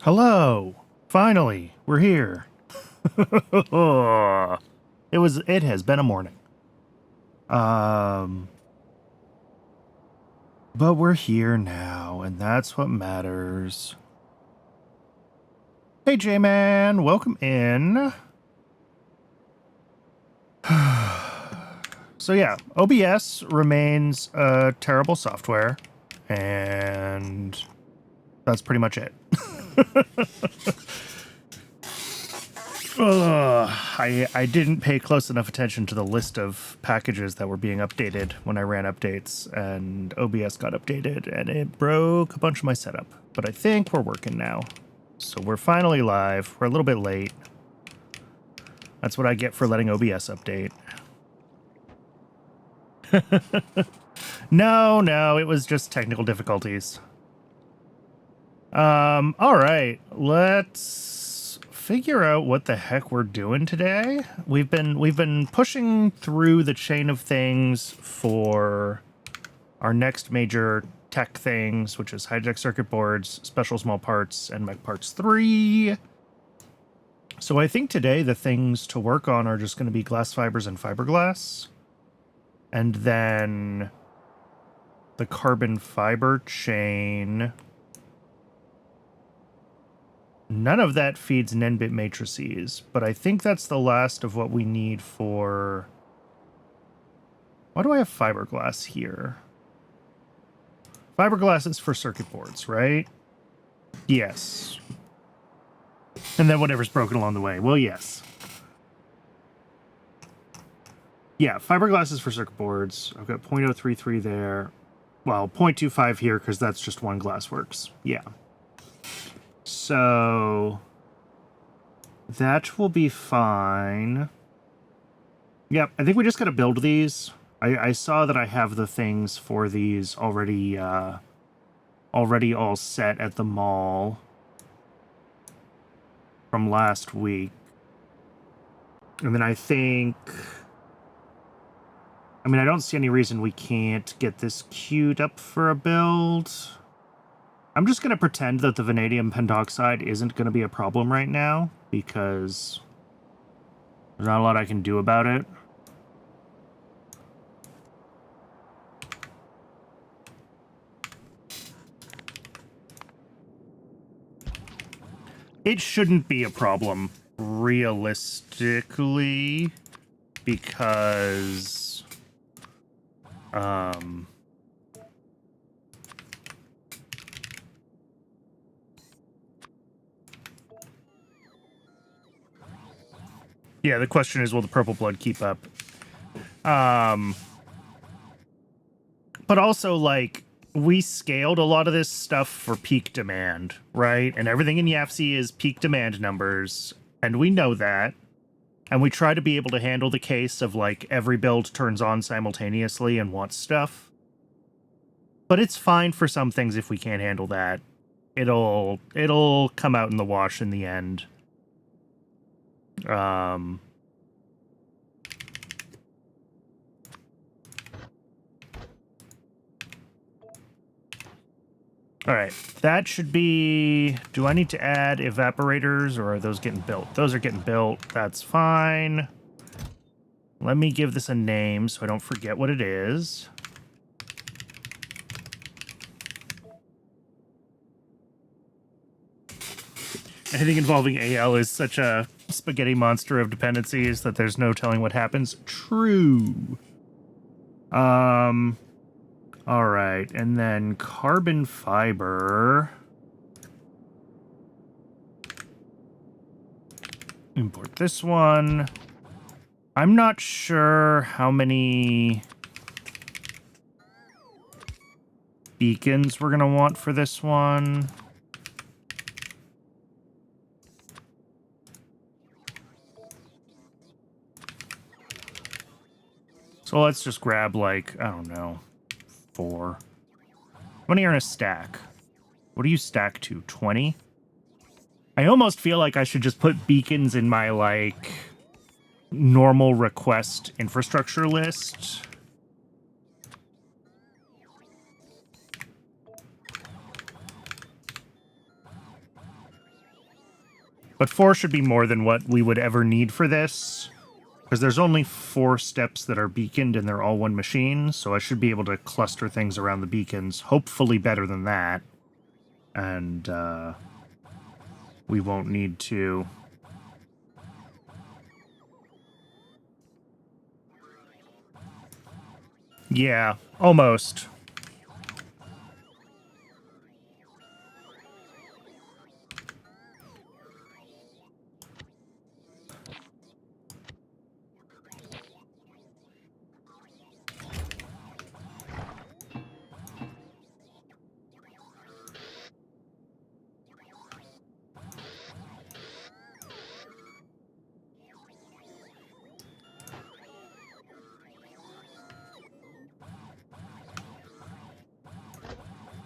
Hello! Finally, we're here. It has been a morning. But we're here now, and that's what matters. Hey J-Man, welcome in. So yeah, OBS remains a terrible software, and that's pretty much it. I didn't pay close enough attention to the list of packages that were being updated when I ran updates, and OBS got updated, and it broke a bunch of my setup. But I think we're working now. So we're finally live. We're a little bit late. That's what I get for letting OBS update. No, it was just technical difficulties. All right, let's figure out what the heck we're doing today. We've been pushing through the chain of things for our next major tech things, which is hijack circuit boards, special small parts, and mech parts 3. So I think today the things to work on are just going to be glass fibers and fiberglass, and then the carbon fiber chain. None of that feeds n-bit matrices, but I think that's the last of what we need for... Why do I have fiberglass here? Fiberglass is for circuit boards, right? Yes. And then whatever's broken along the way. Well, yes. Yeah, fiberglass is for circuit boards. I've got 0.033 there. Well, 0.25 here because that's just one glassworks. Yeah. So that will be fine. Yep, I think we just got to build these. I saw that I have the things for these already all set at the mall from last week. And then I think... I mean, I don't see any reason we can't get this queued up for a build. I'm just going to pretend that the vanadium pentoxide isn't going to be a problem right now, because there's not a lot I can do about it. It shouldn't be a problem, realistically, because... yeah, the question is, will the purple blood keep up? But also, like, we scaled a lot of this stuff for peak demand, right? And everything in YAFC is peak demand numbers, and we know that. And we try to be able to handle the case of, like, every build turns on simultaneously and wants stuff. But it's fine for some things if we can't handle that. It'll come out in the wash in the end. All right, that should be... Do I need to add evaporators, or are those getting built? Those are getting built. That's fine. Let me give this a name so I don't forget what it is. Anything involving AL is such a spaghetti monster of dependencies that there's no telling what happens. True. All right, and then carbon fiber. Import this one. I'm not sure how many beacons we're going to want for this one. So let's just grab, like, I don't know, 4. How many are in a stack? What do you stack to? 20? I almost feel like I should just put beacons in my, like, normal request infrastructure list. But 4 should be more than what we would ever need for this, because there's only 4 steps that are beaconed and they're all one machine, so I should be able to cluster things around the beacons, hopefully better than that. And we won't need to... Yeah, almost.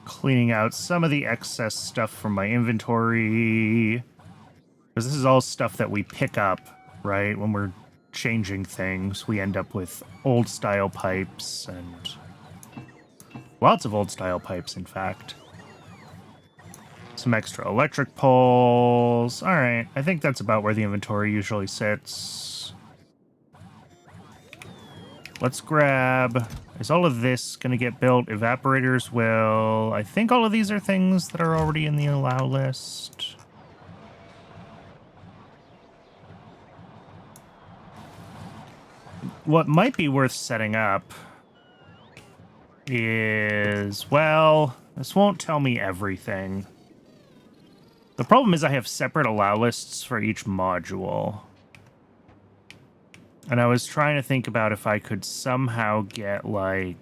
Cleaning out some of the excess stuff from my inventory. Because this is all stuff that we pick up, right? When we're changing things, we end up with old-style pipes and... lots of old-style pipes, in fact. Some extra electric poles. All right, I think that's about where the inventory usually sits. Let's grab... Is all of this going to get built? Evaporators will. I think all of these are things that are already in the allow list. What might be worth setting up is, well, this won't tell me everything. The problem is I have separate allow lists for each module. And I was trying to think about if I could somehow get, like,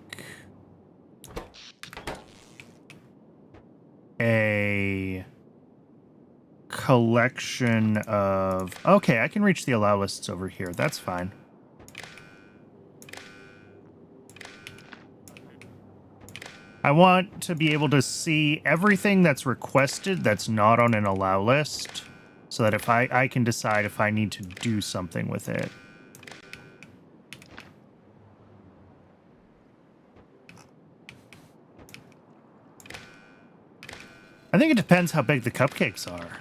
a collection of... Okay, I can reach the allow lists over here. That's fine. I want to be able to see everything that's requested that's not on an allow list, so that if I can decide if I need to do something with it. I think it depends how big the cupcakes are.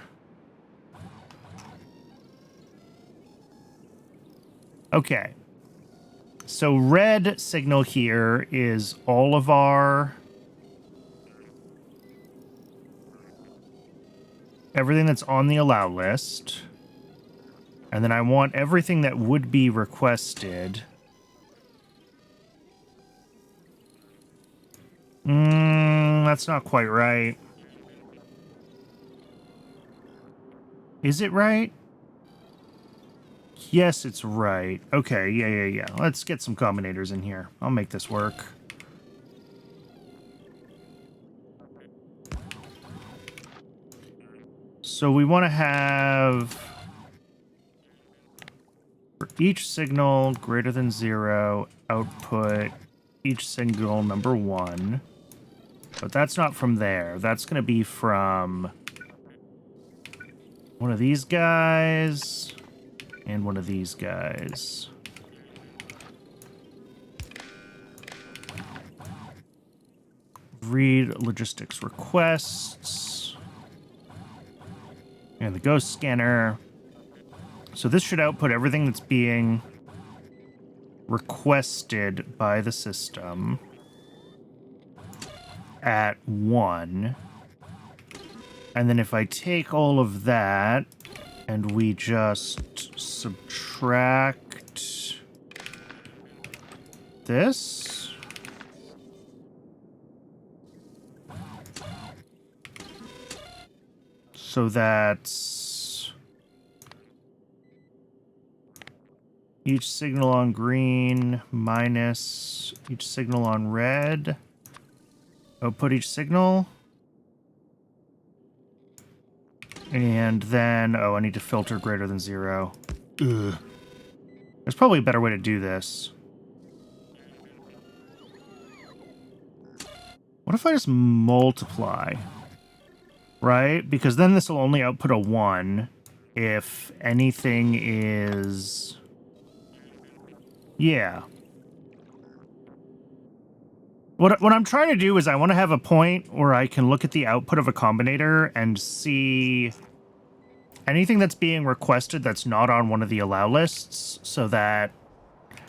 Okay. So red signal here is all of our... everything that's on the allow list. And then I want everything that would be requested. That's not quite right. Is it right? Yes, it's right. Okay, yeah. Let's get some combinators in here. I'll make this work. So we want to have... for each signal greater than 0, output each signal number 1. But that's not from there. That's going to be from... one of these guys, and one of these guys. Read logistics requests. And the ghost scanner. So this should output everything that's being requested by the system at 1. And then if I take all of that and we just subtract this. So that's each signal on green minus each signal on red. Output each signal. And then, oh, I need to filter greater than 0. Ugh. There's probably a better way to do this. What if I just multiply? Right? Because then this will only output a 1 if anything is... Yeah. What I'm trying to do is I want to have a point where I can look at the output of a combinator and see anything that's being requested that's not on one of the allow lists, so that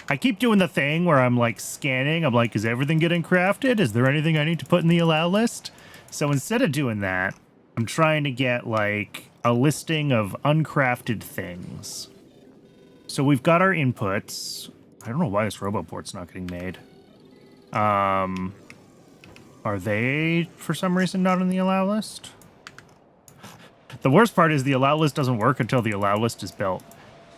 I keep doing the thing where I'm like scanning. I'm like, is everything getting crafted? Is there anything I need to put in the allow list? So instead of doing that, I'm trying to get like a listing of uncrafted things. So we've got our inputs. I don't know why this RoboPort's not getting made. Are they, for some reason, not on the allow list? The worst part is the allow list doesn't work until the allow list is built.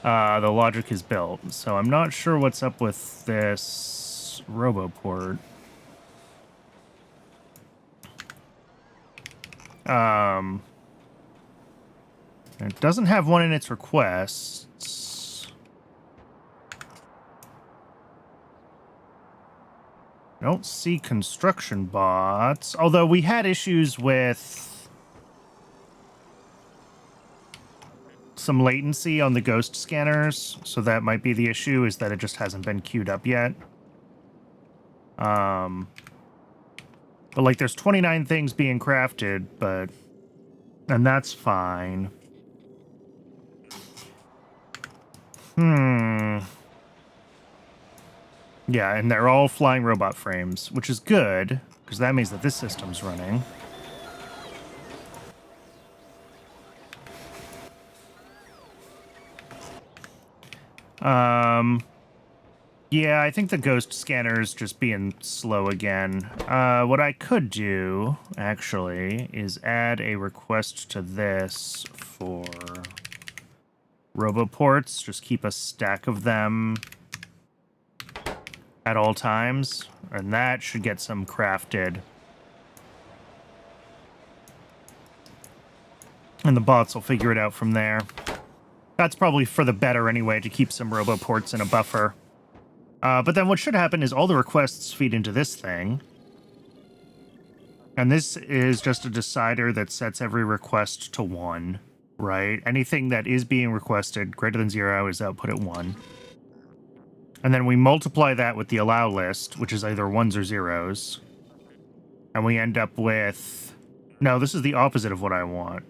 The logic is built. So I'm not sure what's up with this RoboPort. It doesn't have one in its requests. I don't see construction bots, although we had issues with some latency on the ghost scanners, so that might be the issue, is that it just hasn't been queued up yet. But like there's 29 things being crafted, and that's fine. Yeah, and they're all flying robot frames, which is good, because that means that this system's running. Yeah, I think the ghost scanner's just being slow again. What I could do, actually, is add a request to this for RoboPorts. Just keep a stack of them at all times, and that should get some crafted. And the bots will figure it out from there. That's probably for the better anyway, to keep some RoboPorts in a buffer. But then what should happen is all the requests feed into this thing. And this is just a decider that sets every request to 1, right? Anything that is being requested greater than 0 is output at 1. And then we multiply that with the allow list, which is either 1s or 0s. And we end up with... No, this is the opposite of what I want.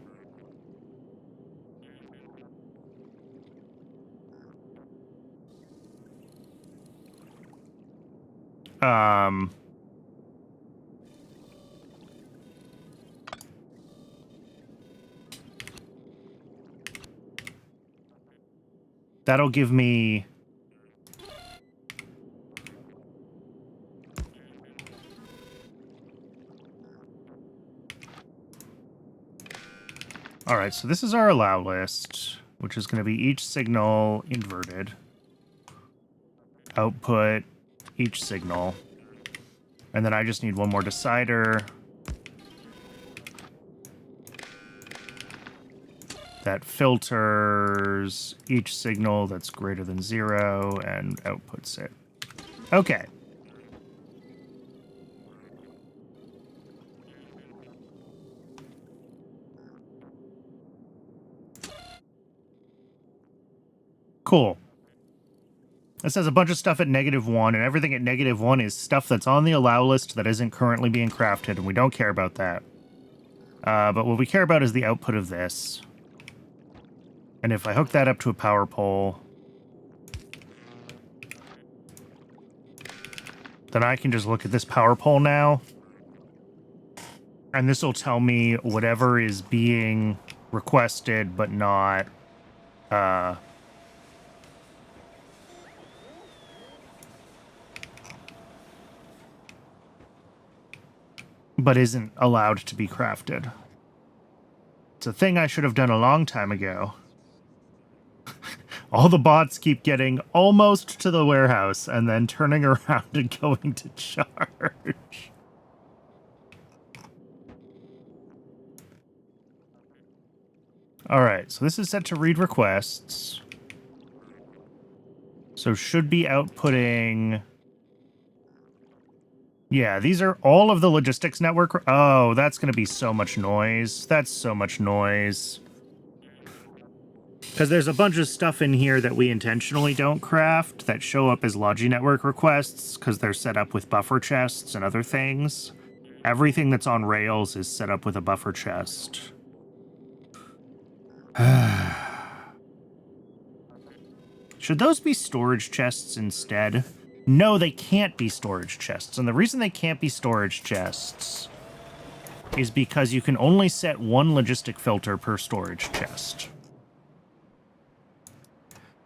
That'll give me... All right, so this is our allow list, which is going to be each signal inverted. Output each signal. And then I just need one more decider. That filters each signal that's greater than 0 and outputs it. Okay. Cool. This has a bunch of stuff at -1, and everything at -1 is stuff that's on the allow list that isn't currently being crafted, and we don't care about that. But what we care about is the output of this. And if I hook that up to a power pole, then I can just look at this power pole now, and this will tell me whatever is being requested but not... but isn't allowed to be crafted. It's a thing I should have done a long time ago. All the bots keep getting almost to the warehouse and then turning around and going to charge. All right, so this is set to read requests. So should be outputting... Yeah, these are all of the logistics network. Oh, that's going to be so much noise. That's so much noise. Because there's a bunch of stuff in here that we intentionally don't craft that show up as Logi network requests because they're set up with buffer chests and other things. Everything that's on Rails is set up with a buffer chest. Should those be storage chests instead? No, they can't be storage chests. And the reason they can't be storage chests is because you can only set one logistic filter per storage chest.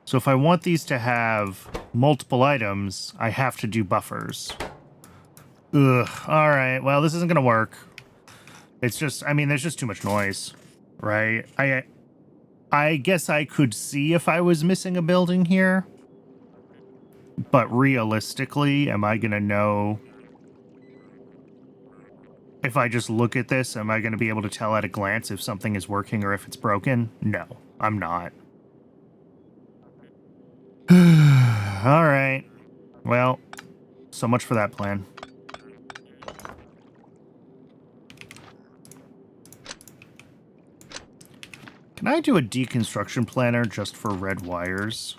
So if I want these to have multiple items, I have to do buffers. Ugh, all right. Well, this isn't going to work. It's just, I mean, there's just too much noise, right? I guess I could see if I was missing a building here. But realistically, am I going to know? If I just look at this, am I going to be able to tell at a glance if something is working or if it's broken? No, I'm not. All right. Well, so much for that plan. Can I do a deconstruction planner just for red wires?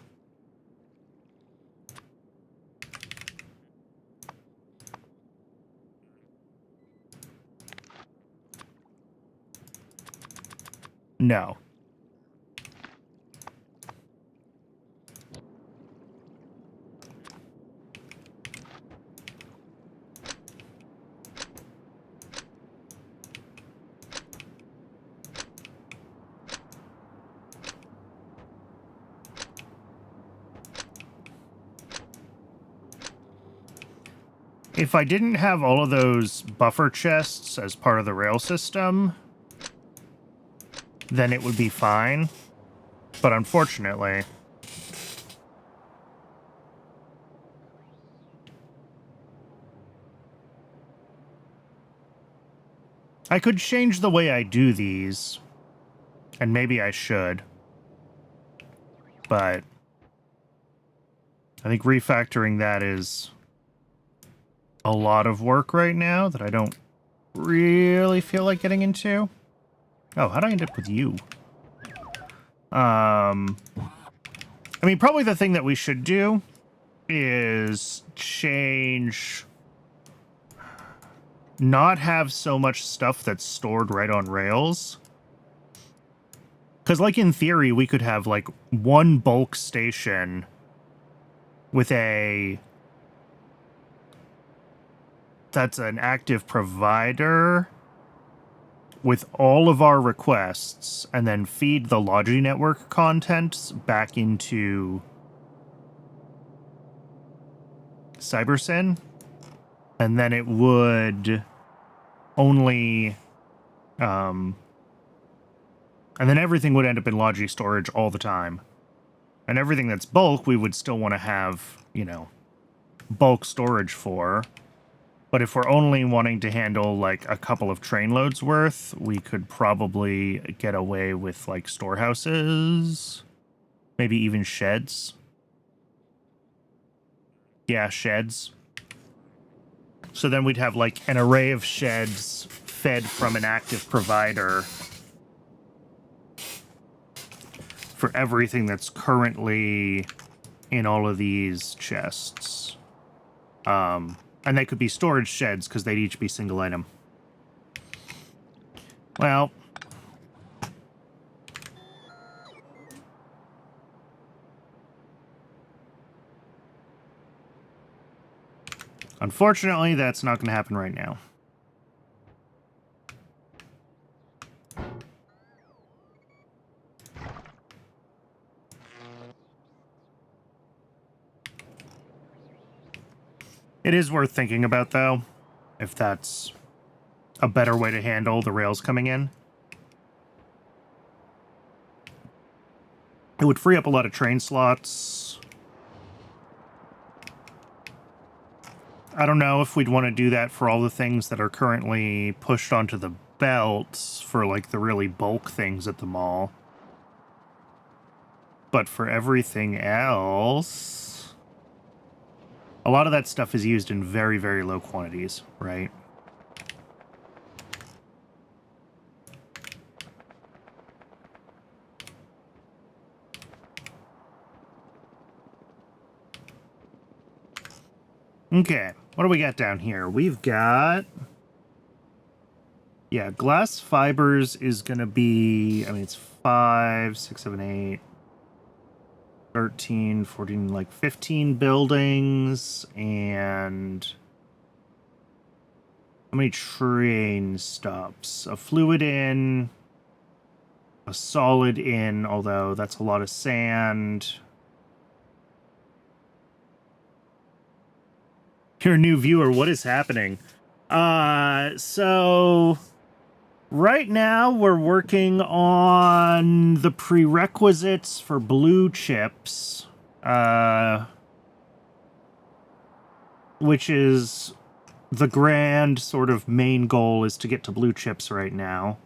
No. If I didn't have all of those buffer chests as part of the rail system, then it would be fine. But unfortunately, I could change the way I do these, and maybe I should. But I think refactoring that is a lot of work right now that I don't really feel like getting into. Oh, how'd I end up with you? I mean, probably the thing that we should do is change... not have so much stuff that's stored right on rails. Because, like, in theory, we could have, like, one bulk station with a... that's an active provider with all of our requests, and then feed the Logi network contents back into CyberSyn, and then it would only and then everything would end up in Logi storage all the time, and everything that's bulk we would still want to have, you know, bulk storage for. But if we're only wanting to handle, like, a couple of train loads worth, we could probably get away with, like, storehouses. Maybe even sheds. Yeah, sheds. So then we'd have, like, an array of sheds fed from an active provider for everything that's currently in all of these chests. And they could be storage sheds because they'd each be single item. Well, unfortunately, that's not going to happen right now. It is worth thinking about, though, if that's a better way to handle the rails coming in. It would free up a lot of train slots. I don't know if we'd want to do that for all the things that are currently pushed onto the belts for, like, the really bulk things at the mall. But for everything else... a lot of that stuff is used in very, very low quantities, right? Okay, what do we got down here? We've got... yeah, glass fibers is going to be... I mean, it's 5, 6, 7, 8... 13, 14, like 15 buildings, and how many train stops? A fluid in, a solid in, although that's a lot of sand. You're a new viewer, what is happening? So right now we're working on the prerequisites for blue chips, which is the grand sort of main goal is to get to blue chips right now.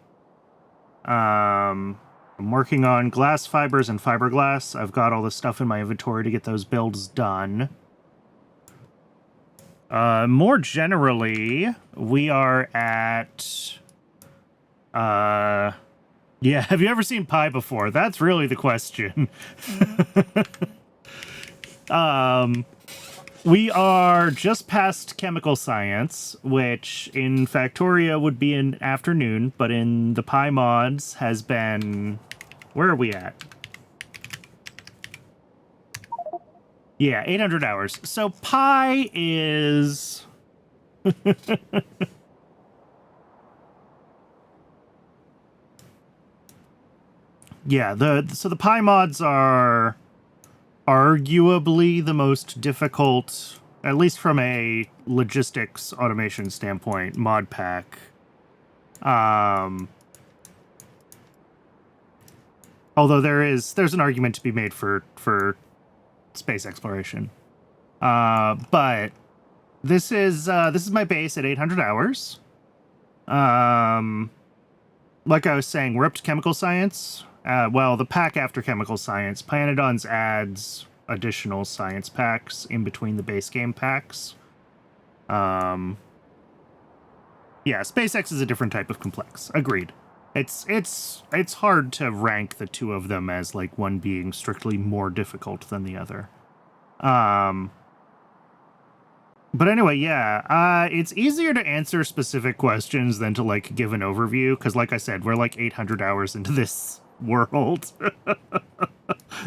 I'm working on glass fibers and fiberglass. I've got all the stuff in my inventory to get those builds done. More generally, we are at... yeah, have you ever seen pie before? That's really the question. We are just past chemical science, which in Factoria would be an afternoon, but in the Pi mods has been... Where are we at? Yeah, 800 hours. So Pi is... yeah, so the Pi mods are arguably the most difficult, at least from a logistics automation standpoint, mod pack. Although there's an argument to be made for space exploration. But this is my base at 800 hours. Like I was saying, we're up to chemical science. Well, the pack after chemical science, Pyanodon's adds additional science packs in between the base game packs. Yeah, SpaceX is a different type of complex. Agreed. It's hard to rank the two of them as like one being strictly more difficult than the other. But anyway, yeah, it's easier to answer specific questions than to like give an overview, because like I said, we're like 800 hours into this world.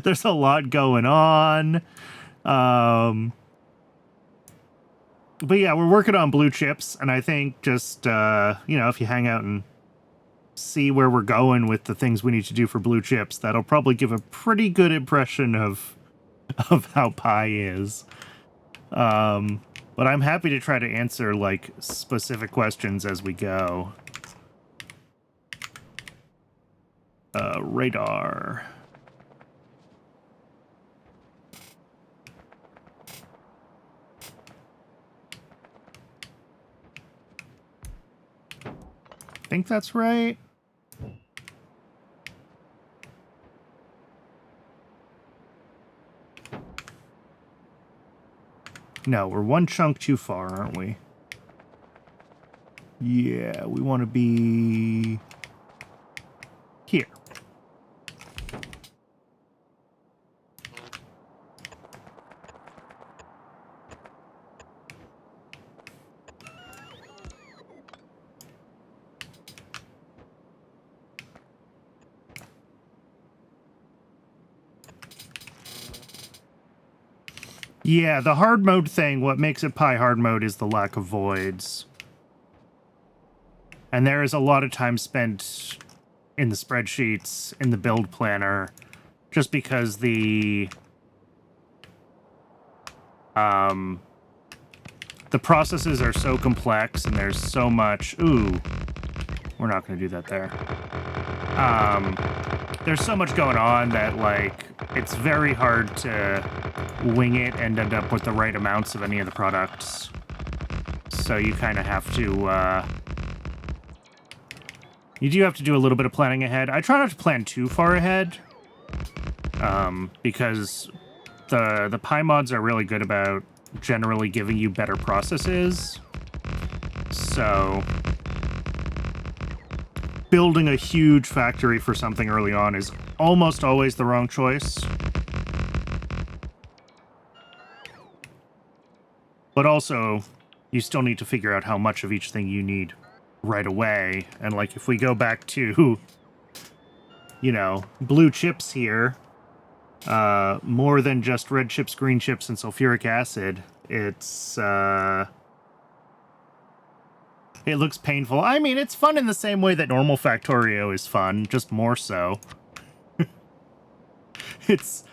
There's a lot going on. But yeah, we're working on blue chips, and I think just, if you hang out and see where we're going with the things we need to do for blue chips, that'll probably give a pretty good impression of how Pi is. But I'm happy to try to answer, like, specific questions as we go. Radar. I think that's right. No, we're one chunk too far, aren't we? Yeah, we want to be here. Yeah, the hard mode thing, what makes it Pi hard mode is the lack of voids. And there is a lot of time spent in the spreadsheets, in the build planner, just because the processes are so complex and there's so much... Ooh, we're not going to do that there. There's so much going on that, like, it's very hard to wing it and end up with the right amounts of any of the products. So you kind of have to, you do have to do a little bit of planning ahead. I try not to plan too far ahead, because the Pi mods are really good about generally giving you better processes. So building a huge factory for something early on is almost always the wrong choice. But also, you still need to figure out how much of each thing you need right away. And like, if we go back to, blue chips here, more than just red chips, green chips, and sulfuric acid. It's, it looks painful. I mean, it's fun in the same way that normal Factorio is fun, just more so. It's...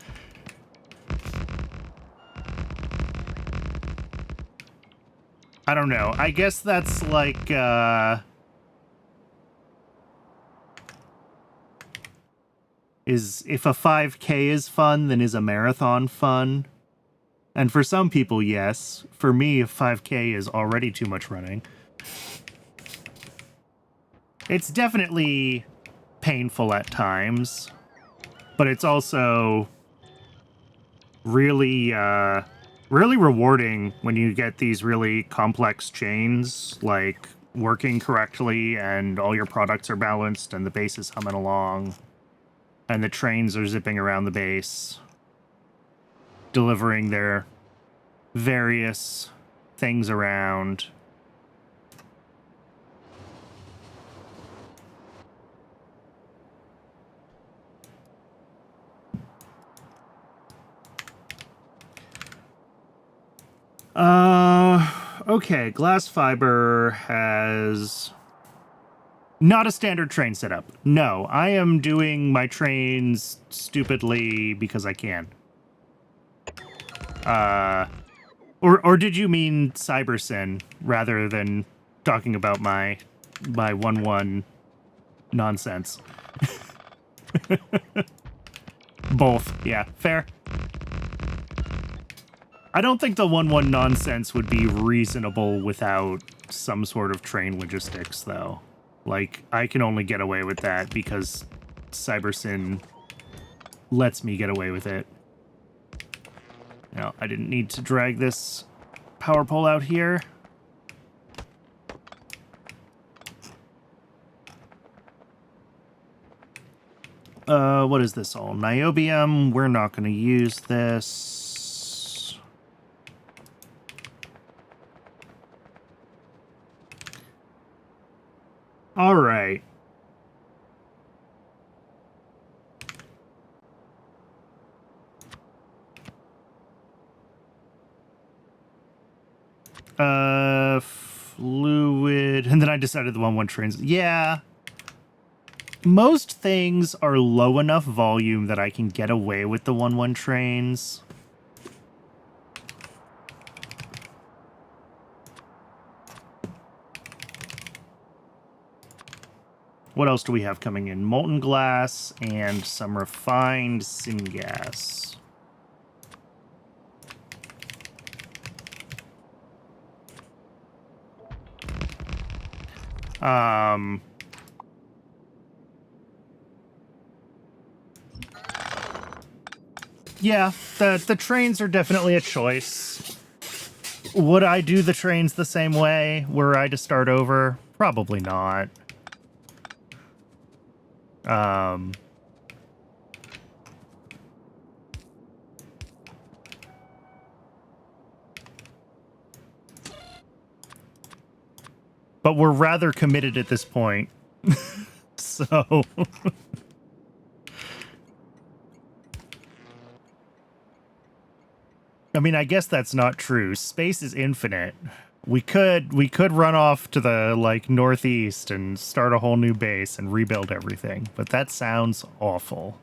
I don't know. I guess that's like, if a 5K is fun, then is a marathon fun? And for some people, yes. For me, a 5K is already too much running. It's definitely painful at times, but it's also really, really rewarding when you get these really complex chains, like working correctly and all your products are balanced and the base is humming along and the trains are zipping around the base, delivering their various things around. Okay, glass fiber has not a standard train setup. No, I am doing my trains stupidly because I can. Or did you mean CyberSyn rather than talking about my 1-1 nonsense? Both, yeah, fair. I don't think the 1-1 nonsense would be reasonable without some sort of train logistics, though. Like, I can only get away with that because CyberSyn lets me get away with it. No, I didn't need to drag this power pole out here. What is this all? Niobium, we're not going to use this. All right. Fluid, and then I decided the 1-1 trains. Yeah. Most things are low enough volume that I can get away with the 1-1 trains. What else do we have coming in? Molten glass and some refined syngas. Yeah, the trains are definitely a choice. Would I do the trains the same way were I to start over? Probably not. But we're rather committed at this point. So... I mean, I guess that's not true. Space is infinite. We could run off to the, like, northeast and start a whole new base and rebuild everything, but that sounds awful.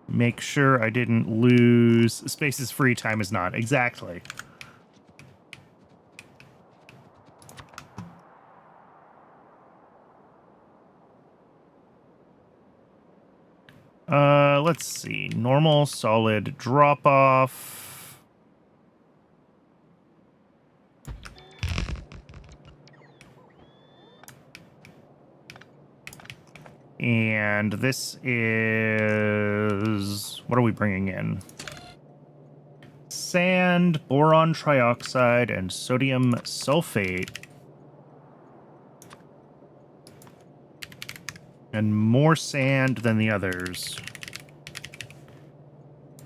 Make sure I didn't lose... Space is free, time is not. Exactly. Let's see. Normal, solid, drop-off. And this is... What are we bringing in? Sand, boron trioxide, and sodium sulfate. And more sand than the others.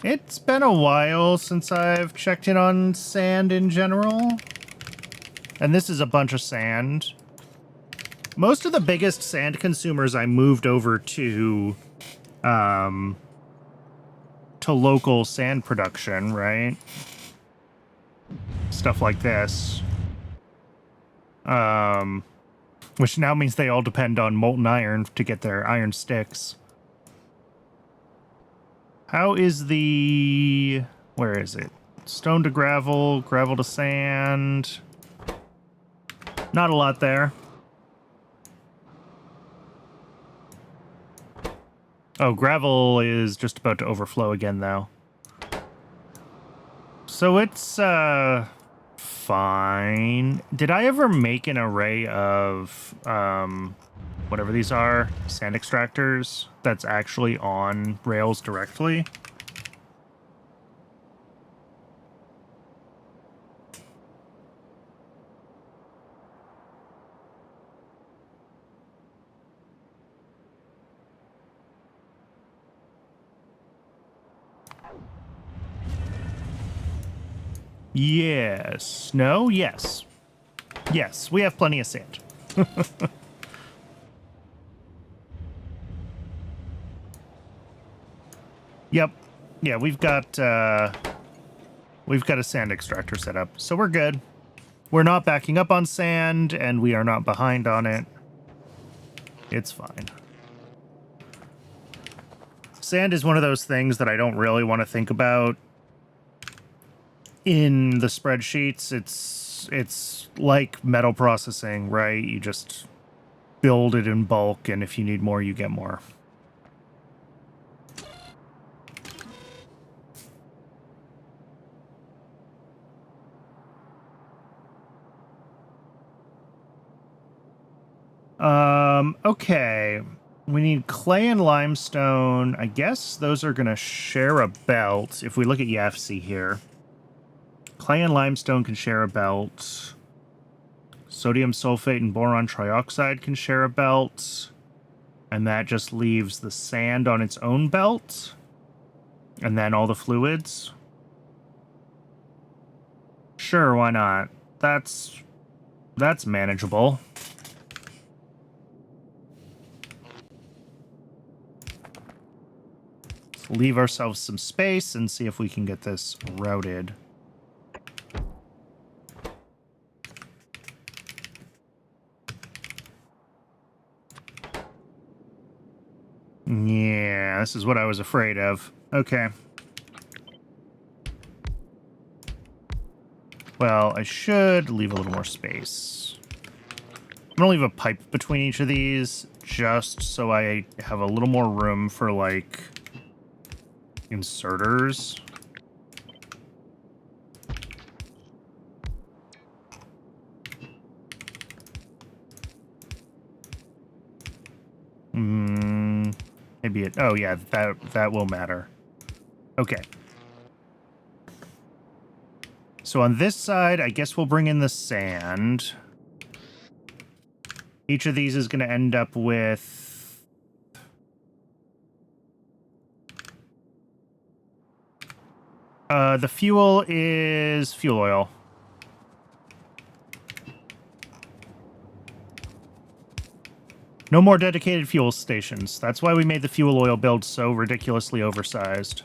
It's been a while since I've checked in on sand in general. And this is a bunch of sand. Most of the biggest sand consumers I moved over to local sand production, right? Stuff like this. Which now means they all depend on molten iron to get their iron sticks. How is the... where is it? Stone to gravel, gravel to sand. Not a lot there. Oh, gravel is just about to overflow again, though. So it's, fine. Did I ever make an array of, whatever these are, sand extractors, that's actually on rails directly? Yes. No? Yes. Yes, we have plenty of sand. Yep. Yeah, we've got a sand extractor set up, so we're good. We're not backing up on sand, and we are not behind on it. It's fine. Sand is one of those things that I don't really want to think about in the spreadsheets. It's like metal processing, right? You just build it in bulk, and if you need more, you get more. Okay. We need clay and limestone. I guess those are going to share a belt. If we look at YAFC here. Clay and limestone can share a belt. Sodium sulfate and boron trioxide can share a belt. And that just leaves the sand on its own belt. And then all the fluids. Sure, why not? That's manageable. Let's leave ourselves some space and see if we can get this routed. Yeah, this is what I was afraid of. Okay. Well, I should leave a little more space. I'm gonna leave a pipe between each of these, just so I have a little more room for, like, inserters. Maybe it... oh, yeah, that will matter. Okay. So on this side, I guess we'll bring in the sand. Each of these is going to end up with... the fuel is fuel oil. No more dedicated fuel stations. That's why we made the fuel oil build so ridiculously oversized.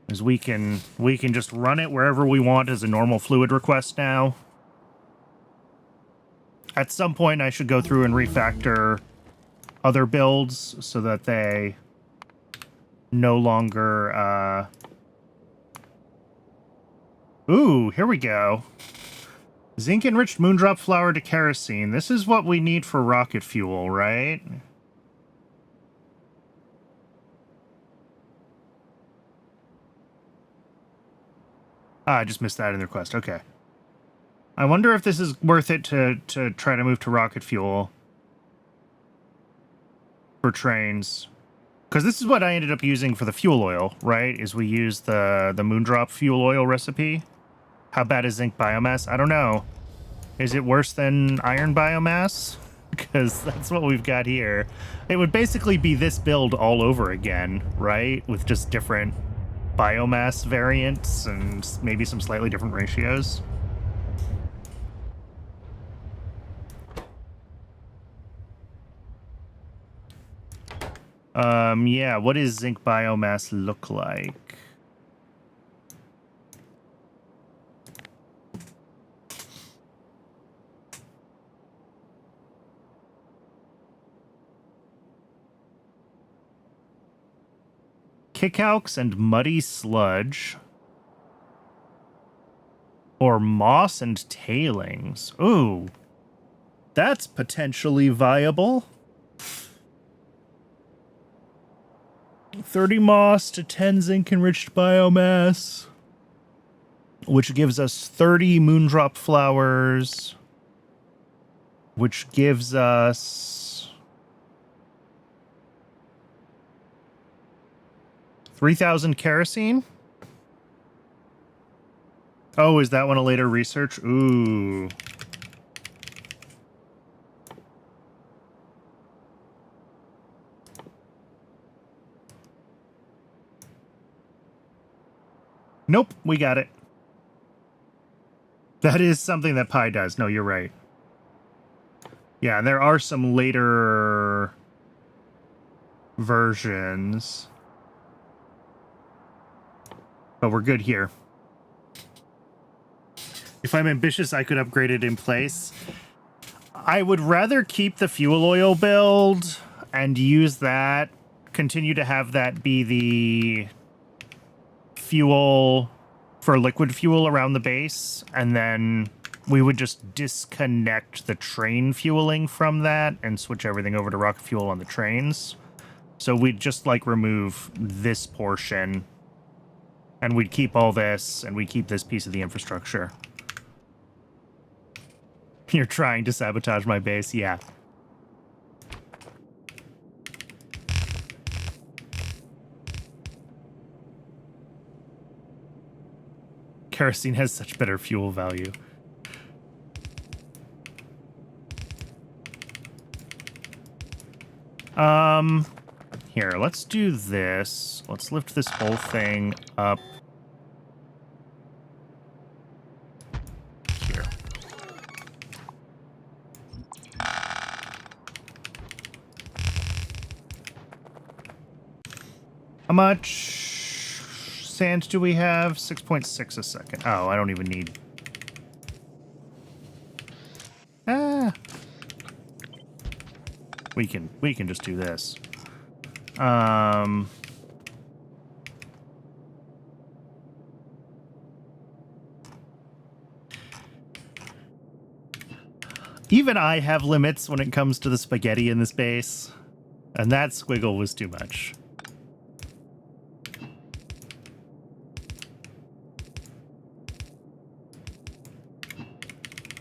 Is we can just run it wherever we want as a normal fluid request now. At some point, I should go through and refactor other builds so that they no longer... Ooh, here we go. Zinc-enriched moondrop flour to kerosene. This is what we need for rocket fuel, right? Ah, I just missed that in the request. Okay. I wonder if this is worth it to try to move to rocket fuel for trains. Because this is what I ended up using for the fuel oil, right? Is we use the moondrop fuel oil recipe. How bad is zinc biomass? I don't know. Is it worse than iron biomass? Because that's what we've got here. It would basically be this build all over again, right? With just different biomass variants and maybe some slightly different ratios. Yeah, what does zinc biomass look like? Kickouts and muddy sludge. Or moss and tailings. Ooh. That's potentially viable. 30 moss to 10 zinc enriched biomass, which gives us 30 moondrop flowers, which gives us 3,000 kerosene. Oh, is that one a later research? Ooh. Nope, we got it. That is something that Pi does. No, you're right. Yeah, and there are some later versions. But we're good here. If I'm ambitious, I could upgrade it in place. I would rather keep the fuel oil build and use that, continue to have that be the fuel for liquid fuel around the base, and then we would just disconnect the train fueling from that and switch everything over to rocket fuel on the trains. So we'd just like remove this portion, and we'd keep all this, and we'd keep this piece of the infrastructure. You're trying to sabotage my base, yeah. Kerosene has such better fuel value. Here, let's do this. Let's lift this whole thing up. Here. How much sand do we have? 6.6 a second. Oh, I don't even need... Ah. We can just do this. Even I have limits when it comes to the spaghetti in this base, and that squiggle was too much.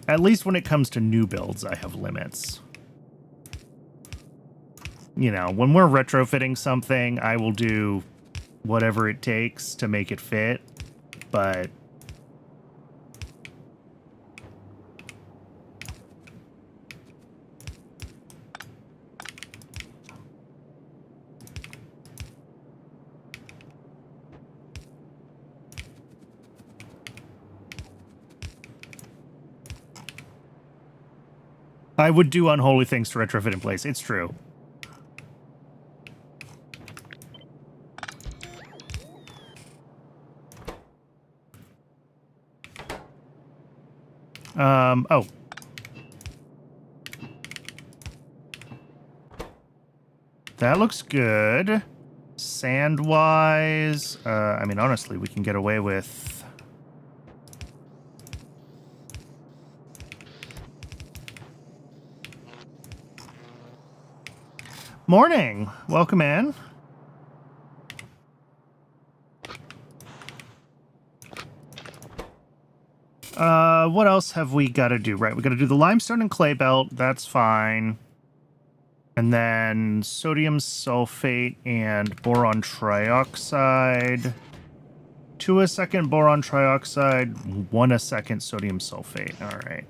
At least when it comes to new builds, I have limits. You know, when we're retrofitting something, I will do whatever it takes to make it fit, but... I would do unholy things to retrofit in place. It's true. Oh. That looks good. Sand-wise, I mean, honestly, we can get away with... Morning! Welcome in. What else have we got to do? Right, we got to do the limestone and clay belt. That's fine. And then sodium sulfate and boron trioxide. 2 a second boron trioxide, 1 a second sodium sulfate. All right.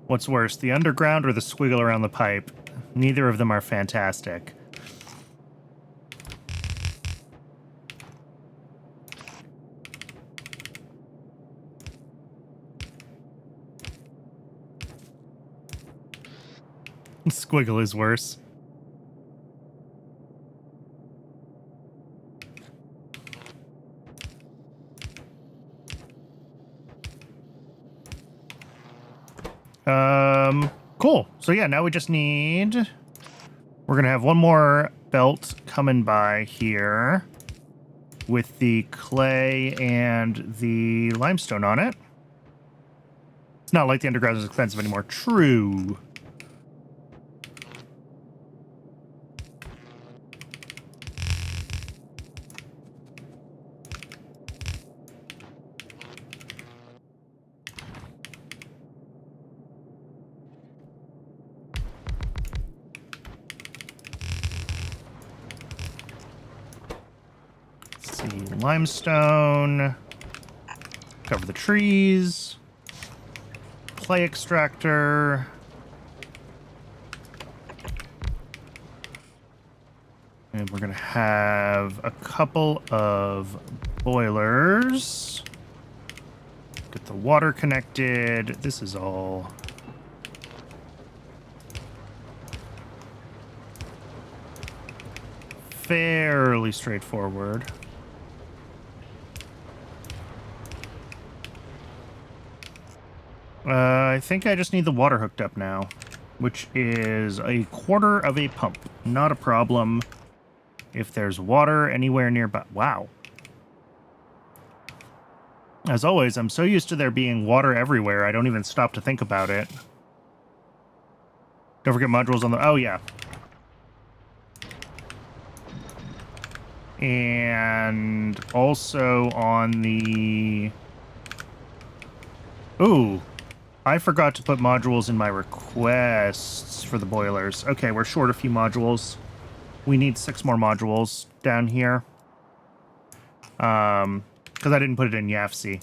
What's worse, the underground or the squiggle around the pipe? Neither of them are fantastic. Squiggle is worse. Cool. So yeah, now we just need... We're going to have one more belt coming by here with the clay and the limestone on it. It's not like the underground is expensive anymore. True. Limestone, cover the trees, clay extractor, and we're going to have a couple of boilers. Get the water connected. This is all fairly straightforward. I think I just need the water hooked up now, which is a quarter of a pump. Not a problem if there's water anywhere nearby. Wow. As always, I'm so used to there being water everywhere, I don't even stop to think about it. Don't forget modules on the... Oh, yeah. And also on the... Ooh. I forgot to put modules in my requests for the boilers. Okay, we're short a few modules. We need 6 more modules down here. Because I didn't put it in YAFC.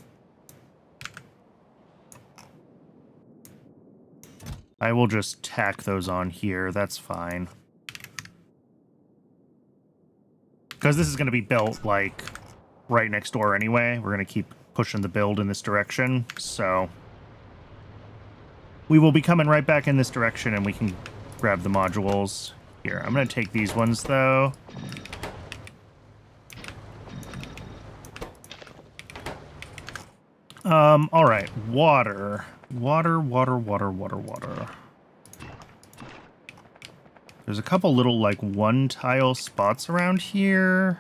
I will just tack those on here. That's fine. Because this is going to be built, like, right next door anyway. We're going to keep pushing the build in this direction, so... We will be coming right back in this direction, and we can grab the modules. Here, I'm going to take these ones, though. All right. Water. Water. There's a couple little, like, one-tile spots around here.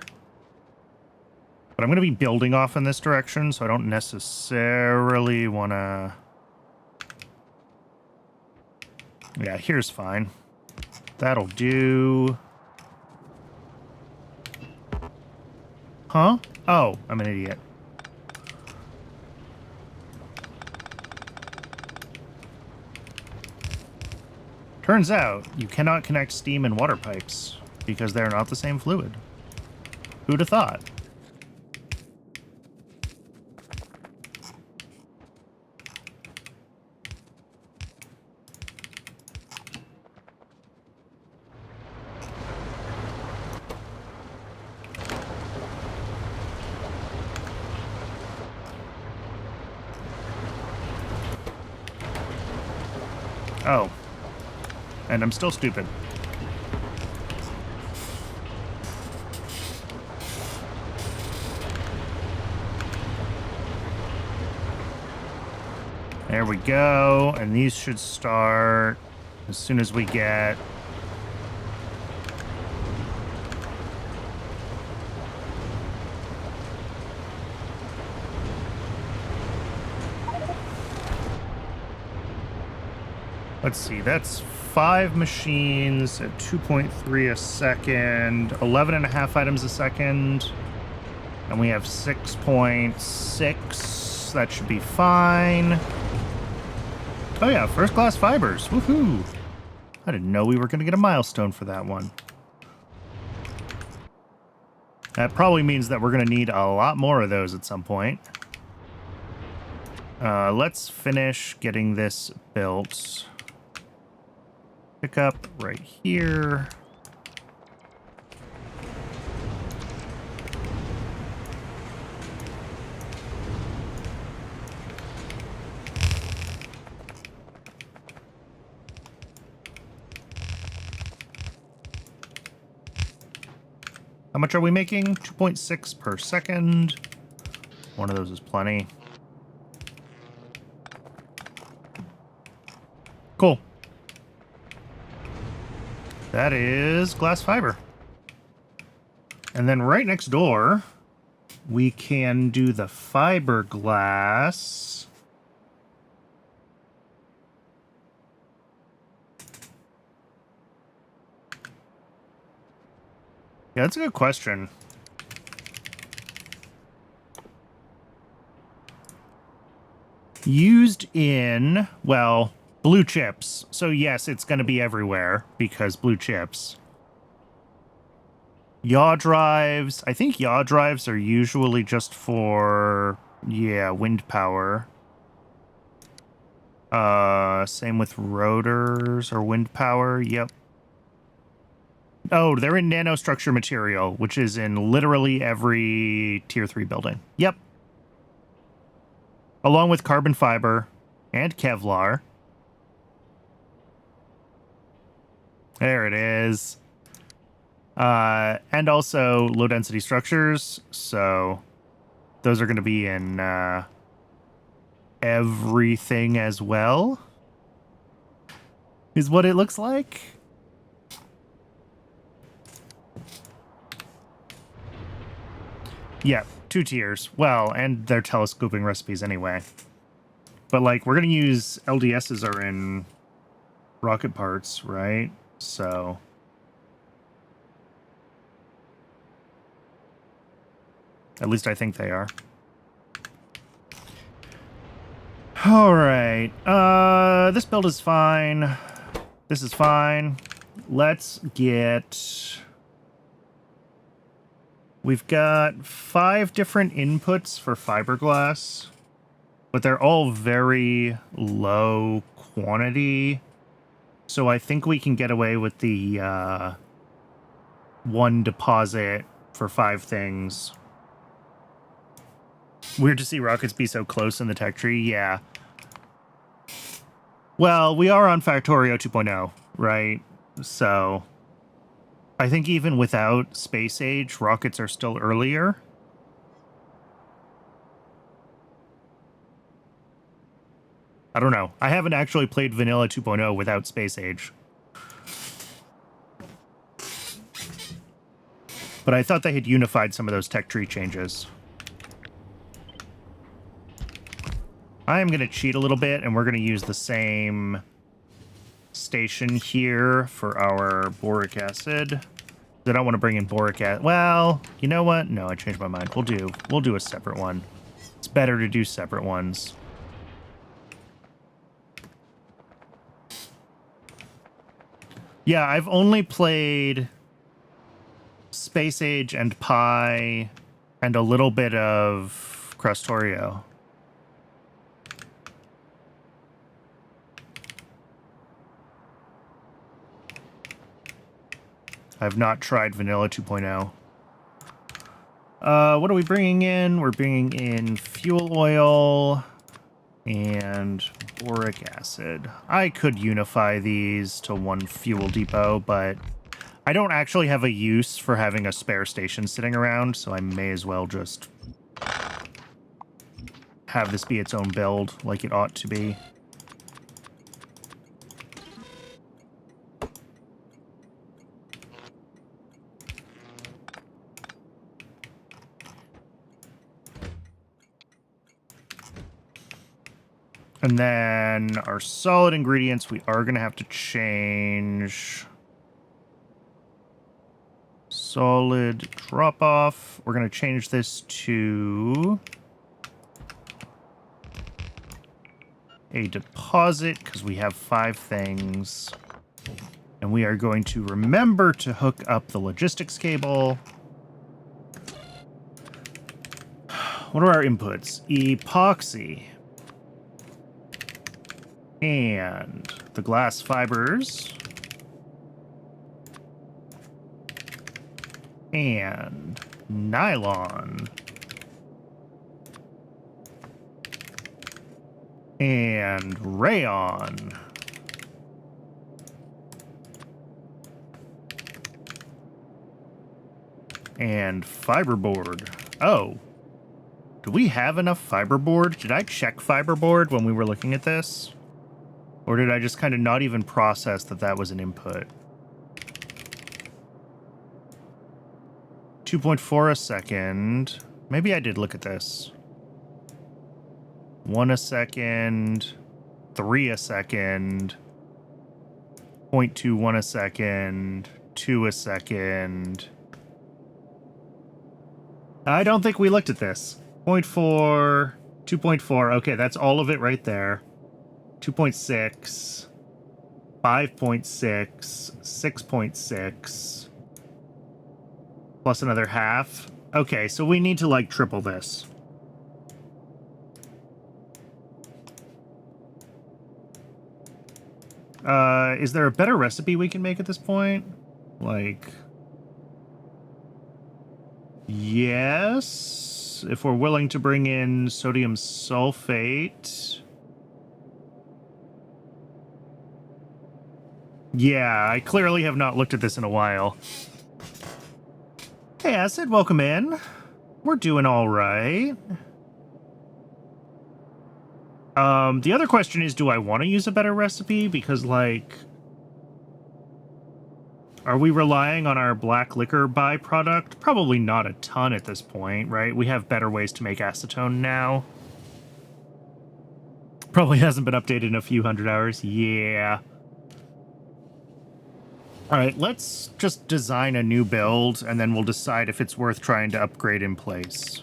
But I'm going to be building off in this direction, so I don't necessarily want to... Yeah, here's fine. That'll do. Huh? Oh, I'm an idiot. Turns out, you cannot connect steam and water pipes because they're not the same fluid. Who'd have thought? Oh. And I'm still stupid. There we go. And these should start as soon as we get... Let's see, that's 5 machines at 2.3 a second, 11.5 items a second, and we have 6.6. That should be fine. Oh yeah, first class fibers. Woohoo! I didn't know we were going to get a milestone for that one. That probably means that we're going to need a lot more of those at some point. Let's finish getting this built. Pick up right here. How much are we making? 2.6 per second. One of those is plenty. Cool. That is glass fiber. And then right next door, we can do the fiberglass. Yeah, that's a good question. Used in, well, blue chips. So yes, it's going to be everywhere because blue chips. Yaw drives. I think yaw drives are usually just for, yeah, wind power. Same with rotors or wind power. Yep. Oh, they're in nanostructure material, which is in literally every tier 3 building. Yep. Along with carbon fiber and Kevlar. There it is. And also low density structures. So those are going to be in everything as well. Is what it looks like. Yeah, 2 tiers. Well, and they're telescoping recipes anyway. But, like, we're going to use LDSs are in rocket parts, right? So... at least I think they are. Alright. This build is fine. This is fine. Let's get... we've got 5 different inputs for fiberglass, but they're all very low quantity. So I think we can get away with the 1 deposit for 5 things. Weird to see rockets be so close in the tech tree, yeah. Well, we are on Factorio 2.0, right? So... I think even without Space Age, rockets are still earlier. I don't know. I haven't actually played Vanilla 2.0 without Space Age. But I thought they had unified some of those tech tree changes. I am going to cheat a little bit, and we're going to use the same station here for our boric acid. I don't want to bring in boric acid. Well, you know what? No, I changed my mind. We'll do a separate one. It's better to do separate ones. Yeah, I've only played Space Age and Pi and a little bit of Crustorio. I've not tried Vanilla 2.0. What are we bringing in? We're bringing in fuel oil and boric acid. I could unify these to one fuel depot, but I don't actually have a use for having a spare station sitting around, so I may as well just have this be its own build like it ought to be. And then our solid ingredients, we are going to have to change. Solid drop-off. We're going to change this to a deposit because we have 5 things. And we are going to remember to hook up the logistics cable. What are our inputs? Epoxy. And the glass fibers. And nylon. And rayon. And fiberboard. Oh. Do we have enough fiberboard? Did I check fiberboard when we were looking at this? Or did I just kind of not even process that that was an input? 2.4 a second. Maybe I did look at this. 1 a second. 3 a second. 0.21 a second. 2 a second. I don't think we looked at this. 0.4, 2.4. Okay, that's all of it right there. 2.6, 5.6, 6.6, plus another half. Okay, so we need to, like, triple this. Is there a better recipe we can make at this point? Like... Yes, if we're willing to bring in sodium sulfate. Yeah, I clearly have not looked at this in a while. Hey, Acid, welcome in. We're doing all right. The other question is, do I want to use a better recipe? Because, like... Are we relying on our black liquor byproduct? Probably not a ton at this point, right? We have better ways to make acetone now. Probably hasn't been updated in a few hundred hours. Yeah. Alright, let's just design a new build, and then we'll decide if it's worth trying to upgrade in place.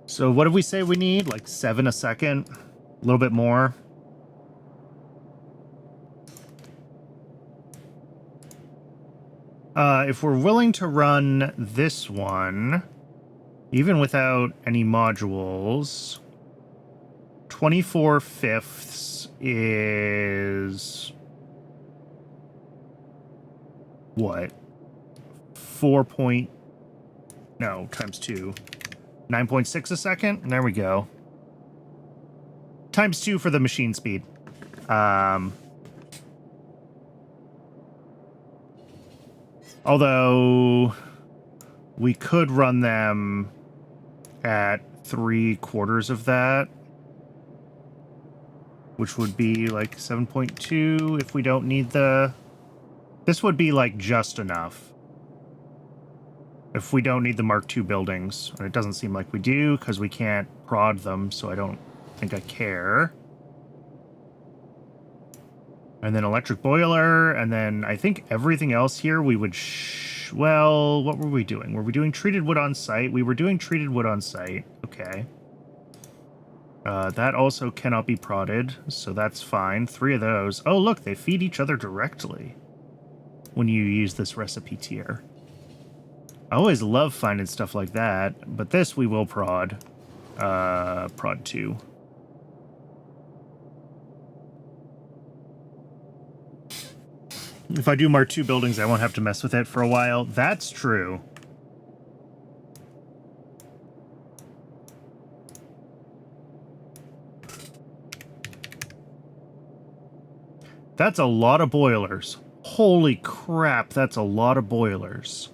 So what did we say we need? Like 7 a second? A little bit more? If we're willing to run this one, even without any modules, 24/5 is... What? 4 point... No, times 2. 9.6 a second? There we go. Times 2 for the machine speed. Although we could run them at 3/4 of that, which would be like 7.2 if we don't need the... This would be like just enough if we don't need the Mark II buildings. And it doesn't seem like we do because we can't prod them, so I don't think I care. And then electric boiler, and then I think everything else here we would... Well, what were we doing? Were we doing treated wood on site? We were doing treated wood on site. Okay. That also cannot be prodded, so that's fine. 3 of those. Oh, look, they feed each other directly when you use this recipe tier. I always love finding stuff like that, but this we will prod. Prod 2. If I do Mark II buildings, I won't have to mess with it for a while. That's true. That's a lot of boilers. Holy crap, that's a lot of boilers.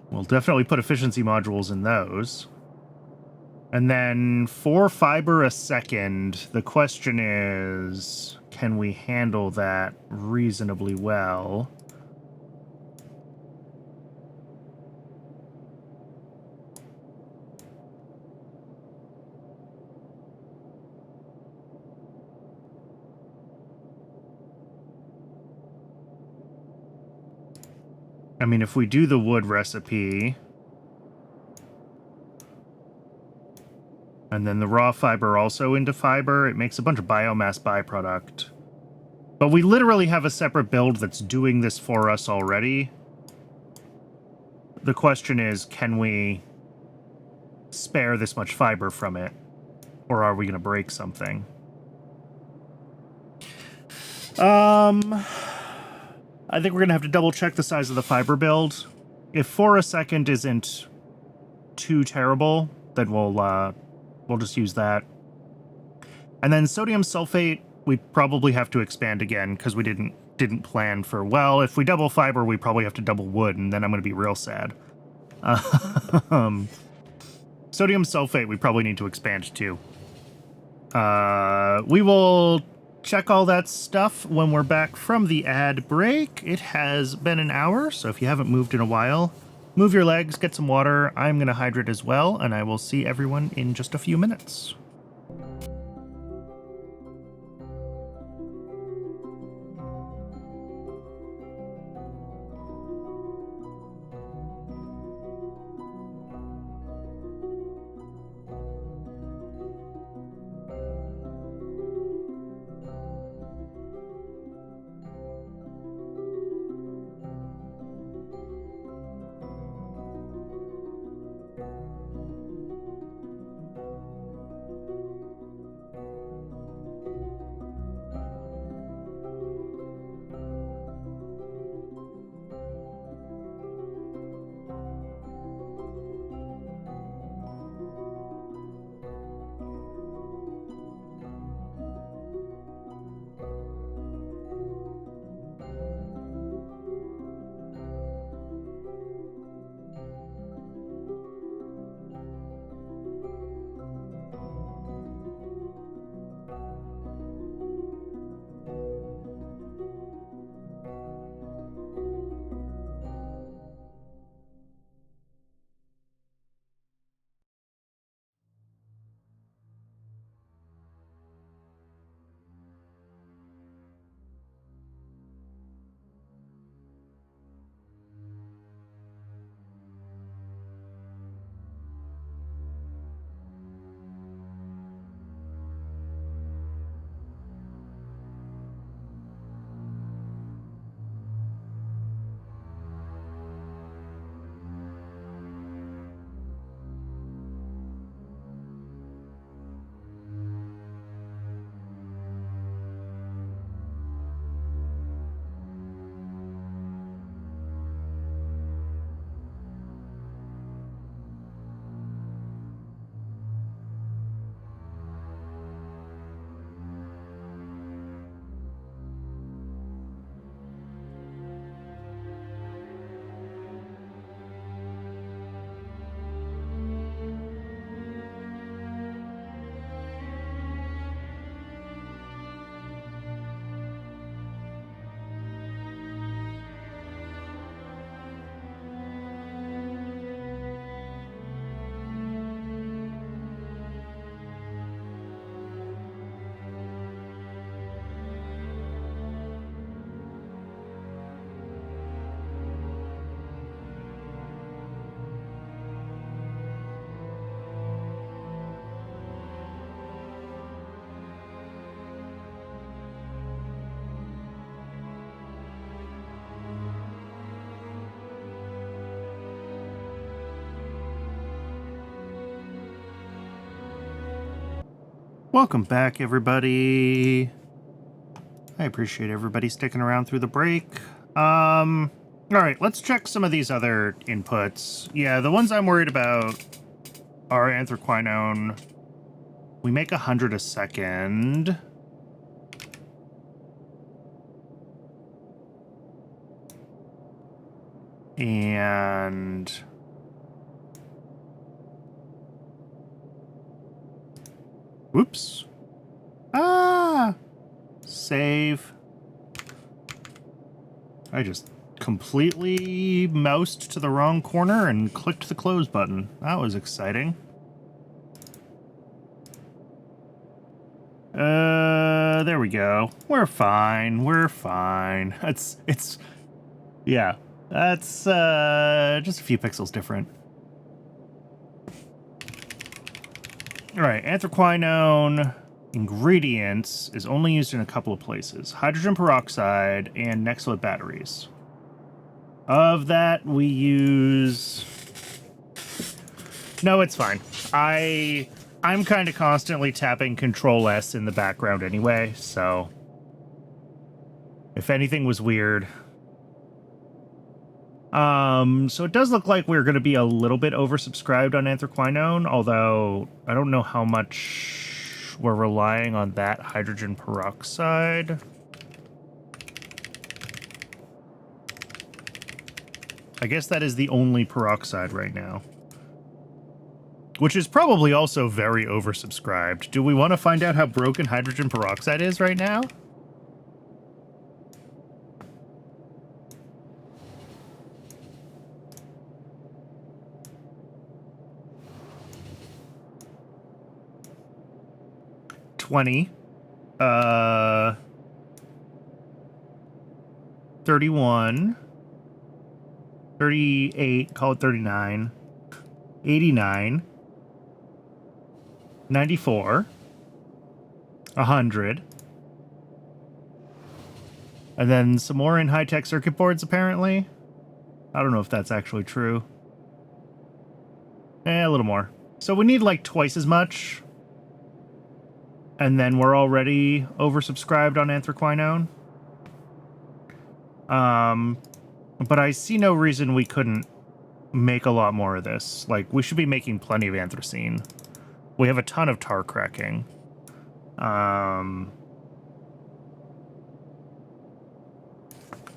We'll definitely put efficiency modules in those. And then 4 fiber a second. The question is, can we handle that reasonably well? I mean, if we do the wood recipe, and then the raw fiber also into fiber, it makes a bunch of biomass byproduct. But we literally have a separate build that's doing this for us already. The question is, can we spare this much fiber from it? Or are we going to break something? I think we're going to have to double check the size of the fiber build. If for a second isn't too terrible, then we'll just use that. And then sodium sulfate, we probably have to expand again because we didn't plan for, well, if we double fiber, we probably have to double wood, and then I'm going to be real sad. Sodium sulfate, we probably need to expand too. We will check all that stuff when we're back from the ad break. It has been an hour, so if you haven't moved in a while, move your legs, get some water. I'm going to hydrate as well, and I will see everyone in just a few minutes. Welcome back, everybody. I appreciate everybody sticking around through the break. All right, let's check some of these other inputs. Yeah, the ones I'm worried about are anthraquinone. We make 100 a second. And whoops. Save. I just completely moused to the wrong corner and clicked the close button. That was exciting. There we go. We're fine. We're fine. Yeah. That's just a few pixels different. All right, anthraquinone ingredients is only used in a couple of places. Hydrogen peroxide and Nextlit batteries. Of that, we use... No, it's fine. I'm kind of constantly tapping Control S in the background anyway, so... If anything was weird... So it does look like we're going to be a little bit oversubscribed on anthraquinone, although I don't know how much we're relying on that hydrogen peroxide. I guess that is the only peroxide right now. Which is probably also very oversubscribed. Do we want to find out how broken hydrogen peroxide is right now? $20. 31. 38, call it 39. 89. 94. 100. And then some more in high-tech circuit boards, apparently. I don't know if that's actually true. A little more. So we need like twice as much. And then we're already oversubscribed on anthraquinone. But I see no reason we couldn't make a lot more of this. Like, we should be making plenty of anthracene. We have a ton of tar cracking.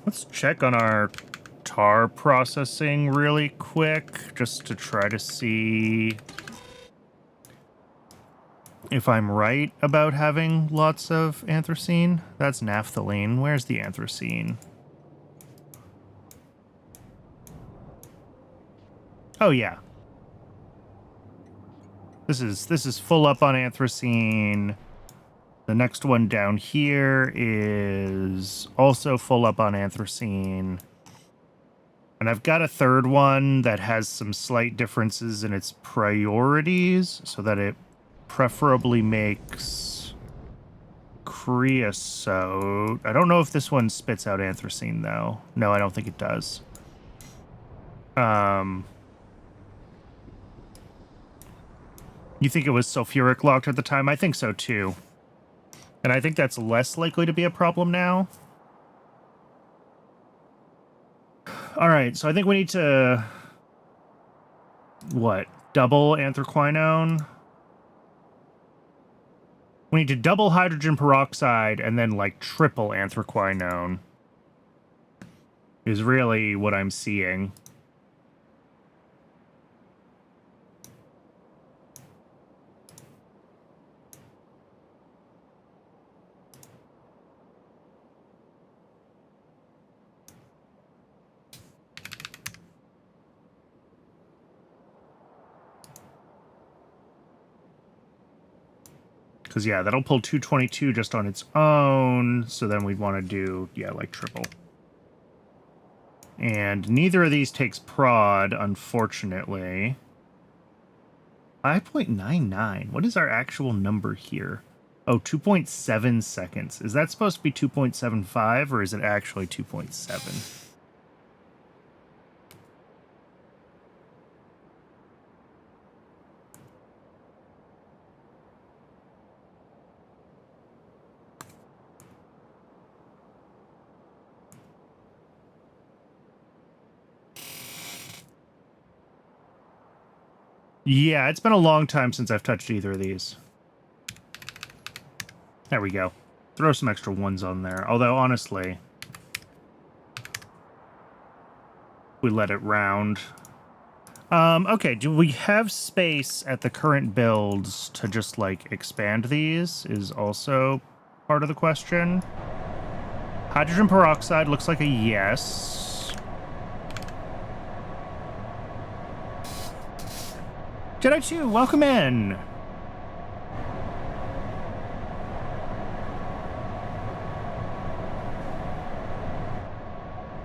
Let's check on our tar processing really quick, just to try to see if I'm right about having lots of anthracene. That's naphthalene. Where's the anthracene? Oh yeah. This is full up on anthracene. The next one down here is also full up on anthracene. And I've got a third one that has some slight differences in its priorities, so that it preferably makes creosote. I don't know if this one spits out anthracene, though. No, I don't think it does. You think it was sulfuric locked at the time? I think so, too. And I think that's less likely to be a problem now. All right, so I think we need to... What? Double anthraquinone? We need to double hydrogen peroxide and then, like, triple anthraquinone. Is really what I'm seeing. Because, yeah, that'll pull 222 just on its own. So then we'd want to do, yeah, like triple. And neither of these takes prod, unfortunately. 5.99. What is our actual number here? Oh, 2.7 seconds. Is that supposed to be 2.75, or is it actually 2.7? Yeah, it's been a long time since I've touched either of these. There we go. Throw some extra ones on there. Although, honestly, we let it round. Okay, do we have space at the current builds to just, like, expand these? Is also part of the question. Hydrogen peroxide looks like a yes. Jedi 2, welcome in!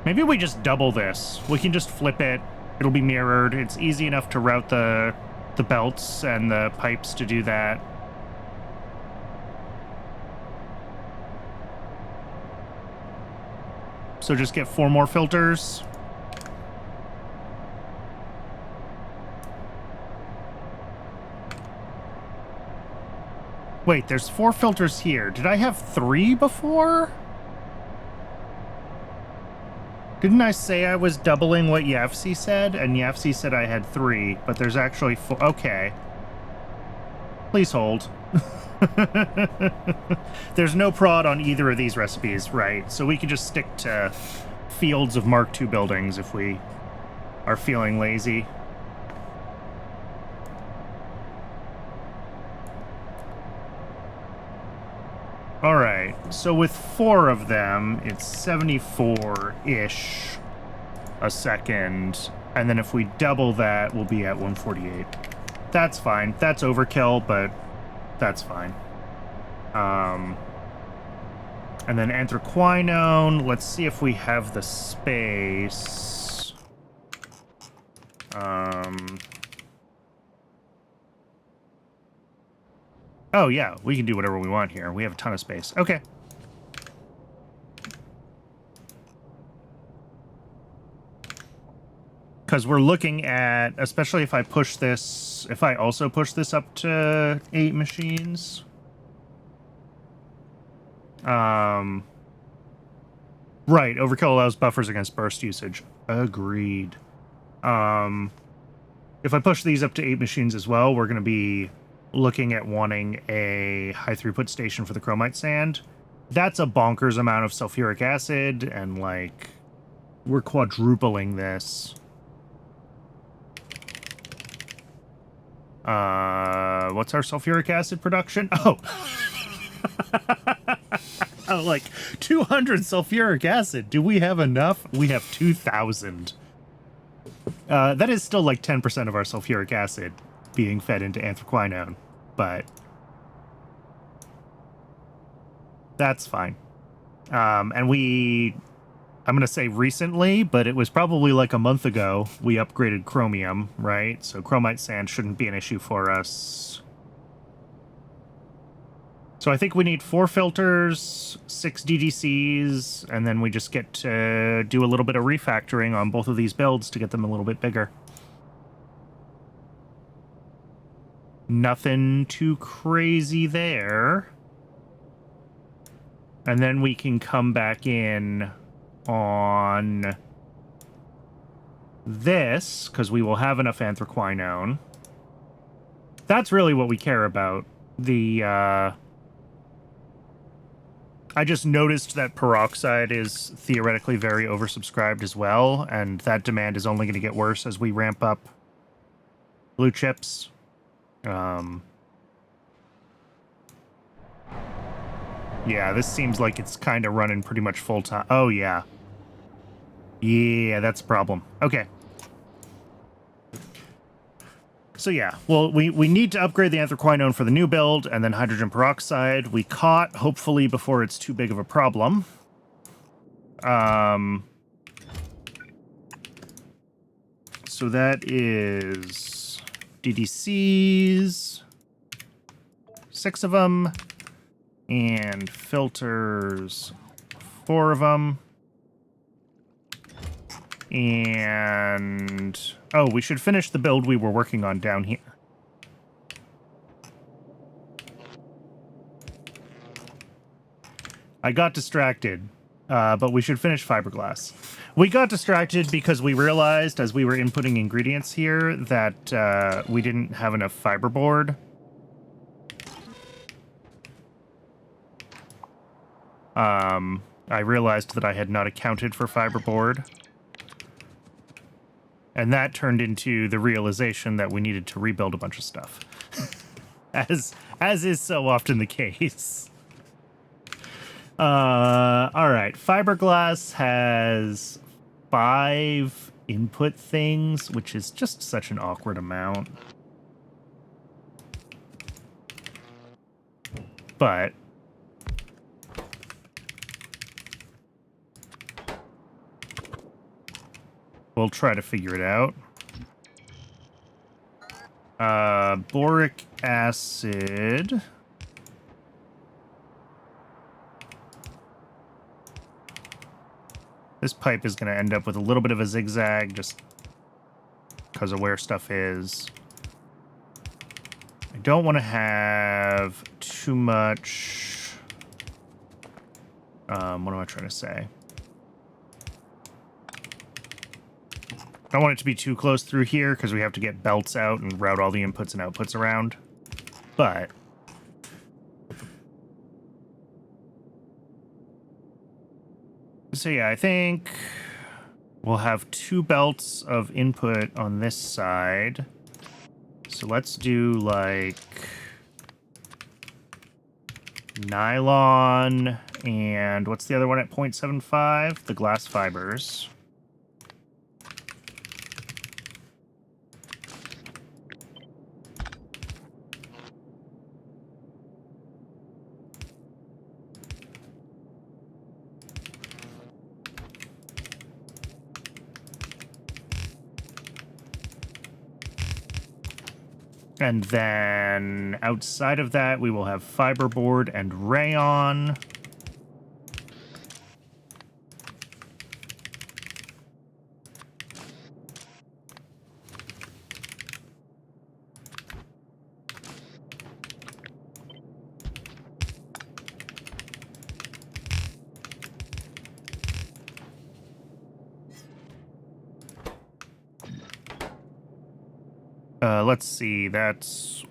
Maybe we just double this. We can just flip it. It'll be mirrored. It's easy enough to route the belts and the pipes to do that. So just get 4 more filters. Wait, there's 4 filters here. Did I have 3 before? Didn't I say I was doubling what Yafsi said? And Yafsi said I had 3, but there's actually 4. Okay. Please hold. There's no prod on either of these recipes, right? So we can just stick to fields of Mark II buildings if we are feeling lazy. All right, so with 4 of them, it's 74-ish a second. And then if we double that, we'll be at 148. That's fine. That's overkill, but that's fine. And then anthraquinone, let's see if we have the space. Oh, yeah, we can do whatever we want here. We have a ton of space. Okay. Because we're looking at, especially if I push this, if I also push this up to 8 machines. Right, overkill allows buffers against burst usage. Agreed. If I push these up to 8 machines as well, we're going to be looking at wanting a high throughput station for the chromite sand. That's a bonkers amount of sulfuric acid, and like, we're quadrupling this. What's our sulfuric acid production? Oh. Oh, like 200 sulfuric acid. Do we have enough? We have 2,000. That is still like 10% of our sulfuric acid being fed into anthraquinone, but that's fine. And I'm going to say recently, but it was probably like a month ago, we upgraded chromium, right? So chromite sand shouldn't be an issue for us. So I think we need 4 filters, 6 DDCs, and then we just get to do a little bit of refactoring on both of these builds to get them a little bit bigger. Nothing too crazy there. And then we can come back in on this, because we will have enough anthraquinone. That's really what we care about. I just noticed that peroxide is theoretically very oversubscribed as well, and that demand is only going to get worse as we ramp up blue chips. Yeah, this seems like it's kind of running pretty much full time. Oh, yeah. Yeah, that's a problem. Okay. So yeah, well, we need to upgrade the anthraquinone for the new build, and then hydrogen peroxide we caught, hopefully before it's too big of a problem. So that is DDCs, 6 of them, and filters, 4 of them. And oh, we should finish the build we were working on down here. I got distracted, but we should finish fiberglass. We got distracted because we realized as we were inputting ingredients here that we didn't have enough fiberboard. I realized that I had not accounted for fiberboard. And that turned into the realization that we needed to rebuild a bunch of stuff. as is so often the case. All right. Fiberglass has 5 input things, which is just such an awkward amount. But We'll try to figure it out. Boric acid. This pipe is going to end up with a little bit of a zigzag just because of where stuff is. I don't want to have too much... what am I trying to say? I don't want it to be too close through here because we have to get belts out and route all the inputs and outputs around. But... so yeah, I think we'll have 2 belts of input on this side. So let's do like nylon and what's the other one at 0.75? The glass fibers. And then outside of that, we will have fiberboard and rayon. Let's see, that's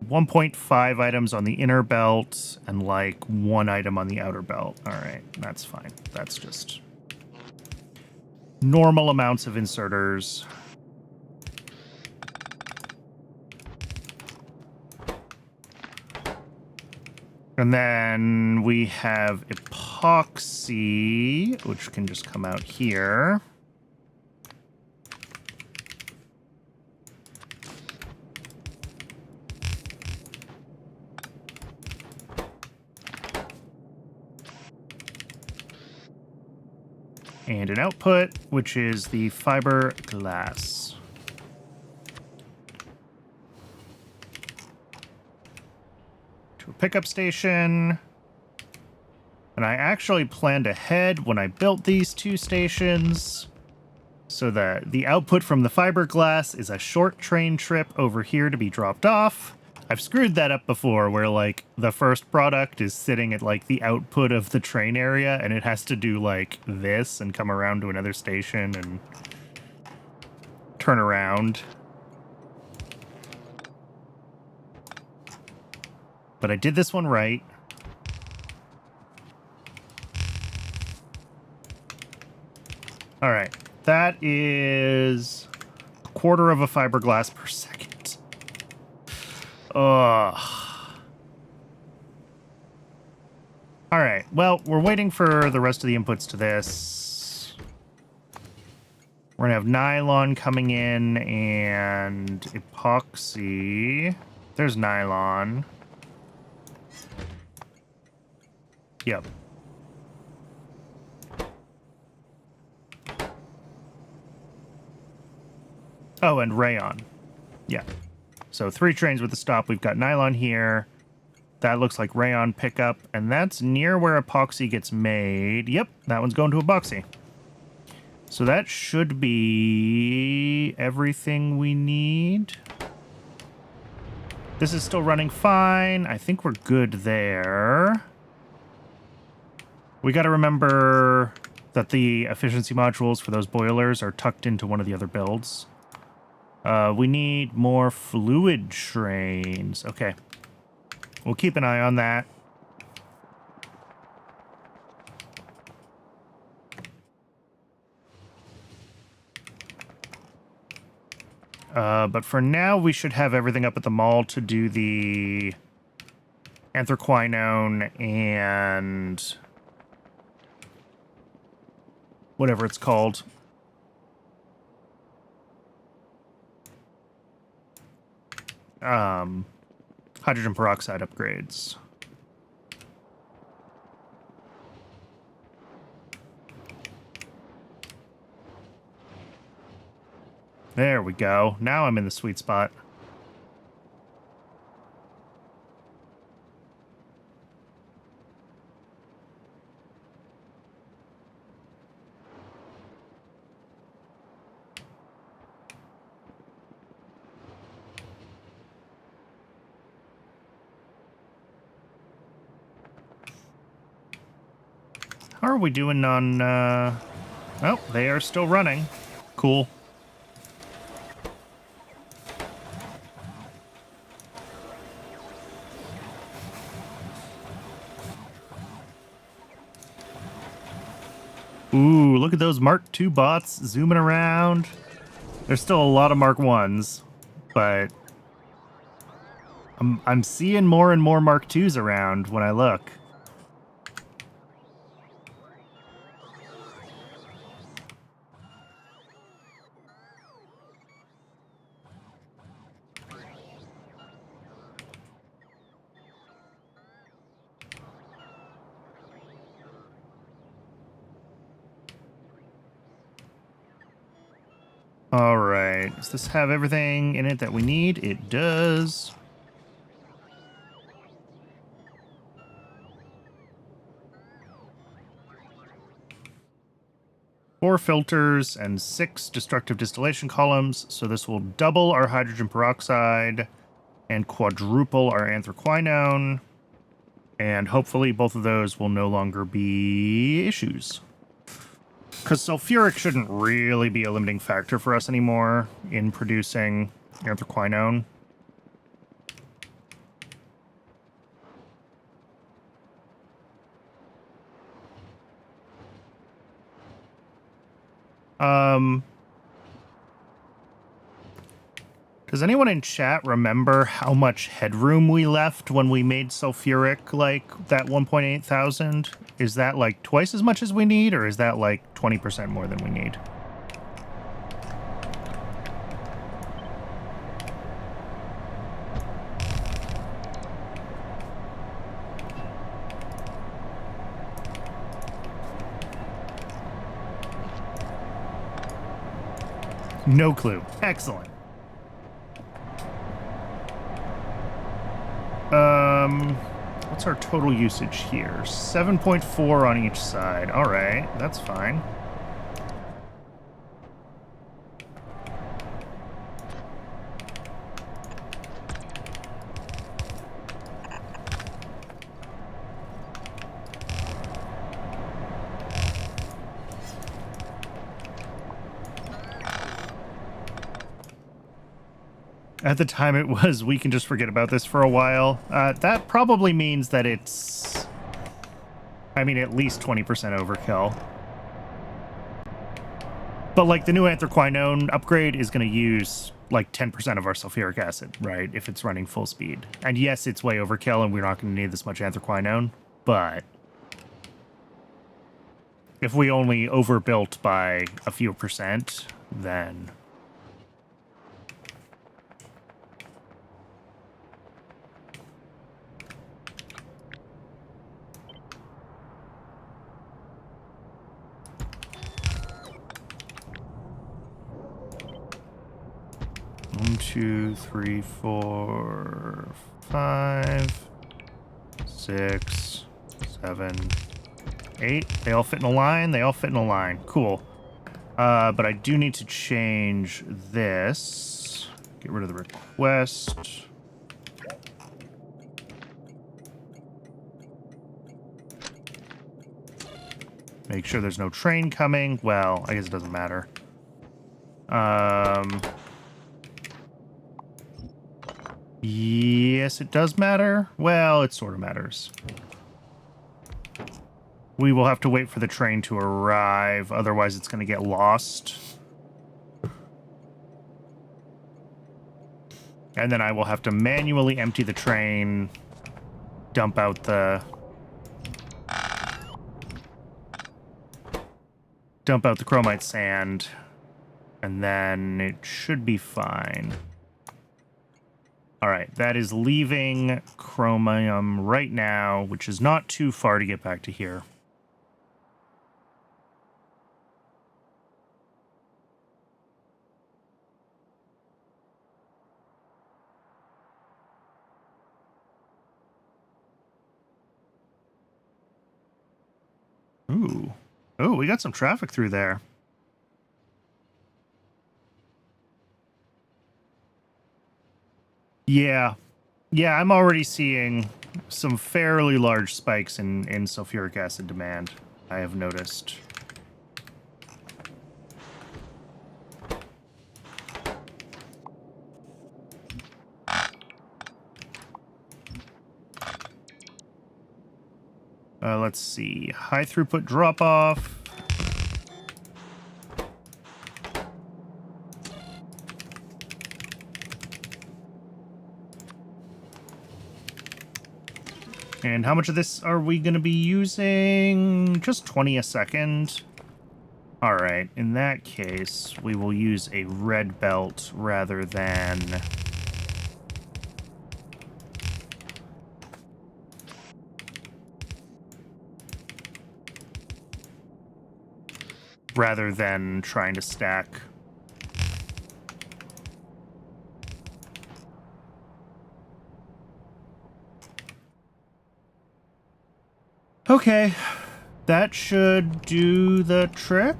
1.5 items on the inner belt and like 1 item on the outer belt. All right, that's fine. That's just normal amounts of inserters. And then we have epoxy, which can just come out here. And an output, which is the fiberglass. To a pickup station. And I actually planned ahead when I built these 2 stations so that the output from the fiberglass is a short train trip over here to be dropped off. I've screwed that up before where, like, the first product is sitting at, like, the output of the train area, and it has to do, like, this and come around to another station and turn around. But I did this one right. All right. That is a quarter of a fiberglass per second. Ugh. All right. Well, we're waiting for the rest of the inputs to this. We're gonna have nylon coming in and epoxy. There's nylon. Yep. Oh, and rayon. Yeah. So 3 trains with the stop. We've got nylon here. That looks like rayon pickup, and that's near where epoxy gets made. Yep, that one's going to epoxy. So that should be everything we need. This is still running fine. I think we're good there. We got to remember that the efficiency modules for those boilers are tucked into one of the other builds. We need more fluid trains. Okay. We'll keep an eye on that. But for now, we should have everything up at the mall to do the anthraquinone and whatever it's called. Hydrogen peroxide upgrades. There we go. Now I'm in the sweet spot. How are we doing on, Oh, they are still running. Cool. Ooh, look at those Mark II bots zooming around. There's still a lot of Mark 1s, but I'm seeing more and more Mark 2s around when I look. All right. Does this have everything in it that we need? It does. Four filters and 6 destructive distillation columns. So this will double our hydrogen peroxide and quadruple our anthraquinone. And hopefully both of those will no longer be issues. Because sulfuric shouldn't really be a limiting factor for us anymore in producing anthraquinone. Does anyone in chat remember how much headroom we left when we made sulfuric, like, that 1.8 thousand? Is that, like, twice as much as we need, or is that, like, 20% more than we need? No clue. Excellent. What's our total usage here? 7.4 on each side. All right, that's fine. At the time it was, we can just forget about this for a while. That probably means that it's, I mean, at least 20% overkill. But, like, the new anthraquinone upgrade is going to use, like, 10% of our sulfuric acid, right? If it's running full speed. And yes, it's way overkill and we're not going to need this much anthraquinone, but if we only overbuilt by a few percent, then... One, 2, 3, 4, 5, 6, 7, 8. They all fit in a line. They all fit in a line. Cool. But I do need to change this. Get rid of the request. Make sure there's no train coming. Well, I guess it doesn't matter. Yes, it does matter. Well, it sort of matters. We will have to wait for the train to arrive, otherwise it's going to get lost. And then I will have to manually empty the train, dump out the chromite sand, and then it should be fine. All right, that is leaving chromium right now, which is not too far to get back to here. Ooh. Oh, we got some traffic through there. Yeah. Yeah, I'm already seeing some fairly large spikes in sulfuric acid demand, I have noticed. Let's see. High throughput drop off. And how much of this are we going to be using? Just 20 a second. All right. In that case, we will use a red belt rather than... trying to stack. Okay, that should do the trick.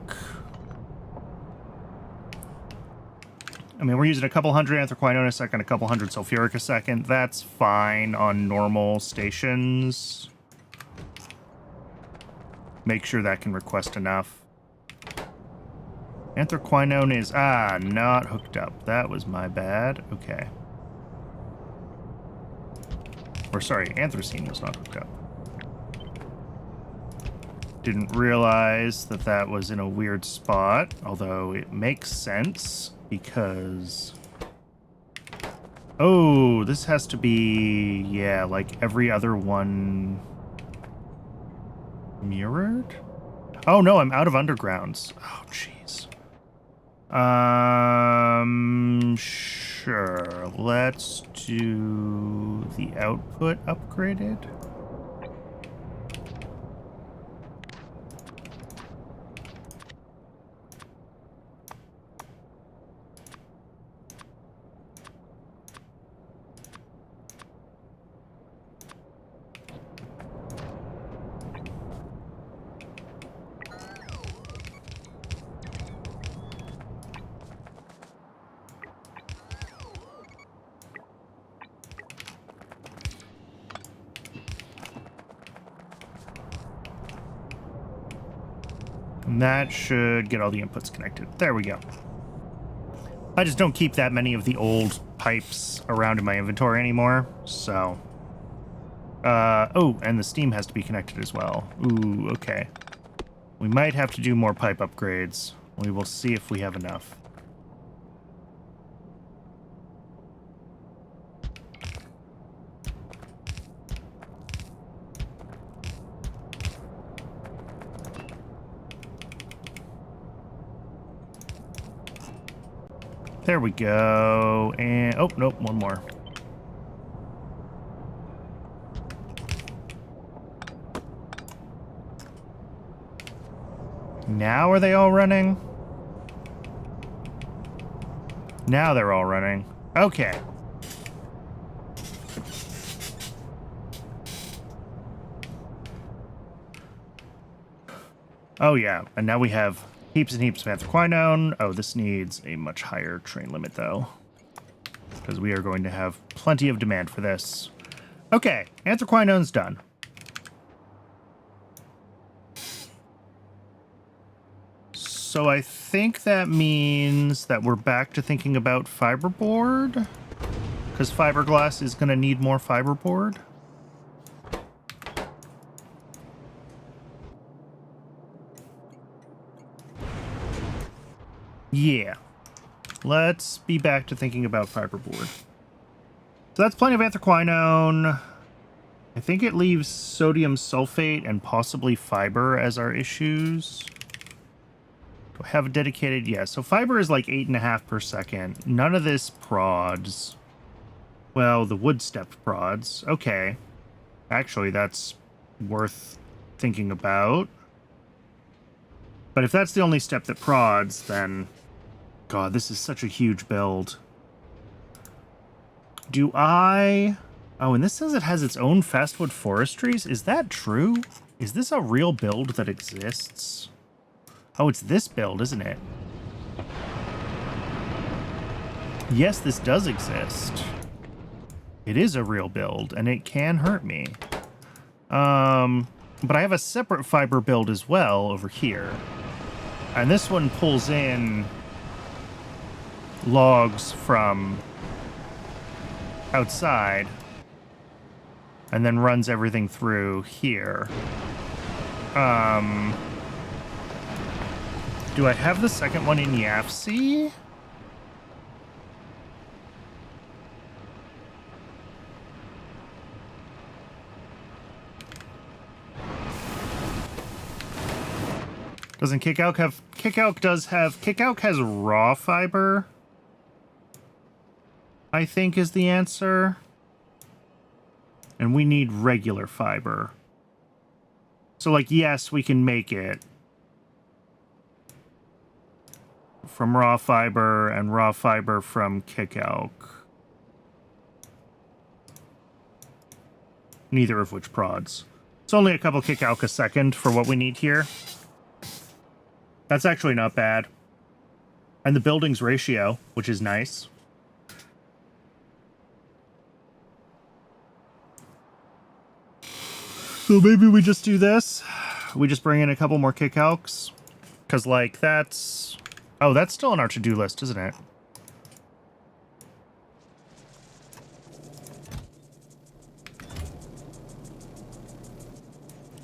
I mean, we're using a couple hundred anthraquinone a second, a couple hundred sulfuric a second. That's fine on normal stations. Make sure that can request enough. Anthraquinone is, not hooked up. That was my bad. Okay. Or sorry, anthracene was not hooked up. Didn't realize that that was in a weird spot, although it makes sense because... Oh, this has to be, yeah, like every other one mirrored? Oh no, I'm out of undergrounds. Oh, jeez. Sure. Let's do the output upgraded. And that should get all the inputs connected. There we go. I just don't keep that many of the old pipes around in my inventory anymore, so... oh, and the steam has to be connected as well. Ooh, okay. We might have to do more pipe upgrades. We will see if we have enough. There we go. And, oh, nope, one more. Now are they all running? Now they're all running. Okay. Oh, yeah. And now we have heaps and heaps of anthraquinone. Oh, this needs a much higher train limit, though, because we are going to have plenty of demand for this. Okay, anthraquinone's done. So I think that means that we're back to thinking about fiberboard, because fiberglass is going to need more fiberboard. Yeah. Let's be back to thinking about fiberboard. So that's plenty of anthraquinone. I think it leaves sodium sulfate and possibly fiber as our issues. Do I have a dedicated? Yeah, so fiber is like 8.5 per second. None of this prods. Well, the wood step prods. Okay. Actually, that's worth thinking about. But if that's the only step that prods, then... God, this is such a huge build. Do I... Oh, and this says it has its own fastwood forestries? Is that true? Is this a real build that exists? Oh, it's this build, isn't it? Yes, this does exist. It is a real build, and it can hurt me. But I have a separate fiber build as well over here. And this one pulls in logs from outside and then runs everything through here. Do I have the second one in YAFC? Doesn't Kickout have... Kickout has raw fiber, I think is the answer. And we need regular fiber. So, like, yes, we can make it from raw fiber and raw fiber from Kickout. Neither of which prods. It's only a couple Kickout a second for what we need here. That's actually not bad. And the building's ratio, which is nice. So maybe we just do this. We just bring in a couple more Kickouts. Because, like, that's... Oh, that's still on our to-do list, isn't it?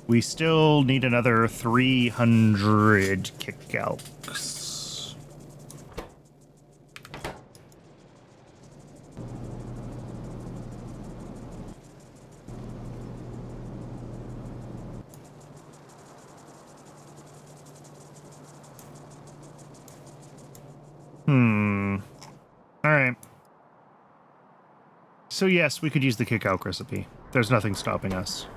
We still need another 300 Kickouts. Alright. So yes, we could use the Kickout recipe. There's nothing stopping us.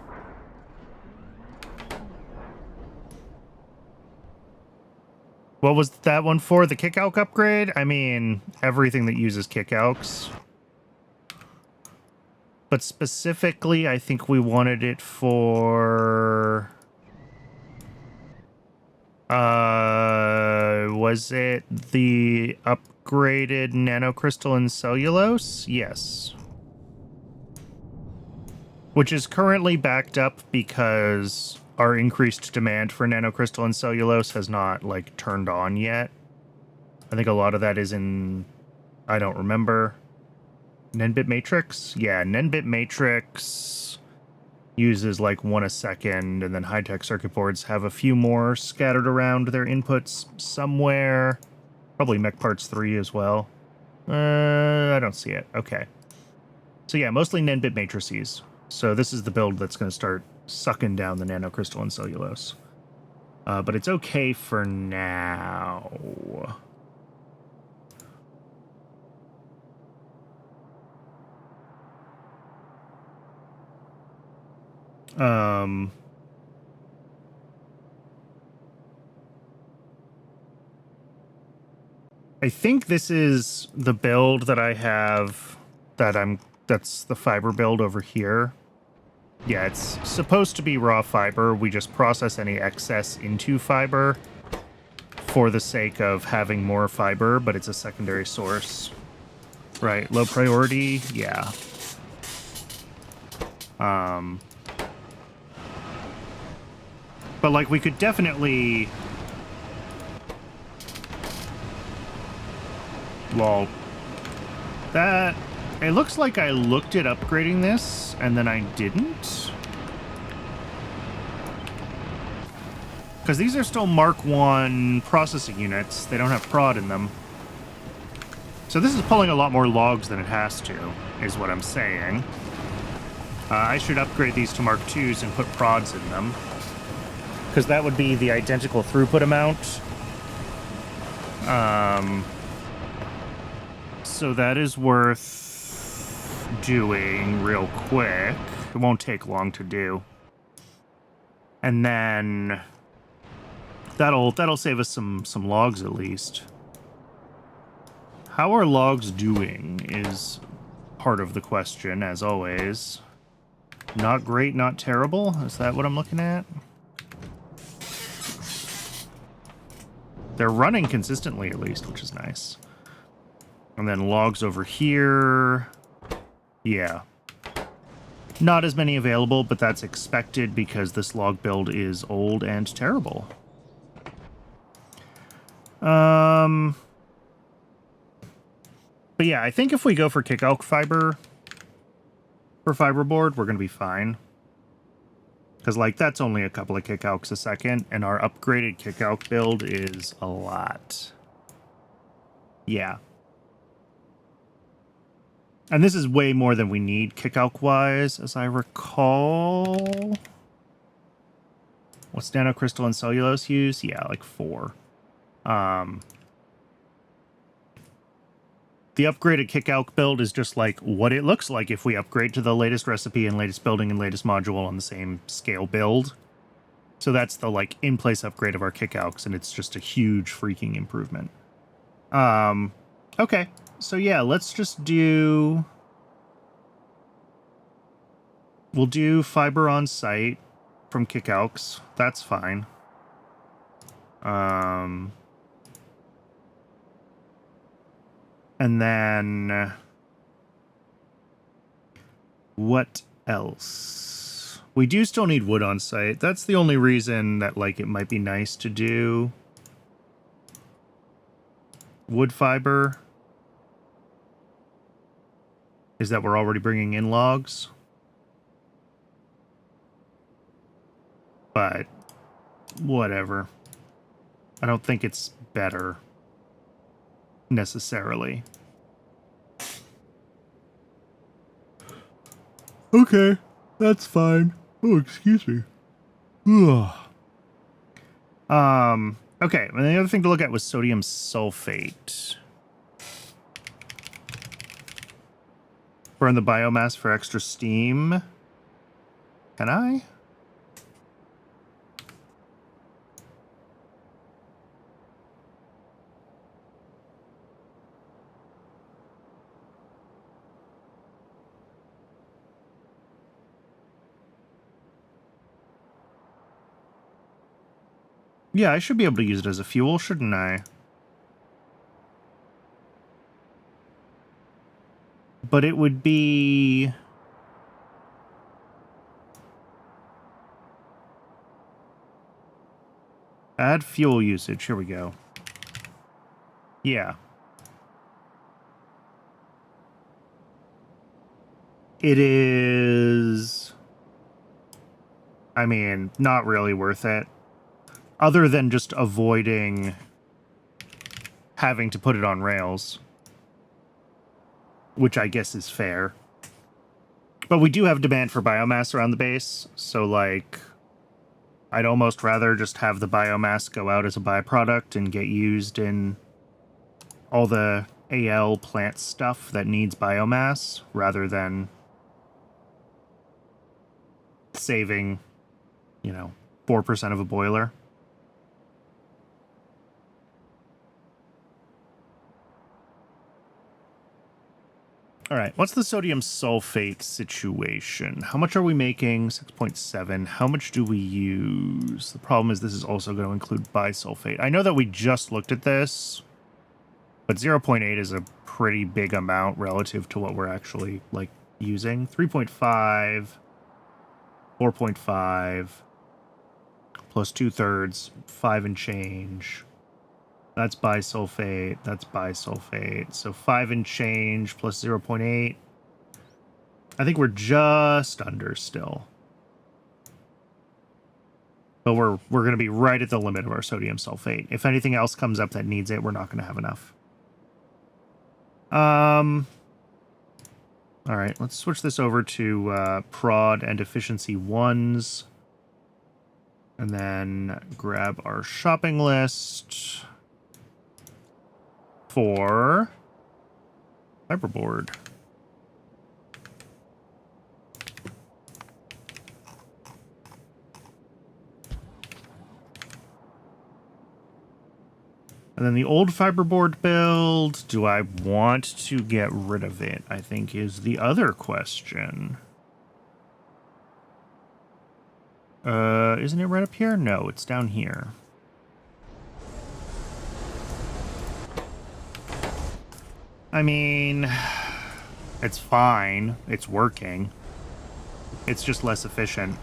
What was that one for? The Kickout upgrade? I mean, everything that uses Kickouts. But specifically, I think we wanted it for... was it the upgraded nanocrystalline cellulose? Yes. Which is currently backed up because our increased demand for nanocrystalline cellulose has not, like, turned on yet. I think a lot of that is in... I don't remember. Nenbit Matrix? Yeah, Nenbit Matrix uses, like, 1 a second, and then high-tech circuit boards have a few more scattered around their inputs somewhere. Probably Mech Parts 3 as well. I don't see it. Okay. So yeah, mostly Nenbit matrices. So this is the build that's going to start sucking down the nanocrystalline cellulose. But it's okay for now. I think this is the build that I have that's the fiber build over here. Yeah, it's supposed to be raw fiber. We just process any excess into fiber for the sake of having more fiber, but it's a secondary source. Right, low priority, yeah. But, like, we could definitely... Lol. That... It looks like I looked at upgrading this, and then I didn't. Because these are still Mark 1 processing units. They don't have prod in them. So this is pulling a lot more logs than it has to, is what I'm saying. I should upgrade these to Mark 2s and put prods in them. Because that would be the identical throughput amount. So that is worth doing real quick. It won't take long to do. And then that'll save us some logs at least. How are logs doing is part of the question, as always. Not great, not terrible? Is that what I'm looking at? They're running consistently, at least, which is nice. And then logs over here. Yeah. Not as many available, but that's expected because this log build is old and terrible. But yeah, I think if we go for kick elk fiber for fiberboard, we're going to be fine. Because, like, that's only a couple of kick elks a second, and our upgraded kick elk build is a lot. Yeah. And this is way more than we need kick elk-wise, as I recall. What's nanocrystal and cellulose use? Yeah, like 4. The upgraded kick elk build is just like what it looks like if we upgrade to the latest recipe and latest building and latest module on the same scale build. So that's the like in-place upgrade of our kick elks, and it's just a huge freaking improvement. Okay, so yeah, let's just do... We'll do fiber on site from kick elks. That's fine. And then what else? We do still need wood on site. That's the only reason that, like, it might be nice to do wood fiber, is that we're already bringing in logs. But whatever. I don't think it's better necessarily. Okay, that's fine. Oh, excuse me. Ugh. Okay, and the other thing to look at was sodium sulfate. Burn the biomass for extra steam. Can I? Yeah, I should be able to use it as a fuel, shouldn't I? But it would be... Add fuel usage. Here we go. Yeah. It is... I mean, not really worth it. Other than just avoiding having to put it on rails. Which I guess is fair. But we do have demand for biomass around the base, so, like, I'd almost rather just have the biomass go out as a byproduct and get used in all the AL plant stuff that needs biomass, rather than saving, 4% of a boiler. All right, what's the sodium sulfate situation? How much are we making? 6.7. How much do we use? The problem is this is also going to include bisulfate. I know that we just looked at this, but 0.8 is a pretty big amount relative to what we're actually, like, using. 3.5, 4.5, plus 2/3, 5 and change. That's bisulfate. That's bisulfate. So 5 and change plus 0.8. I think we're just under still. But we're going to be right at the limit of our sodium sulfate. If anything else comes up that needs it, we're not going to have enough. All right, let's switch this over to prod and efficiency 1s. And then grab our shopping list for fiberboard. And then the old fiberboard build, do I want to get rid of it? I think is the other question. Isn't it right up here? No, it's down here. I mean, it's fine. It's working. It's just less efficient.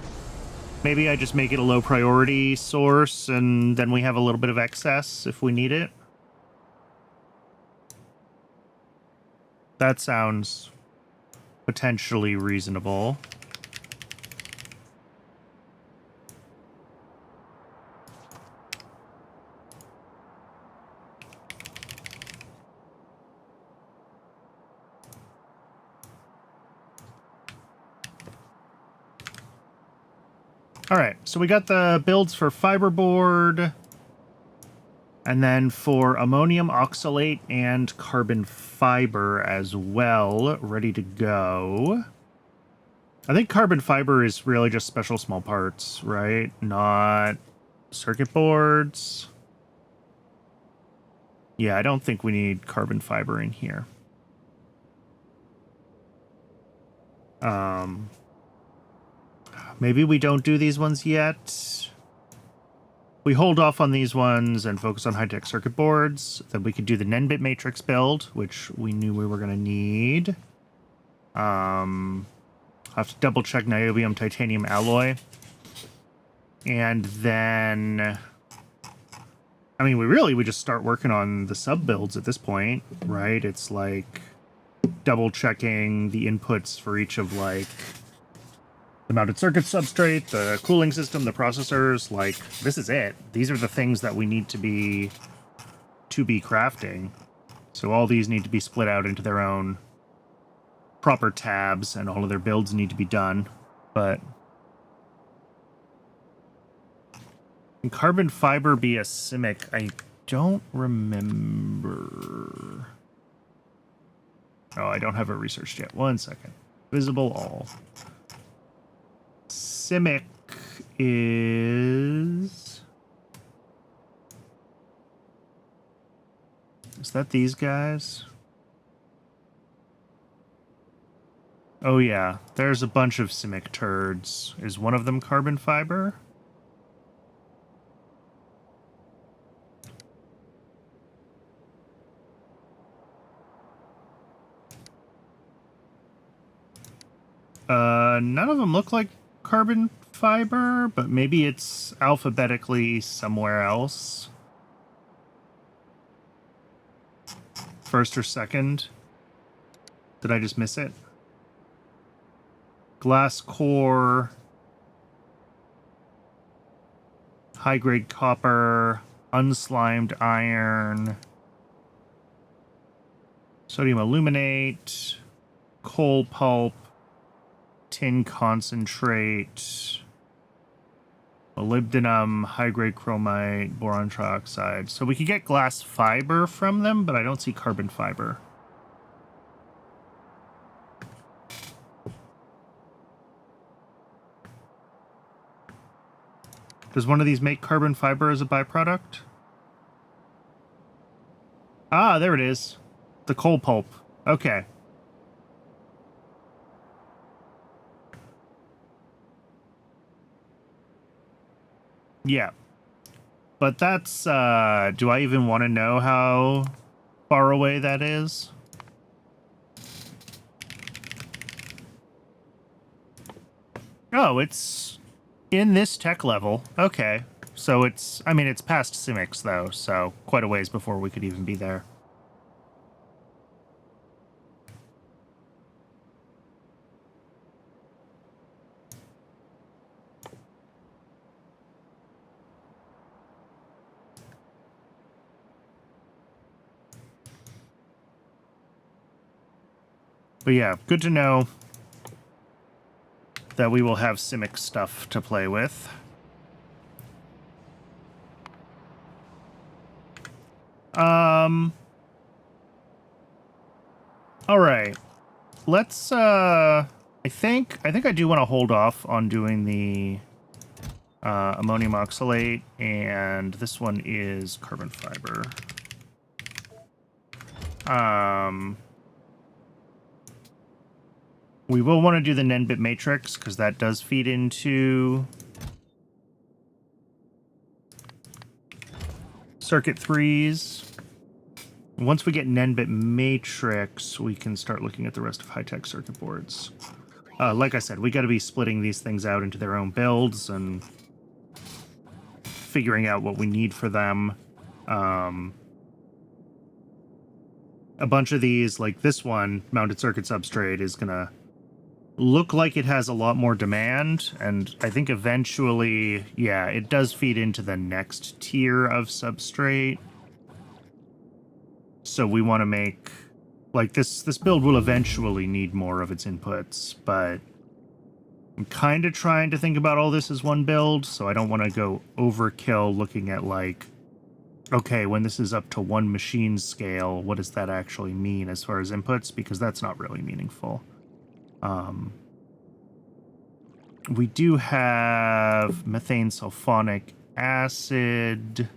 Maybe I just make it a low priority source and then we have a little bit of excess if we need it. That sounds potentially reasonable. All right, so we got the builds for fiberboard, and then for ammonium oxalate and carbon fiber as well, ready to go. I think carbon fiber is really just special small parts, right? Not circuit boards. Yeah, I don't think we need carbon fiber in here. Maybe we don't do these ones yet. We hold off on these ones and focus on high-tech circuit boards. Then we could do the Nenbit matrix build, which we knew we were going to need. I'll have to double-check niobium titanium alloy. And then... I mean, we just start working on the sub-builds at this point, right? It's like double-checking the inputs for each of, like... the mounted circuit substrate, the cooling system, the processors, like, this is it. These are the things that we need to be crafting. So all these need to be split out into their own proper tabs, and all of their builds need to be done. But can carbon fiber be a CIMIC? I don't remember. Oh, I don't have it researched yet. 1 second. Visible all. CIMIC is that these guys? Oh yeah, there's a bunch of CIMIC turds. Is one of them carbon fiber? None of them look like carbon fiber, but maybe it's alphabetically somewhere else. First or second? Did I just miss it? Glass core, high-grade copper, unslimed iron, sodium aluminate, coal pulp, tin concentrate, molybdenum, high-grade chromite, boron trioxide. So we could get glass fiber from them, but I don't see carbon fiber. Does one of these make carbon fiber as a byproduct? Ah, there it is. The coal pulp. Okay. Yeah. But that's, do I even want to know how far away that is? Oh, it's in this tech level. Okay. So it's, I mean, it's past CIMICs, though, so quite a ways before we could even be there. But yeah, good to know that we will have CIMIC stuff to play with. All right. Let's, I think I do want to hold off on doing the ammonium oxalate, and this one is carbon fiber. We will want to do the Nenbit matrix, because that does feed into circuit 3s. Once we get Nenbit Matrix, we can start looking at the rest of high-tech circuit boards. Like I said, we got to be splitting these things out into their own builds and figuring out what we need for them. A bunch of these, like this one, mounted circuit substrate, is going to look like it has a lot more demand, and I think eventually, yeah, it does feed into the next tier of substrate. So we want to make, like, this build will eventually need more of its inputs, but I'm kind of trying to think about all this as one build, so I don't want to go overkill looking at, like, okay, when this is up to one machine scale, what does that actually mean as far as inputs? Because that's not really meaningful. We do have methane sulfonic acid.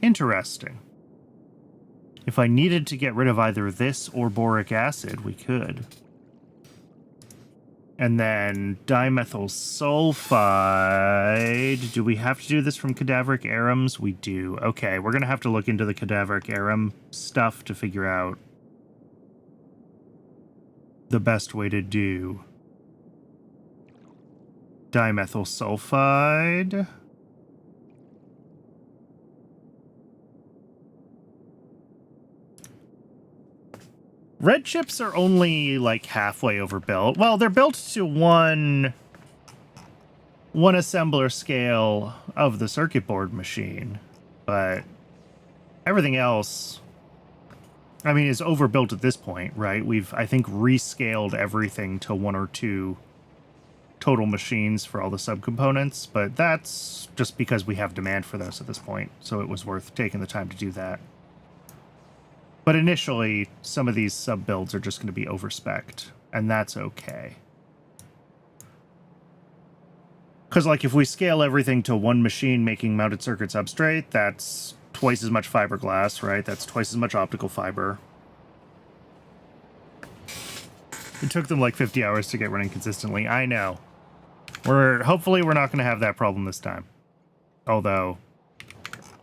Interesting. If I needed to get rid of either this or boric acid, we could. And then dimethyl sulfide. Do we have to do this from cadaveric arums? We do. Okay, we're going to have to look into the cadaveric arum stuff to figure out the best way to do dimethyl sulfide. Red chips are only like halfway overbuilt. Well, they're built to one assembler scale of the circuit board machine, but everything else, I mean, is overbuilt at this point, right? We've, I think, rescaled everything to 1 or 2 total machines for all the subcomponents, but that's just because we have demand for those at this point, so it was worth taking the time to do that. But initially, some of these sub-builds are just going to be over-spec'd, and that's okay. Because, like, if we scale everything to one machine making mounted circuit substrate, that's twice as much fiberglass, right? That's twice as much optical fiber. It took them like 50 hours to get running consistently. I know. Hopefully we're not going to have that problem this time. Although,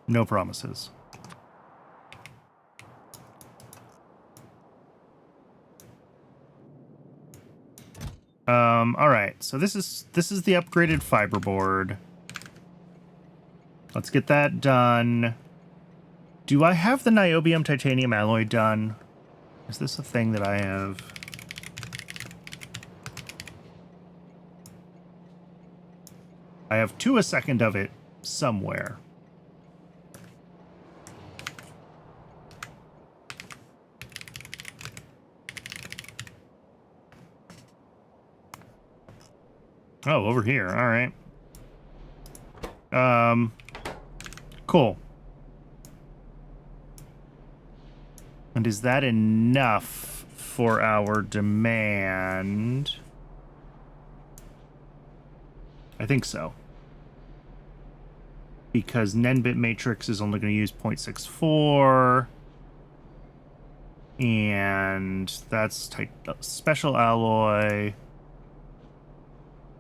no promises. All right. So this is the upgraded fiberboard. Let's get that done. Do I have the niobium titanium alloy done? Is this a thing that I have? I have 2 a second of it somewhere. Oh, over here. All right. Cool. And is that enough for our demand? I think so. Because Nenbit Matrix is only going to use 0.64. And that's special alloy.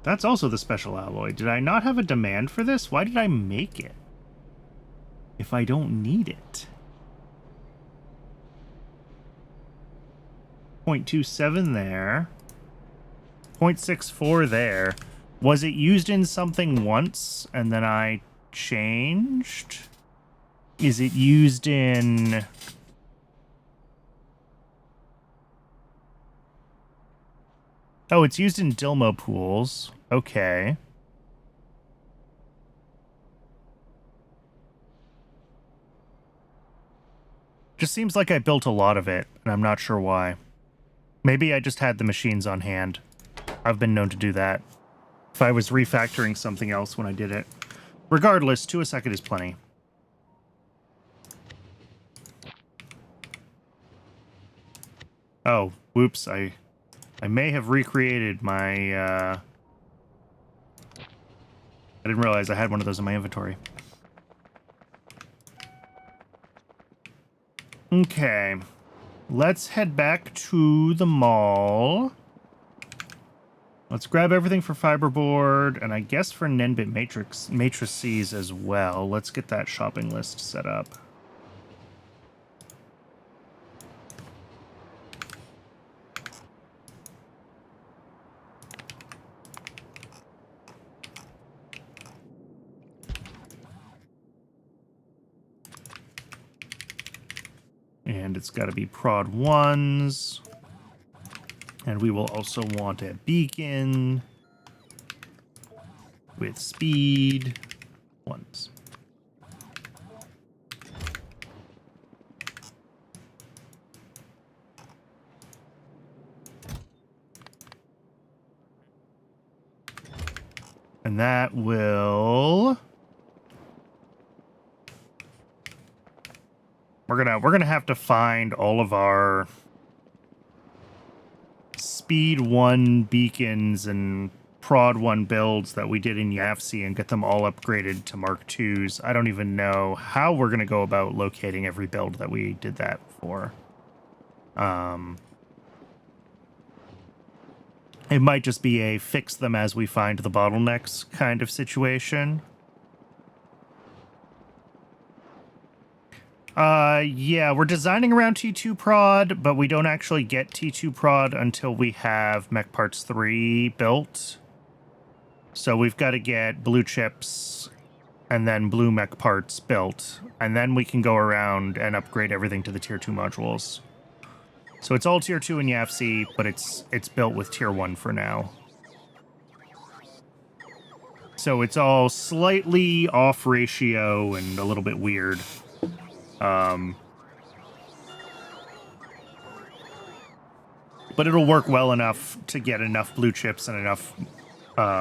That's also the special alloy. Did I not have a demand for this? Why did I make it if I don't need it? 0.27 there. 0.64 there. Was it used in something once and then I changed? Is it used in... Oh, it's used in Dilmo pools. Okay. Just seems like I built a lot of it, and I'm not sure why. Maybe I just had the machines on hand. I've been known to do that. If I was refactoring something else when I did it. Regardless, 2 a second is plenty. Oh, whoops, I may have recreated my, I didn't realize I had one of those in my inventory. Okay. Let's head back to the mall. Let's grab everything for fiberboard, and I guess for Nenbit matrices as well. Let's get that shopping list set up. And it's got to be prod 1s. And we will also want a beacon with speed 1s. And that will... We're gonna have to find all of our speed 1 beacons and prod 1 builds that we did in YAFC and get them all upgraded to Mark IIs. I don't even know how we're gonna go about locating every build that we did that for. It might just be a fix them as we find the bottlenecks kind of situation. Yeah, we're designing around T2 prod, but we don't actually get T2 prod until we have Mech Parts 3 built. So we've got to get blue chips and then blue mech parts built, and then we can go around and upgrade everything to the tier 2 modules. So it's all tier 2 in YAFC, but it's built with tier 1 for now. So it's all slightly off ratio and a little bit weird. But it'll work well enough to get enough blue chips and enough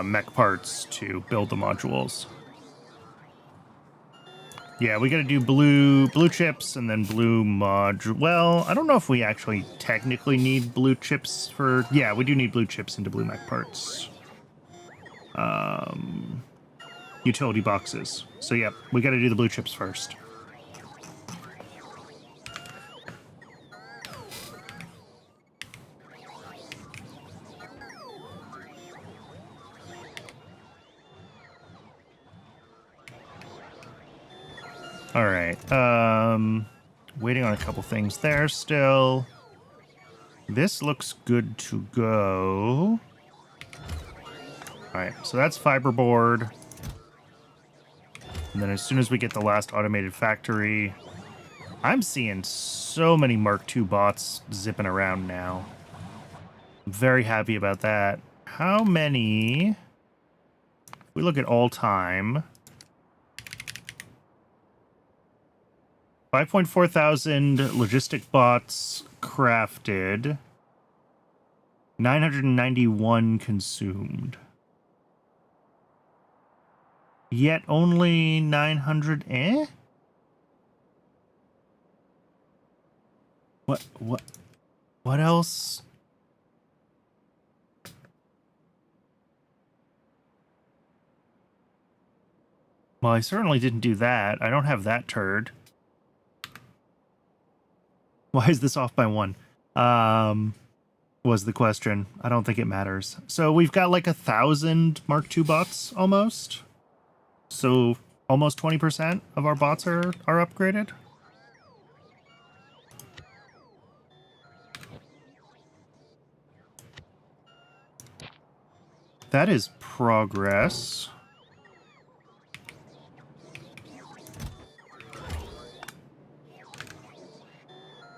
mech parts to build the modules. Yeah, we gotta do blue chips and then blue module. Well, I don't know if we actually technically need blue chips for... Yeah, we do need blue chips into blue mech parts. Utility boxes. So yeah, we gotta do the blue chips first. All right. Waiting on a couple things there still. This looks good to go. All right, so that's fiberboard. And then as soon as we get the last automated factory, I'm seeing so many Mark II bots zipping around now. I'm very happy about that. How many? If we look at all time, 5.4 thousand logistic bots crafted, 991 consumed. Yet only 900, What else? Well, I certainly didn't do that. I don't have that turd. Why is this off by 1? Was the question. I don't think it matters. So we've got like 1,000 Mark II bots almost. So almost 20% of our bots are upgraded. That is progress.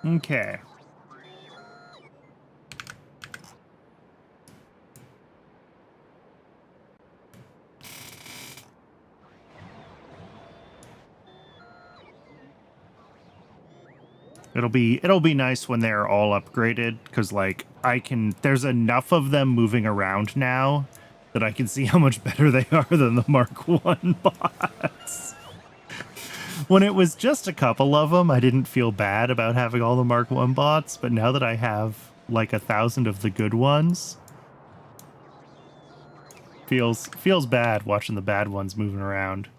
Okay. It'll be nice when they're all upgraded, because like there's enough of them moving around now that I can see how much better they are than the Mark I bots. When it was just a couple of them, I didn't feel bad about having all the Mark I bots, but now that I have like 1,000 of the good ones, feels bad watching the bad ones moving around.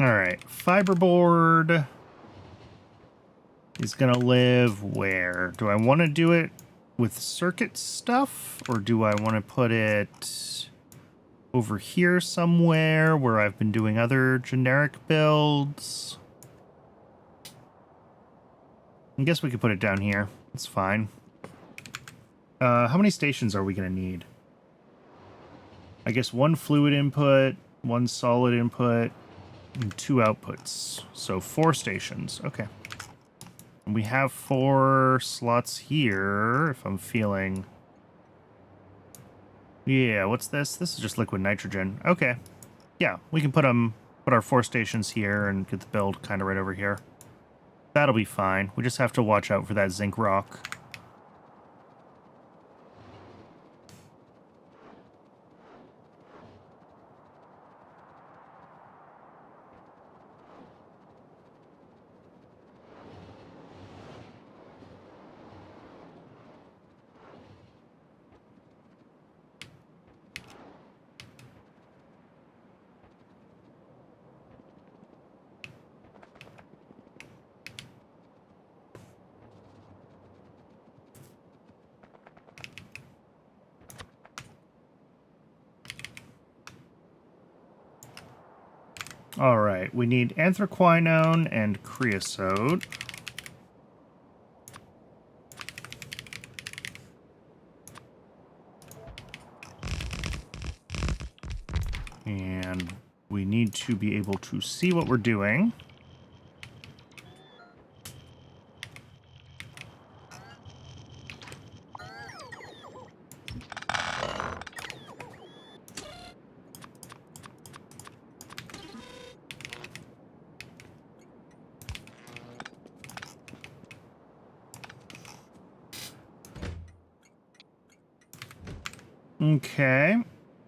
All right, fiberboard is gonna live where? Do I want to do it with circuit stuff, or do I want to put it over here somewhere where I've been doing other generic builds. I guess we could put it down here. It's fine. How many stations are we going to need? I guess 1 fluid input, 1 solid input, and 2 outputs. So 4 stations. Okay. And we have 4 slots here, if I'm feeling... Yeah, what's this? This is just liquid nitrogen. Okay. Yeah, we can put our 4 stations here and get the build kind of right over here. That'll be fine. We just have to watch out for that zinc rock. All right, we need anthraquinone and creosote. And we need to be able to see what we're doing. Okay.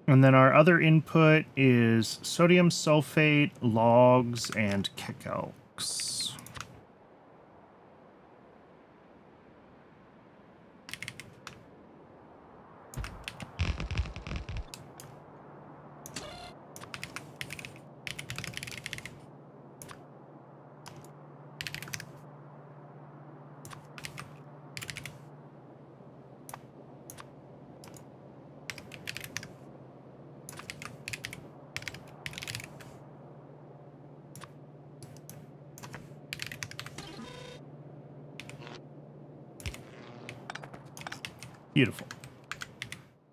And then our other input is sodium sulfate, logs, and kecalx. Beautiful.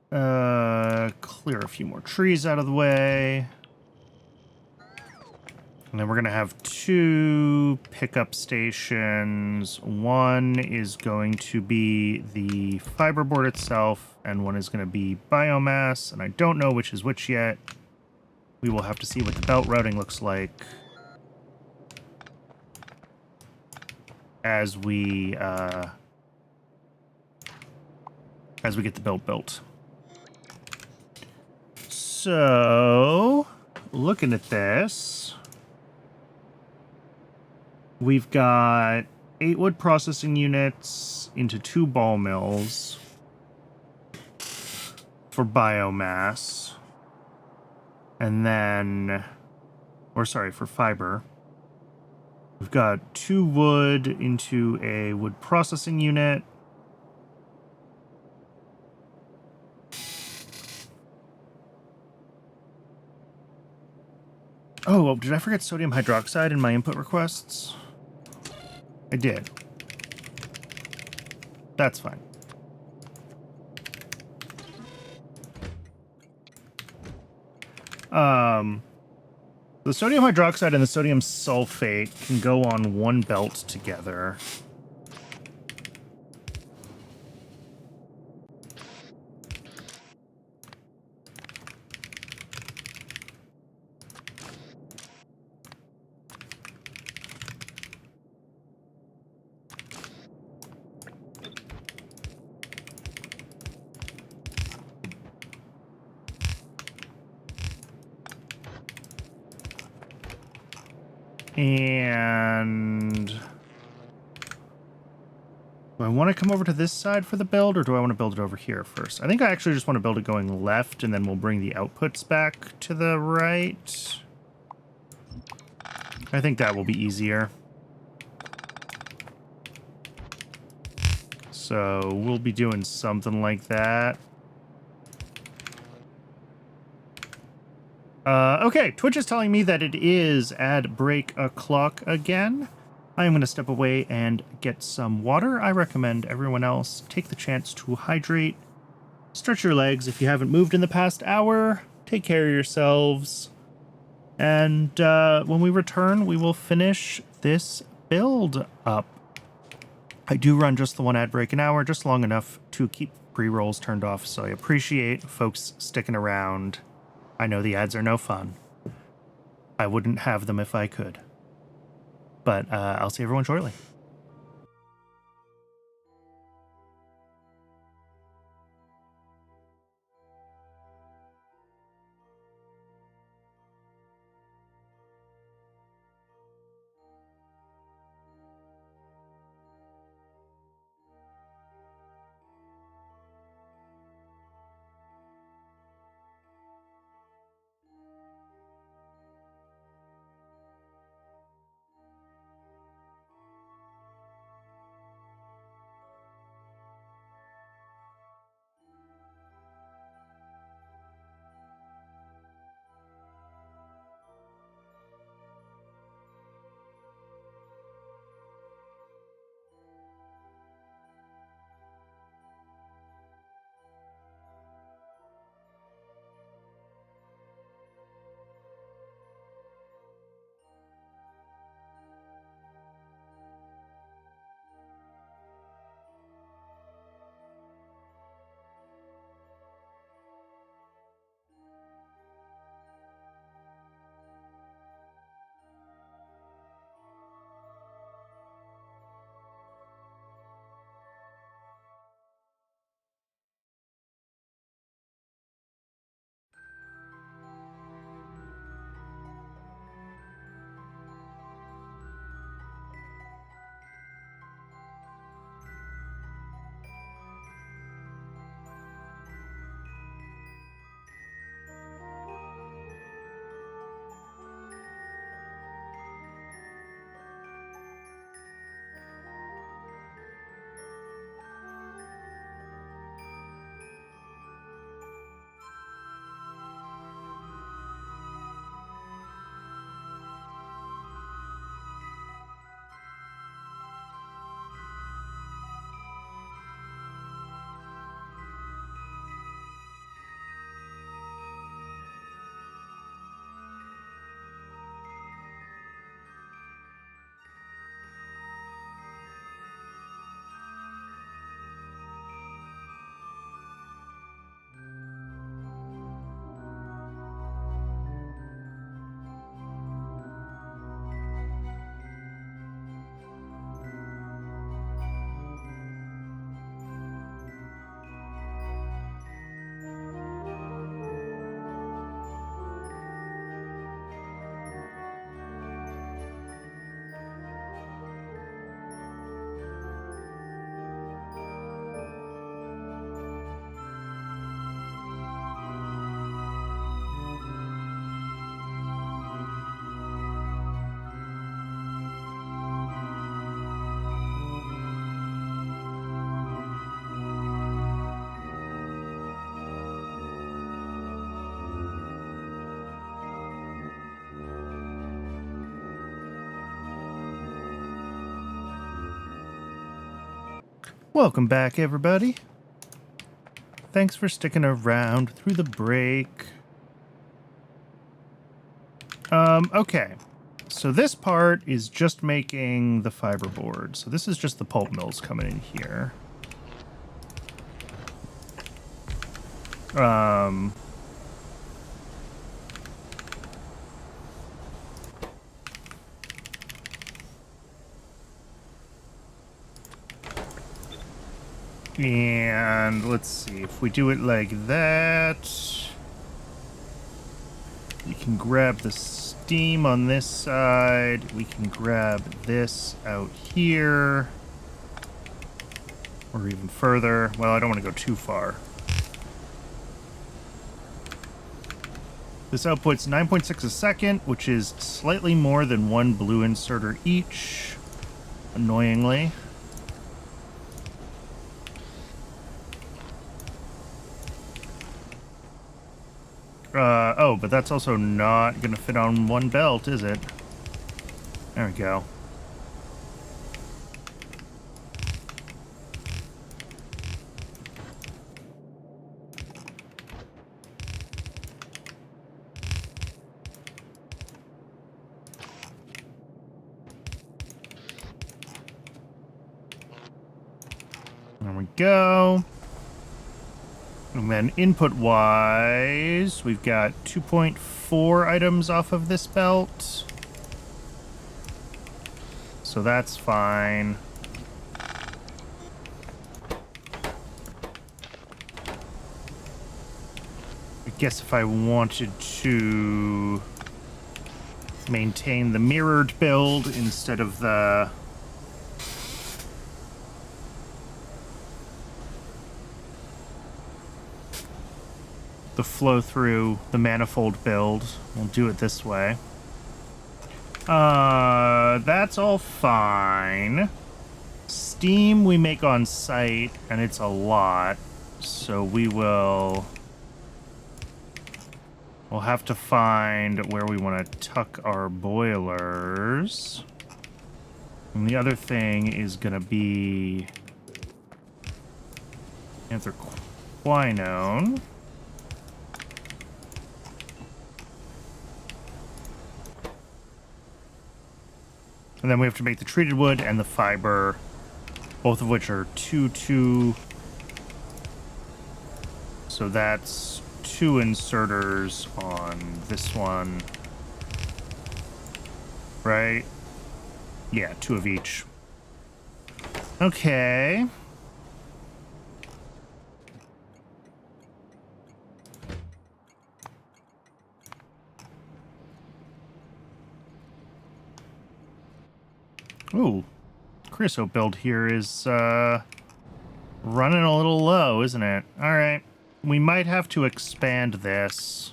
Clear a few more trees out of the way. And then we're going to have 2 pickup stations. One is going to be the fiberboard itself, and one is going to be biomass, and I don't know which is which yet. We will have to see what the belt routing looks like as we get the belt built. So, looking at this, we've got 8 wood processing units into 2 ball mills for biomass. And then, for fiber. We've got 2 wood into a wood processing unit. Oh, well, did I forget sodium hydroxide in my input requests? I did. That's fine. The sodium hydroxide and the sodium sulfate can go on 1 belt together. And do I want to come over to this side for the build, or do I want to build it over here first? I think I actually just want to build it going left, and then we'll bring the outputs back to the right. I think that will be easier. So we'll be doing something like that. Okay, Twitch is telling me that it is ad break o'clock again. I'm going to step away and get some water. I recommend everyone else take the chance to hydrate. Stretch your legs if you haven't moved in the past hour. Take care of yourselves. And when we return, we will finish this build up. I do run just the one ad break an hour, just long enough to keep pre-rolls turned off, so I appreciate folks sticking around. I know the ads are no fun. I wouldn't have them if I could. But I'll see everyone shortly. Welcome back, everybody. Thanks for sticking around through the break. Okay. So this part is just making the fiberboard. So this is just the pulp mills coming in here. And let's see, if we do it like that, we can grab the steam on this side. We can grab this out here. Or even further. Well, I don't want to go too far. This outputs 9.6 a second, which is slightly more than one blue inserter each, annoyingly. Oh, but that's also not gonna fit on one belt, is it? There we go. There we go. And then input-wise, we've got 2.4 items off of this belt. So that's fine. I guess if I wanted to maintain the mirrored build instead of the flow through the manifold build, we'll do it this way. That's all fine. Steam we make on site, and it's a lot, so we'll have to find where we want to tuck our boilers. And the other thing is going to be anthraquinone. And then we have to make the treated wood and the fiber, both of which are 2-2. So that's 2 inserters on this one. Right? Yeah, 2 of each. Okay. Ooh, creosote build here is running a little low, isn't it? All right, we might have to expand this.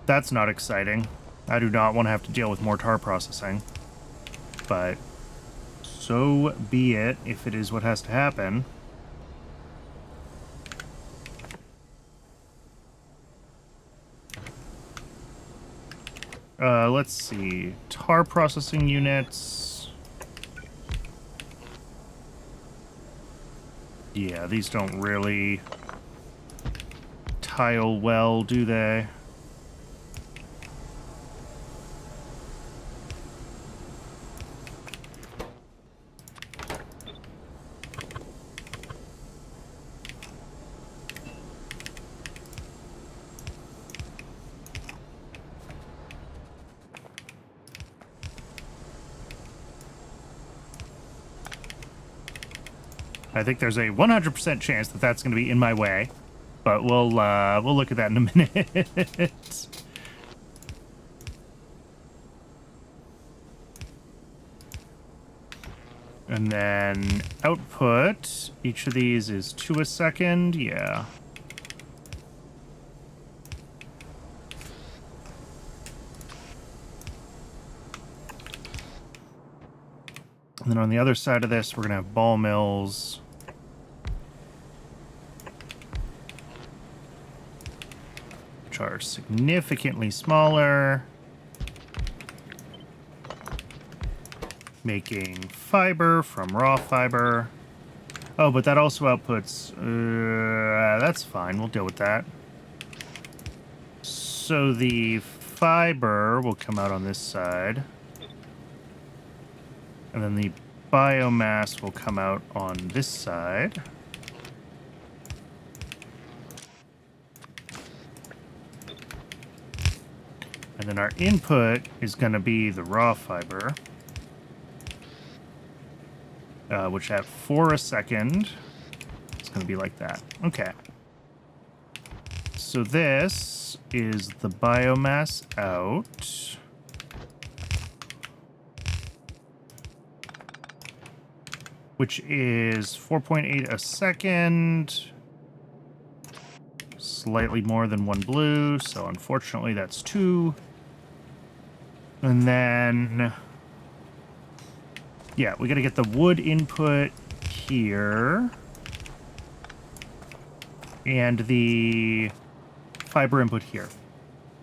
That's not exciting. I do not want to have to deal with more tar processing, but so be it if it is what has to happen. Let's see. Tar processing units. Yeah, these don't really tile well, do they? I think there's a 100% chance that that's going to be in my way, but we'll look at that in a minute. And then output, each of these is 2 a second, yeah. And then on the other side of this, we're going to have ball mills. Which are significantly smaller. Making fiber from raw fiber. Oh, but that also outputs... that's fine. We'll deal with that. So the fiber will come out on this side. And then the biomass will come out on this side. And then our input is going to be the raw fiber. Which at 4 a second, it's going to be like that. Okay. So this is the biomass out. Which is 4.8 a second. Slightly more than 1 blue, so unfortunately that's 2. And then... yeah, we gotta get the wood input here. And the fiber input here.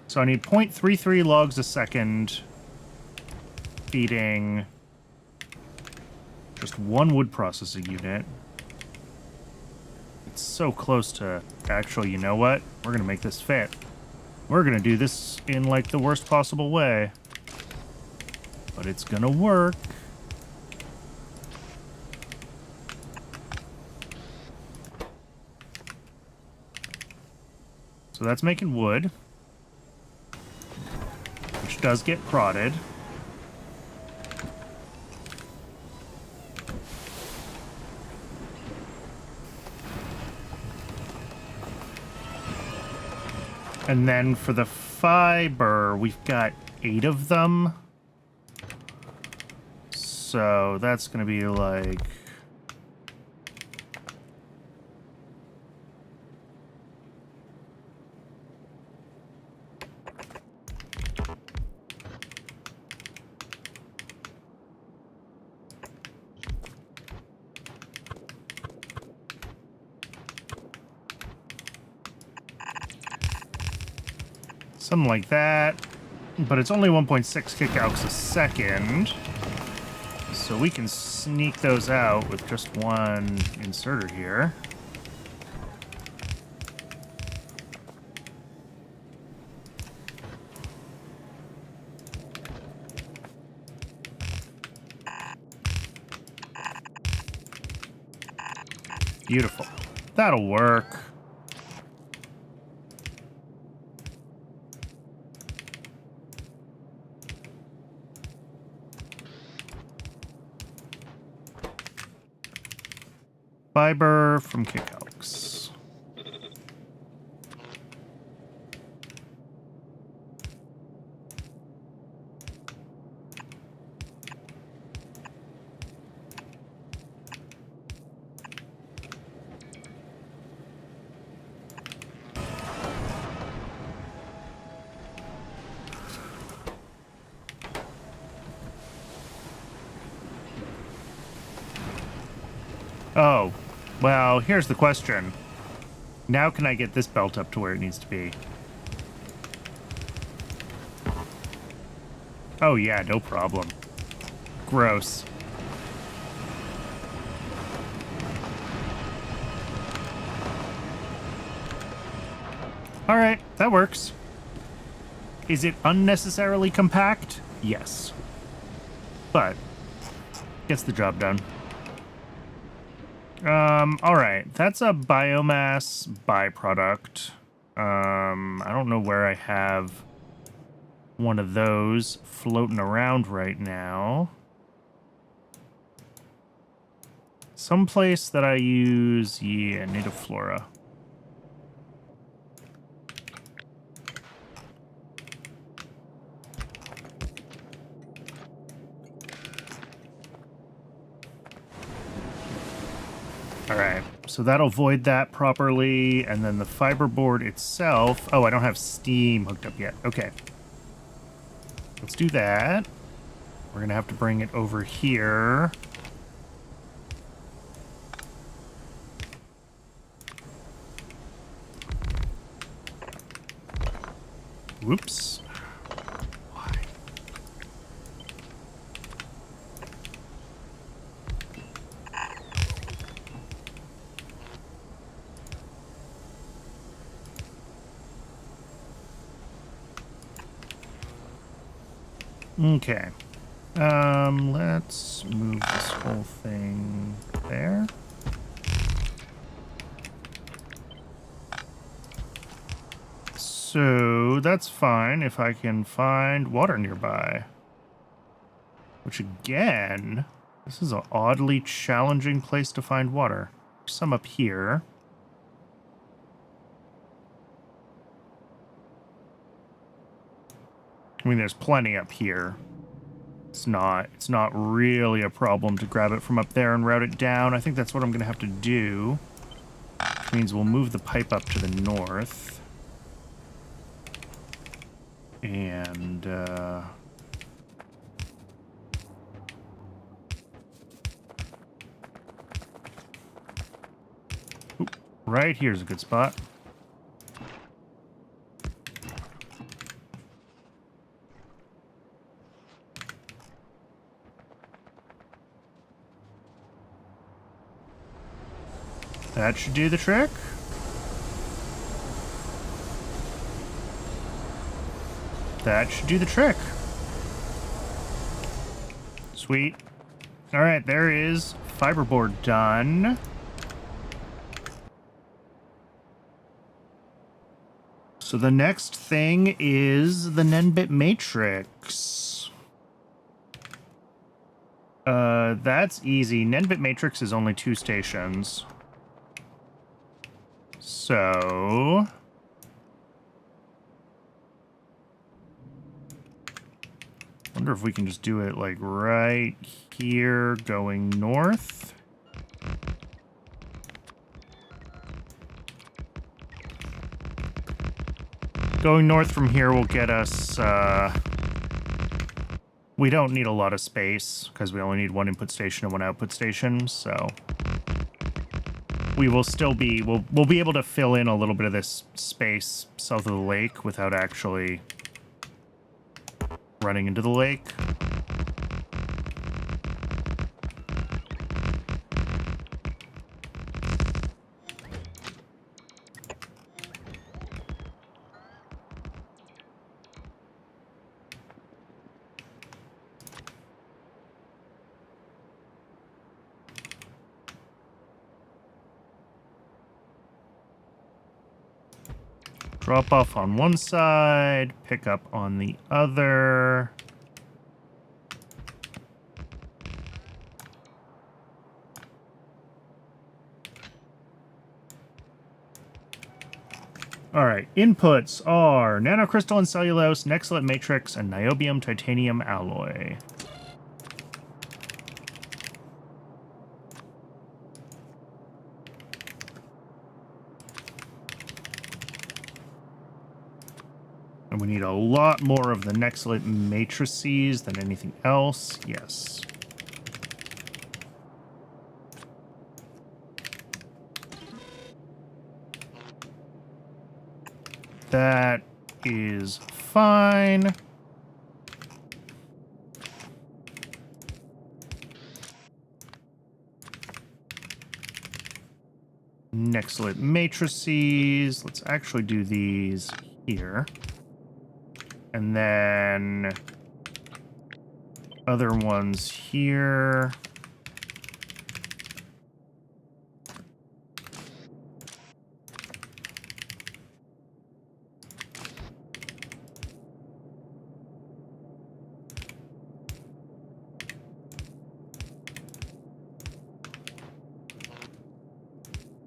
So I need 0.33 logs a second feeding just one wood processing unit. It's so close to actually, you know what? We're going to make this fit. We're going to do this in like the worst possible way. But it's going to work. So that's making wood, which does get prodded. And then for the fiber, we've got 8 of them. So that's going to be like... something like that. But it's only 1.6 kickalks a second. So we can sneak those out with just one inserter here. Beautiful. That'll work. Fiber from kickalks. Oh. Well, here's the question. Now can I get this belt up to where it needs to be? Oh yeah, no problem. Gross. Alright, that works. Is it unnecessarily compact? Yes. But, gets the job done. Alright, that's a biomass byproduct. I don't know where I have one of those floating around right now. Someplace that I use, yeah, native flora. Alright, so that'll void that properly, and then the fiberboard itself... Oh, I don't have steam hooked up yet. Okay. Let's do that. We're gonna have to bring it over here. Whoops. Why? Okay. Let's move this whole thing there. So that's fine if I can find water nearby. Which again, this is an oddly challenging place to find water. Some up here. I mean, there's plenty up here. It's not really a problem to grab it from up there and route it down. I think that's what I'm going to have to do. Which means we'll move the pipe up to the north. And, Oop, right here's a good spot. That should do the trick. That should do the trick. Sweet. All right, there is fiberboard done. So the next thing is the Nenbit matrix. That's easy. Nenbit matrix is only 2 stations. So wonder if we can just do it like right here going north. Going north from here will get us, we don't need a lot of space because we only need 1 input station and 1 output station, so we will still be, we'll be able to fill in a little bit of this space south of the lake without actually running into the lake. Drop off on one side, pick up on the other. All right, inputs are nanocrystalline cellulose, nexalate matrix, and niobium titanium alloy. And we need a lot more of the nexalate matrices than anything else. Yes. That is fine. Nexalate matrices. Let's actually do these here. And then other ones here.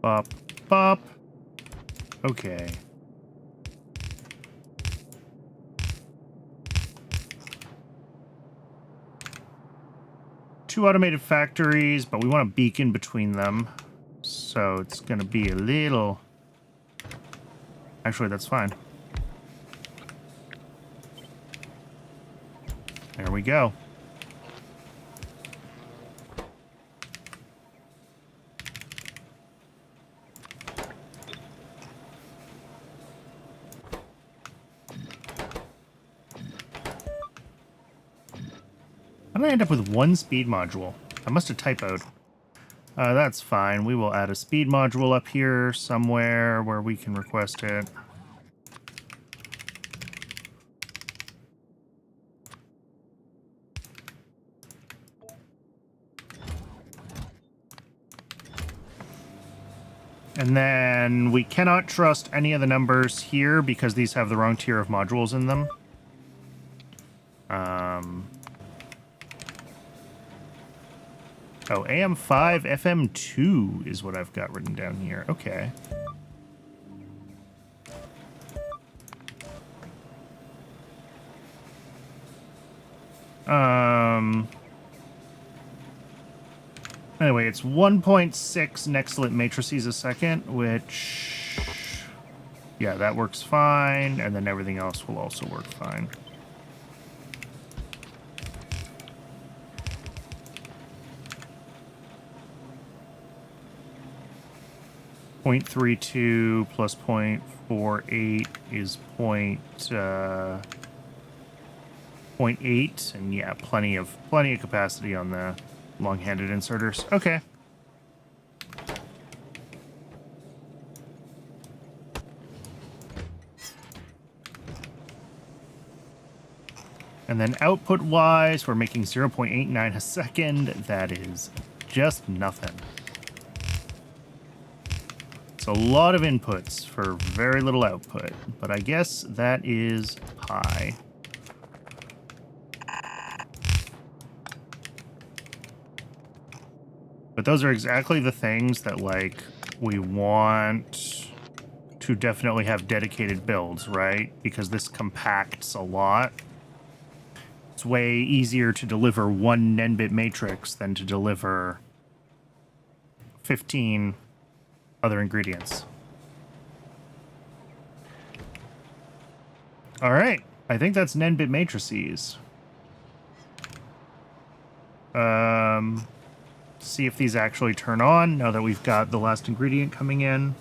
Bop, bop. Okay. Two automated factories, but we want a beacon between them. So it's going to be a little... Actually, that's fine. There we go. How did I end up with 1 speed module? I must have typoed. That's fine. We will add a speed module up here somewhere where we can request it. And then we cannot trust any of the numbers here because these have the wrong tier of modules in them. Oh, AM5, FM2 is what I've got written down here. Okay. Anyway, it's 1.6 nexalate matrices a second, which... Yeah, that works fine, and then everything else will also work fine. .32 plus 0.48 is 0.8, and yeah, plenty of capacity on the long-handed inserters. Okay. And then output-wise, we're making 0.89 a second. That is just nothing. It's a lot of inputs for very little output, but I guess that is high. But those are exactly the things that, like, we want to definitely have dedicated builds, right? Because this compacts a lot. It's way easier to deliver one n-bit matrix than to deliver 15 other ingredients. All right, I think that's n-bit matrices. See if these actually turn on now that we've got the last ingredient coming in.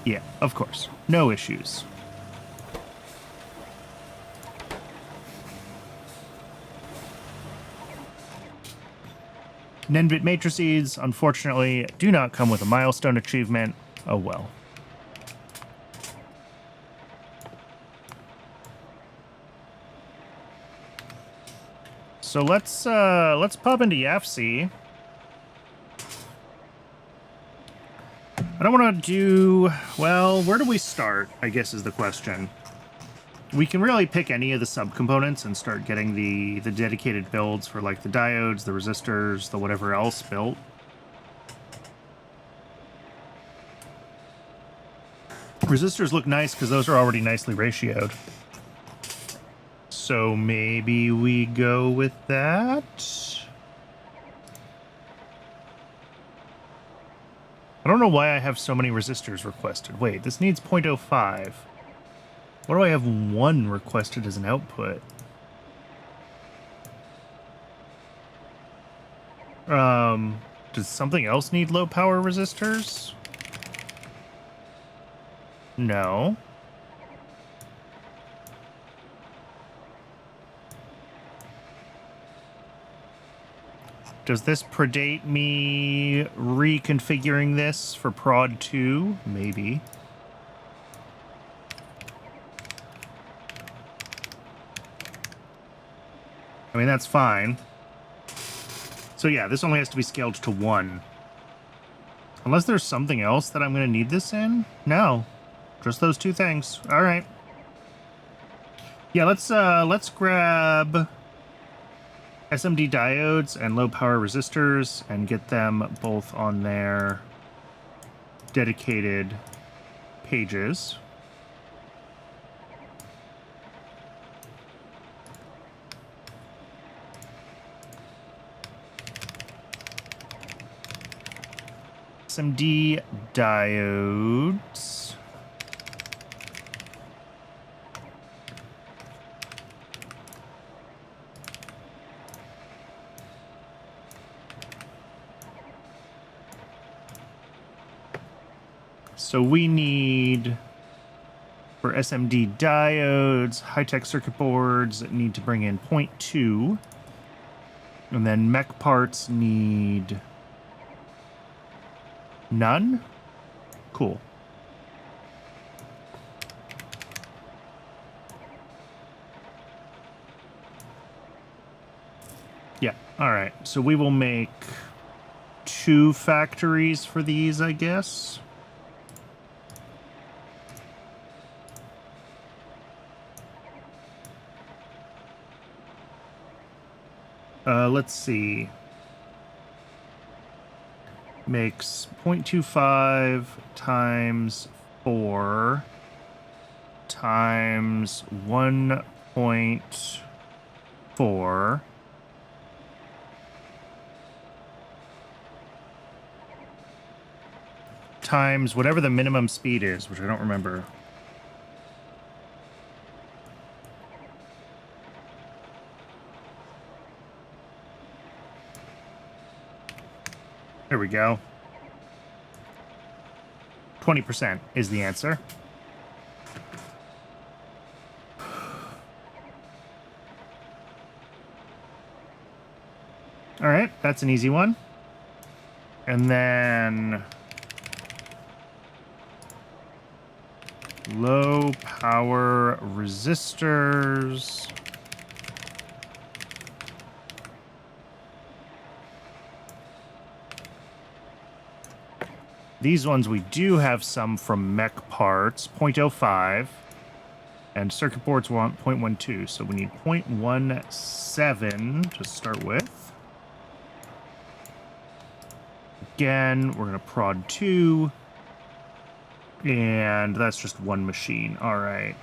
Yeah, of course. No issues. N-bit matrices, unfortunately, do not come with a milestone achievement. Oh well. So let's pop into YAFC. I don't want to do... Well, where do we start, I guess is the question. We can really pick any of the subcomponents and start getting the dedicated builds for, like, the diodes, the resistors, the whatever else built. Resistors look nice because those are already nicely ratioed. So maybe we go with that? I don't know why I have so many resistors requested. Wait, this needs 0.05. Why do I have one requested as an output? Does something else need low power resistors? No. Does this predate me reconfiguring this for prod 2? Maybe. I mean, that's fine. So yeah, this only has to be scaled to 1. Unless there's something else that I'm going to need this in? No. Just those two things. All right. Yeah, let's grab SMD diodes and low power resistors and get them both on their dedicated pages. SMD diodes. So we need, for SMD diodes, high-tech circuit boards need to bring in 0.2. And then mech parts need none? Cool. Yeah, all right. So we will make 2 factories for these, I guess. Let's see. Makes 0.25 times 4 times 1.4 times whatever the minimum speed is, which I don't remember. There we go. 20% is the answer. All right, that's an easy one. And then Low power resistors. These ones we do have some from mech parts, 0.05. And circuit boards want 0.12, so we need 0.17 to start with. Again, we're going to prod 2. And that's just one machine. All right.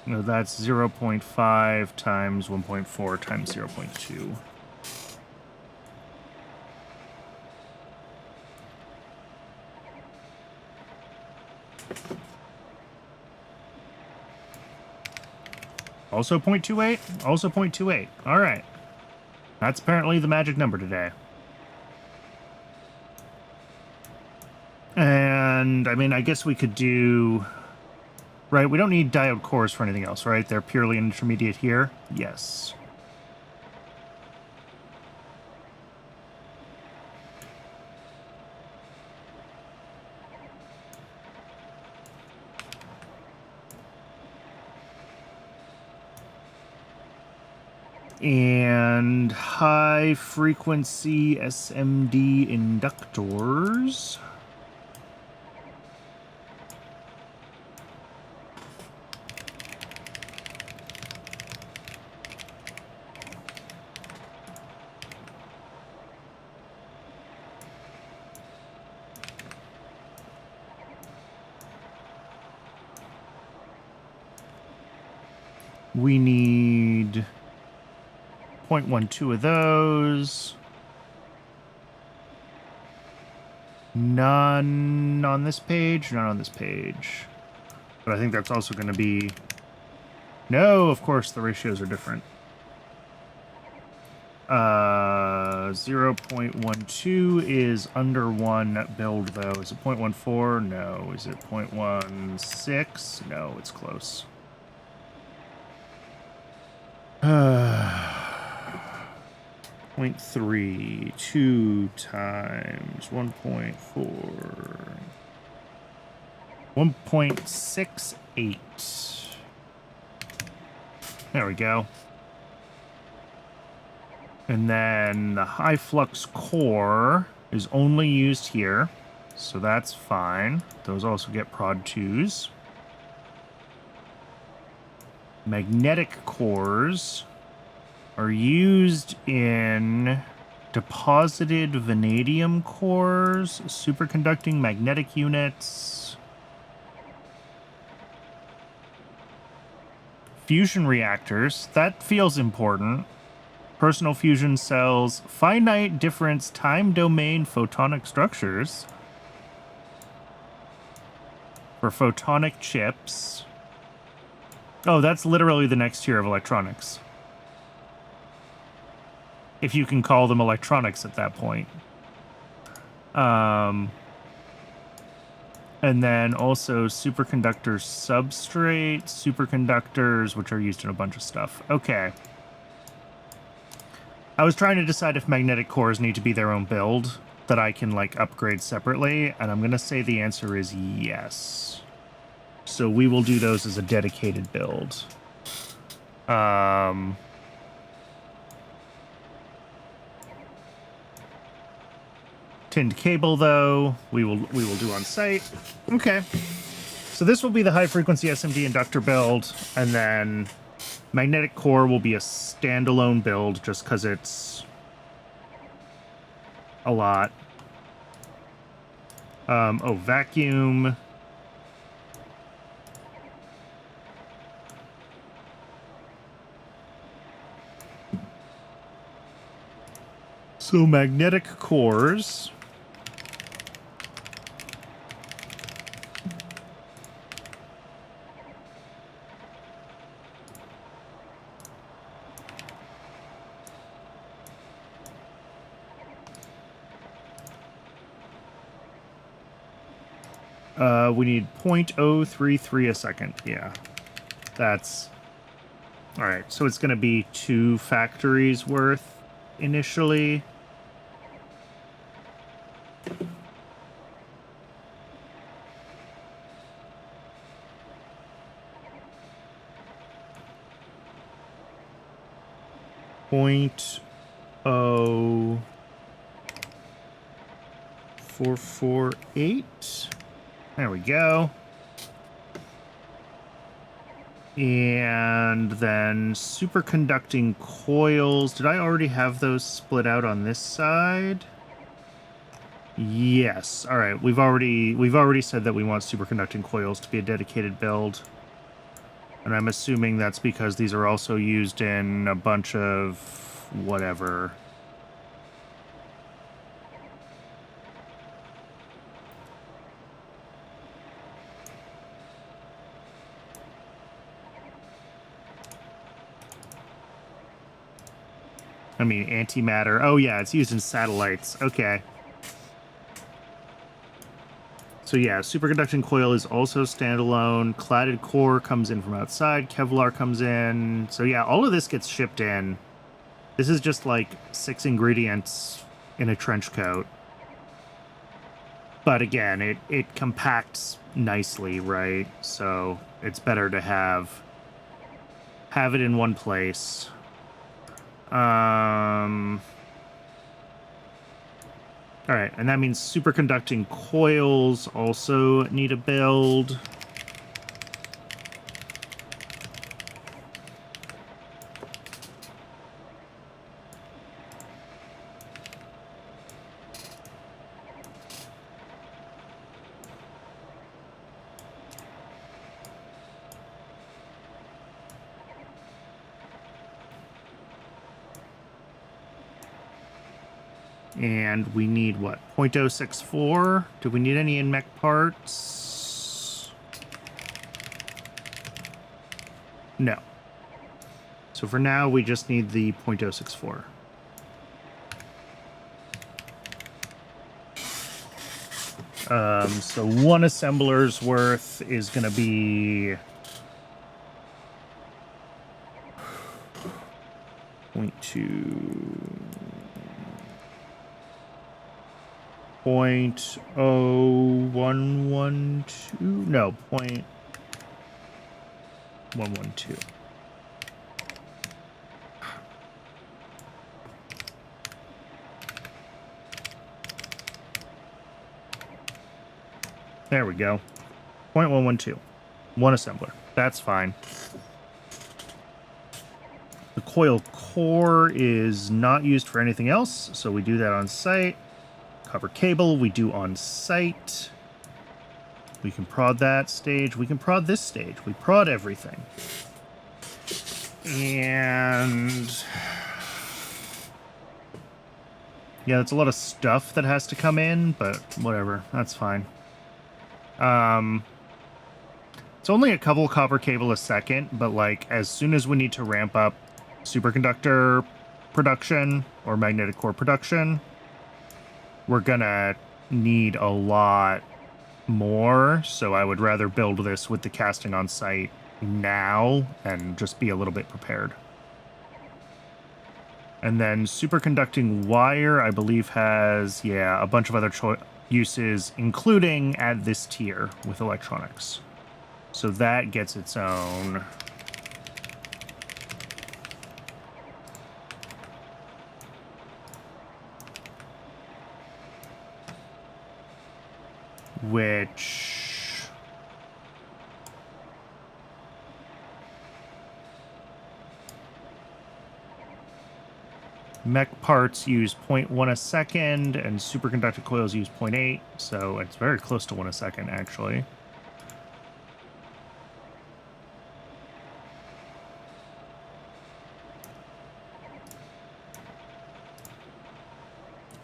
No, that's 0.5 times 1.4 times 0.2. Also 0.28? Also 0.28. All right. That's apparently the magic number today. And, I mean, I guess we could do... Right, we don't need diode cores for anything else, right? They're purely intermediate here? Yes. And high frequency SMD inductors. We need 0.12 of those. None on this page, none on this page. But I think that's also going to be... No, of course, the ratios are different. 0.12 is under 1 build, though. Is it 0.14? No. Is it 0.16? No, it's close. 0.3, 2 times 1.4, 1.68. There we go. And then the high flux core is only used here, so that's fine. Those also get prod 2s. Magnetic cores are used in deposited vanadium cores, superconducting magnetic units, fusion reactors. That feels important. Personal fusion cells, finite difference time domain photonic structures for photonic chips. Oh, that's literally the next tier of electronics. If you can call them electronics at that point. And then also superconductor substrate, superconductors, which are used in a bunch of stuff. Okay. I was trying to decide if magnetic cores need to be their own build that I can, like, upgrade separately, and I'm going to say the answer is yes. So we will do those as a dedicated build. Tinned cable, though, we will do on site. Okay. So this will be the high frequency SMD inductor build, and then magnetic core will be a standalone build just because it's a lot. Oh, vacuum. So magnetic cores. We need 0.033 a second. Yeah, that's all right. So it's going to be 2 factories worth initially. .0448. There we go. And then superconducting coils. Did I already have those split out on this side? Yes. All right. We've already said that we want superconducting coils to be a dedicated build. And I'm assuming that's because these are also used in a bunch of whatever. I mean, antimatter. Oh, yeah, it's used in satellites. Okay. So, yeah, superconducting coil is also standalone. Cladded core comes in from outside. Kevlar comes in. So, yeah, all of this gets shipped in. This is just like 6 ingredients in a trench coat. But again, it compacts nicely, right? So it's better to have it in one place. All right, and that means superconducting coils also need a build. And we need, what, 0.064? Do we need any in mech parts? No. So for now, we just need the 0.064. So one assembler's worth is going to be 0.2... 0.0112? No, 0.112. There we go. 0.112. One assembler. That's fine. The coil core is not used for anything else, so we do that on site. Copper cable, we do on site. We can prod that stage. We can prod this stage. We prod everything. And yeah, that's a lot of stuff that has to come in, but whatever. That's fine. It's only a couple copper cable a second, but like as soon as we need to ramp up superconductor production or magnetic core production, we're gonna need a lot more, so I would rather build this with the casting on site now and just be a little bit prepared. And then superconducting wire, I believe, has, yeah, a bunch of other uses, including at this tier with electronics. So that gets its own. Which mech parts use 0.1 a second and superconductor coils use 0.8, so it's very close to 1 a second actually.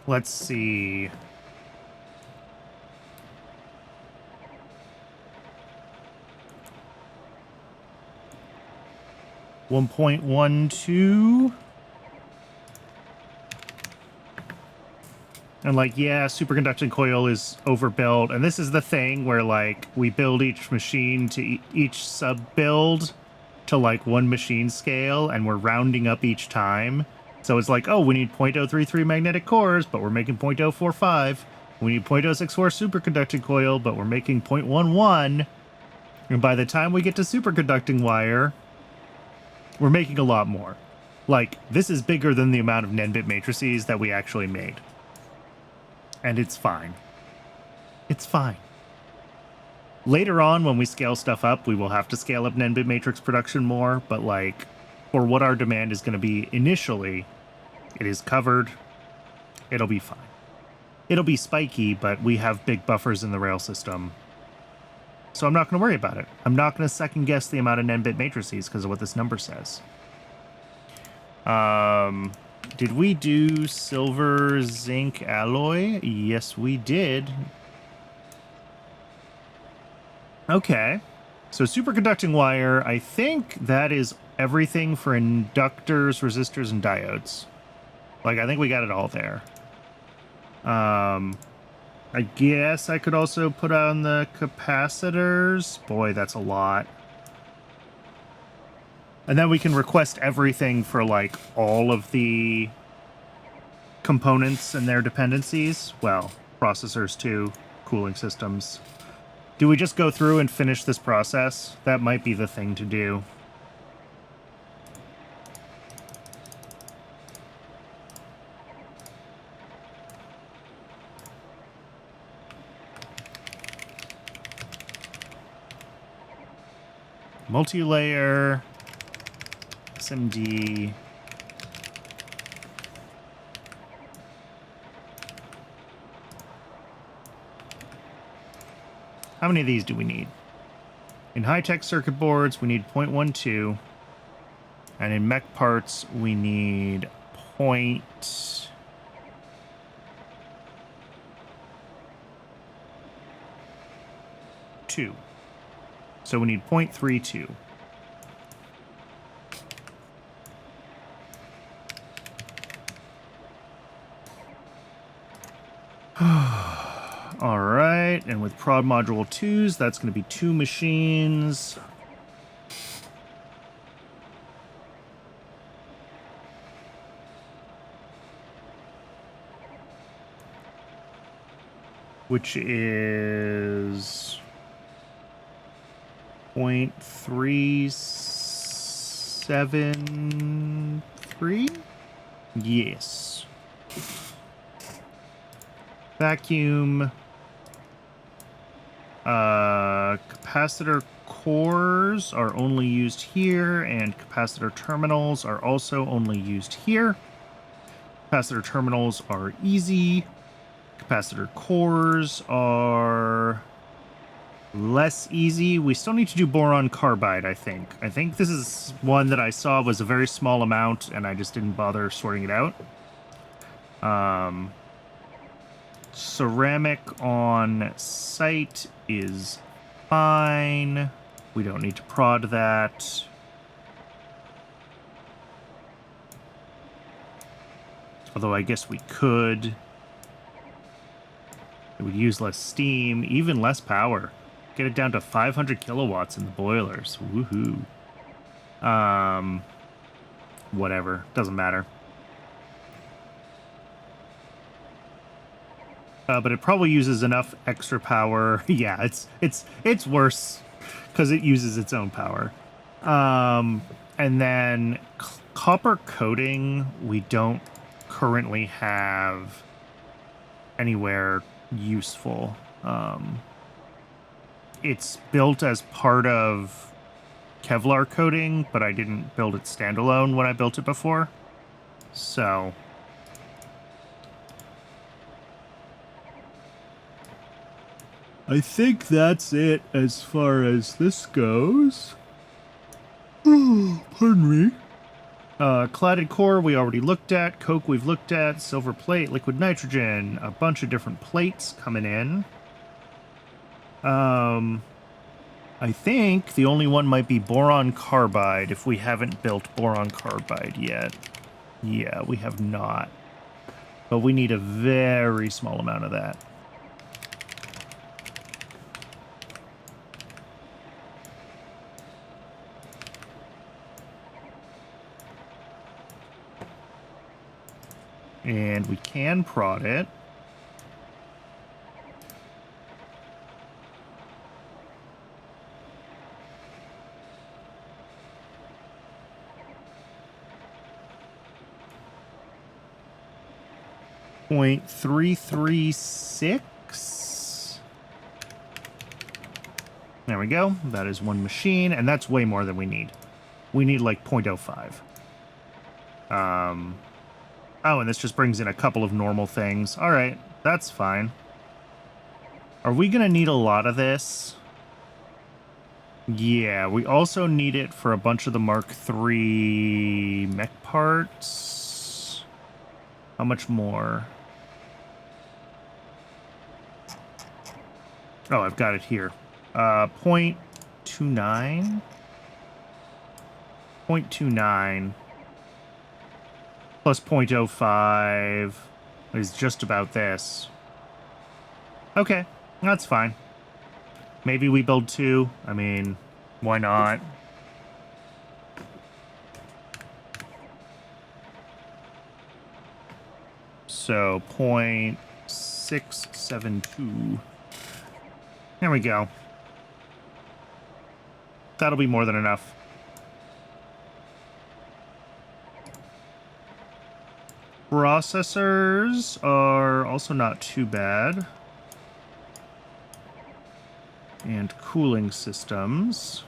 Let's see. 1.12. And like, yeah, superconducting coil is overbuilt. And this is the thing where like we build each machine to each sub build to like one machine scale, and we're rounding up each time. So it's like, oh, we need 0.033 magnetic cores, but we're making 0.045. We need 0.064 superconducting coil, but we're making 0.11. And by the time we get to superconducting wire, we're making a lot more. Like, this is bigger than the amount of Nenbit matrices that we actually made. And it's fine. It's fine. Later on, when we scale stuff up, we will have to scale up Nenbit matrix production more, but like, for what our demand is going to be initially, it is covered. It'll be fine. It'll be spiky, but we have big buffers in the rail system. So I'm not going to worry about it. I'm not going to second guess the amount of Nenbit matrices because of what this number says. Did we do silver zinc alloy? Yes, we did. Okay. So superconducting wire, I think that is everything for inductors, resistors, and diodes. Like, I think we got it all there. I guess I could also put on the capacitors. Boy, that's a lot. And then we can request everything for, like, all of the components and their dependencies. Well, processors too, cooling systems. Do we just go through and finish this process? That might be the thing to do. Multi-layer, SMD. How many of these do we need? In high-tech circuit boards, we need 0.12. And in mech parts, we need 0.2. So we need 0.32. All right, and with prod module 2s, that's going to be 2 machines. Which is 0.373? Yes. Vacuum. Capacitor cores are only used here, and capacitor terminals are also only used here. Capacitor terminals are easy. Capacitor cores are less easy. We still need to do boron carbide, I think. I think this is one that I saw was a very small amount, and I just didn't bother sorting it out. Ceramic on site is fine. We don't need to prod that. Although I guess we could. It would use less steam, even less power. Get it down to 500 kilowatts in the boilers. Woohoo. Whatever. Doesn't matter. But it probably uses enough extra power. Yeah, it's worse because it uses its own power. And then copper coating, we don't currently have anywhere useful. It's built as part of Kevlar coating, but I didn't build it standalone when I built it before. So I think that's it as far as this goes. Oh, pardon me. Cladded core we already looked at. Coke we've looked at. Silver plate, liquid nitrogen. A bunch of different plates coming in. I think the only one might be boron carbide if we haven't built boron carbide yet. Yeah, we have not. But we need a very small amount of that. And we can prod it. 0.336. There we go. That is one machine, and that's way more than we need. We need like 0.05. Oh, and this just brings in a couple of normal things. All right, that's fine. Are we going to need a lot of this? Yeah, we also need it for a bunch of the Mark III mech parts. How much more? Oh, I've got it here. 0.29? 0.29 plus 0.05 is just about this. Okay, that's fine. Maybe we build 2. I mean, why not? So 0.672. There we go. That'll be more than enough. Processors are also not too bad. And cooling systems.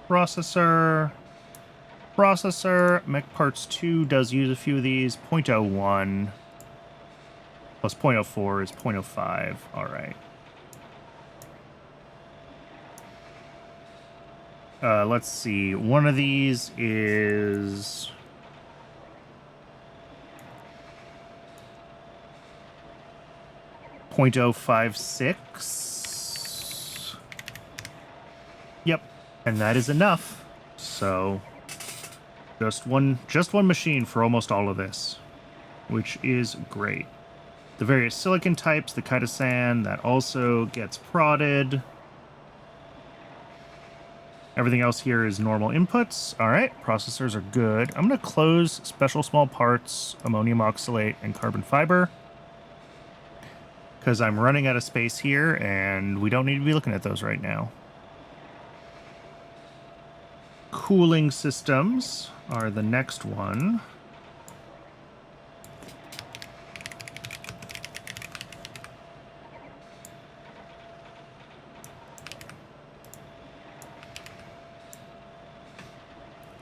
Processor, Mech Parts 2 does use a few of these. 0.01 plus 0.04 is 0.05. All right. Let's see. One of these is 0.056. Yep, and that is enough. So just one machine for almost all of this, which is great. The various silicon types, the Kitasan, that also gets prodded. Everything else here is normal inputs. All right, processors are good. I'm going to close special small parts, ammonium oxalate, and carbon fiber, because I'm running out of space here, and we don't need to be looking at those right now. Cooling systems are the next one.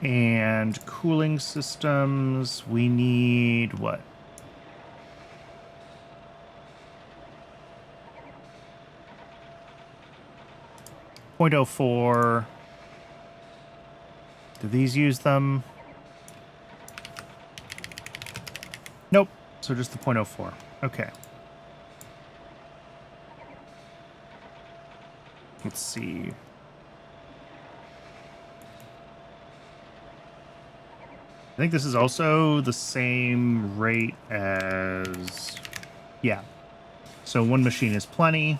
And cooling systems, we need what? .04. Do these use them? Nope. So just the .04. Okay. Let's see. I think this is also the same rate as... Yeah. So one machine is plenty.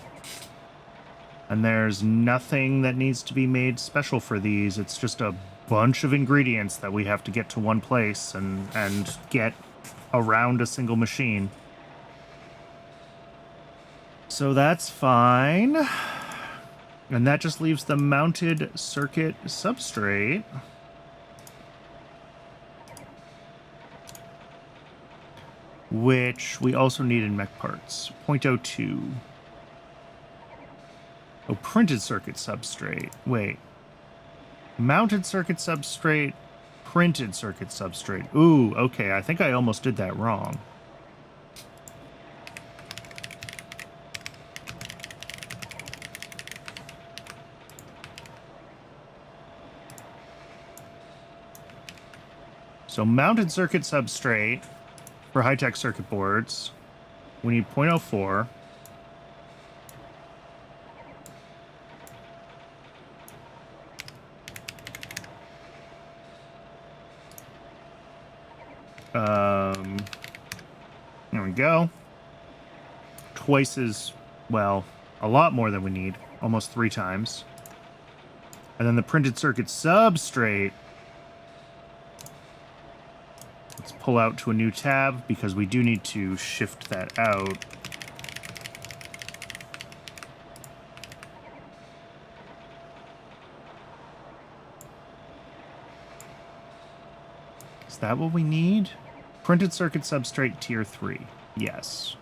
And there's nothing that needs to be made special for these. It's just a bunch of ingredients that we have to get to one place and get around a single machine. So that's fine. And that just leaves the mounted circuit substrate. Which we also need in mech parts. 0.02. Oh, printed circuit substrate. Wait. Mounted circuit substrate, printed circuit substrate. Ooh, okay. I think I almost did that wrong. So mounted circuit substrate for high-tech circuit boards, we need 0.04. There we go. Twice as, well, a lot more than we need. Almost 3 times. And then the printed circuit substrate. Let's pull out to a new tab because we do need to shift that out. Is that what we need? Printed circuit substrate tier 3. Yes.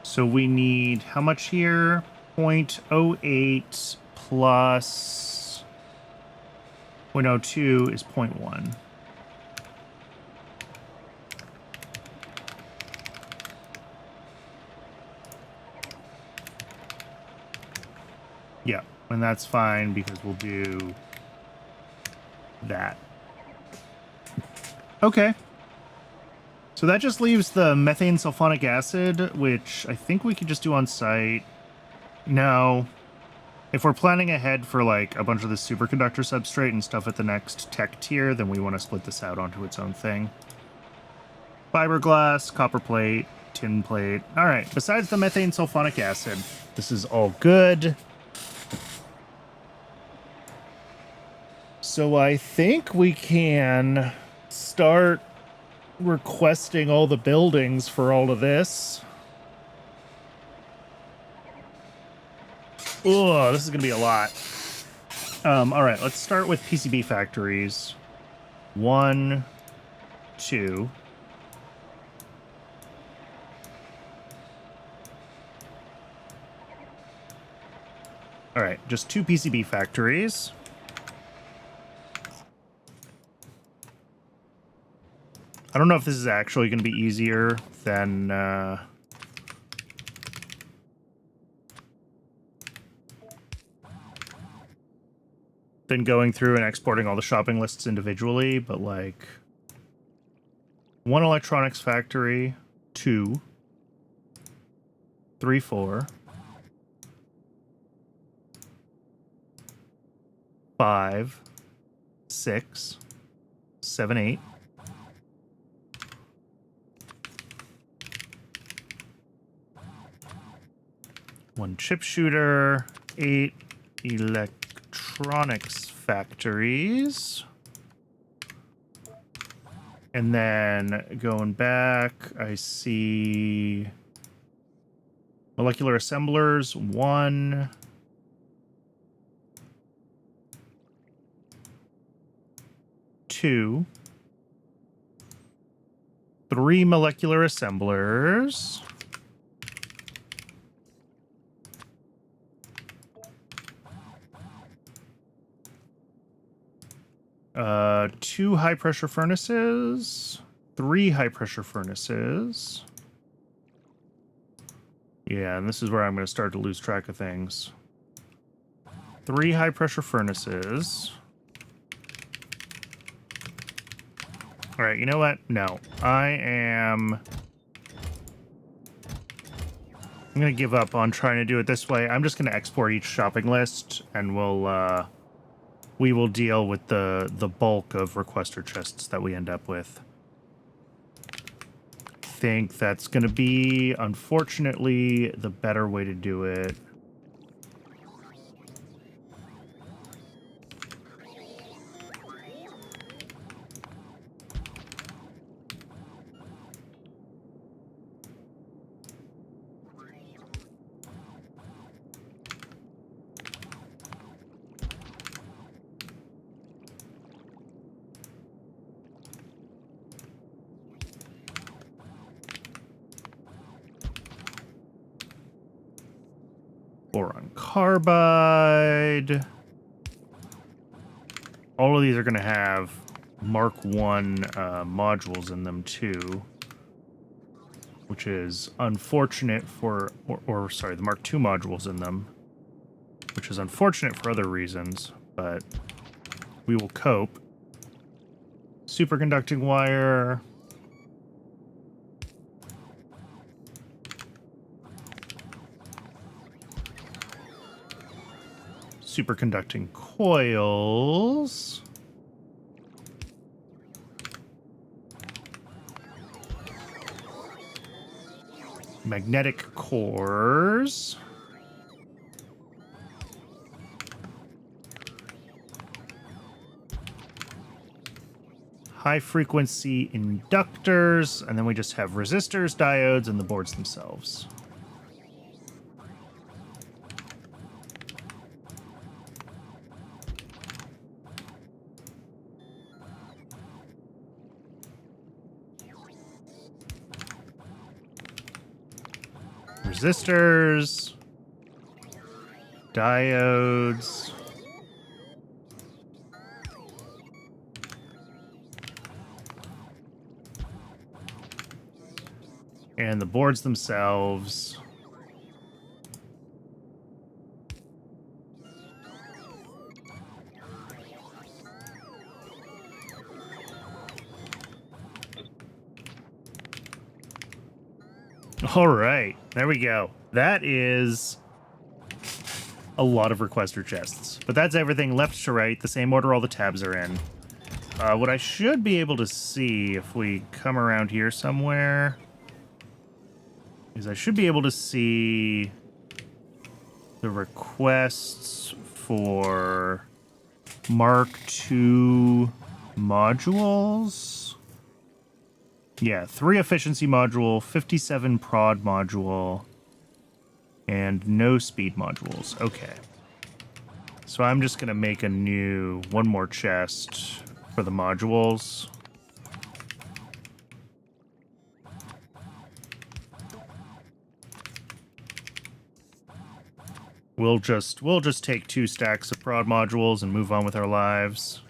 So we need how much here? 0.08 plus 0.02 is 0.1. Yeah, and that's fine because we'll do that. Okay. So that just leaves the methane sulfonic acid, which I think we could just do on site. No. If we're planning ahead for like a bunch of the superconductor substrate and stuff at the next tech tier, then we want to split this out onto its own thing. Fiberglass, copper plate, tin plate. All right, besides the methane sulfonic acid, this is all good. So I think we can start requesting all the buildings for all of this. Oh, this is gonna be a lot. All right, let's start with PCB factories. 1, 2. All right, just 2 PCB factories. I don't know if this is actually going to be easier than going through and exporting all the shopping lists individually, but like 1 electronics factory, 2, 3, 4, 5, 6, 7, 8. 1 chip shooter, 8 electronics factories. And then going back, I see molecular assemblers, 1, 2, 3 molecular assemblers. 2 high pressure furnaces, 3 high pressure furnaces. Yeah, and this is where I'm going to start to lose track of things. 3 high pressure furnaces. All right, you know what? No, I'm going to give up on trying to do it this way. I'm just going to export each shopping list, and we will deal with the bulk of requester chests that we end up with. I think that's going to be, unfortunately, the better way to do it. Boron carbide. All of these are going to have Mark 1 modules in them too, which is unfortunate for, or sorry, the Mark 2 modules in them, which is unfortunate for other reasons, but we will cope. Superconducting wire. Superconducting coils. Magnetic cores. high-frequency inductors, and then we just have resistors, diodes, and the boards themselves. Resistors, diodes, and the boards themselves. All right, there we go. That is a lot of requester chests, but that's everything left to right, the same order all the tabs are in. What I should be able to see if we come around here somewhere is I should be able to see the requests for Mark II modules. Yeah, 3 efficiency module, 57 prod module, and no speed modules. Okay. So I'm just going to make one more chest for the modules. We'll just take 2 stacks of prod modules and move on with our lives.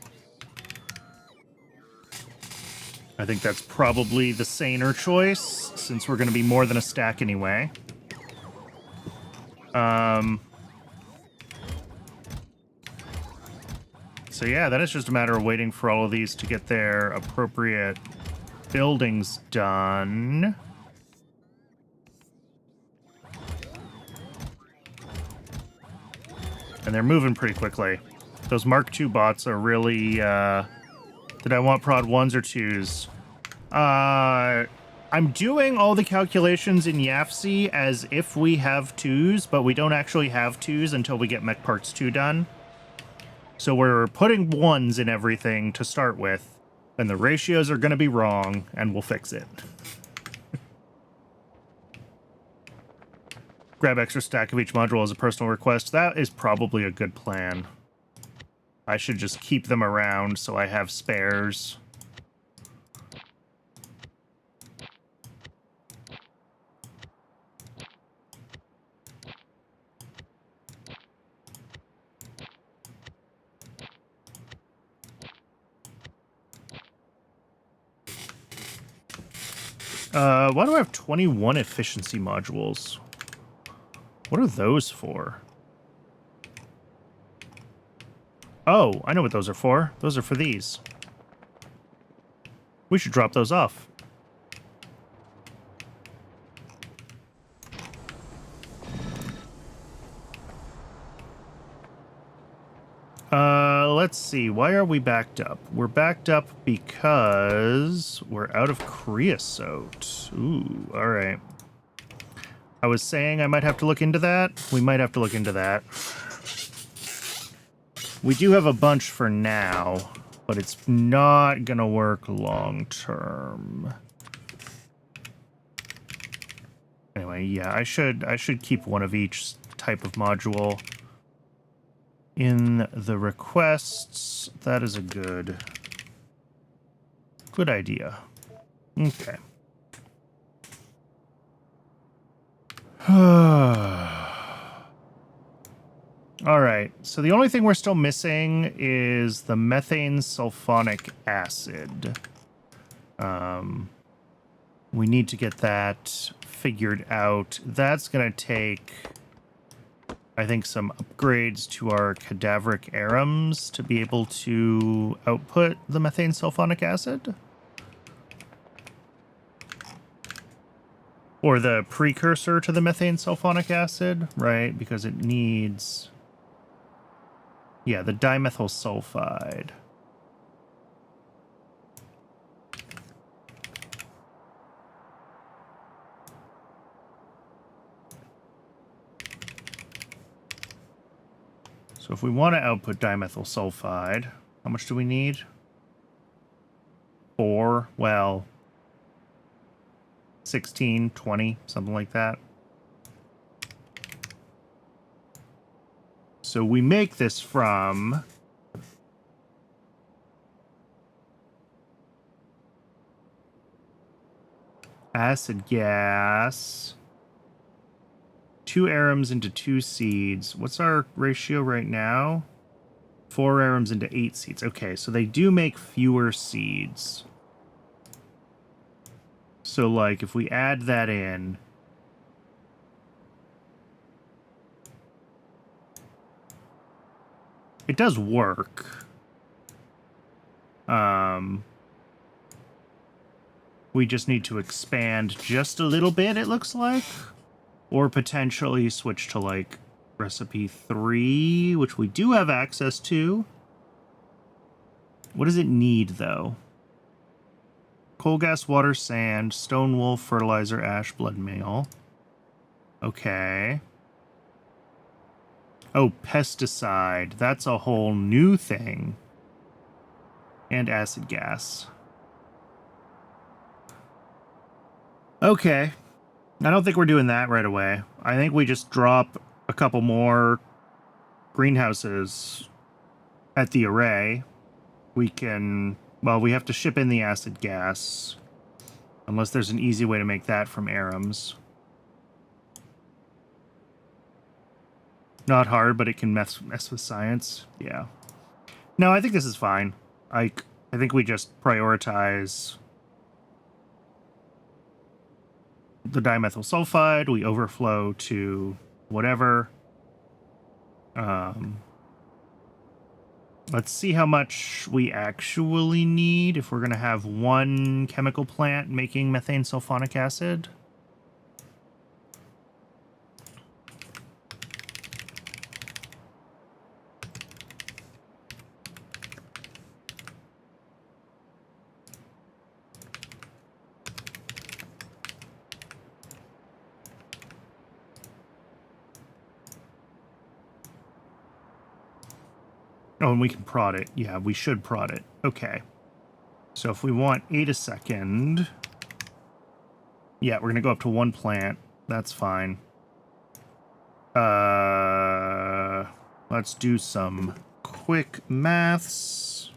I think that's probably the saner choice, since we're going to be more than a stack anyway. So yeah, then it's just a matter of waiting for all of these to get their appropriate buildings done. And they're moving pretty quickly. Those Mark II bots are really, did I want prod 1s or 2s? I'm doing all the calculations in YAFC as if we have 2s, but we don't actually have 2s until we get Mech Parts 2 done. So we're putting 1s in everything to start with, and the ratios are going to be wrong, and we'll fix it. Grab extra stack of each module as a personal request. That is probably a good plan. I should just keep them around so I have spares. Why do I have 21 efficiency modules? What are those for? Oh, I know what those are for. Those are for these. We should drop those off. Let's see. Why are we backed up? We're backed up because we're out of creosote. Ooh, all right. I was saying I might have to look into that. We might have to look into that. We do have a bunch for now, but it's not gonna work long term. Anyway, yeah, I should keep one of each type of module in the requests. That is a good idea. Okay. All right, so the only thing we're still missing is the methane sulfonic acid. We need to get that figured out. That's going to take, I think, some upgrades to our cadaveric arums to be able to output the methane sulfonic acid. Or the precursor to the methane sulfonic acid, right? Because it needs... yeah, the dimethyl sulfide. So if we want to output dimethyl sulfide, how much do we need? 4, well, 16, 20, something like that. So we make this from acid gas, 2 arums into 2 seeds. What's our ratio right now? 4 arums into 8 seeds. Okay, so they do make fewer seeds. So, like, if we add that in, it does work. We just need to expand just a little bit, it looks like. Or potentially switch to, like, recipe 3, which we do have access to. What does it need, though? Coal, gas, water, sand, stone wool, fertilizer, ash, blood meal. Okay. Oh, pesticide. That's a whole new thing. And acid gas. Okay. I don't think we're doing that right away. I think we just drop a couple more greenhouses at the array. We can... Well, we have to ship in the acid gas. Unless there's an easy way to make that from arums. Not hard, but it can mess with science. Yeah. No, I think this is fine. I think we just prioritize the dimethyl sulfide. We overflow to whatever. Let's see how much we actually need if we're going to have one chemical plant making methane sulfonic acid. Oh, and we can prod it. Yeah, we should prod it. Okay. So if we want 8 a second... Yeah, we're going to go up to 1 plant. That's fine. Let's do some quick maths.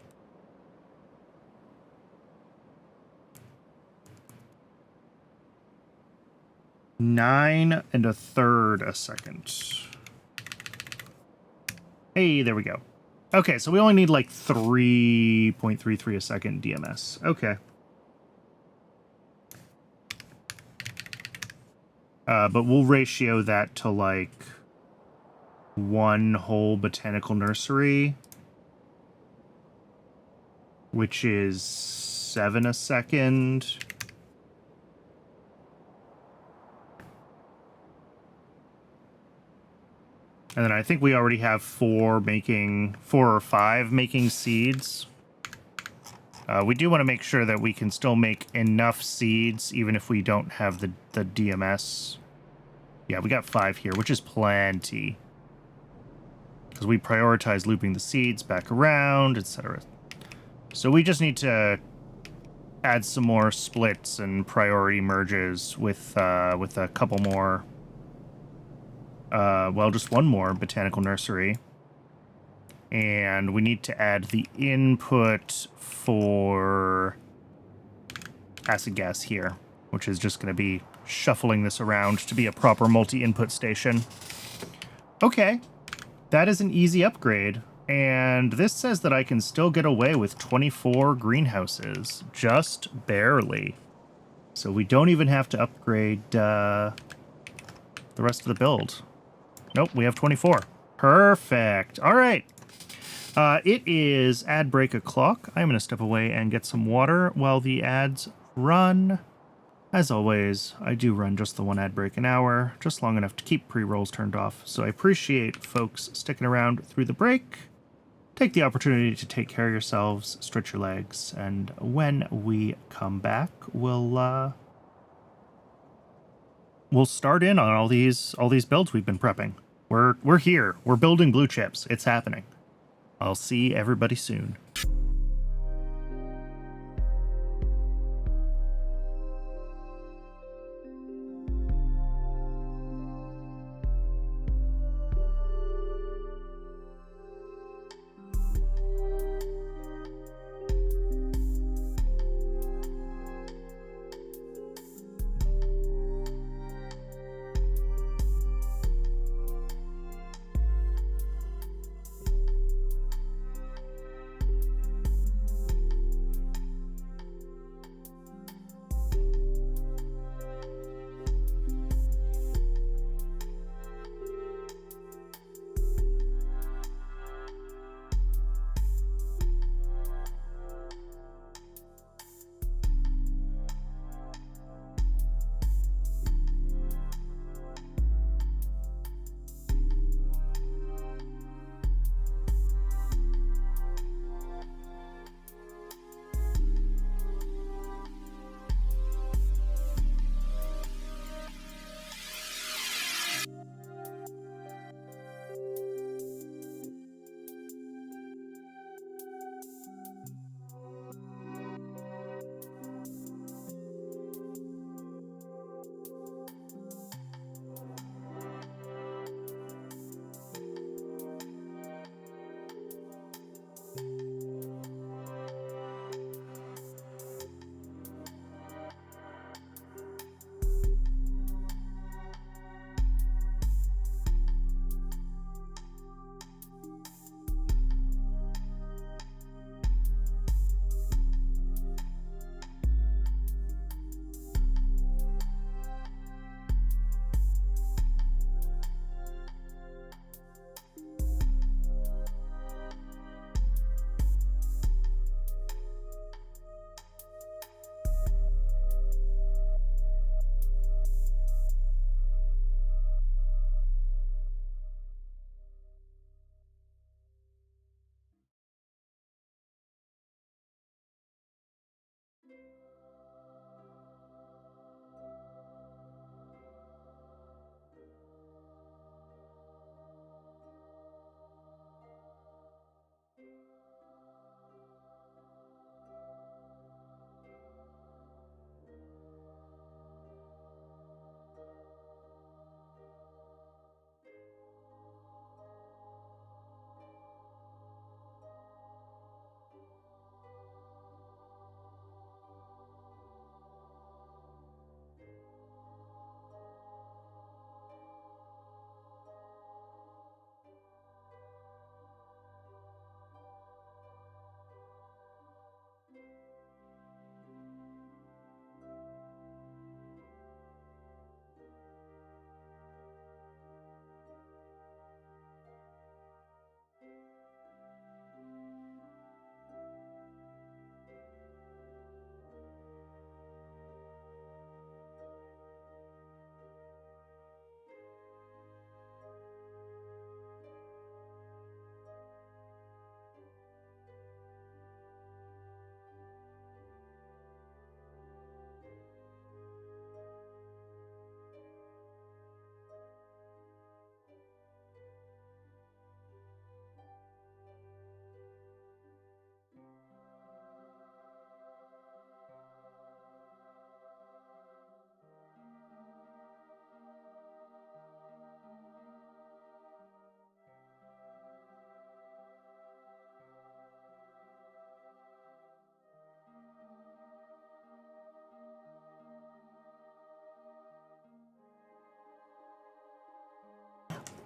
$9 1/3 a second. Hey, there we go. Okay, so we only need like 3.33 a second DMS. Okay. But we'll ratio that to like 1 whole botanical nursery, which is 7 a second. And then I think we already have 4 or 5 making seeds. We do want to make sure that we can still make enough seeds, even if we don't have the DMS. Yeah, we got 5 here, which is plenty. Because we prioritize looping the seeds back around, etc. So we just need to add some more splits and priority merges with a couple more... well, just 1 more botanical nursery. And we need to add the input for acid gas here, which is just going to be shuffling this around to be a proper multi-input station. Okay, that is an easy upgrade. And this says that I can still get away with 24 greenhouses, just barely. So we don't even have to upgrade the rest of the build. Nope, we have 24. Perfect. All right. It is ad break o'clock. I'm going to step away and get some water while the ads run. As always, I do run just the 1 ad break an hour, just long enough to keep pre-rolls turned off. So I appreciate folks sticking around through the break. Take the opportunity to take care of yourselves, stretch your legs, and when we come back, we'll start in on all these builds we've been prepping. We're here. We're building blue chips. It's happening. I'll see everybody soon.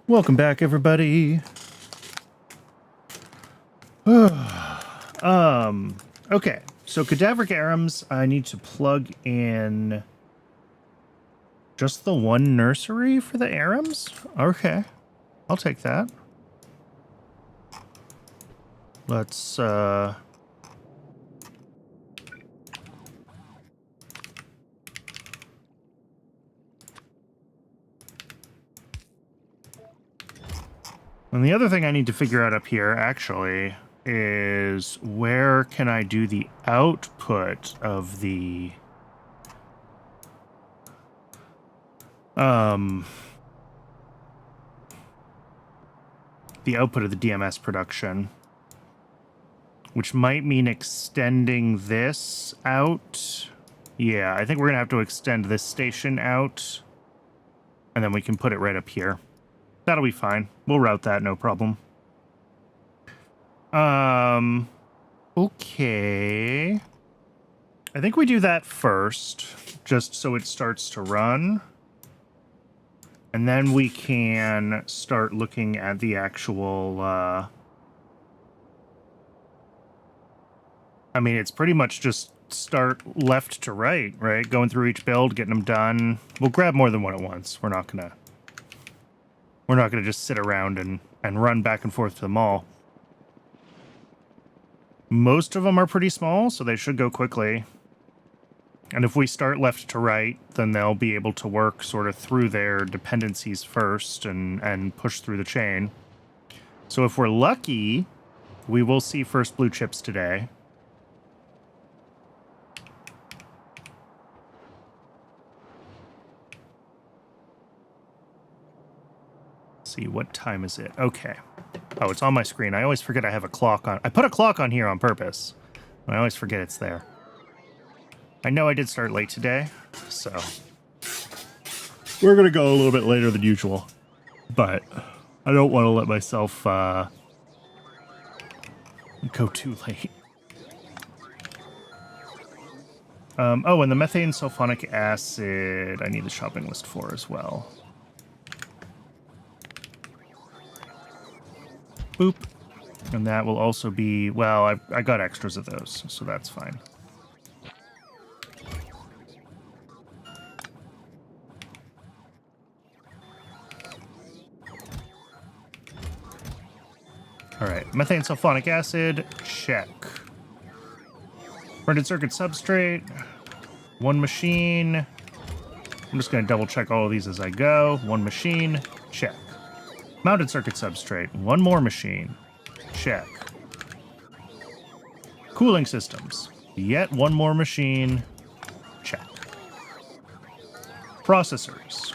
Welcome back, everybody. Okay, so cadaveric arums, I need to plug in just the one nursery for the arums? Okay, I'll take that. Let's, and the other thing I need to figure out up here, actually, is where can I do the output of the... the output of the DMS production, which might mean extending this out. Yeah, I think we're gonna have to extend this station out, and then we can put it right up here. That'll be fine. We'll route that, no problem. Okay. I think we do that first, just so it starts to run. And then we can start looking at the actual, I mean, it's pretty much just start left to right, right? Going through each build, getting them done. We'll grab more than one at once. We're not gonna just sit around and run back and forth to the mall. Most of them are pretty small, so they should go quickly. And if we start left to right, then they'll be able to work sort of through their dependencies first and push through the chain. So if we're lucky, we will see first blue chips today. Let's see, what time is it? Okay. Oh, it's on my screen. I always forget I have a clock on. I put a clock on here on purpose. I always forget it's there. I know I did start late today, so we're going to go a little bit later than usual, but I don't want to let myself go too late. Oh, and the methane sulfonic acid I need the shopping list for as well. Boop. And that will also be, well, I got extras of those, so that's fine. All right, methane sulfonic acid, check. Printed circuit substrate, one machine. I'm just going to double check all of these as I go. One machine, check. Mounted circuit substrate, one more machine, check. Cooling systems, yet one more machine, check. Processors,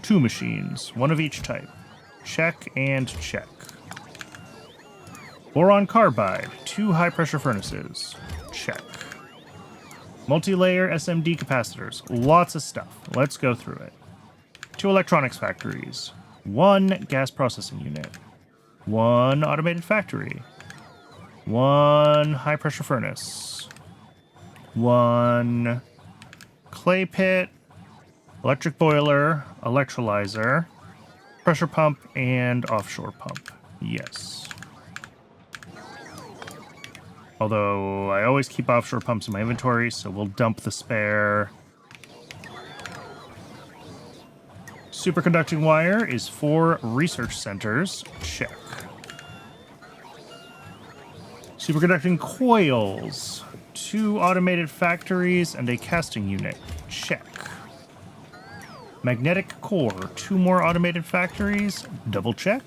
two machines, one of each type, check and check. Boron carbide, two high-pressure furnaces. Check. Multi-layer SMD capacitors. Lots of stuff. Let's go through it. Two electronics factories. One gas processing unit. One automated factory. One high-pressure furnace. One clay pit. Electric boiler. Electrolyzer. Pressure pump and offshore pump. Yes. Although I always keep offshore pumps in my inventory, so we'll dump the spare. Superconducting wire is 4 research centers. Check. Superconducting coils. 2 automated factories and a casting unit. Check. Magnetic core. 2 more automated factories. Double check.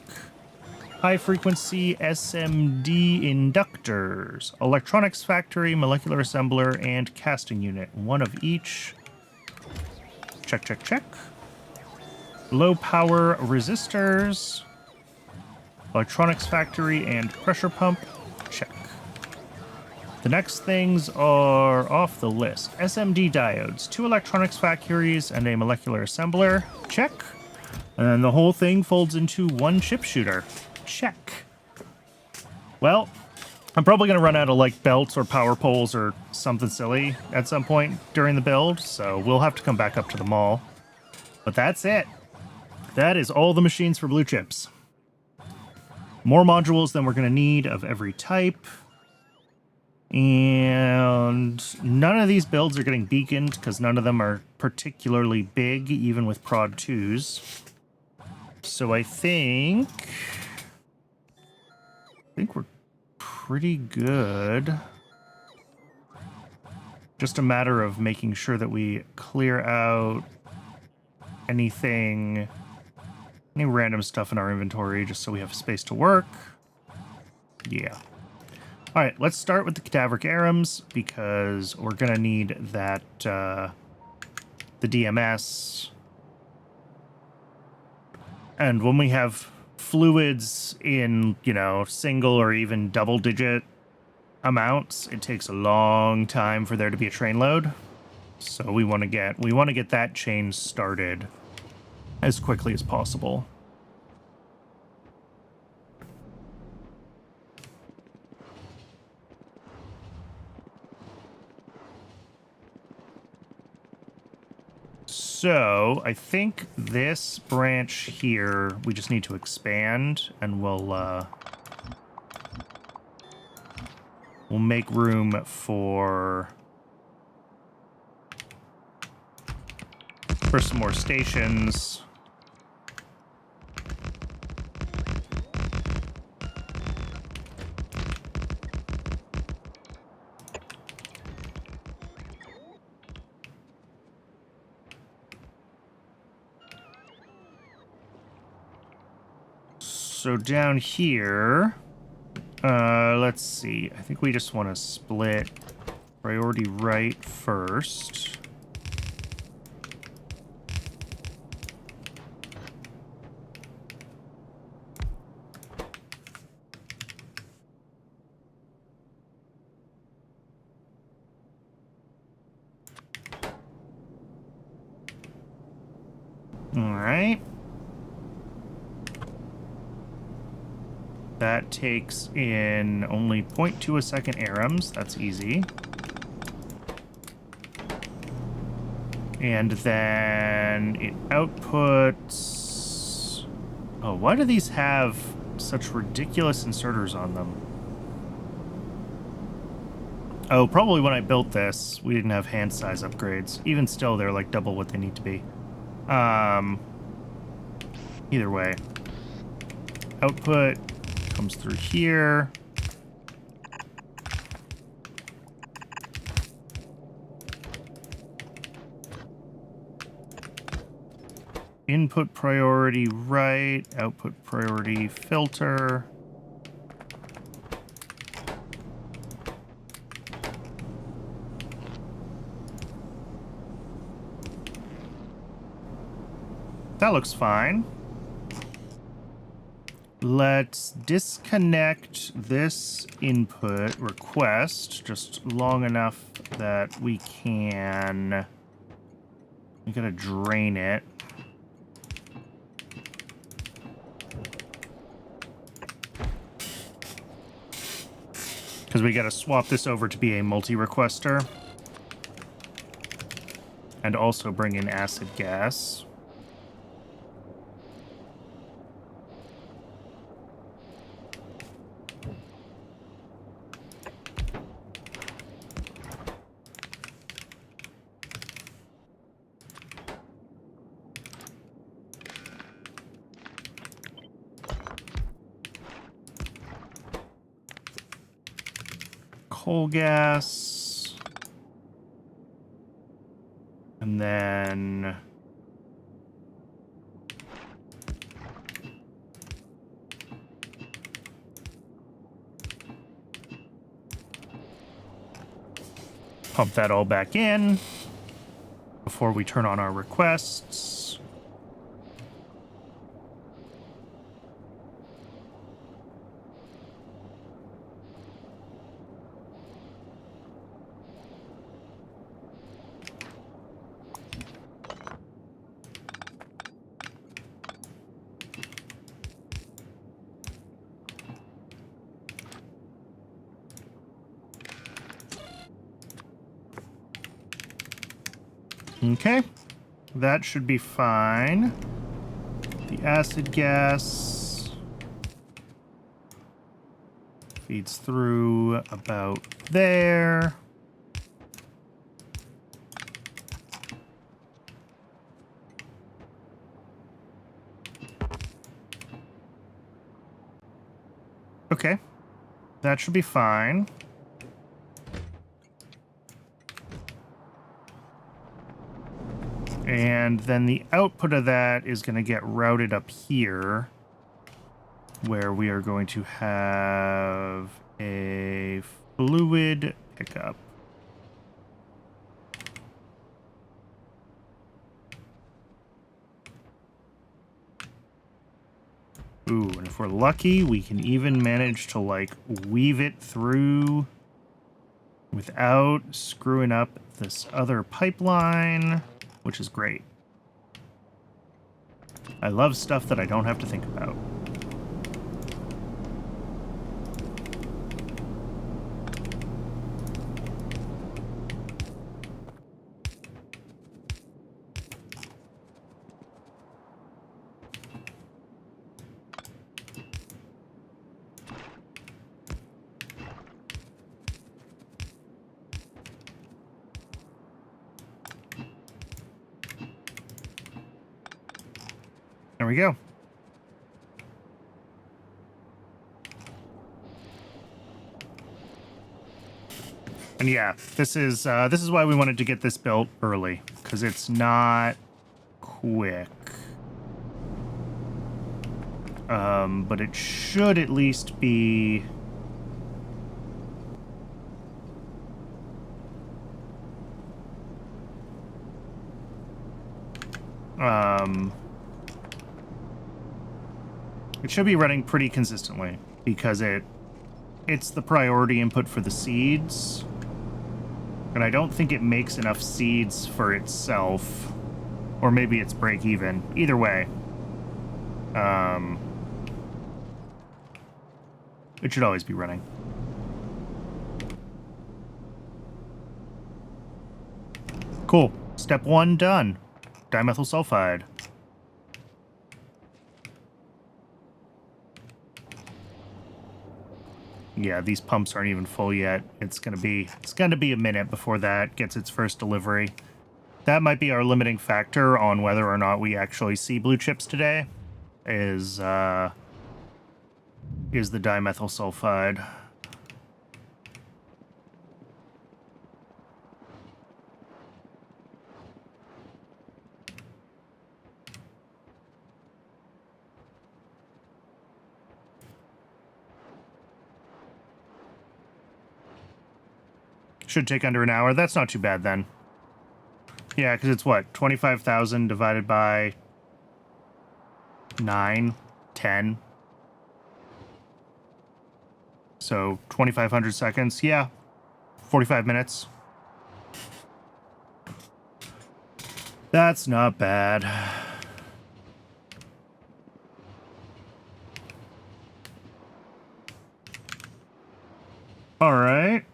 High-frequency SMD inductors, electronics factory, molecular assembler, and casting unit. One of each. Check, check, check. Low-power resistors, electronics factory, and pressure pump. Check. The next things are off the list. SMD diodes, 2 electronics factories, and a molecular assembler. Check. And then the whole thing folds into 1 chip shooter. Check. Well, I'm probably going to run out of, like, belts or power poles or something silly at some point during the build, so we'll have to come back up to the mall. But that's it. That is all the machines for blue chips. More modules than we're going to need of every type. And none of these builds are getting beaconed because none of them are particularly big, even with prod 2s. So I think we're pretty good. Just a matter of making sure that we clear out any random stuff in our inventory just so we have space to work. Yeah. All right, let's start with the cadaveric arums because we're going to need that, the DMS. And when we have fluids in, single or even double-digit amounts, it takes a long time for there to be a train load. So we want to get that chain started as quickly as possible. So I think this branch here, we just need to expand, and we'll make room for some more stations. So down here, let's see. I think we just want to split priority right first. All right. That takes in only 0.2 a second arums. That's easy. And then it outputs... Oh, why do these have such ridiculous inserters on them? Oh, probably when I built this, we didn't have hand size upgrades. Even still, they're like double what they need to be. Either way. Output comes through here. Input priority right, output priority filter. That looks fine. Let's disconnect this input request just long enough that we gotta drain it. Because we gotta swap this over to be a multi-requester. And also bring in acid gas. Coal gas. And then pump that all back in before we turn on our requests. Okay, that should be fine. The acid gas feeds through about there. Okay, that should be fine. And then the output of that is going to get routed up here, where we are going to have a fluid pickup. Ooh, and if we're lucky, we can even manage to, like, weave it through without screwing up this other pipeline, which is great. I love stuff that I don't have to think about. There we go. And yeah, this is why we wanted to get this built early, because it's not quick. But it should at least be it should be running pretty consistently, because it's the priority input for the seeds. And I don't think it makes enough seeds for itself. Or maybe it's break even. Either way. It should always be running. Cool. Step 1 done. Dimethyl sulfide. Yeah, these pumps aren't even full yet. It's gonna be a minute before that gets its first delivery. That might be our limiting factor on whether or not we actually see blue chips today. Is the dimethyl sulfide. Should take under an hour. That's not too bad then. Yeah, because it's what? 25,000 divided by 9, 10. So 2,500 seconds. Yeah, 45 minutes. That's not bad. All right.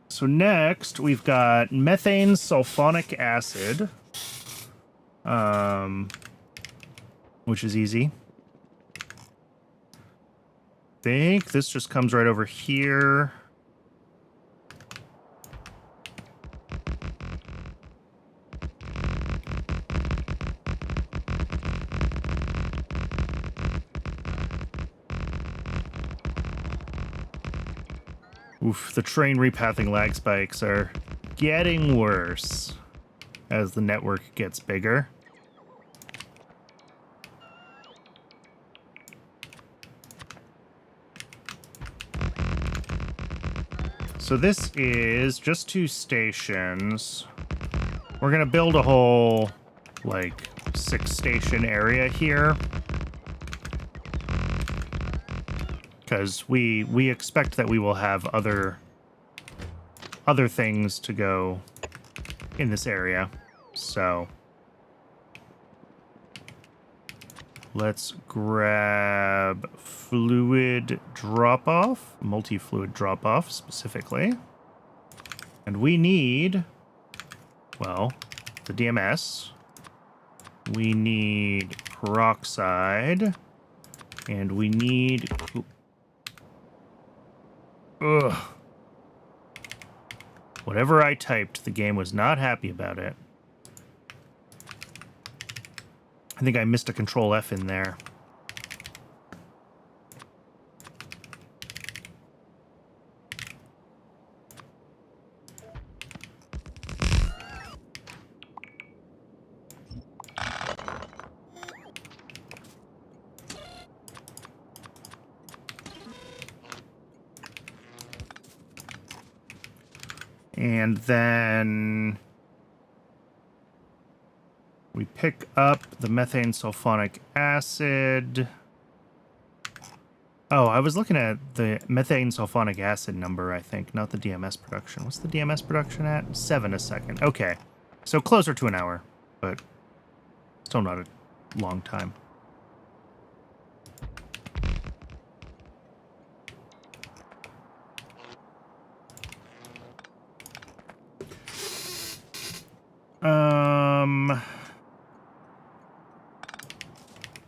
So next, we've got methane sulfonic acid, which is easy. I think this just comes right over here. Oof, the train repathing lag spikes are getting worse as the network gets bigger. So this is just 2 stations. We're gonna build a whole, like, 6-station area here. Because we expect that we will have other things to go in this area. So let's grab fluid drop-off, multi-fluid drop-off specifically. And we need, well, the DMS. We need peroxide. And we need... Ugh. Whatever I typed, the game was not happy about it. I think I missed a Control F in there. And then we pick up the methane sulfonic acid. Oh, I was looking at the methane sulfonic acid number, I think, not the DMS production. What's the DMS production at? 7 a second. Okay. So closer to an hour, but still not a long time.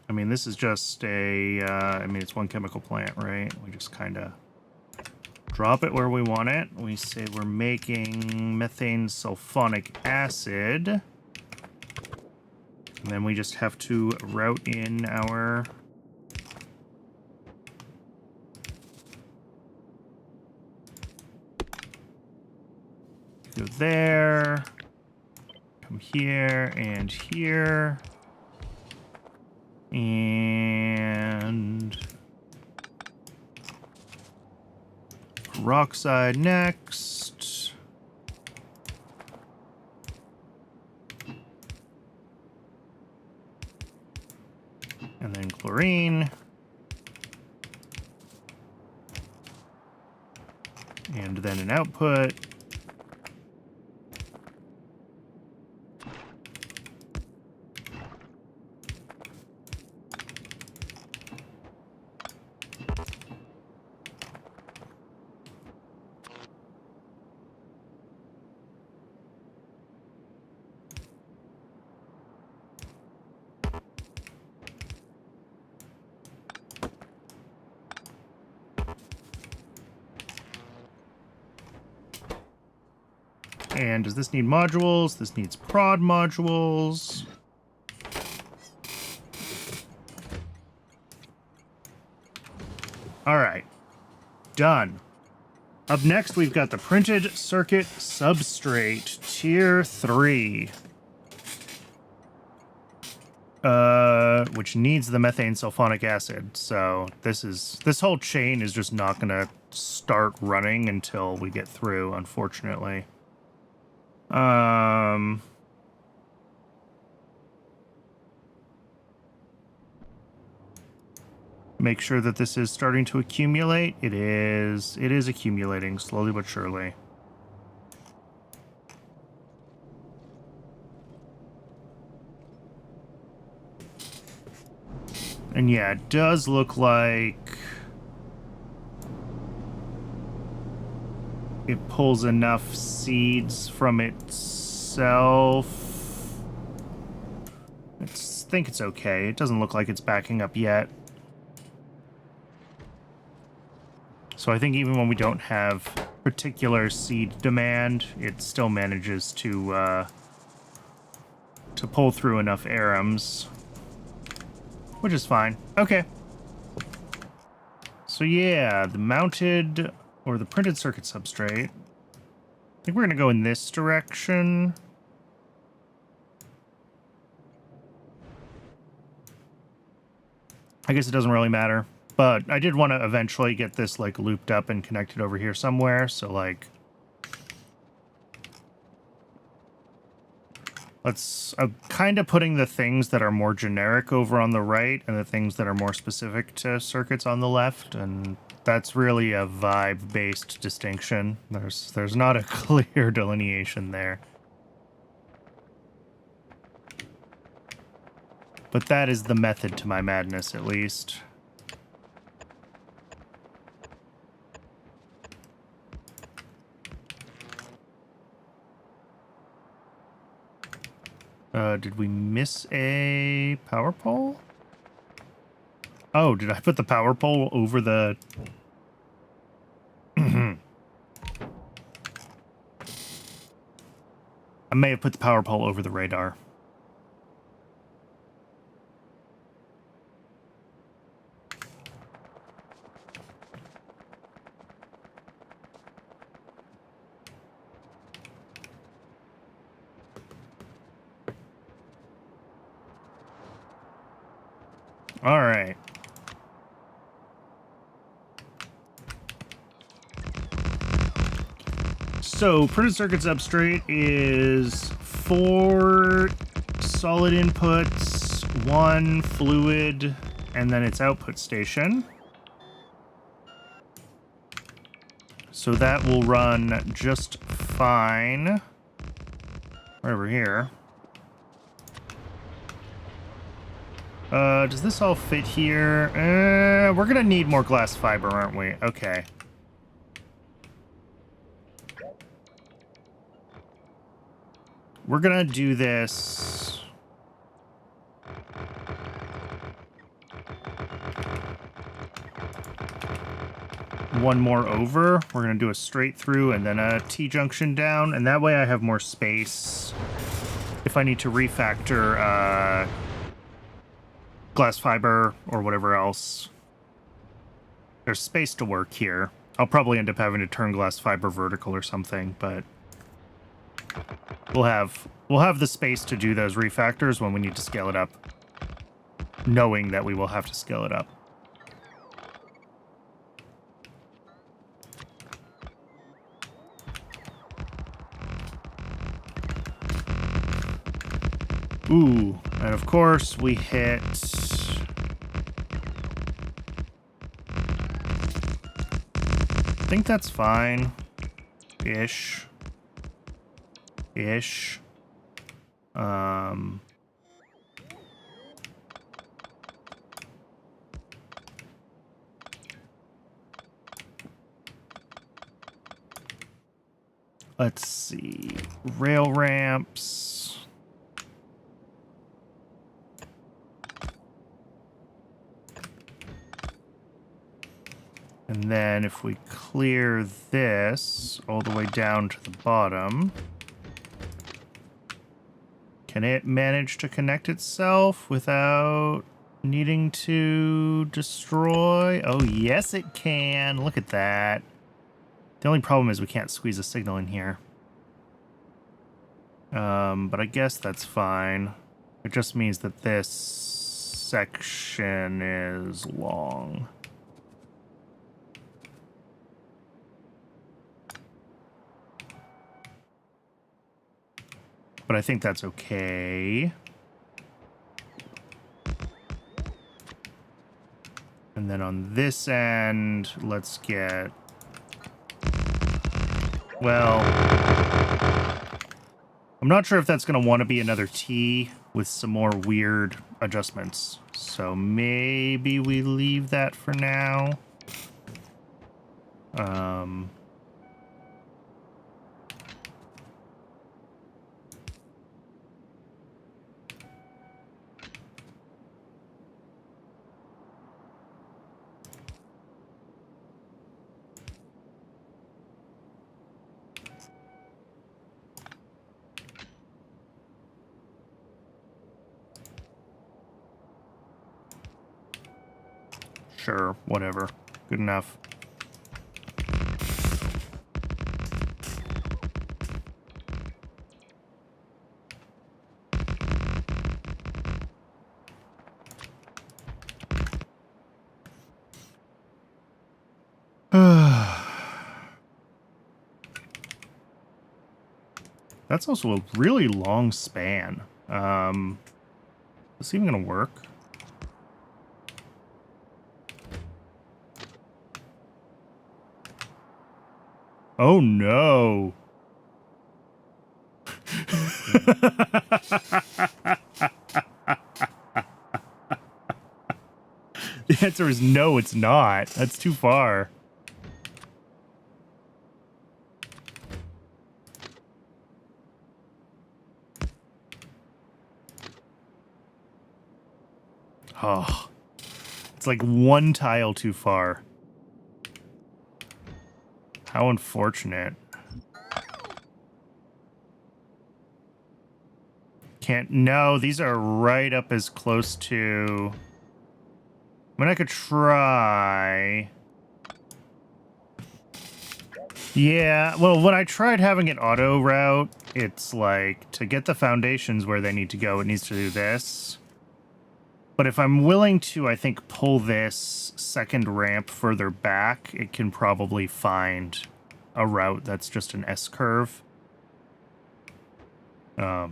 I mean, this is just a, I mean, it's one chemical plant, right? We just kind of drop it where we want it. We say we're making methane sulfonic acid. And then we just have to route in our... Go there. Come here and here. And peroxide next. And then chlorine. And then an output. And does this need modules? This needs prod modules. All right. Done. Up next, we've got the printed circuit substrate, tier 3. Which needs the methane sulfonic acid. So this whole chain is just not gonna start running until we get through, unfortunately. Make sure that this is starting to accumulate. It is accumulating slowly but surely. And yeah, it does look like it pulls enough seeds from itself. I think it's okay. It doesn't look like it's backing up yet. So I think even when we don't have particular seed demand, it still manages to pull through enough arums, which is fine. Okay. So yeah, the mounted or the printed circuit substrate. I think we're gonna go in this direction. I guess it doesn't really matter. But I did want to eventually get this, like, looped up and connected over here somewhere, so, like... I'm kind of putting the things that are more generic over on the right and the things that are more specific to circuits on the left, and that's really a vibe-based distinction. There's not a clear delineation there. But that is the method to my madness, at least. Did we miss a power pole? Oh, did I put the power pole over the... I may have put the power pole over the radar. All right. So, printed circuit substrate is 4 solid inputs, 1 fluid, and then its output station. So that will run just fine. Right over here. Does this all fit here? We're gonna need more glass fiber, aren't we? Okay. We're gonna do this. One more over. We're gonna do a straight through and then a T-junction down, and that way I have more space if I need to refactor glass fiber or whatever else. There's space to work here. I'll probably end up having to turn glass fiber vertical or something, but we'll have the space to do those refactors when we need to scale it up, knowing that we will have to scale it up. Ooh, and of course we hit... I think that's fine. Ish. Let's see. Rail ramps. And then if we clear this all the way down to the bottom, can it manage to connect itself without needing to destroy? Oh, yes, it can. Look at that. The only problem is we can't squeeze a signal in here. But I guess that's fine. It just means that this section is long. But I think that's okay. And then on this end, let's get... Well, I'm not sure if that's going to want to be another T with some more weird adjustments. So maybe we leave that for now. Sure, whatever. Good enough. That's also a really long span. Is this even gonna work? Oh no. The answer is no, it's not. That's too far. Oh, it's like one tile too far. How unfortunate. Can't, no, these are right up as close to... I mean, I could try... Yeah, well, when I tried having it auto route, it's like, to get the foundations where they need to go, it needs to do this. But if I'm willing to, I think, pull this second ramp further back, it can probably find a route that's just an S-curve. It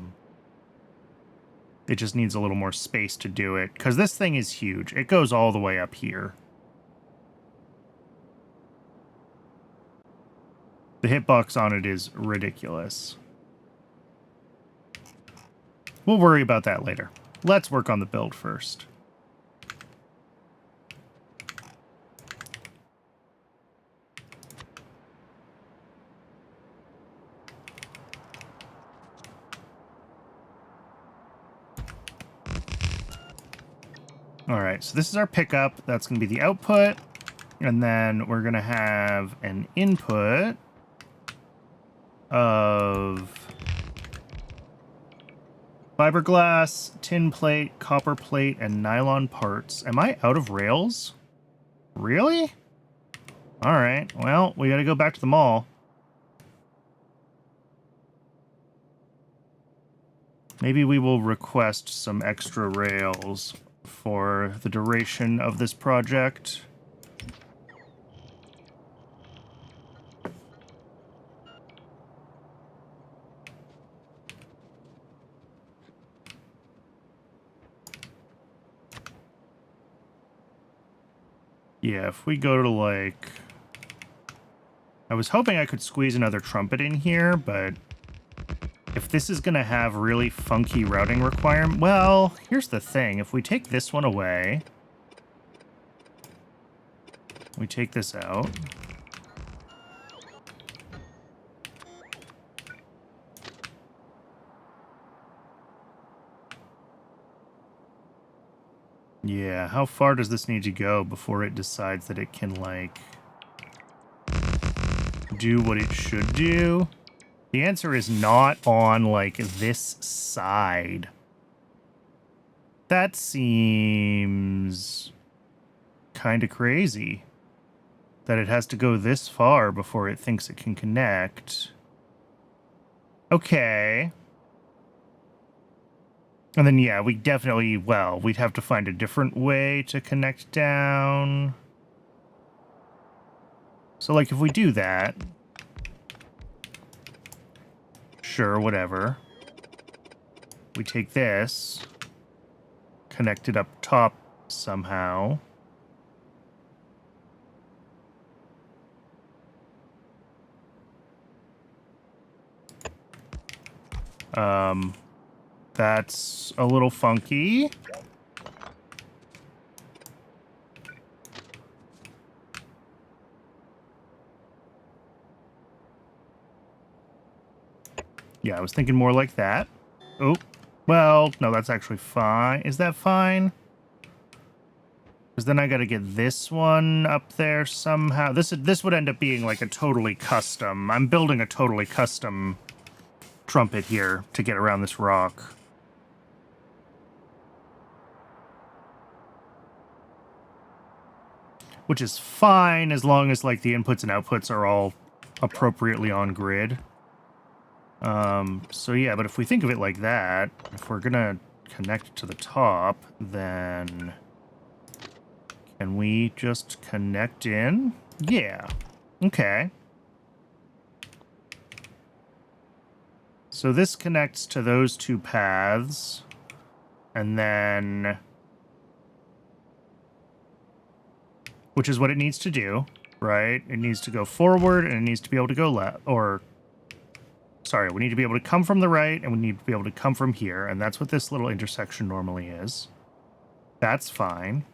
just needs a little more space to do it, because this thing is huge. It goes all the way up here. The hitbox on it is ridiculous. We'll worry about that later. Let's work on the build first. All right, so this is our pickup. That's going to be the output. And then we're going to have an input of fiberglass, tin plate, copper plate, and nylon parts. Am I out of rails? Really? All right, well, we got to go back to the mall. Maybe we will request some extra rails for the duration of this project. Yeah, if we go to, like... I was hoping I could squeeze another trumpet in here, but... if this is going to have really funky routing requirement... Well, here's the thing. If we take this one away... we take this out... yeah, how far does this need to go before it decides that it can, like... do what it should do? The answer is not on, like, this side. That seems... kind of crazy. That it has to go this far before it thinks it can connect. Okay. And then, yeah, we definitely, well, we'd have to find a different way to connect down. So, like, if we do that... sure, whatever. We take this, connect it up top somehow. That's a little funky. Yeah, I was thinking more like that. Oh, well, no, that's actually fine. Is that fine? Because then I got to get this one up there somehow. This would end up being like a totally custom. I'm building a totally custom trumpet here to get around this rock. Which is fine as long as like the inputs and outputs are all appropriately on grid. So yeah, but if we think of it like that, if we're gonna connect to the top, then can we just connect in? Yeah. Okay. So this connects to those two paths, and then... which is what it needs to do, right? It needs to go forward, and it needs to be able to go left, or... sorry, we need to be able to come from the right, and we need to be able to come from here, and that's what this little intersection normally is. That's fine.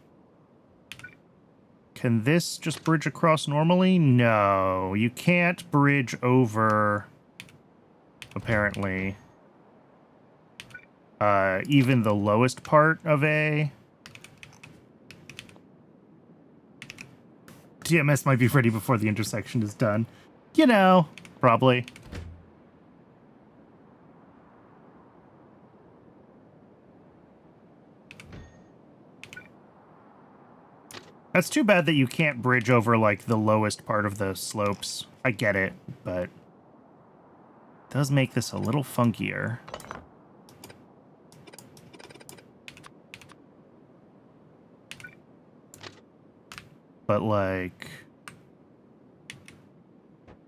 Can this just bridge across normally? No, you can't bridge over, apparently, even the lowest part of A. TMS might be ready before the intersection is done. You know, probably. That's too bad that you can't bridge over, like, the lowest part of the slopes. I get it, but it does make this a little funkier. But, like,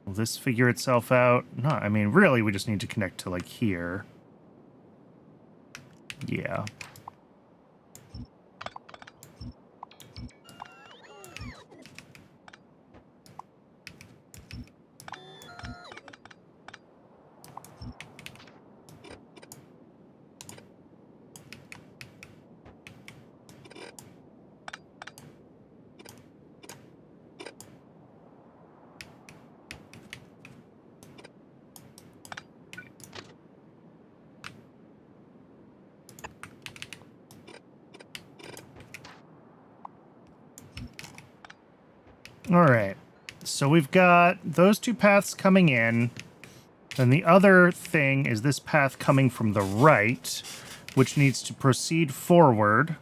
will this figure itself out? No, I mean, really, we just need to connect to, like, here. Yeah. All right, so we've got those two paths coming in. Then the other thing is this path coming from the right, which needs to proceed forward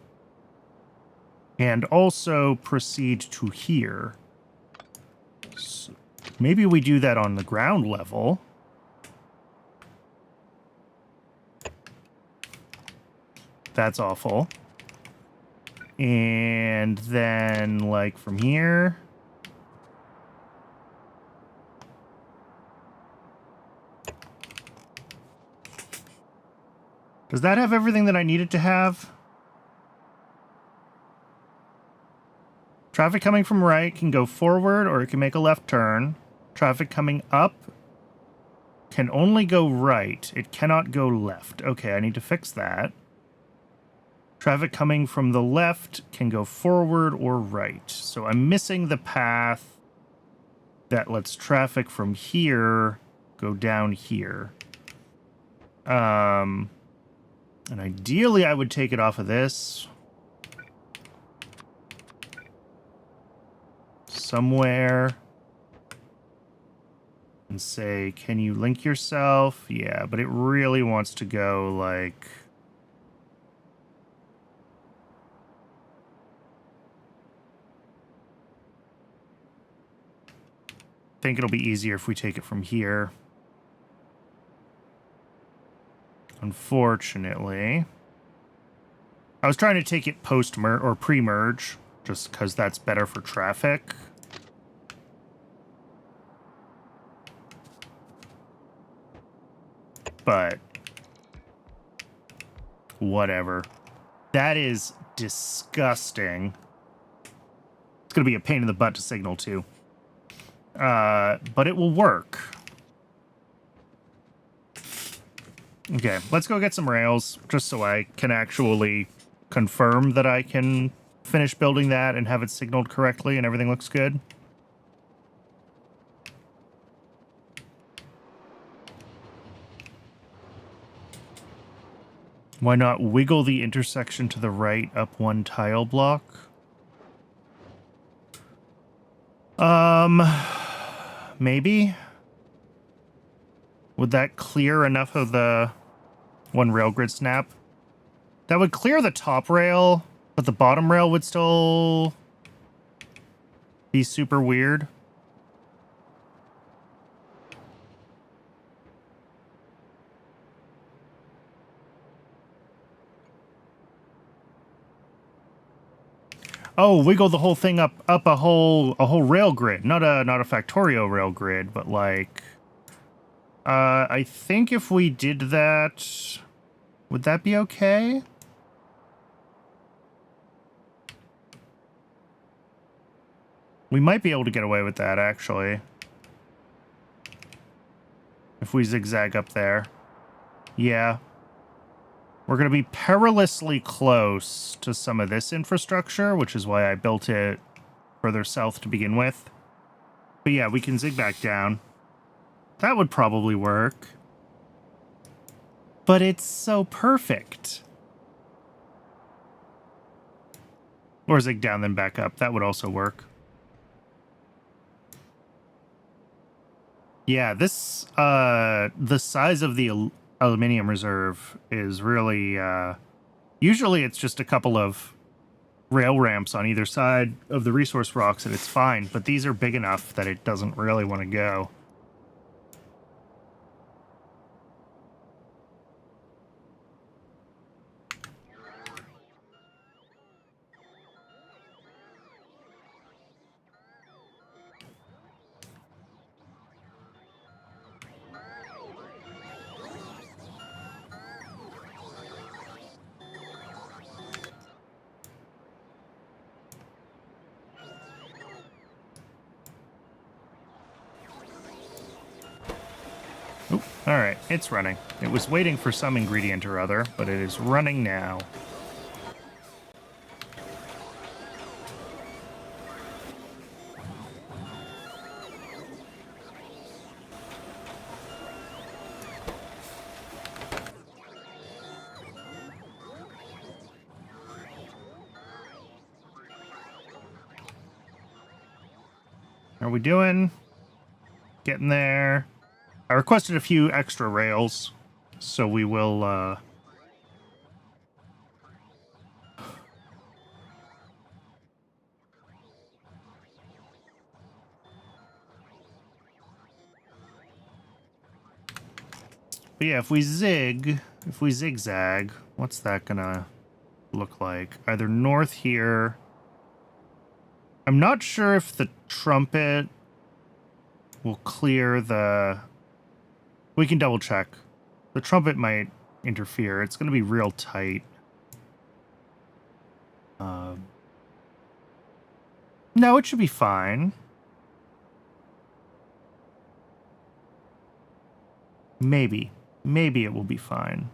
and also proceed to here. So maybe we do that on the ground level. That's awful. And then, like, from here... Does that have everything that I need it to have? Traffic coming from right can go forward or it can make a left turn. Traffic coming up can only go right. It cannot go left. Okay, I need to fix that. Traffic coming from the left can go forward or right. So I'm missing the path that lets traffic from here go down here. And ideally, I would take it off of this. Somewhere. And say, can you link yourself? Yeah, but it really wants to go, like... I think it'll be easier if we take it from here. Unfortunately. I was trying to take it post-merge or pre-merge, just because that's better for traffic. But whatever. That is disgusting. It's going to be a pain in the butt to signal to. But it will work. Okay, let's go get some rails, just so I can actually confirm that I can finish building that and have it signaled correctly and everything looks good. Why not wiggle the intersection to the right up one tile block? Maybe? Would that clear enough of the one rail grid snap? That would clear the top rail, but the bottom rail would still be super weird. Oh, wiggle the whole thing up a whole rail grid, not a Factorio rail grid, but like I think if we did that, would that be okay? We might be able to get away with that, actually. If we zigzag up there. Yeah. We're going to be perilously close to some of this infrastructure, which is why I built it further south to begin with. But yeah, we can zig back down. That would probably work. But it's so perfect. Or zig down, then back up. That would also work. Yeah, this, the size of the aluminium reserve is really, usually it's just a couple of rail ramps on either side of the resource rocks and it's fine, but these are big enough that it doesn't really want to go. Oop, all right, it's running. It was waiting for some ingredient or other, but it is running now. Are we doing? Getting there. I requested a few extra rails, so we will, but yeah, if we zigzag, what's that gonna look like? Either north here. I'm not sure if the trumpet will clear the... We can double check. The trumpet might interfere. It's gonna be real tight. No, it should be fine. Maybe. Maybe it will be fine.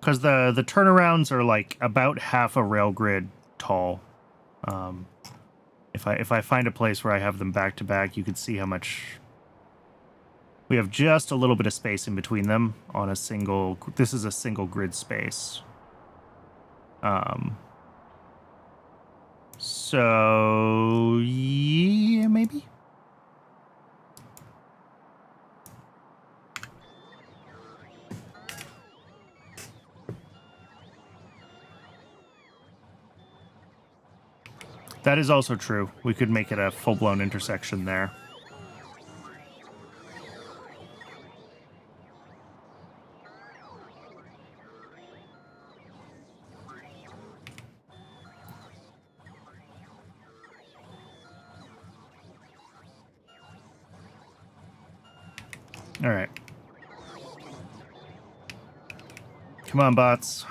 Because the turnarounds are like about half a rail grid tall. If I find a place where I have them back to back, you can see how much... We have just a little bit of space in between them on a single... This is a single grid space. So... Yeah, maybe? That is also true. We could make it a full-blown intersection there. All right. Come on, bots.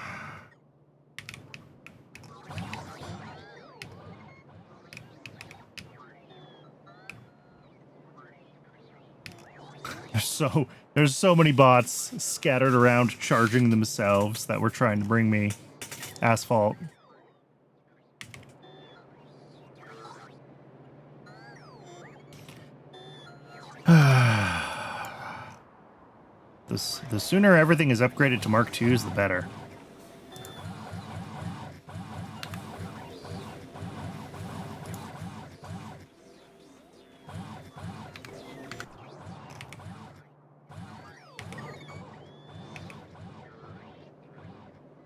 There's so many bots scattered around charging themselves that were trying to bring me asphalt. The sooner everything is upgraded to Mark IIs, the better.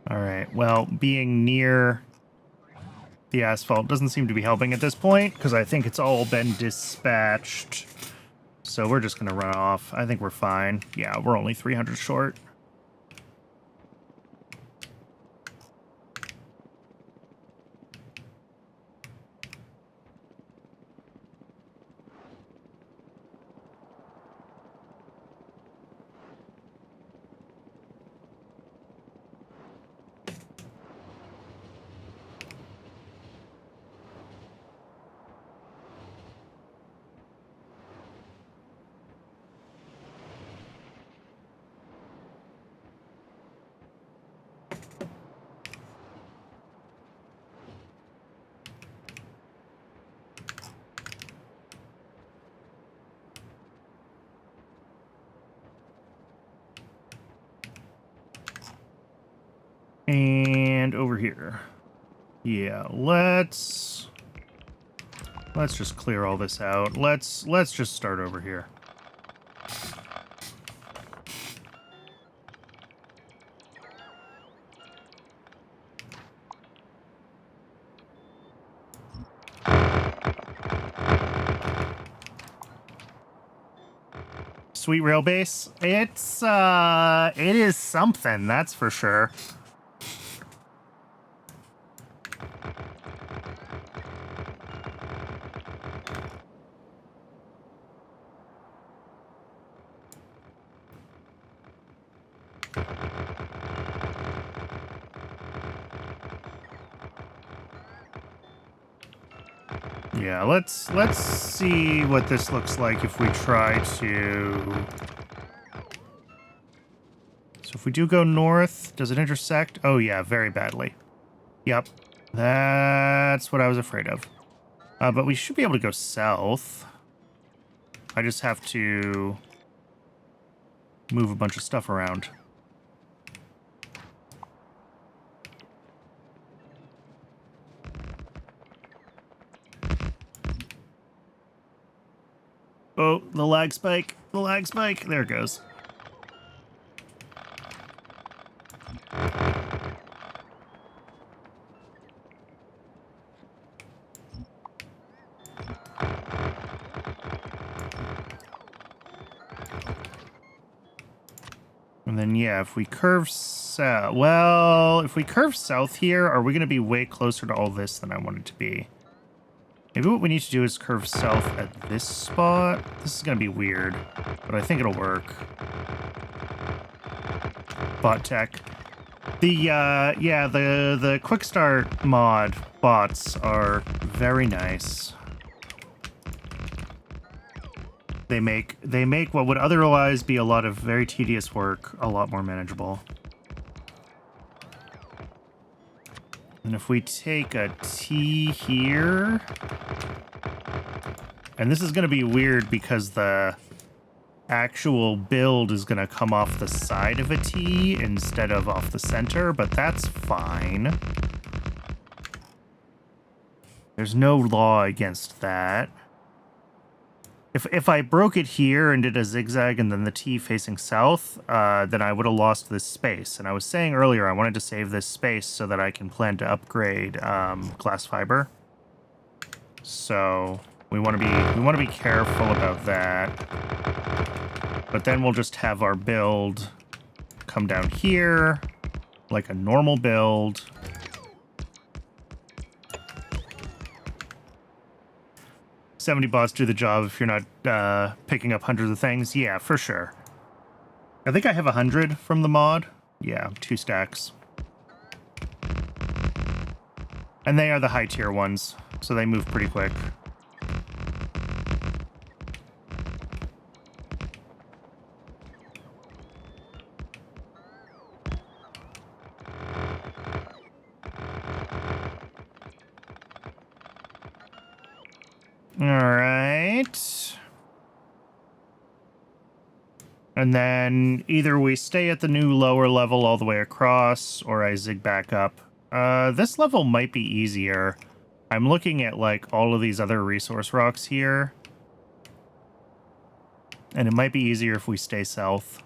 Alright, well, being near the asphalt doesn't seem to be helping at this point, because I think it's all been dispatched. So we're just going to run off. I think we're fine. Yeah, we're only 300 short. And over here. Yeah, let's Let's just clear all this out. Let's just start over here. Sweet rail base. It is something, that's for sure. Yeah, let's see what this looks like if we try to... So if we do go north, does it intersect? Oh yeah, very badly. Yep, that's what I was afraid of. But we should be able to go south. I just have to move a bunch of stuff around. Oh, the lag spike. The lag spike. There it goes. And then, yeah, if we curve south... Well, if we curve south here, are we going to be way closer to all this than I want it to be? Maybe what we need to do is curve south at this spot. This is going to be weird, but I think it'll work. Bot tech. Yeah, the quick start mod bots are very nice. They make what would otherwise be a lot of very tedious work a lot more manageable. And if we take a T here... And this is going to be weird because the actual build is going to come off the side of a T instead of off the center, but that's fine. There's no law against that. If I broke it here and did a zigzag and then the T facing south, then I would have lost this space. And I was saying earlier I wanted to save this space so that I can plan to upgrade glass fiber. So we want to be careful about that. But then we'll just have our build come down here like a normal build. $70 bots do the job if you're not picking up hundreds of things. Yeah, for sure. I think I have 100 from the mod. Yeah, 2 stacks. And they are the high tier ones, so they move pretty quick. All right. And then either we stay at the new lower level all the way across, or I zig back up. This level might be easier. I'm looking at, like, all of these other resource rocks here. And it might be easier if we stay south.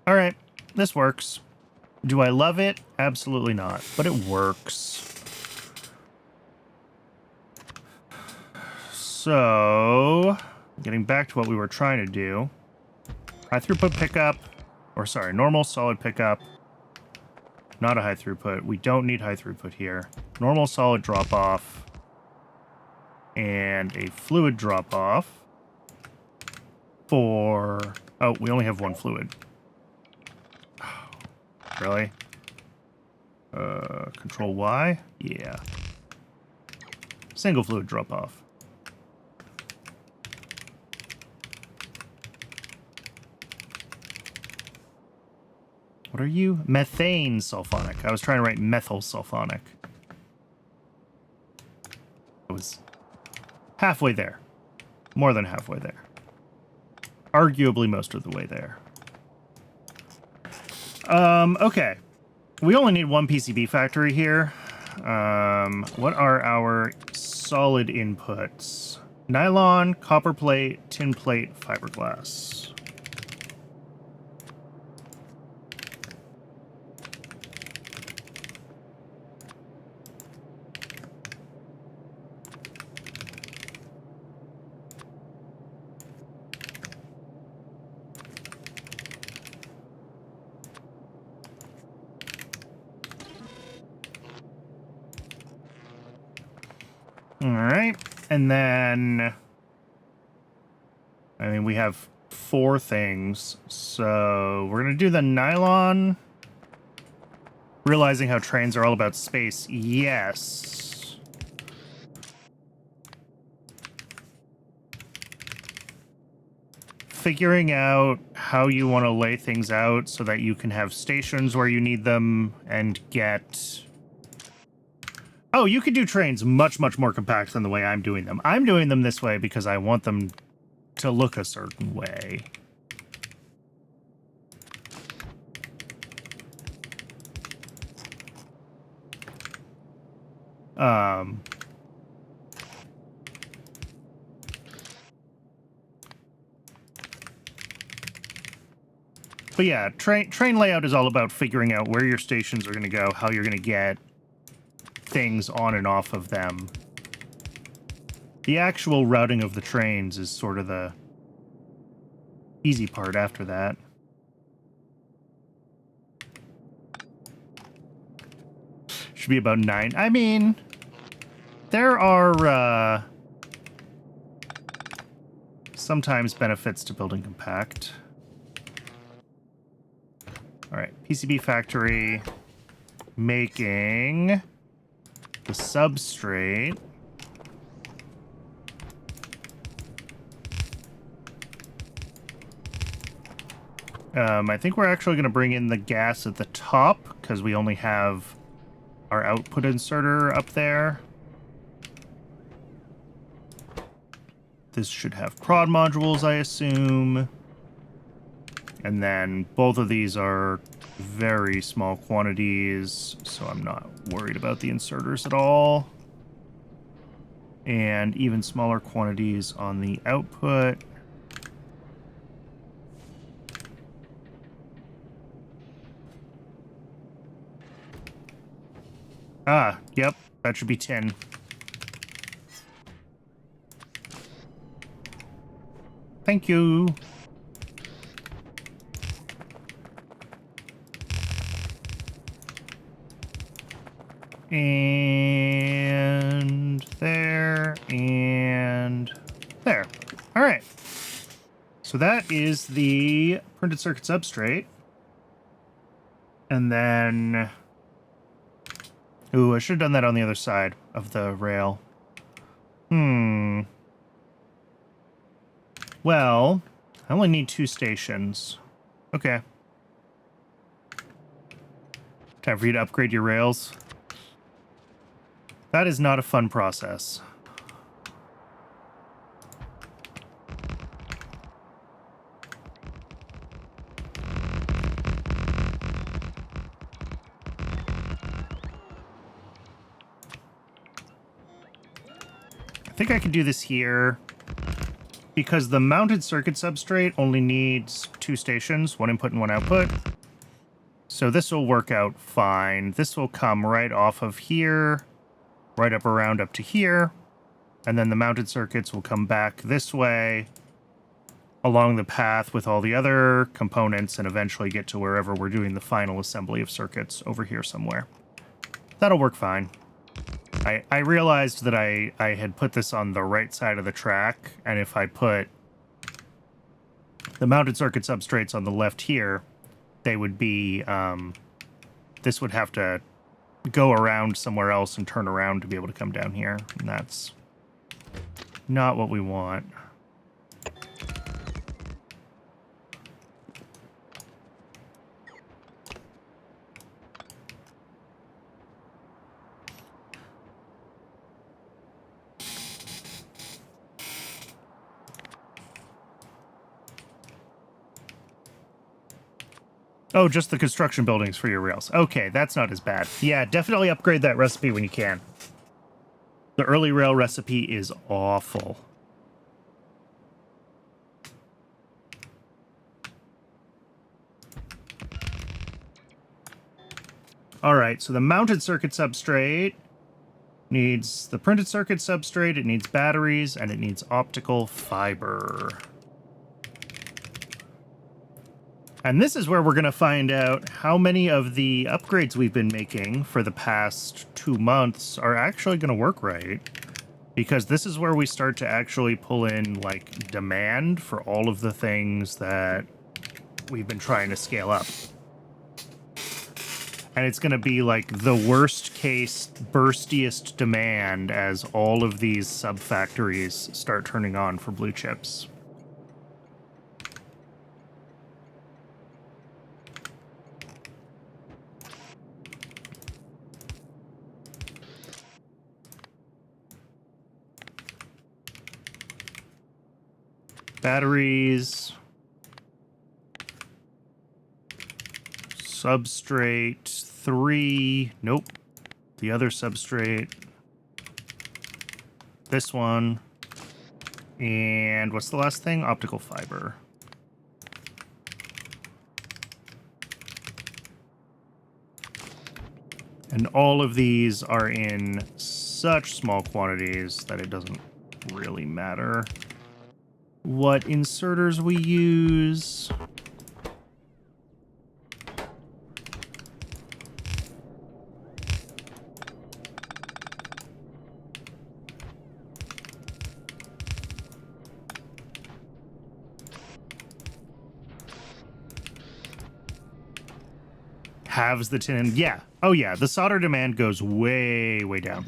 All right, this works. Do I love it? Absolutely not, but it works. So, getting back to what we were trying to do. High throughput pickup, or sorry, normal solid pickup. Not a high throughput. We don't need high throughput here. Normal solid drop off. And a fluid drop off. For, oh, we only have one fluid. Really? Control Y? Yeah. Single fluid drop off. What are you? Methane sulfonic. I was trying to write methyl sulfonic. Halfway there. More than halfway there. Arguably most of the way there. Okay. We only need one PCB factory here. What are our solid inputs? Nylon, copper plate, tin plate, fiberglass. All right, and then, I mean, we have 4 things, so we're gonna do the nylon. Realizing how trains are all about space, yes. Figuring out how you want to lay things out so that you can have stations where you need them and get... Oh, you could do trains much, much more compact than the way I'm doing them. I'm doing them this way because I want them to look a certain way. But yeah, train layout is all about figuring out where your stations are going to go, how you're going to get things on and off of them. The actual routing of the trains is sort of the easy part after that. Should be about 9. I mean, there are sometimes benefits to building compact. All right, PCB factory making the substrate. I think we're actually going to bring in the gas at the top because we only have our output inserter up there. This should have prod modules, I assume. And then both of these are very small quantities, so I'm not worried about the inserters at all. And even smaller quantities on the output. Ah, yep, that should be 10. Thank you. And there, and there. All right. So that is the printed circuit substrate. And then... Ooh, I should have done that on the other side of the rail. Well, I only need 2 stations. Okay. Time for you to upgrade your rails. That is not a fun process. I think I can do this here because the mounted circuit substrate only needs 2 stations, 1 input and 1 output. So this will work out fine. This will come right off of here, right up around up to here, and then the mounted circuits will come back this way along the path with all the other components and eventually get to wherever we're doing the final assembly of circuits over here somewhere. That'll work fine. I realized that I had put this on the right side of the track, and if I put the mounted circuit substrates on the left here, they would be, this would have to go around somewhere else and turn around to be able to come down here, and that's not what we want. Oh, just the construction buildings for your rails. Okay, that's not as bad. Yeah, definitely upgrade that recipe when you can. The early rail recipe is awful. All right, so the mounted circuit substrate needs the printed circuit substrate, it needs batteries, and it needs optical fiber. And this is where we're going to find out how many of the upgrades we've been making for the past 2 months are actually going to work right. Because this is where we start to actually pull in, like, demand for all of the things that we've been trying to scale up. And it's going to be, like, the worst case, burstiest demand as all of these sub-factories start turning on for blue chips. Batteries. Substrate 3. Nope. The other substrate. This one. And what's the last thing? Optical fiber. And all of these are in such small quantities that it doesn't really matter what inserters we use. Halves the tin. Yeah. Oh, yeah. The solder demand goes way, way down.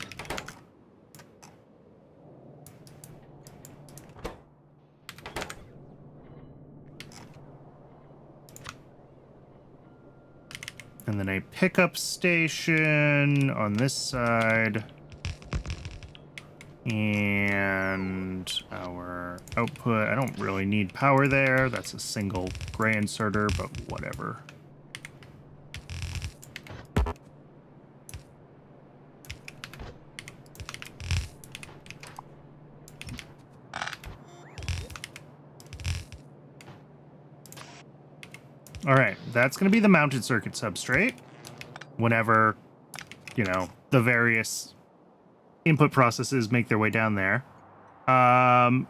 And then a pickup station on this side. And our output. I don't really need power there. That's a single gray inserter, but whatever. All right, that's going to be the mounted circuit substrate. Whenever, you know, the various input processes make their way down there.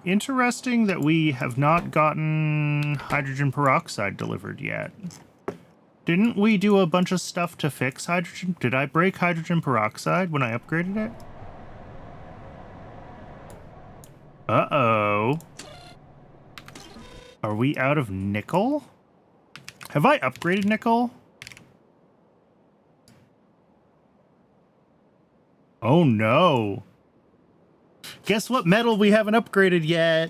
Interesting that we have not gotten hydrogen peroxide delivered yet. Didn't we do a bunch of stuff to fix hydrogen? Did I break hydrogen peroxide when I upgraded it? Uh-oh. Are we out of nickel? Have I upgraded nickel? Oh no. Guess what metal we haven't upgraded yet?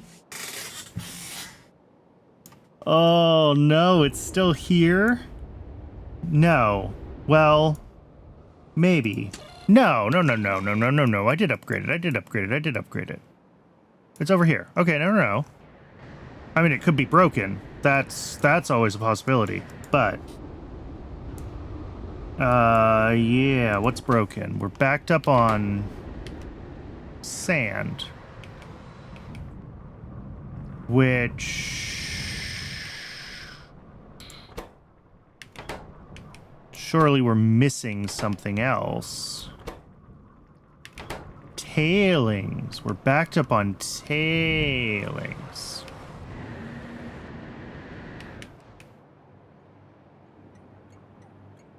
Oh no, it's still here? No. Well, maybe. No. I did upgrade it. It's over here. Okay, no. I mean, it could be broken. That's always a possibility. But yeah, what's broken? We're backed up on sand, which surely we're missing something else. Tailings. We're backed up on tailings.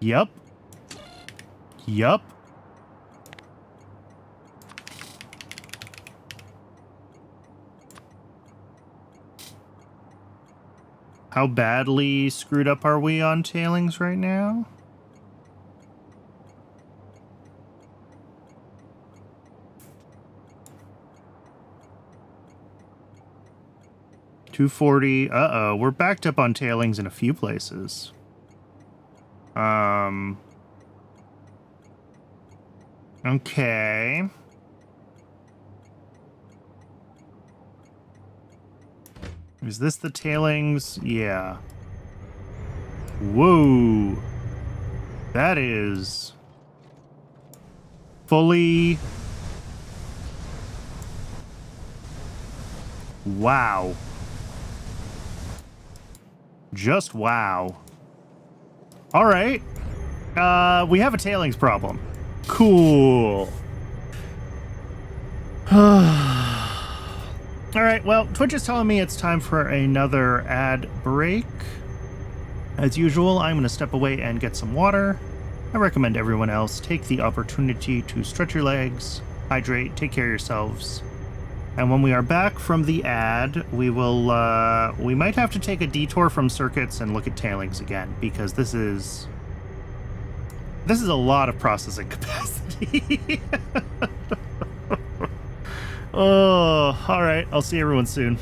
Yup. How badly screwed up are we on tailings right now? $240. Uh-oh, we're backed up on tailings in a few places. Okay. Is this the tailings? Yeah. Whoa. That is fully... Wow. Just wow. All right. We have a tailings problem. Cool. All right, well, Twitch is telling me it's time for another ad break. As usual, I'm going to step away and get some water. I recommend everyone else take the opportunity to stretch your legs, hydrate, take care of yourselves. And when we are back from the ad, we might have to take a detour from circuits and look at tailings again, because this is a lot of processing capacity. Oh, all right. I'll see everyone soon.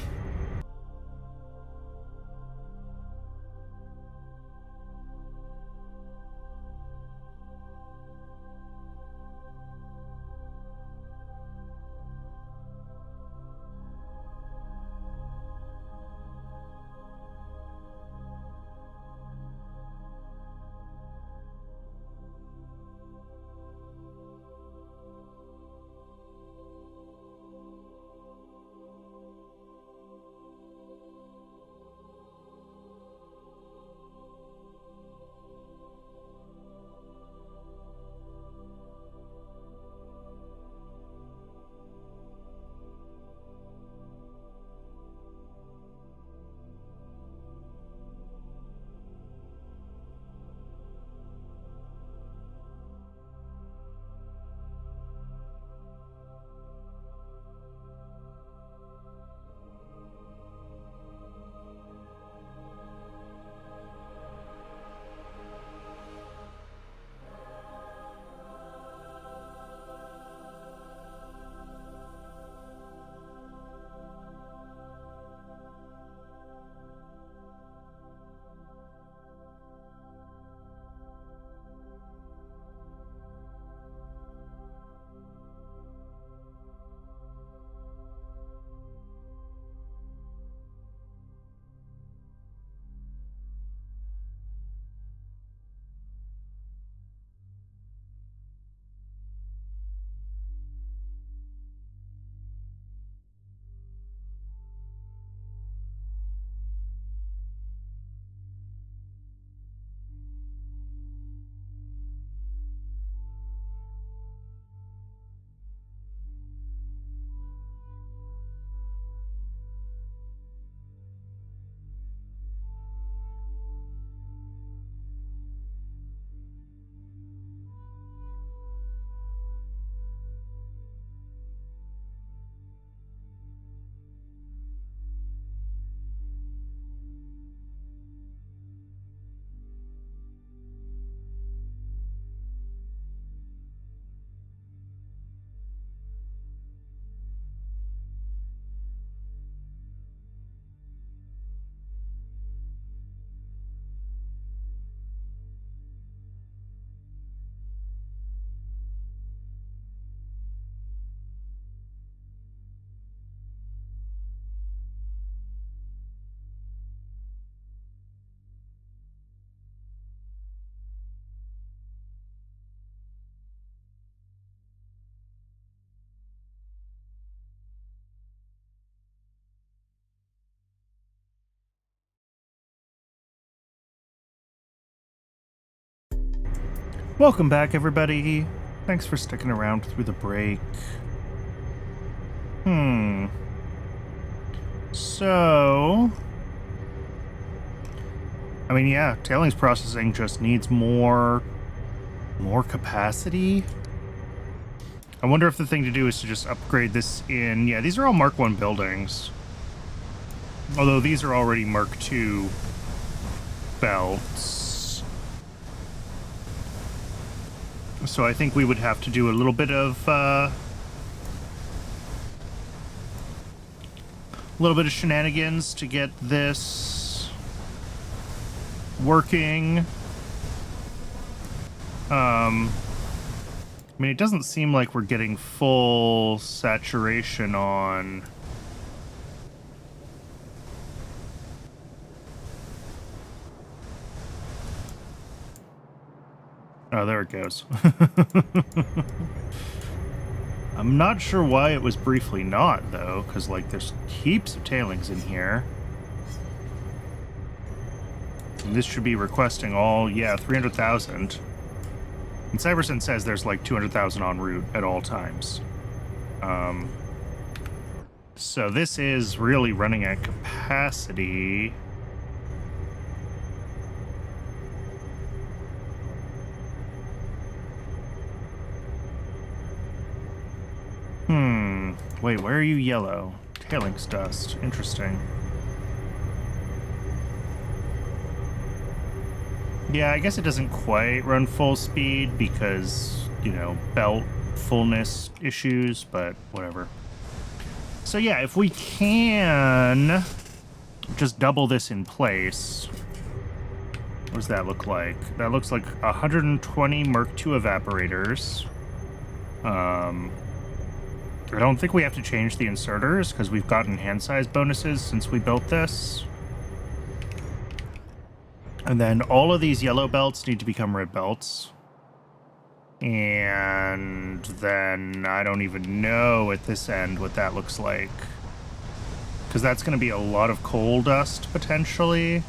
Welcome back, everybody. Thanks for sticking around through the break. So... I mean, yeah, tailings processing just needs more capacity. I wonder if the thing to do is to just upgrade this in... Yeah, these are all Mark 1 buildings. Although these are already Mark 2 belts. So I think we would have to do a little bit of shenanigans to get this working. I mean, it doesn't seem like we're getting full saturation on... Oh, there it goes. I'm not sure why it was briefly not, though, because, like, there's heaps of tailings in here. And this should be requesting all, yeah, 300,000. And Cyberson says there's, like, 200,000 en route at all times. So this is really running at capacity. Wait, where are you yellow? Tailings dust. Interesting. Yeah, I guess it doesn't quite run full speed because, you know, belt fullness issues, but whatever. So yeah, if we can just double this in place, what does that look like? That looks like 120 Merc 2 evaporators. I don't think we have to change the inserters because we've gotten hand size bonuses since we built this. And then all of these yellow belts need to become red belts. And then I don't even know at this end what that looks like. Because that's going to be a lot of coal dust, potentially.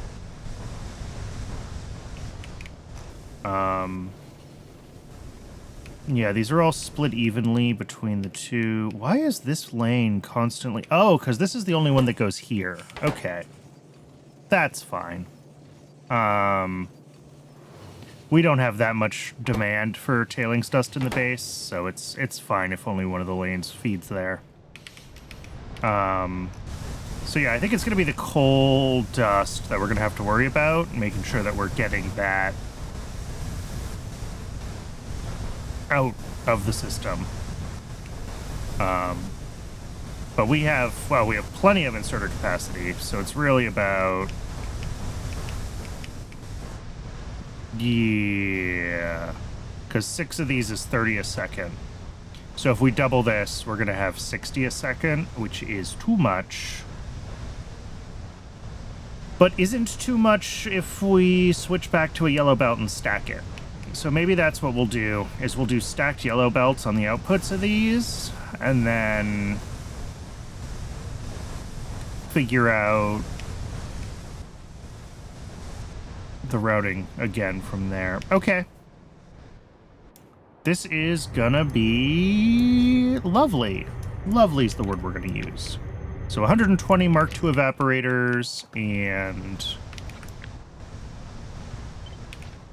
Yeah, these are all split evenly between the two. Why is this lane constantly... Oh, because this is the only one that goes here. Okay. That's fine. We don't have that much demand for tailings dust in the base, so it's fine if only one of the lanes feeds there. So yeah, I think it's going to be the coal dust that we're going to have to worry about, making sure that we're getting that out of the system. But we have plenty of inserter capacity, so it's really about... Yeah, because 6 of these is 30 a second. So if we double this, we're going to have 60 a second, which is too much. But isn't too much if we switch back to a yellow belt and stack it. So maybe that's what we'll do, is we'll do stacked yellow belts on the outputs of these, and then figure out the routing again from there. Okay. This is gonna be lovely. Lovely is the word we're gonna use. So 120 Mark II evaporators and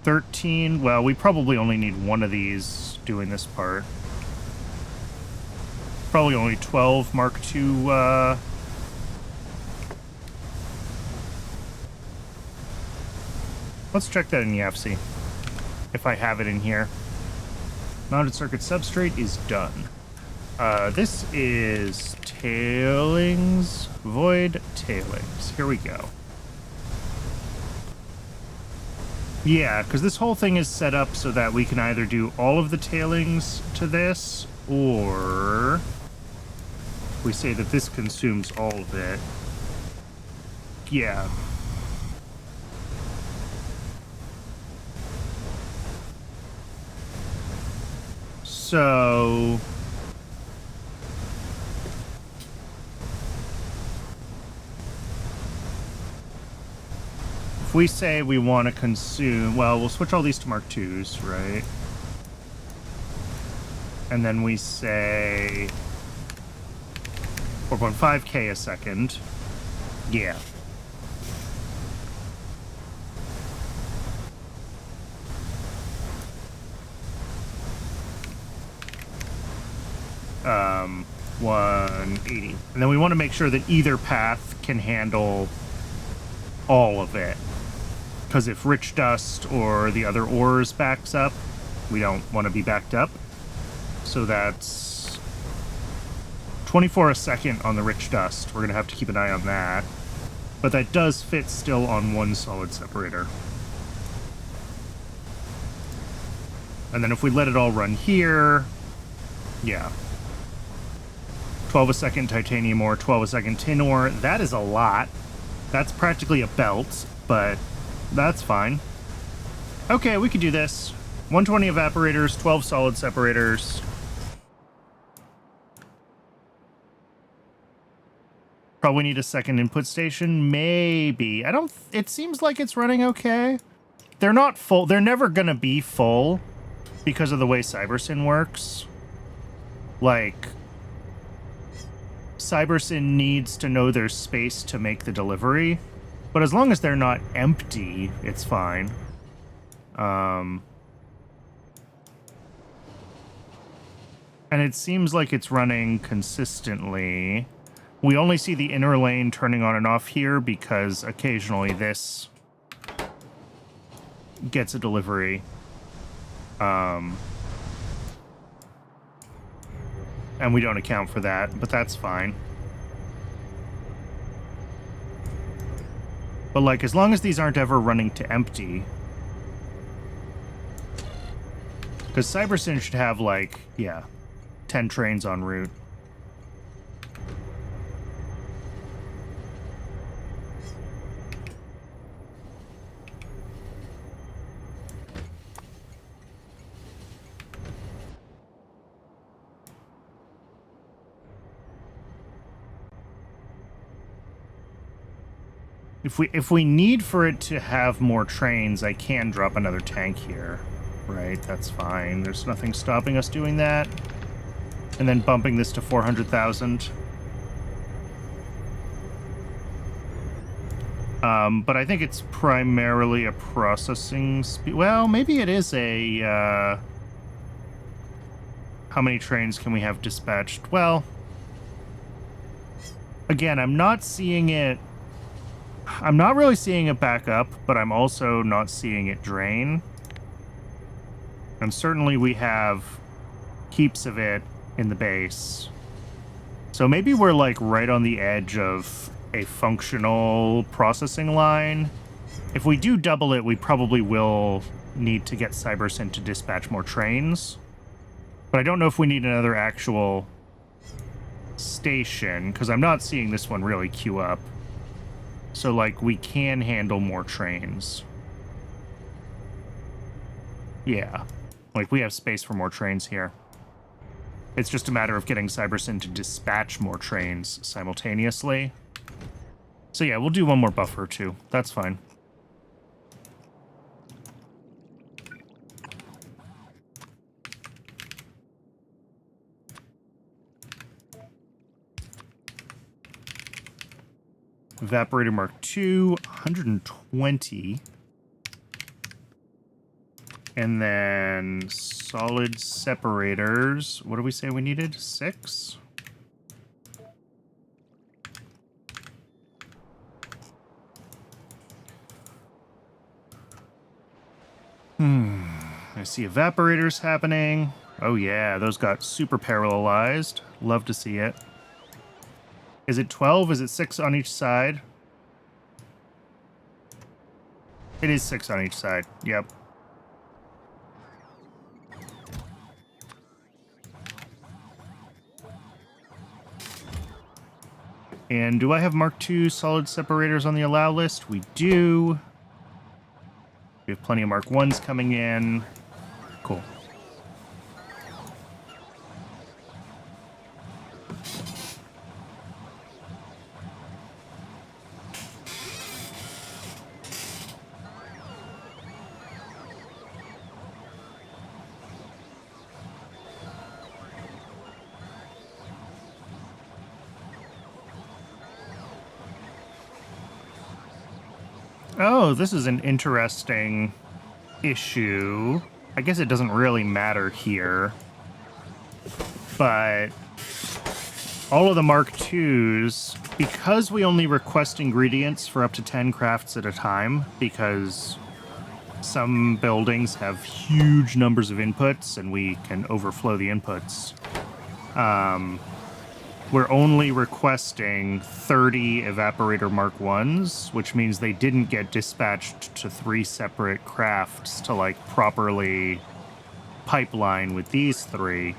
13. Well, we probably only need one of these doing this part. Probably only 12 Mark II. Let's check that in YAFC, if I have it in here. Mounted circuit substrate is done. This is tailings, void tailings. Here we go. Yeah, because this whole thing is set up so that we can either do all of the tailings to this, or we say that this consumes all of it. Yeah. So if we say we want to consume, well, we'll switch all these to Mark IIs, right? And then we say 4.5K a second. Yeah. Um, 180. And then we want to make sure that either path can handle all of it. Because if rich dust or the other ores backs up, we don't want to be backed up. So that's 24 a second on the rich dust. We're going to have to keep an eye on that. But that does fit still on one solid separator. And then if we let it all run here, yeah. 12 a second titanium ore, 12 a second tin ore. That is a lot. That's practically a belt, but that's fine. Okay, we can do this. 120 evaporators, 12 solid separators. Probably need a second input station. Maybe. I don't... It seems like it's running okay. They're not full. They're never going to be full because of the way CyberSyn works. Like, CyberSyn needs to know there's space to make the delivery. But as long as they're not empty, it's fine. And it seems like it's running consistently. We only see the inner lane turning on and off here because occasionally this gets a delivery. And we don't account for that, but that's fine. But, like, as long as these aren't ever running to empty... Because CyberSyn should have, like, yeah, 10 trains en route. If we need for it to have more trains, I can drop another tank here. Right, that's fine. There's nothing stopping us doing that. And then bumping this to 400,000. But I think it's primarily a processing speed. Well, maybe it is a... how many trains can we have dispatched? Well, again, I'm not seeing it... I'm not really seeing it back up, but I'm also not seeing it drain. And certainly we have heaps of it in the base. So maybe we're like right on the edge of a functional processing line. If we do double it, we probably will need to get CyberSyn to dispatch more trains. But I don't know if we need another actual station, because I'm not seeing this one really queue up. So, like, we can handle more trains. Yeah. Like, we have space for more trains here. It's just a matter of getting CyberSyn to dispatch more trains simultaneously. So yeah, we'll do one more buffer or two. That's fine. Evaporator Mark II, 120. And then solid separators. What do we say we needed? 6? I see evaporators happening. Oh yeah, those got super parallelized. Love to see it. Is it 12? Is it 6 on each side? It is 6 on each side. Yep. And do I have Mark II solid separators on the allow list? We do. We have plenty of Mark Is coming in. Cool. Oh, this is an interesting issue. I guess it doesn't really matter here. But all of the Mark IIs, because we only request ingredients for up to 10 crafts at a time, because some buildings have huge numbers of inputs and we can overflow the inputs, we're only requesting 30 evaporator Mark Is, which means they didn't get dispatched to 3 separate crafts to, like, properly pipeline with these 3.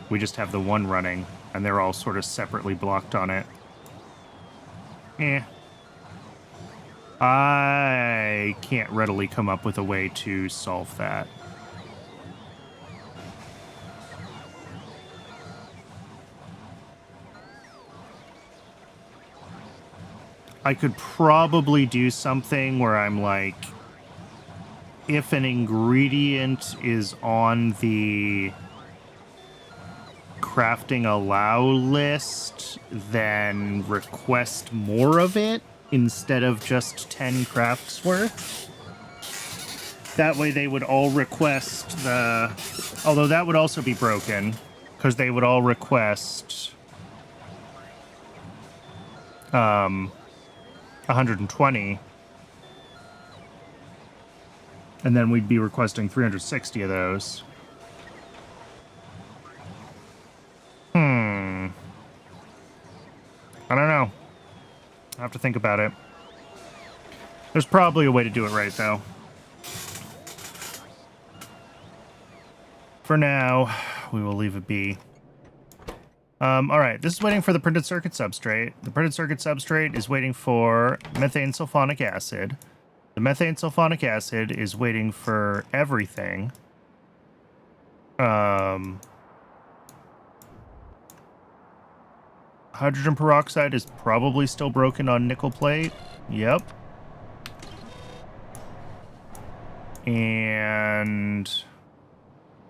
We just have the one running, and they're all sort of separately blocked on it. I can't readily come up with a way to solve that. I could probably do something where I'm like, if an ingredient is on the crafting allow list, then request more of it instead of just 10 crafts worth. That way they would all request the... Although that would also be broken, because they would all request 120. And then we'd be requesting 360 of those. I don't know. I have to think about it. There's probably a way to do it right, though. For now, we will leave it be. All right, this is waiting for the printed circuit substrate. The printed circuit substrate is waiting for methane sulfonic acid. The methane sulfonic acid is waiting for everything. Hydrogen peroxide is probably still broken on nickel plate. Yep. And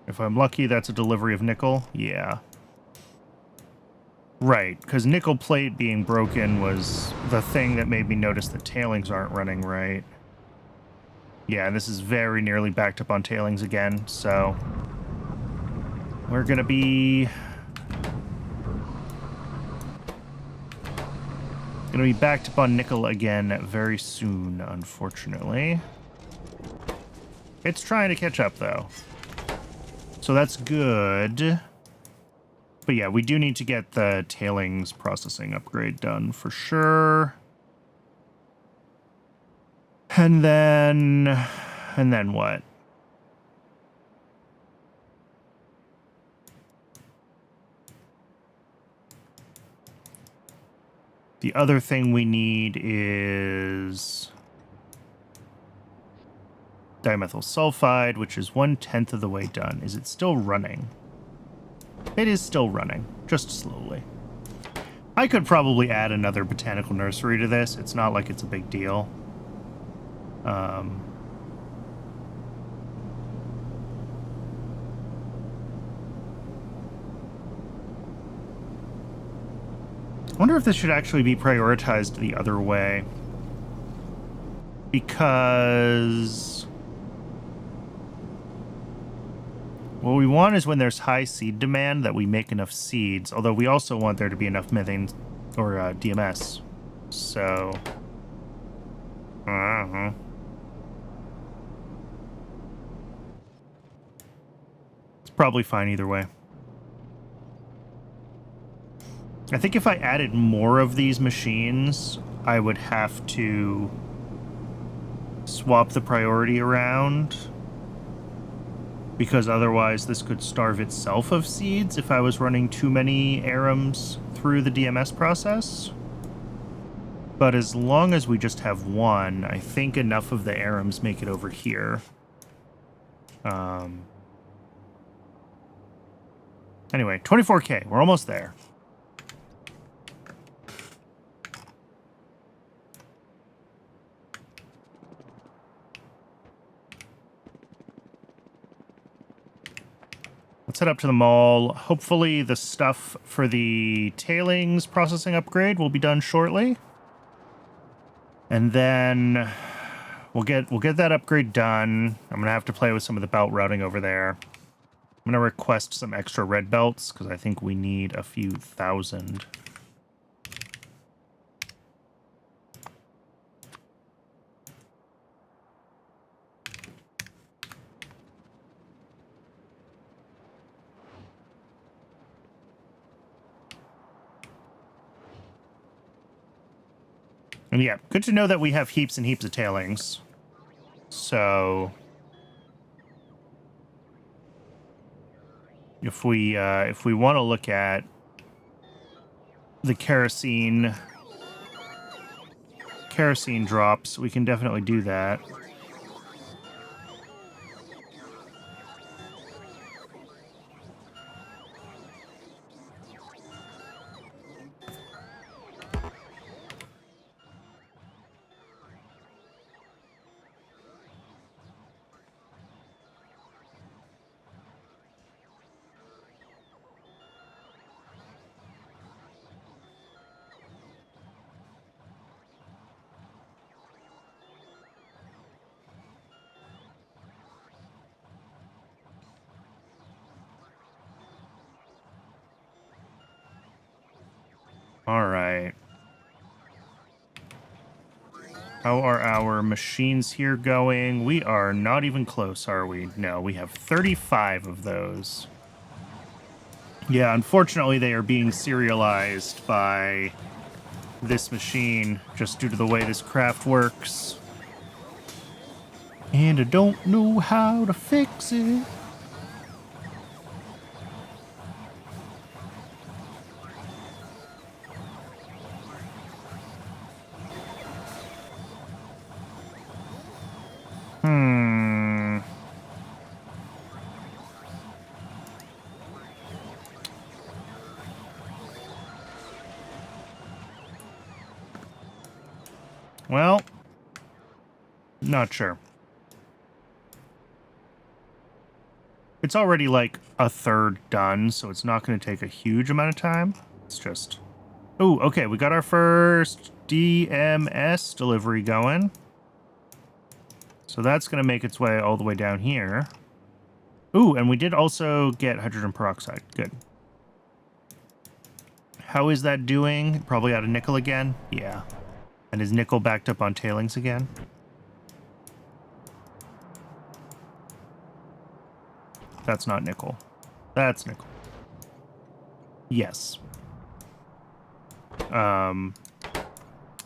if I'm lucky, that's a delivery of nickel. Yeah. Right, because nickel plate being broken was the thing that made me notice that tailings aren't running right. Yeah, this is very nearly backed up on tailings again, so we're gonna be backed up on nickel again very soon, unfortunately. It's trying to catch up, though. So that's good. But yeah, we do need to get the tailings processing upgrade done for sure. And then what? The other thing we need is dimethyl sulfide, which is 1/10 of the way done. Is it still running? It is still running, just slowly. I could probably add another botanical nursery to this. It's not like it's a big deal. I wonder if this should actually be prioritized the other way. Because what we want is when there's high seed demand that we make enough seeds, although we also want there to be enough methane or DMS. So... It's probably fine either way. I think if I added more of these machines, I would have to swap the priority around, because otherwise this could starve itself of seeds if I was running too many arums through the DMS process. But as long as we just have one, I think enough of the arums make it over here. Anyway, 24K. We're almost there. Let's head up to the mall. Hopefully the stuff for the tailings processing upgrade will be done shortly. And then we'll get that upgrade done. I'm going to have to play with some of the belt routing over there. I'm going to request some extra red belts because I think we need a few thousand. And yeah, good to know that we have heaps and heaps of tailings. So if we want to look at the kerosene drops, we can definitely do that. All right. How are our machines here going? We are not even close, are we? No, we have 35 of those. Yeah, unfortunately, they are being serialized by this machine just due to the way this craft works. And I don't know how to fix it. Hmm. Well, not sure. It's already like a third done, so it's not going to take a huge amount of time. It's just... Oh, okay, we got our first DMS delivery going. So that's going to make its way all the way down here. Ooh, and we did also get hydrogen peroxide. Good. How is that doing? Probably out of nickel again? Yeah. And is nickel backed up on tailings again? That's not nickel. That's nickel. Yes. So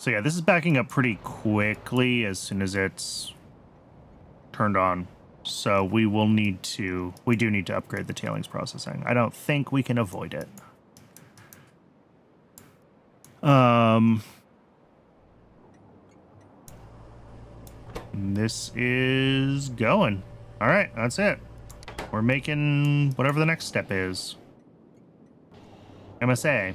yeah, this is backing up pretty quickly as soon as it's turned on. So we do need to upgrade the tailings processing. I don't think we can avoid it. This is going. All right, that's it. We're making whatever the next step is. MSA.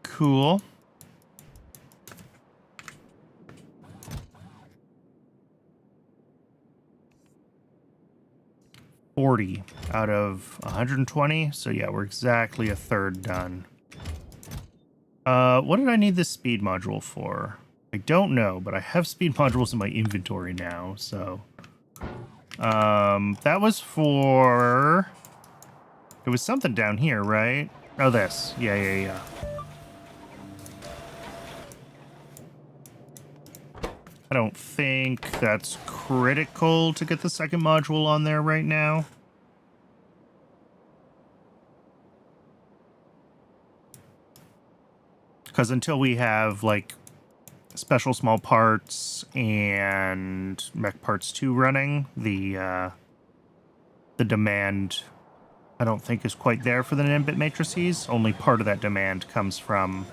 Cool. $40 out of 120. So yeah, we're exactly a third done. What did I need this speed module for? I don't know, but I have speed modules in my inventory now, so... that was for... It was something down here, right? Oh, this. Yeah. I don't think that's critical to get the second module on there right now. Because until we have, like, special small parts and mech parts 2 running, the demand, I don't think, is quite there for the Nimbit matrices. Only part of that demand comes from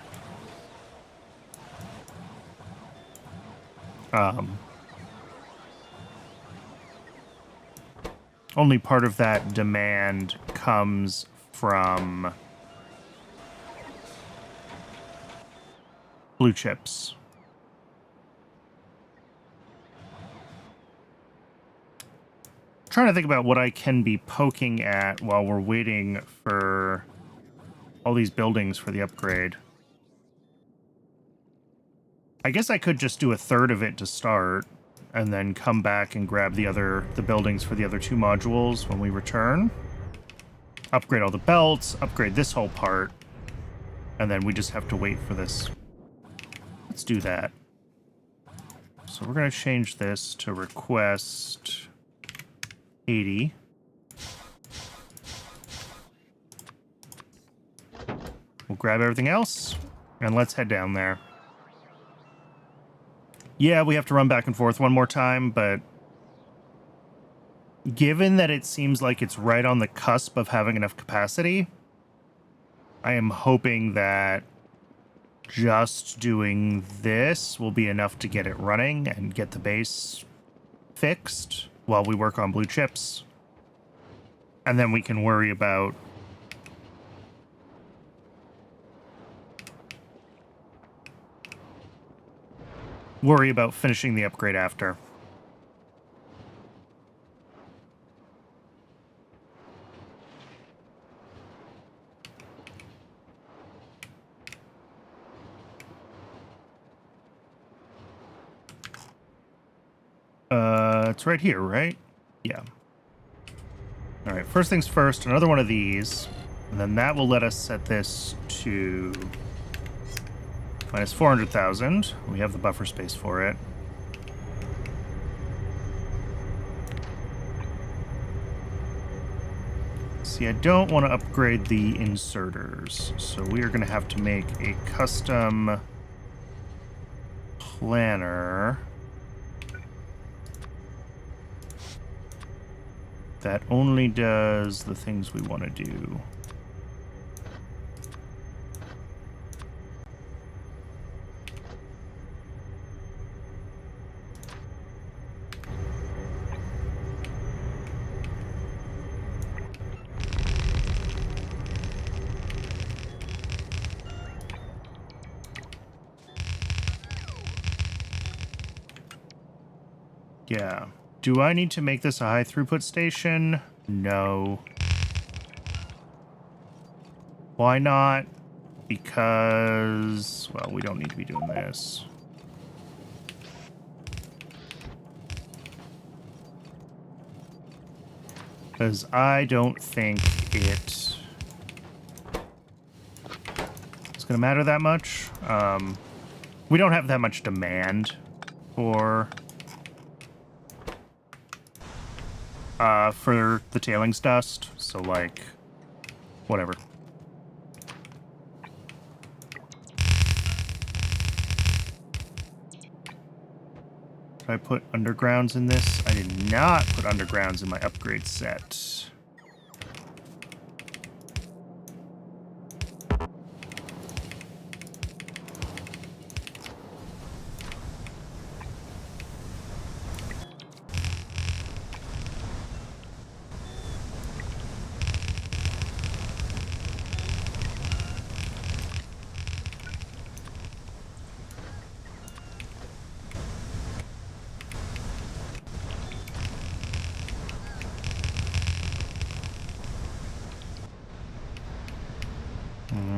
only part of that demand comes from blue chips. Trying to think about what I can be poking at while we're waiting for all these buildings for the upgrade. I guess I could just do a third of it to start, and then come back and grab the buildings for the other 2 modules when we return. Upgrade all the belts, upgrade this whole part, and then we just have to wait for this. Let's do that. So we're going to change this to request 80. We'll grab everything else, and let's head down there. Yeah, we have to run back and forth one more time, but given that it seems like it's right on the cusp of having enough capacity, I am hoping that just doing this will be enough to get it running and get the base fixed while we work on blue chips. And then we can worry about finishing the upgrade after. It's right here, right? Yeah. All right, first things first, another one of these. And then that will let us set this to minus 400,000. We have the buffer space for it. See, I don't want to upgrade the inserters, so we are going to have to make a custom planner that only does the things we want to do. Yeah. Do I need to make this a high throughput station? No. Why not? Because, well, we don't need to be doing this. Because I don't think it's going to matter that much. We don't have that much demand for the tailings dust, so like, whatever. Did I put undergrounds in this? I did not put undergrounds in my upgrade set.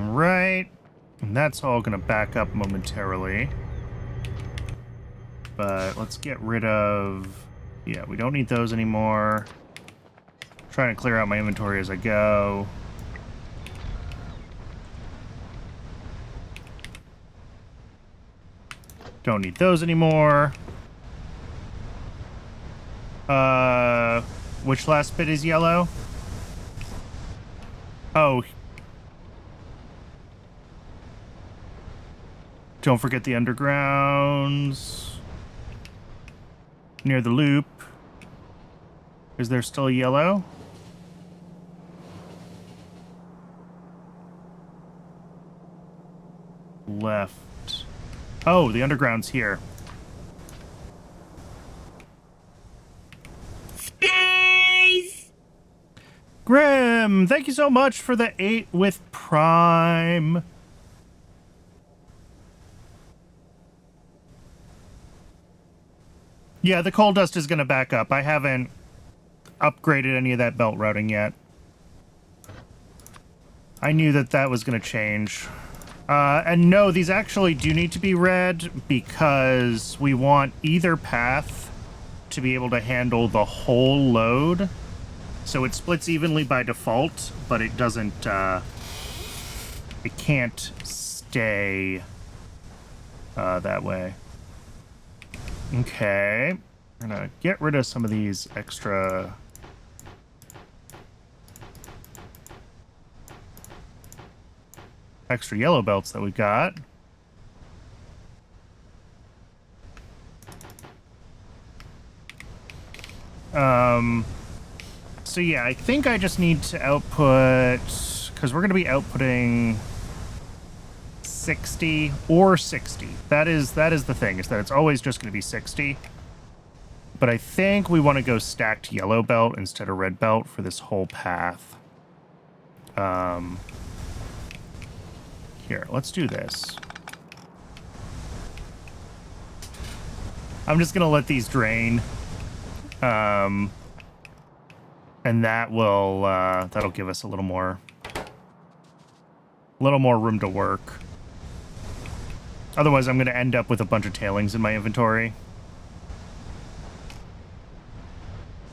Right, and that's all going to back up momentarily. But let's get rid of... Yeah, we don't need those anymore. I'm trying to clear out my inventory as I go. Don't need those anymore. Which last bit is yellow? Oh. Don't forget the undergrounds. Near the loop. Is there still yellow? Left. Oh, the underground's here. Space! Grim, thank you so much for the 8 with Prime. Yeah, the coal dust is going to back up. I haven't upgraded any of that belt routing yet. I knew that that was going to change. And no, these actually do need to be red because we want either path to be able to handle the whole load. So it splits evenly by default, but it doesn't, it can't stay that way. Okay, I'm gonna get rid of some of these extra yellow belts that we got. So yeah, I think I just need to output, because we're gonna be outputting 60 or 60. That is the thing, is that it's always just going to be 60. But I think we want to go stacked yellow belt instead of red belt for this whole path. Here, let's do this. I'm just going to let these drain. And that will that'll give us a little more room to work. Otherwise, I'm going to end up with a bunch of tailings in my inventory.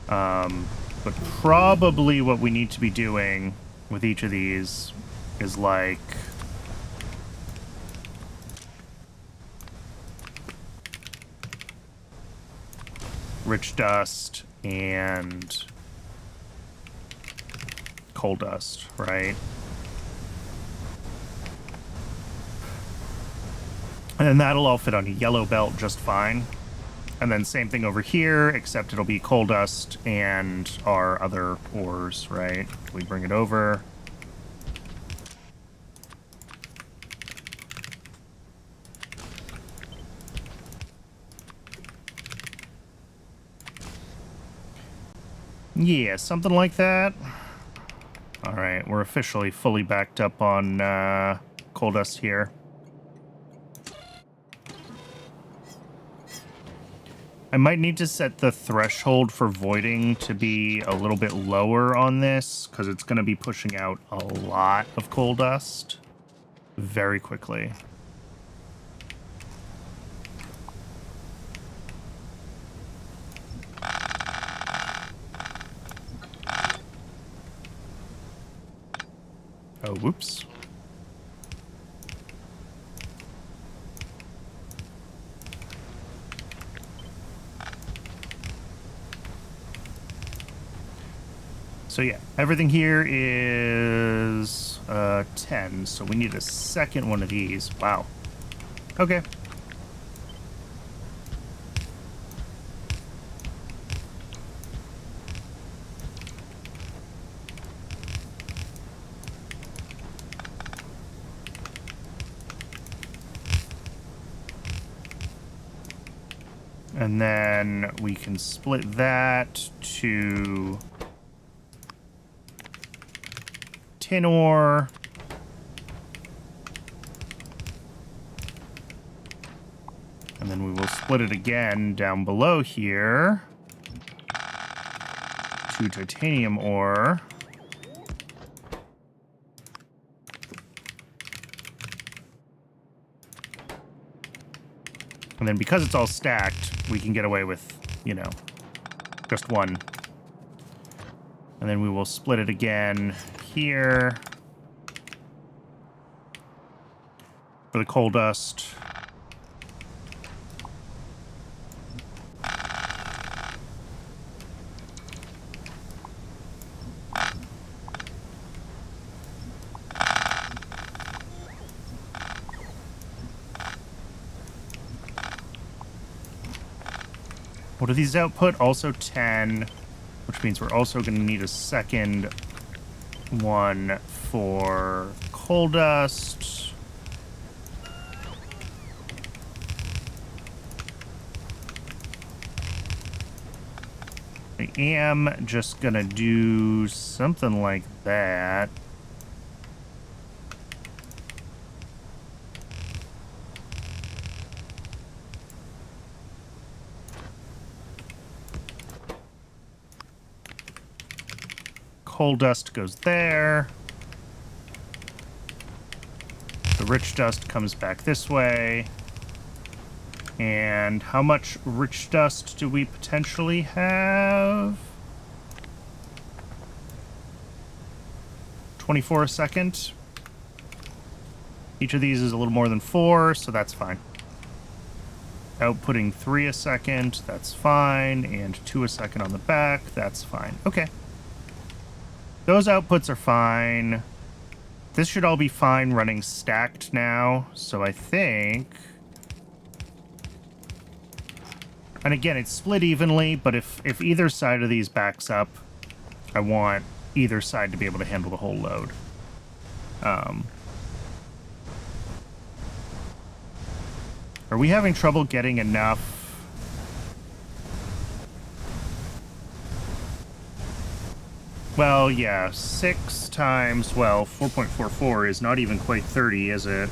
But probably what we need to be doing with each of these is like rich dust and coal dust, right? And that'll all fit on a yellow belt just fine. And then same thing over here, except it'll be coal dust and our other ores, right? We bring it over. Yeah, something like that. All right, we're officially fully backed up on coal dust here. I might need to set the threshold for voiding to be a little bit lower on this, because it's going to be pushing out a lot of coal dust very quickly. Oh, whoops. So yeah, everything here is 10, so we need a second one of these. Wow. Okay. And then we can split that to tin ore. And then we will split it again down below here to titanium ore. And then because it's all stacked, we can get away with, you know, just one. And then we will split it again here for the coal dust. What do these output? Also 10, which means we're also going to need a second one for coal dust. I am just going to do something like that. Coal dust goes there. The rich dust comes back this way. And how much rich dust do we potentially have? 24 a second. Each of these is a little more than 4, so that's fine. Outputting 3 a second, that's fine. And 2 a second on the back, that's fine. Okay. Those outputs are fine. This should all be fine running stacked now. So I think... And again, it's split evenly, but if either side of these backs up, I want either side to be able to handle the whole load. Are we having trouble getting enough? Well, yeah, 6 times, well, 4.44 is not even quite 30, is it?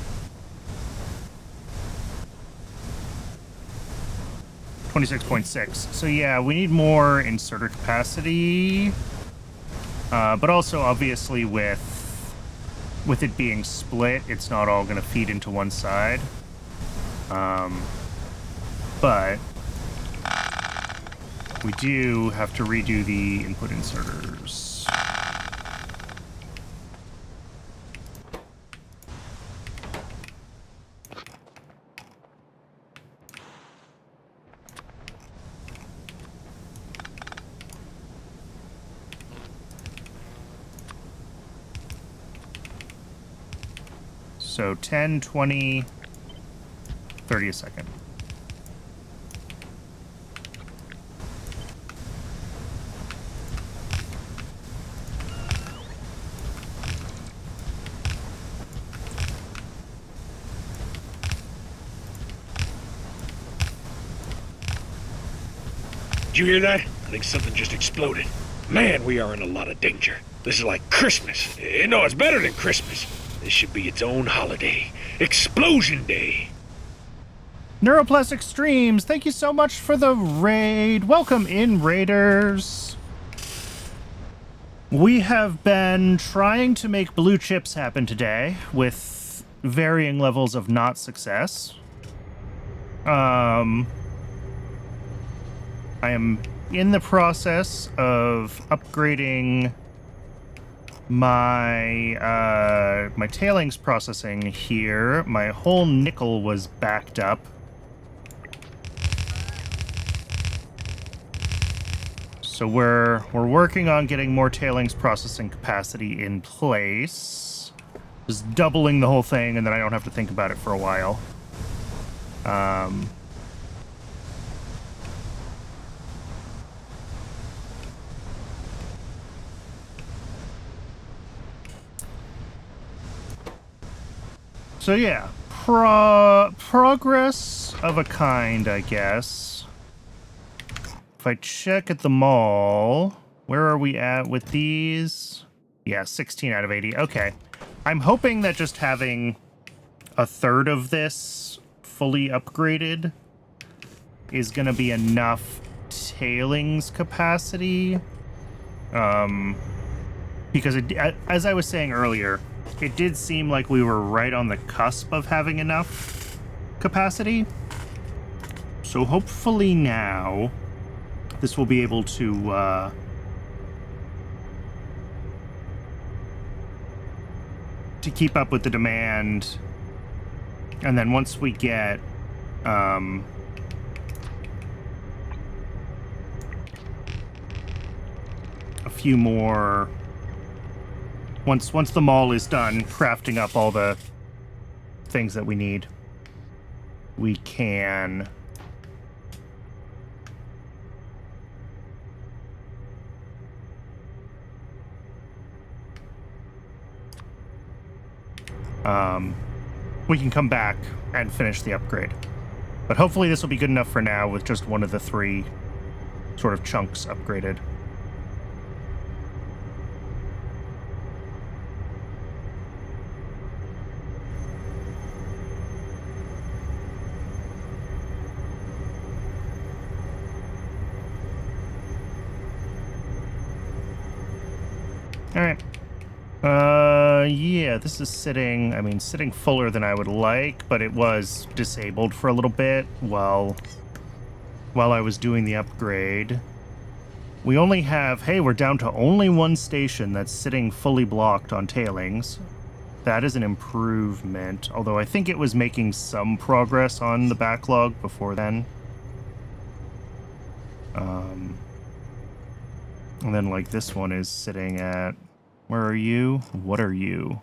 26.6. So yeah, we need more inserter capacity. But also, obviously, with it being split, it's not all going to feed into one side. But we do have to redo the input inserters. So 10, 20, 30 a second. Did you hear that? I think something just exploded. Man, we are in a lot of danger. This is like Christmas. No, it's better than Christmas. This should be its own holiday. Explosion Day. Neuroplastic Streams, thank you so much for the raid. Welcome in, Raiders. We have been trying to make blue chips happen today with varying levels of not success. I am in the process of upgrading my my tailings processing here. My whole nickel was backed up. So we're working on getting more tailings processing capacity in place. Just doubling the whole thing, and then I don't have to think about it for a while. So yeah, progress of a kind, I guess. If I check at the mall, where are we at with these? Yeah, 16 out of 80. Okay. I'm hoping that just having a third of this fully upgraded is going to be enough tailings capacity. Because as I was saying earlier, it did seem like we were right on the cusp of having enough capacity. So hopefully now this will be able to keep up with the demand. And then once we get a few more, once the mall is done crafting up all the things that we need, we can come back and finish the upgrade. But hopefully this will be good enough for now with just one of the three sort of chunks upgraded. All right. Yeah, this is sitting fuller than I would like, but it was disabled for a little bit while I was doing the upgrade. We only have, hey, we're down to only one station that's sitting fully blocked on tailings. That is an improvement, although I think it was making some progress on the backlog before then. And then, like, this one is sitting at, where are you? What are you?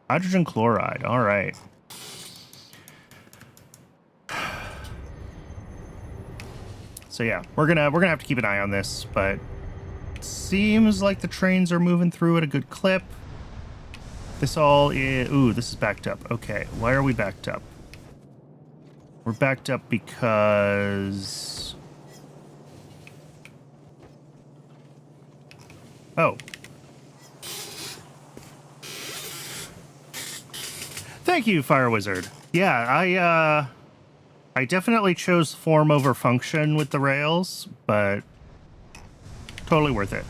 Hydrogen chloride, all right. So yeah, we're gonna have to keep an eye on this, but it seems like the trains are moving through at a good clip. This all is, ooh, this is backed up. Okay, why are we backed up? We're backed up because, oh. Thank you, Fire Wizard. Yeah, I definitely chose form over function with the rails, but totally worth it.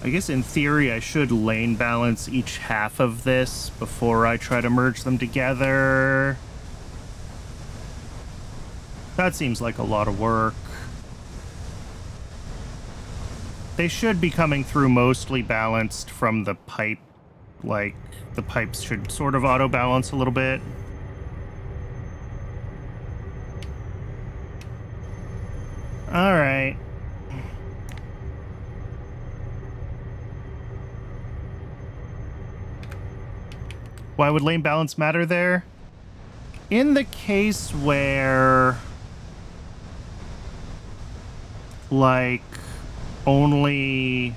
I guess in theory I should lane balance each half of this before I try to merge them together. That seems like a lot of work. They should be coming through mostly balanced from the pipe. Like, the pipes should sort of auto-balance a little bit. All right. Why would lane balance matter there? In the case where, like, only...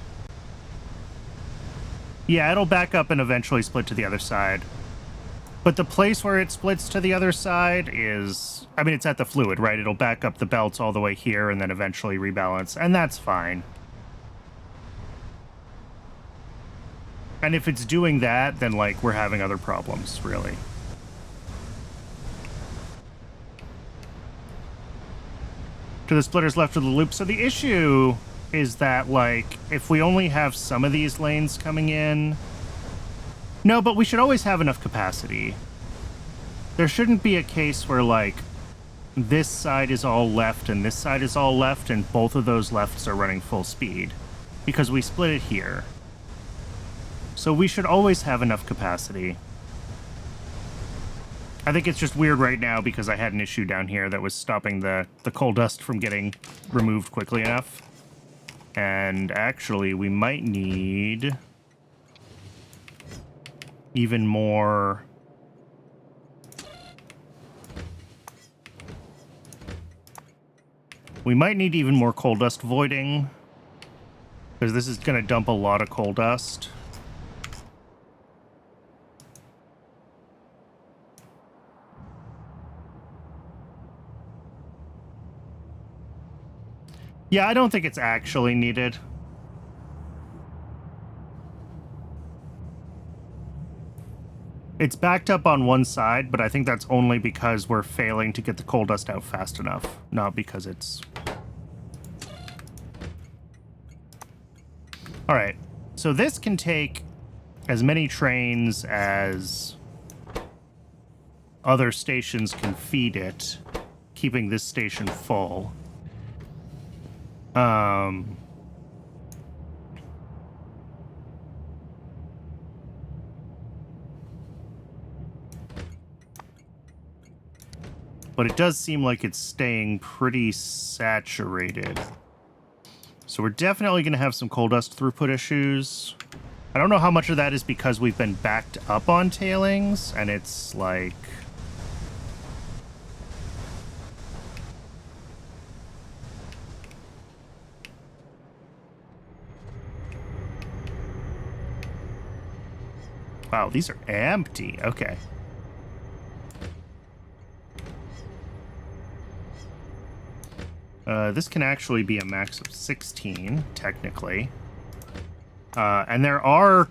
Yeah, it'll back up and eventually split to the other side. But the place where it splits to the other side is... I mean, it's at the fluid, right? It'll back up the belts all the way here and then eventually rebalance, and that's fine. And if it's doing that, then, like, we're having other problems, really. To the splitters left of the loop. So the issue is that, like, if we only have some of these lanes coming in... No, but we should always have enough capacity. There shouldn't be a case where, like, this side is all left and this side is all left and both of those lefts are running full speed. Because we split it here. So we should always have enough capacity. I think it's just weird right now because I had an issue down here that was stopping the coal dust from getting removed quickly enough. And actually, we might need even more... We might need even more coal dust voiding, because this is going to dump a lot of coal dust. Yeah, I don't think it's actually needed. It's backed up on one side, but I think that's only because we're failing to get the coal dust out fast enough, not because it's... All right, so this can take as many trains as other stations can feed it, keeping this station full. But it does seem like it's staying pretty saturated. So we're definitely going to have some coal dust throughput issues. I don't know how much of that is because we've been backed up on tailings, and it's like... Wow, these are empty. Okay. This can actually be a max of 16, technically. And there are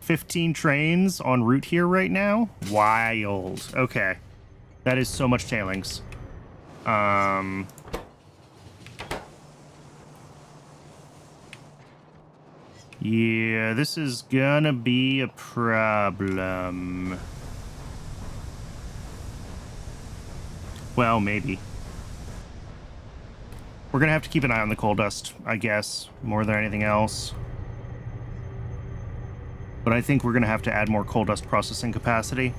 15 trains en route here right now. Wild. Okay. That is so much tailings. Yeah, this is gonna be a problem. Well, maybe. We're gonna have to keep an eye on the coal dust, I guess, more than anything else. But I think we're gonna have to add more coal dust processing capacity.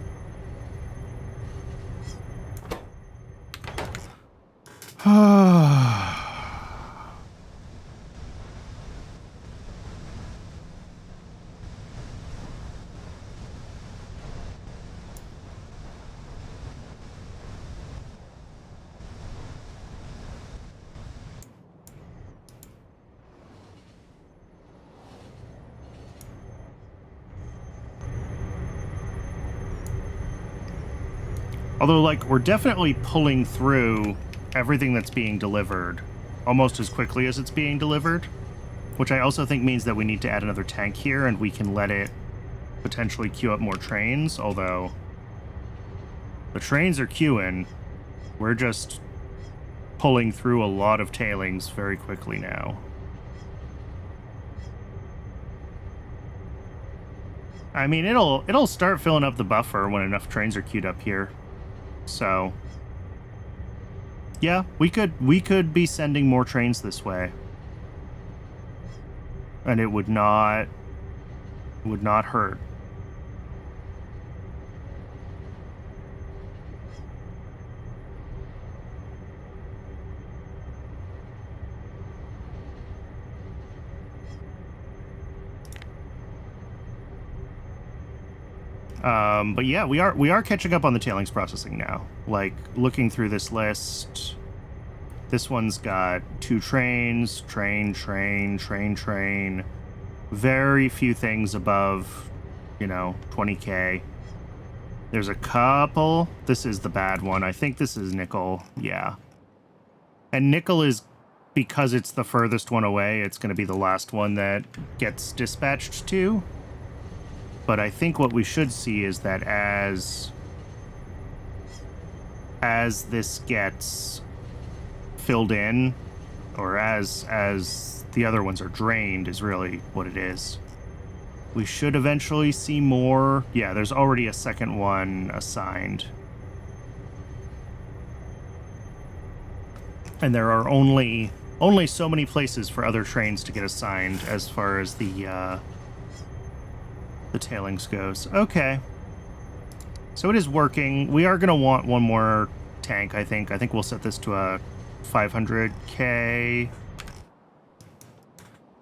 Although, like, we're definitely pulling through everything that's being delivered almost as quickly as it's being delivered, which I also think means that we need to add another tank here and we can let it potentially queue up more trains, although the trains are queuing. We're just pulling through a lot of tailings very quickly now. I mean, it'll start filling up the buffer when enough trains are queued up here. So, yeah, we could be sending more trains this way, and it would not hurt. But yeah, we are catching up on the tailings processing now. Like, looking through this list, this one's got 2 trains, train. Very few things above, 20K. There's a couple. This is the bad one. I think this is nickel. Yeah. And nickel is, because it's the furthest one away, it's going to be the last one that gets dispatched to. But I think what we should see is that as this gets filled in, or as the other ones are drained, is really what it is. We should eventually see more. Yeah, there's already a second one assigned. And there are only so many places for other trains to get assigned as far as the tailings goes. Okay. So it is working. We are going to want one more tank, I think. I think we'll set this to a 500K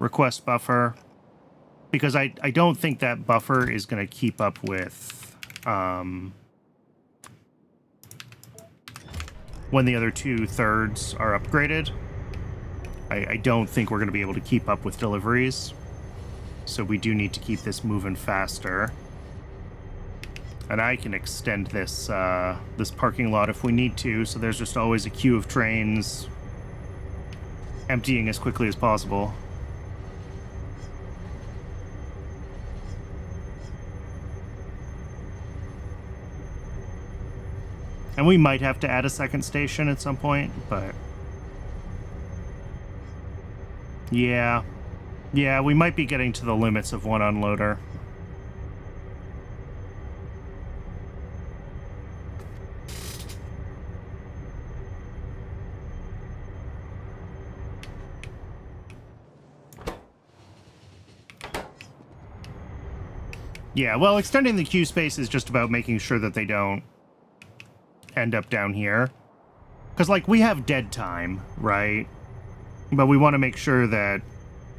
request buffer. Because I don't think that buffer is going to keep up with when the other 2/3 are upgraded. I don't think we're going to be able to keep up with deliveries. So we do need to keep this moving faster. And I can extend this this parking lot if we need to, so there's just always a queue of trains emptying as quickly as possible. And we might have to add a second station at some point, but... Yeah, we might be getting to the limits of one unloader. Yeah, well, extending the queue space is just about making sure that they don't end up down here. Because, like, we have dead time, right? But we want to make sure that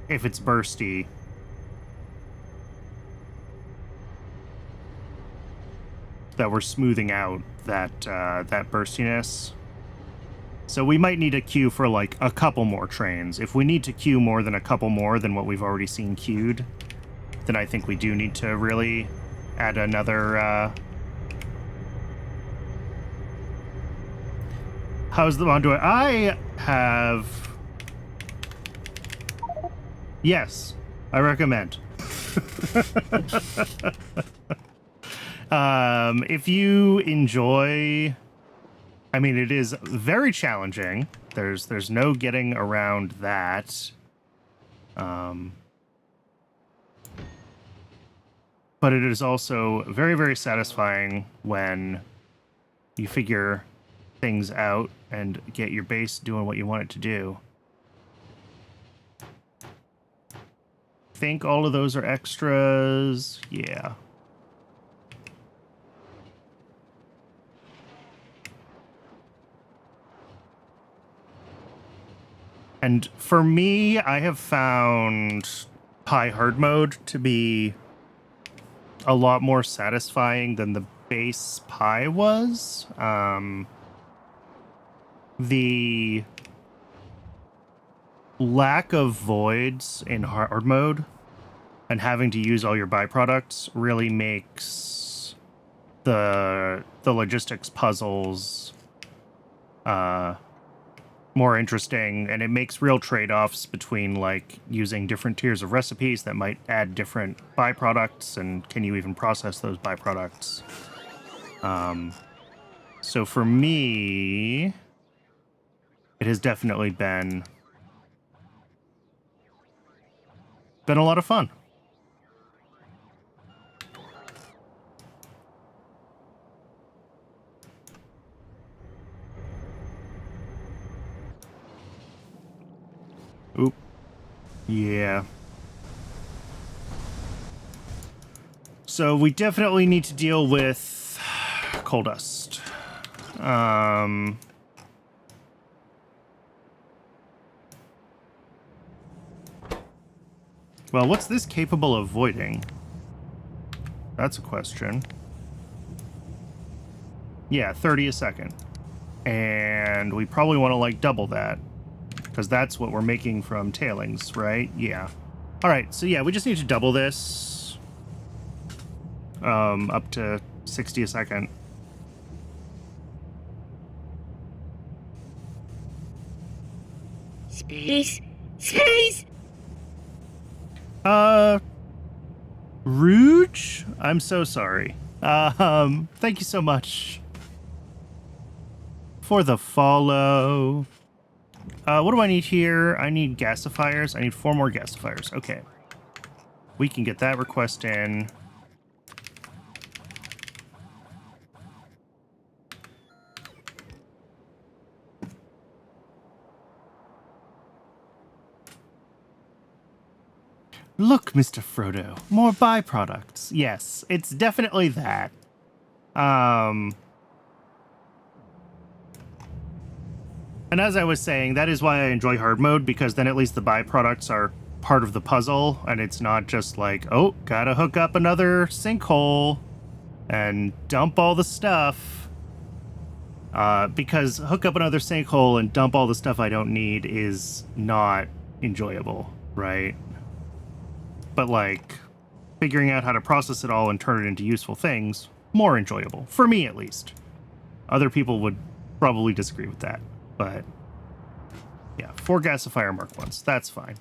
if it's bursty, that we're smoothing out that that burstiness. So we might need a queue for, like, a couple more trains. If we need to queue more than a couple more than what we've already seen queued, then I think we do need to really add another... How's the Mondoy? I have... Yes, I recommend. If you enjoy... I mean, it is very challenging. There's no getting around that. But it is also very, very satisfying when you figure things out and get your base doing what you want it to do. Think all of those are extras. Yeah. And for me, I have found Pi hard mode to be a lot more satisfying than the base Pi was. The lack of voids in hard mode and having to use all your byproducts really makes the logistics puzzles more interesting, and it makes real trade-offs between, like, using different tiers of recipes that might add different byproducts, and can you even process those byproducts. So for me, it has definitely been a lot of fun. Yeah. So we definitely need to deal with coal dust. Well, what's this capable of voiding? That's a question. Yeah, 30 a second. And we probably want to, like, double that. Because that's what we're making from tailings, right? Yeah. Alright, so yeah, we just need to double this. Up to 60 a second. Space. Space. Rouge? I'm so sorry. Thank you so much for the follow. What do I need here? I need gasifiers. I need 4 more gasifiers. Okay. We can get that request in. Look, Mr. Frodo, more byproducts. Yes, it's definitely that. And as I was saying, that is why I enjoy hard mode, because then at least the byproducts are part of the puzzle, and it's not just like, oh, gotta hook up another sinkhole and dump all the stuff. Because hook up another sinkhole and dump all the stuff I don't need is not enjoyable, right? But, like, figuring out how to process it all and turn it into useful things, more enjoyable. For me, at least. Other people would probably disagree with that. But, yeah, 4 gasifier Mark 1s. That's fine.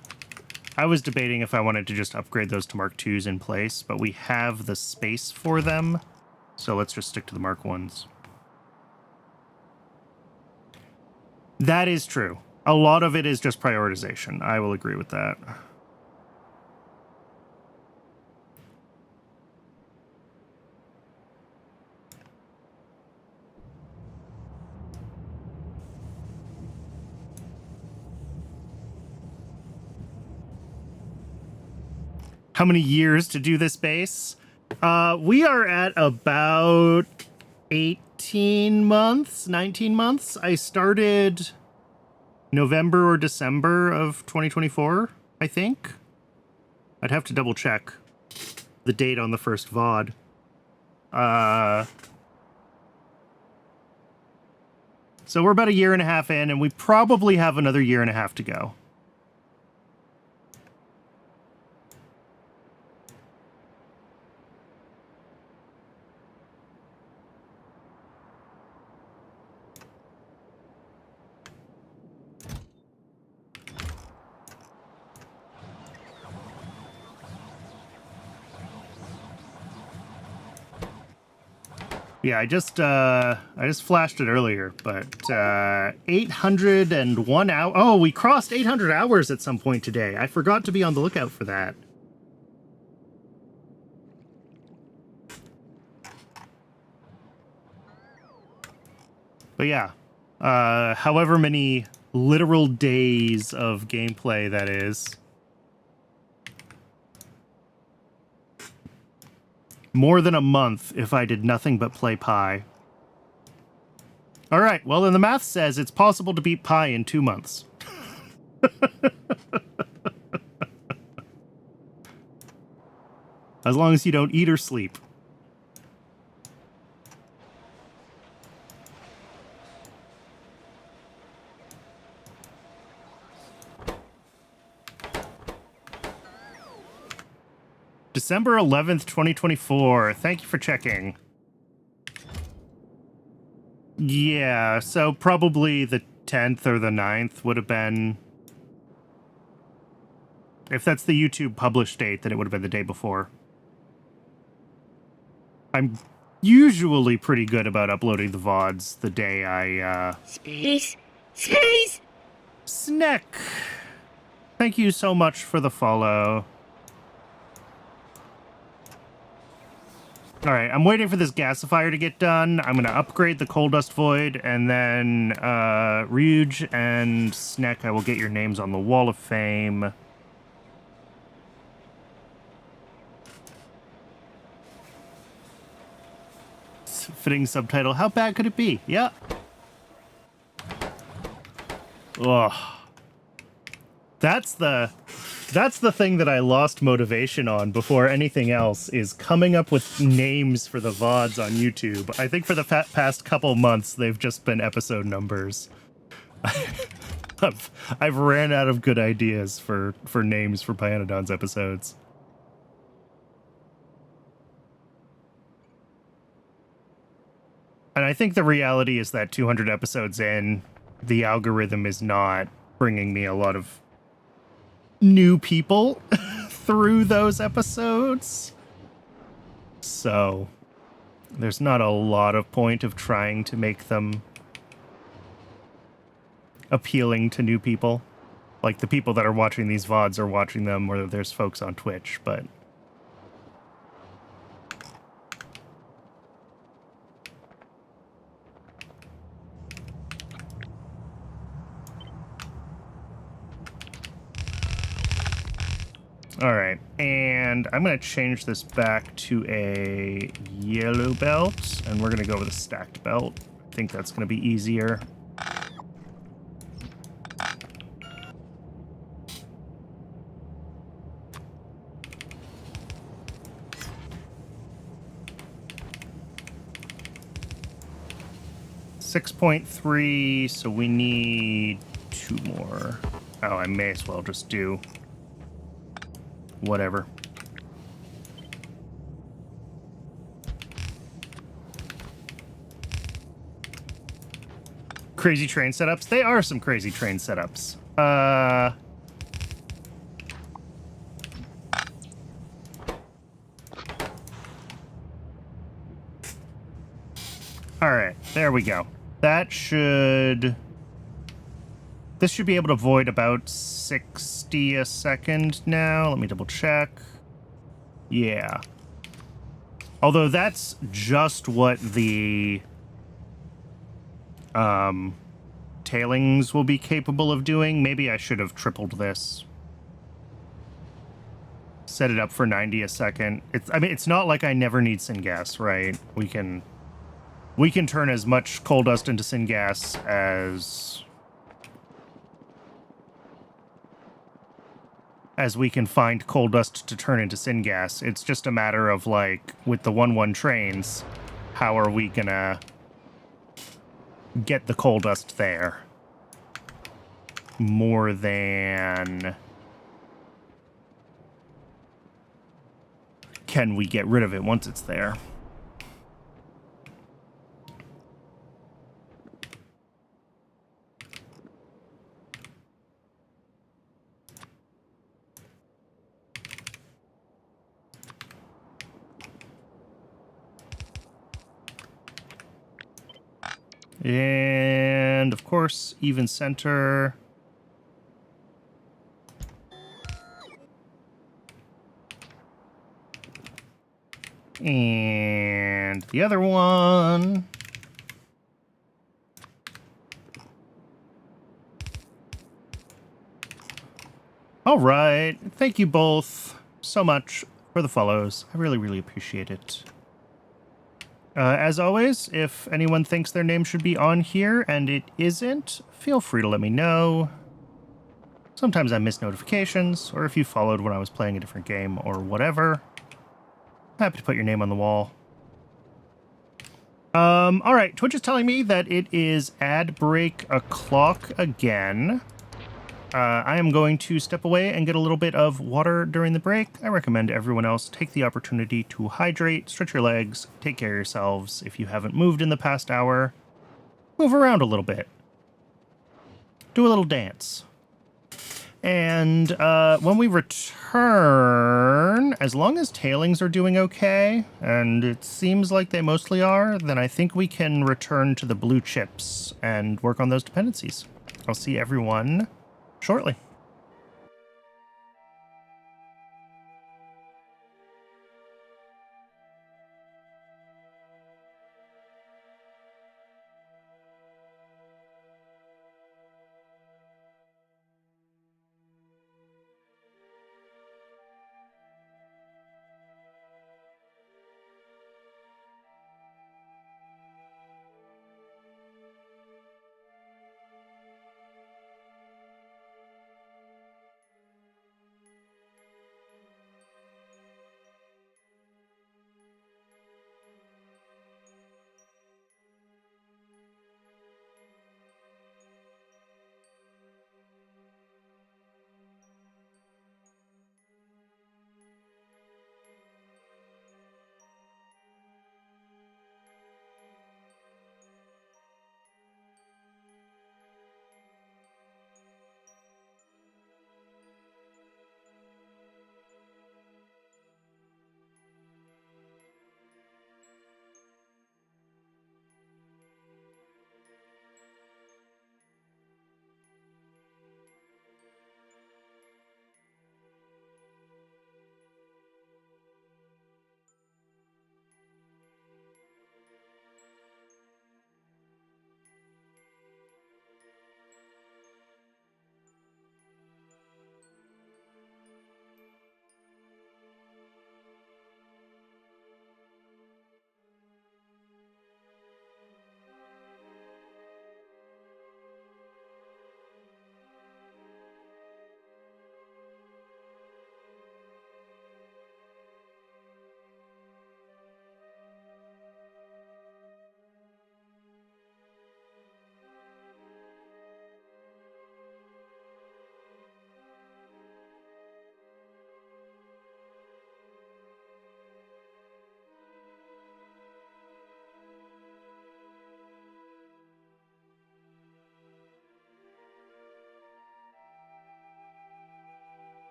I was debating if I wanted to just upgrade those to Mark 2s in place, but we have the space for them. So let's just stick to the Mark 1s. That is true. A lot of it is just prioritization. I will agree with that. How many years to do this base? We are at about 18 months, 19 months. I started November or December of 2024, I think. I'd have to double check the date on the first VOD. So we're about a year and a half in, and we probably have another year and a half to go. Yeah, I just flashed it earlier, but 801 hours. Oh, we crossed 800 hours at some point today. I forgot to be on the lookout for that. But yeah, however many literal days of gameplay that is. More than a month if I did nothing but play Pi. All right, well, then the math says it's possible to beat Pi in 2 months. As long as you don't eat or sleep. December 11th, 2024. Thank you for checking. Yeah, so probably the 10th or the 9th would have been... If that's the YouTube published date, then it would have been the day before. I'm usually pretty good about uploading the VODs the day I, Space. Space. Sneck! Thank you so much for the follow. All right, I'm waiting for this gasifier to get done. I'm going to upgrade the coal dust void, and then Rouge and Sneck, I will get your names on the Wall of Fame. Fitting subtitle. How bad could it be? Yeah. Ugh. That's the thing that I lost motivation on before anything else, is coming up with names for the VODs on YouTube. I think for the past couple months, they've just been episode numbers. I've ran out of good ideas for names for Pyanodon's episodes. And I think the reality is that 200 episodes in, the algorithm is not bringing me a lot of new people through those episodes. So there's not a lot of point of trying to make them appealing to new people. Like, the people that are watching these VODs are watching them, or there's folks on Twitch, but... All right, and I'm going to change this back to a yellow belt, and we're going to go with a stacked belt. I think that's going to be easier. .3, so we need 2 more. Oh, I may as well just do whatever. Crazy train setups? They are some crazy train setups. All right, there we go. That should... This should be able to void about 60 a second now. Let me double check. Yeah. Although that's just what the tailings will be capable of doing. Maybe I should have tripled this. Set it up for 90 a second. I mean, it's not like I never need syngas, right? We can turn as much coal dust into syngas as we can find coal dust to turn into syngas. It's just a matter of, like, with the 1-1 trains, how are we gonna get the coal dust there? More than... can we get rid of it once it's there? And, of course, even center. And the other one. All right. Thank you both so much for the follows. I really, really appreciate it. As always, if anyone thinks their name should be on here and it isn't, feel free to let me know. Sometimes I miss notifications, or if you followed when I was playing a different game or whatever. Happy to put your name on the wall. All right, Twitch is telling me that it is ad break o'clock again. I am going to step away and get a little bit of water during the break. I recommend everyone else take the opportunity to hydrate, stretch your legs, take care of yourselves. If you haven't moved in the past hour, move around a little bit. Do a little dance. And when we return, as long as tailings are doing okay, and it seems like they mostly are, then I think we can return to the blue chips and work on those dependencies. I'll see everyone shortly.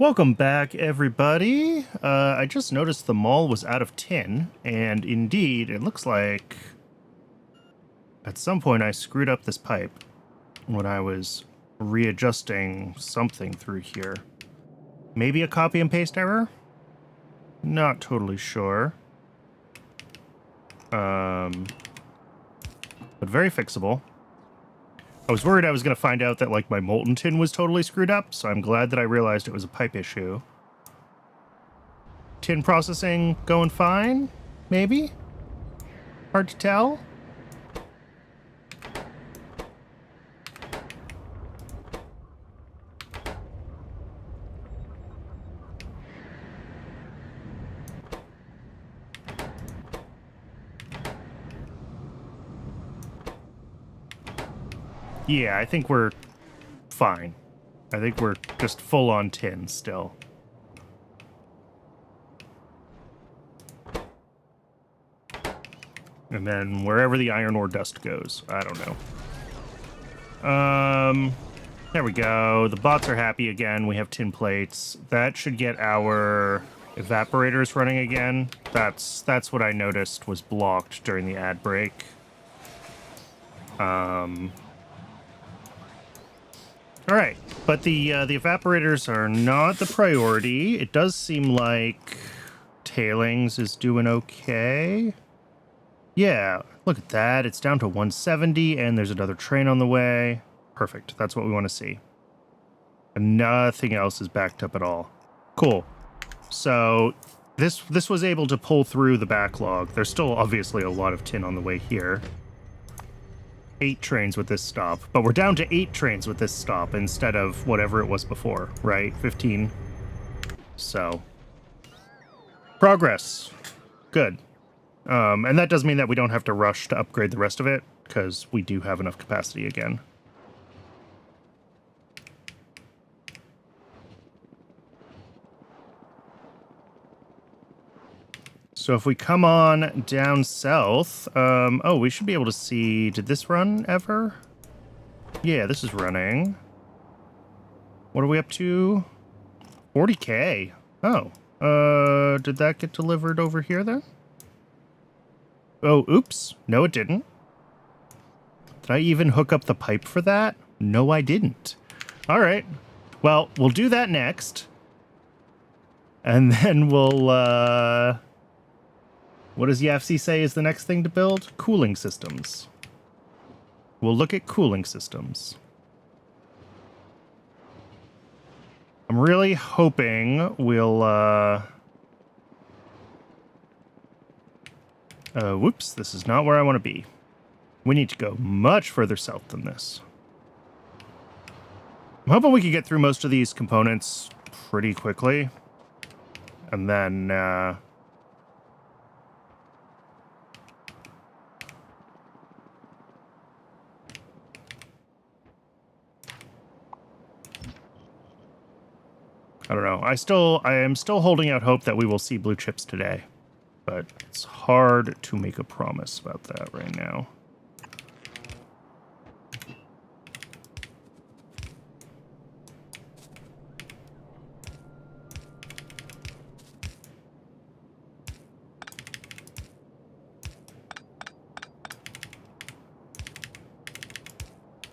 Welcome back, everybody. I just noticed the mall was out of tin, and indeed, it looks like at some point I screwed up this pipe when I was readjusting something through here. Maybe a copy and paste error? Not totally sure. But very fixable. I was worried I was going to find out that, like, my molten tin was totally screwed up, so I'm glad that I realized it was a pipe issue. Tin processing going fine? Maybe? Hard to tell? Yeah, I think we're fine. I think we're just full on tin still. And then wherever the iron ore dust goes, I don't know. There we go. The bots are happy again. We have tin plates. That should get our evaporators running again. That's what I noticed was blocked during the ad break. All right, but the evaporators are not the priority. It does seem like tailings is doing okay. Yeah, look at that. It's down to 170, and there's another train on the way. Perfect. That's what we want to see. And nothing else is backed up at all. Cool. So this was able to pull through the backlog. There's still obviously a lot of tin on the way here. 8 trains with this stop, but we're down to 8 trains with this stop instead of whatever it was before, right? 15. So, progress. Good. And that does mean that we don't have to rush to upgrade the rest of it, because we do have enough capacity again. So if we come on down south, oh, we should be able to see, did this run ever? Yeah, this is running. What are we up to? 40K. Oh, did that get delivered over here then? Oh, oops. No, it didn't. Did I even hook up the pipe for that? No, I didn't. All right. Well, we'll do that next. And then we'll, what does YAFC say is the next thing to build? Cooling systems. We'll look at cooling systems. I'm really hoping we'll, whoops, this is not where I want to be. We need to go much further south than this. I'm hoping we can get through most of these components pretty quickly. And then, I don't know. I am still holding out hope that we will see blue chips today, but it's hard to make a promise about that right now.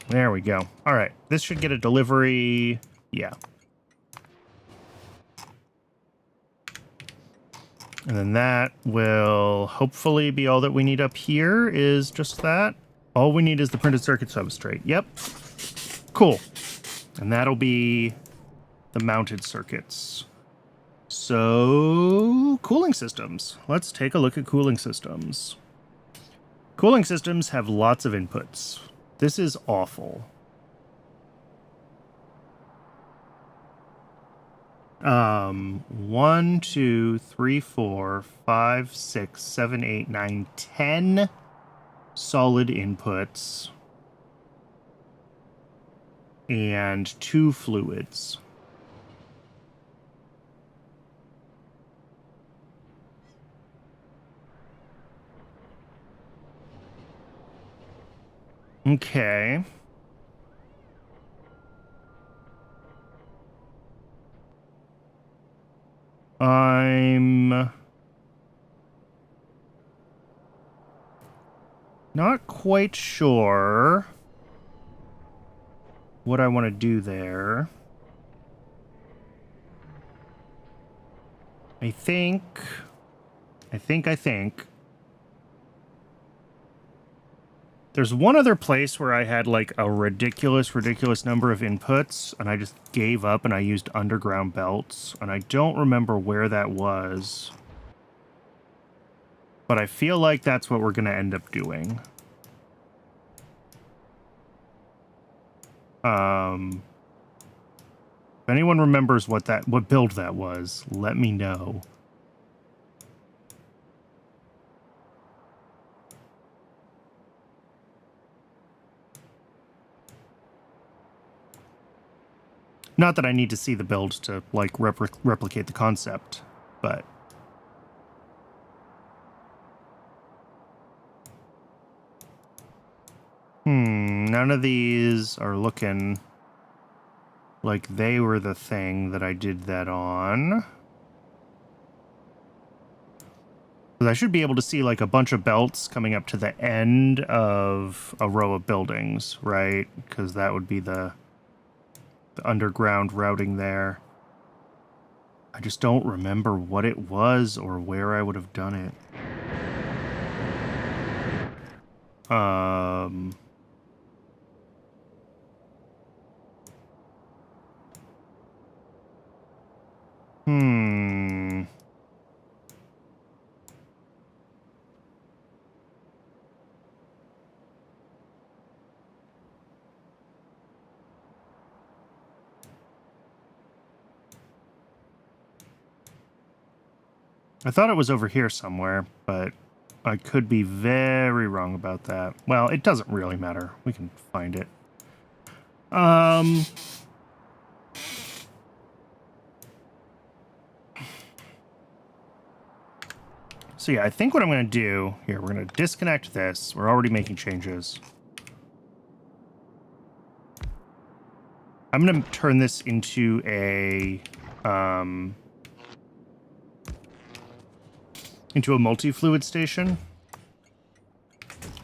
There we go. All right. This should get a delivery. Yeah. And then that will hopefully be all that we need up here is just that. All we need is the printed circuit substrate. Yep. Cool. And that'll be the mounted circuits. So, cooling systems. Let's take a look at cooling systems. Cooling systems have lots of inputs. This is awful. 1, 2, 3, 4, 5, 6, 7, 8, 9, 10 solid inputs and 2 fluids. Okay. I'm not quite sure what I want to do there. I think. There's one other place where I had like a ridiculous number of inputs, and I just gave up and I used underground belts, and I don't remember where that was. But I feel like that's what we're going to end up doing. If anyone remembers what build that was, let me know. Not that I need to see the build to, like, replicate the concept, but... none of these are looking like they were the thing that I did that on. But I should be able to see, like, a bunch of belts coming up to the end of a row of buildings, right? Because that would be the underground routing there. I just don't remember what it was or where I would have done it. I thought it was over here somewhere, but I could be very wrong about that. Well, it doesn't really matter. We can find it. So yeah, I think what I'm going to do here, we're going to disconnect this. We're already making changes. I'm going to turn this into a multi-fluid station.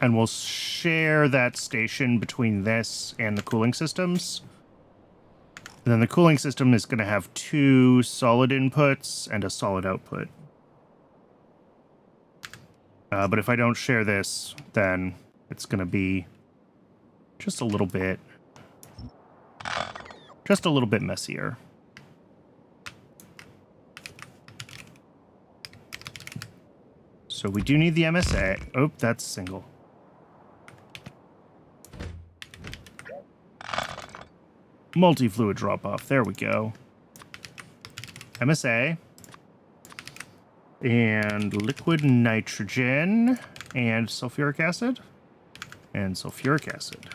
And we'll share that station between this and the cooling systems. And then the cooling system is going to have 2 solid inputs and a solid output. But if I don't share this, then it's going to be just a little bit messier. So we do need the MSA. Oh, that's single. Multi-fluid drop-off. There we go. MSA. And liquid nitrogen. And sulfuric acid. And sulfuric acid.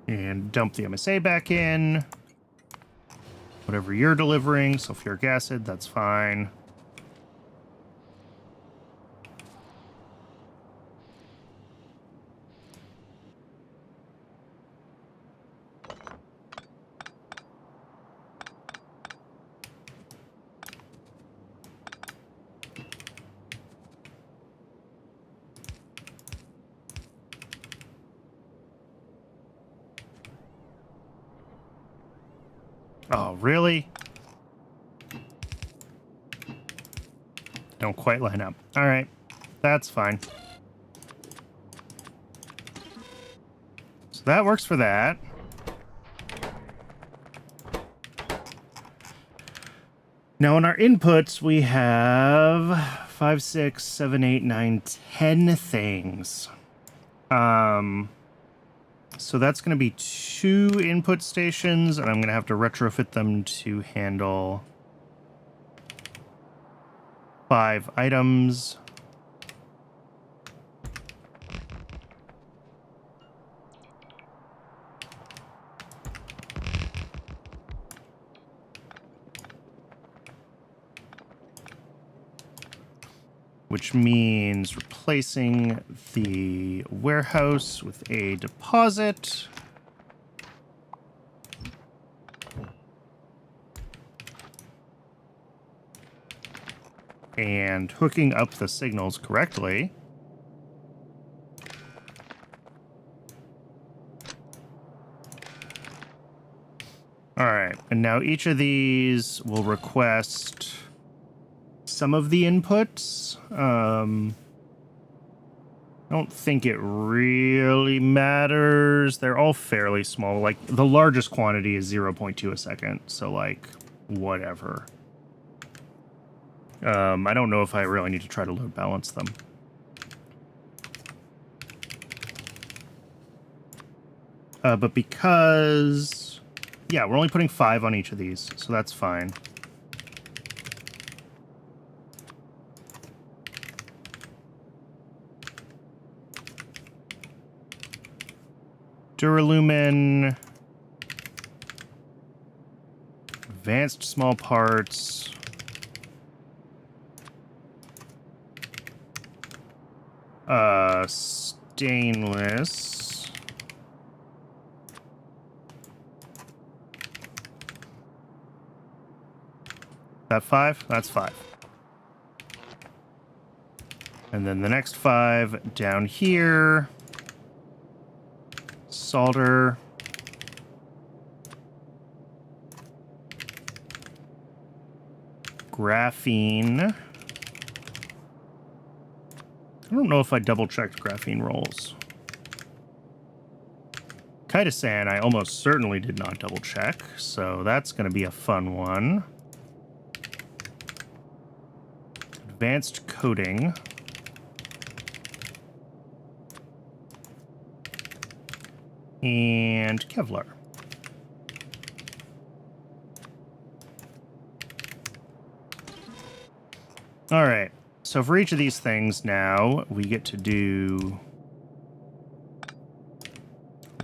And dump the MSA back in. Whatever you're delivering, sulfuric acid, that's fine. Oh, really? Don't quite line up. All right. That's fine. So that works for that. Now on our inputs, we have 5, 6, 7, 8, 9, 10 things. So that's going to be 2 input stations, and I'm going to have to retrofit them to handle 5 items. Which means replacing the warehouse with a deposit. And hooking up the signals correctly. All right, and now each of these will request some of the inputs. I don't think it really matters. They're all fairly small. Like, the largest quantity is 0.2 a second, so, like, whatever. I don't know if I really need to try to load balance them. But because... yeah, we're only putting 5 on each of these, so that's fine. Duralumin, advanced small parts, stainless, that 5? That's 5. And then the next 5 down here. Solder. Graphene. I don't know if I double-checked graphene rolls. Chitosan, I almost certainly did not double-check, so that's going to be a fun one. Advanced coding. And Kevlar. All right. So for each of these things now, we get to do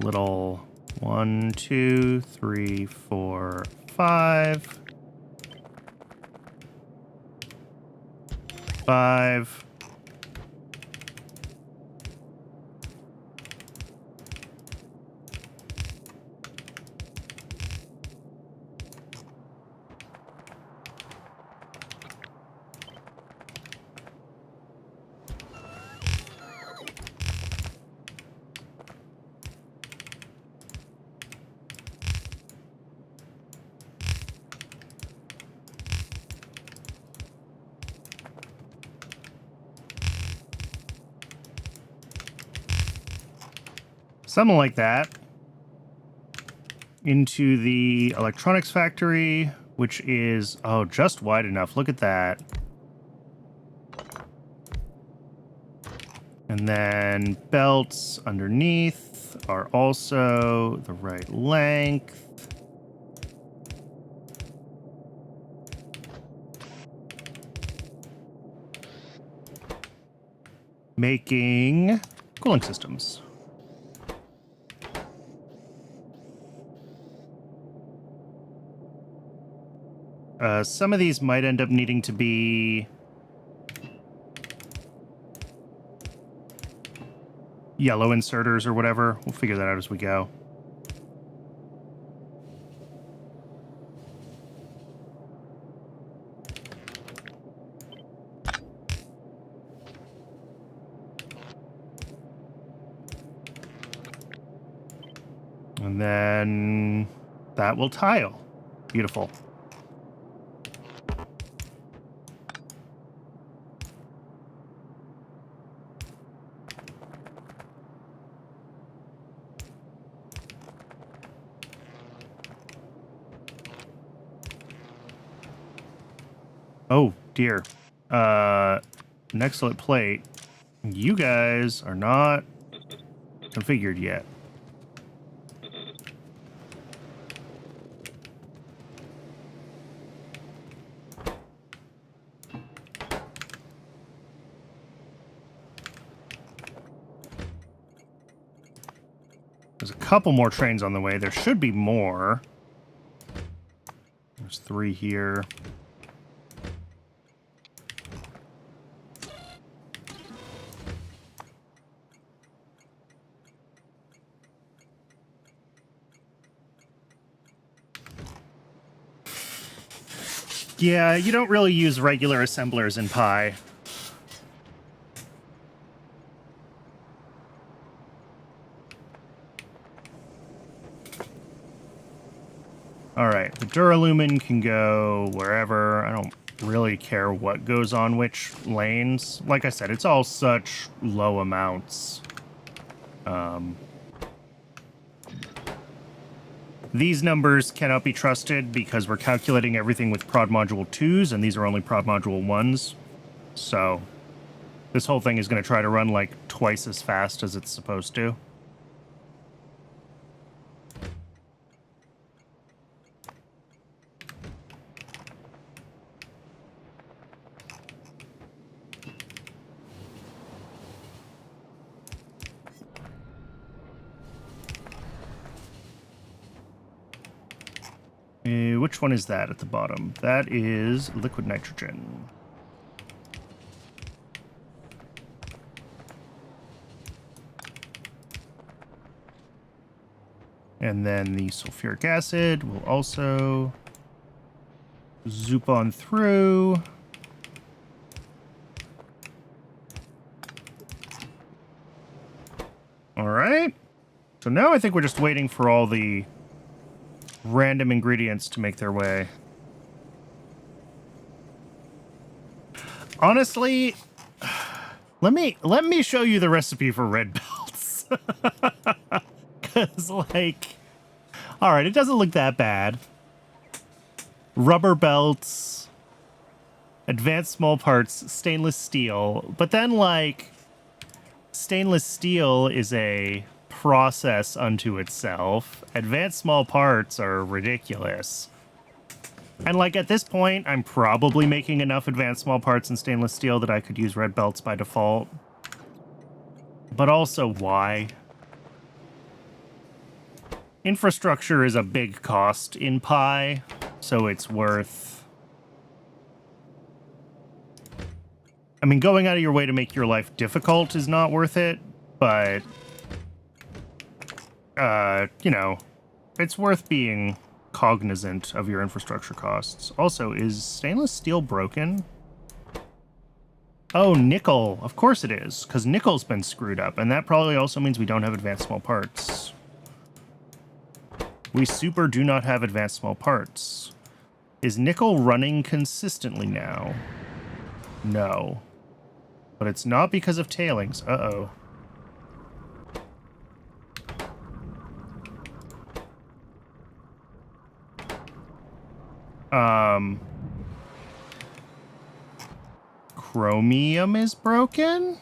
little 1, 2, 3, 4, 5. 5. Something like that. Into the electronics factory, which is, oh, just wide enough. Look at that. And then belts underneath are also the right length. Making cooling systems. Some of these might end up needing to be yellow inserters or whatever. We'll figure that out as we go. And then that will tile. Beautiful. Oh, dear. Nextlet plate. You guys are not configured yet. There's a couple more trains on the way. There should be more. There's 3 here. Yeah, you don't really use regular assemblers in Pi. Alright, the Duralumin can go wherever. I don't really care what goes on which lanes. Like I said, it's all such low amounts. These numbers cannot be trusted because we're calculating everything with prod module 2s, and these are only prod module 1s. So, this whole thing is going to try to run like twice as fast as it's supposed to. Which one is that at the bottom? That is liquid nitrogen. And then the sulfuric acid will also zoop on through. All right. So now I think we're just waiting for all the random ingredients to make their way. Honestly, let me show you the recipe for red belts. Cause like, all right, it doesn't look that bad. Rubber belts, advanced small parts, stainless steel, but then like stainless steel is a process unto itself. Advanced small parts are ridiculous. And like at this point, I'm probably making enough advanced small parts in stainless steel that I could use red belts by default. But also, why? Infrastructure is a big cost in Pi, so it's worth... I mean, going out of your way to make your life difficult is not worth it, but... you know, it's worth being cognizant of your infrastructure costs. Also, is stainless steel broken? Oh, nickel. Of course it is, because nickel's been screwed up, and that probably also means we don't have advanced small parts. We super do not have advanced small parts. Is nickel running consistently now? No. But it's not because of tailings. Uh-oh. Chromium is broken?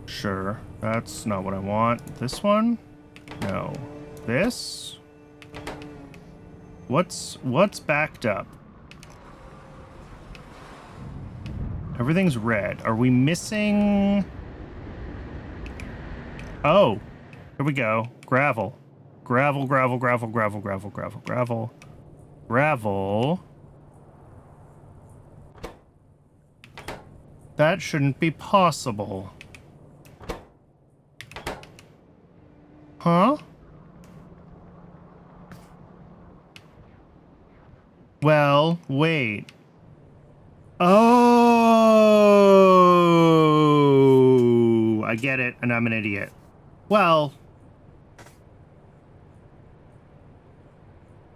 Sure, that's not what I want. This one? No. This? What's backed up? Everything's red. Are we missing... Oh, here we go. Gravel. Gravel, gravel, gravel, gravel, gravel, gravel, gravel. Gravel. That shouldn't be possible. Huh? Well, wait. Oh, I get it, and I'm an idiot. Well,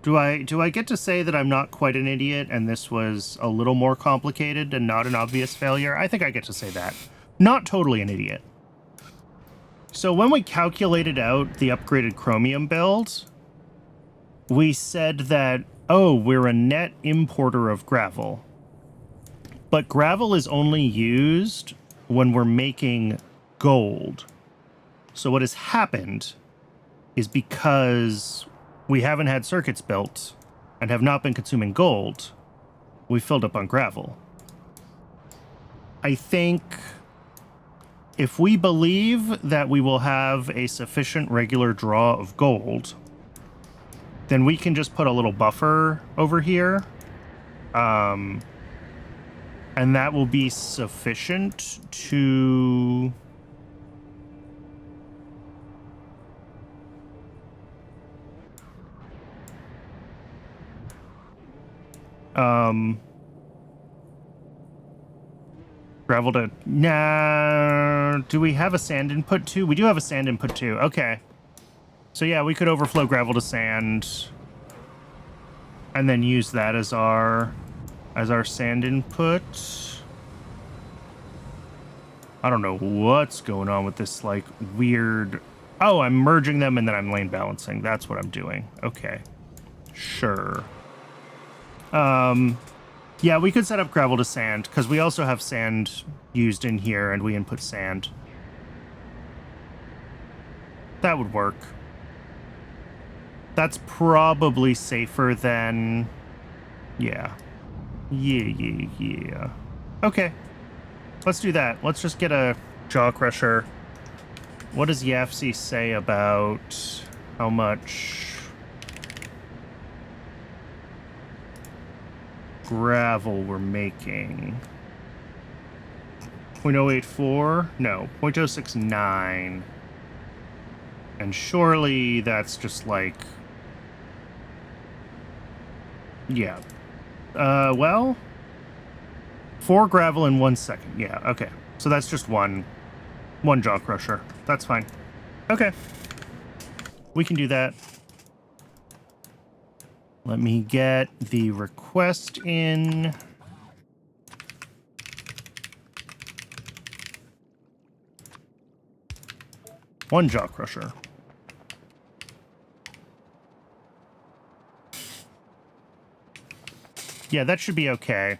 do I get to say that I'm not quite an idiot and this was a little more complicated and not an obvious failure? I think I get to say that. Not totally an idiot. So when we calculated out the upgraded chromium build, we said that, oh, we're a net importer of gravel. But gravel is only used when we're making gold. So what has happened is because we haven't had circuits built and have not been consuming gold, we filled up on gravel. I think if we believe that we will have a sufficient regular draw of gold, then we can just put a little buffer over here. And that will be sufficient to... gravel to... Nah, do we have a sand input too? We do have a sand input too. Okay. So yeah, we could overflow gravel to sand and then use that as our sand input. I don't know what's going on with this, like, weird... Oh, I'm merging them and then I'm lane balancing. That's what I'm doing. Okay. Sure. Yeah, we could set up gravel to sand, because we also have sand used in here, and we input sand. That would work. That's probably safer than... Yeah. Yeah. Okay. Let's do that. Let's just get a jaw crusher. What does Yafsi say about how much gravel we're making? 0.084? No, 0.069. And surely that's just like... Yeah. Well... 4 gravel in 1 second. Yeah, okay. So that's just one jaw crusher. That's fine. Okay. We can do that. Let me get the request in. One jaw crusher. Yeah, that should be okay.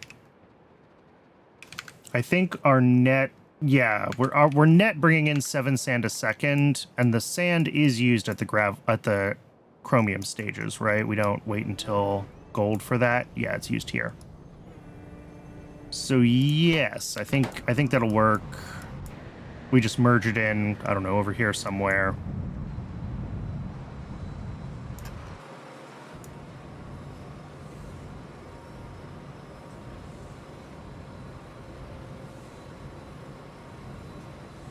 I think our net, yeah, we're net bringing in 7 sand a second, and the sand is used at the chromium stages, right? We don't wait until gold for that. Yeah, it's used here. So yes, I think that'll work. We just merge it in, I don't know, over here somewhere.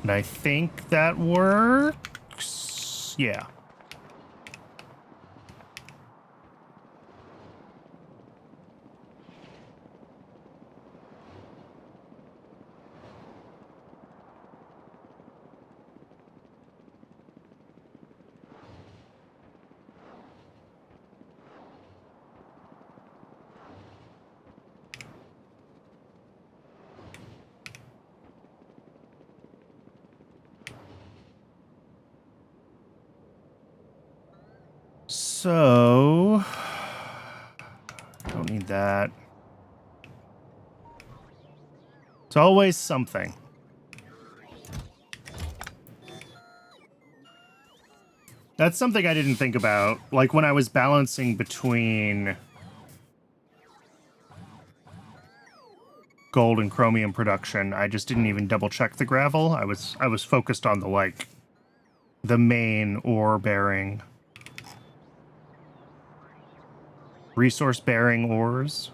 And I think that works. Yeah. So, don't need that. It's always something. That's something I didn't think about. Like when I was balancing between gold and chromium production, I just didn't even double check the gravel. I was focused on the main ore bearing. Resource bearing ores.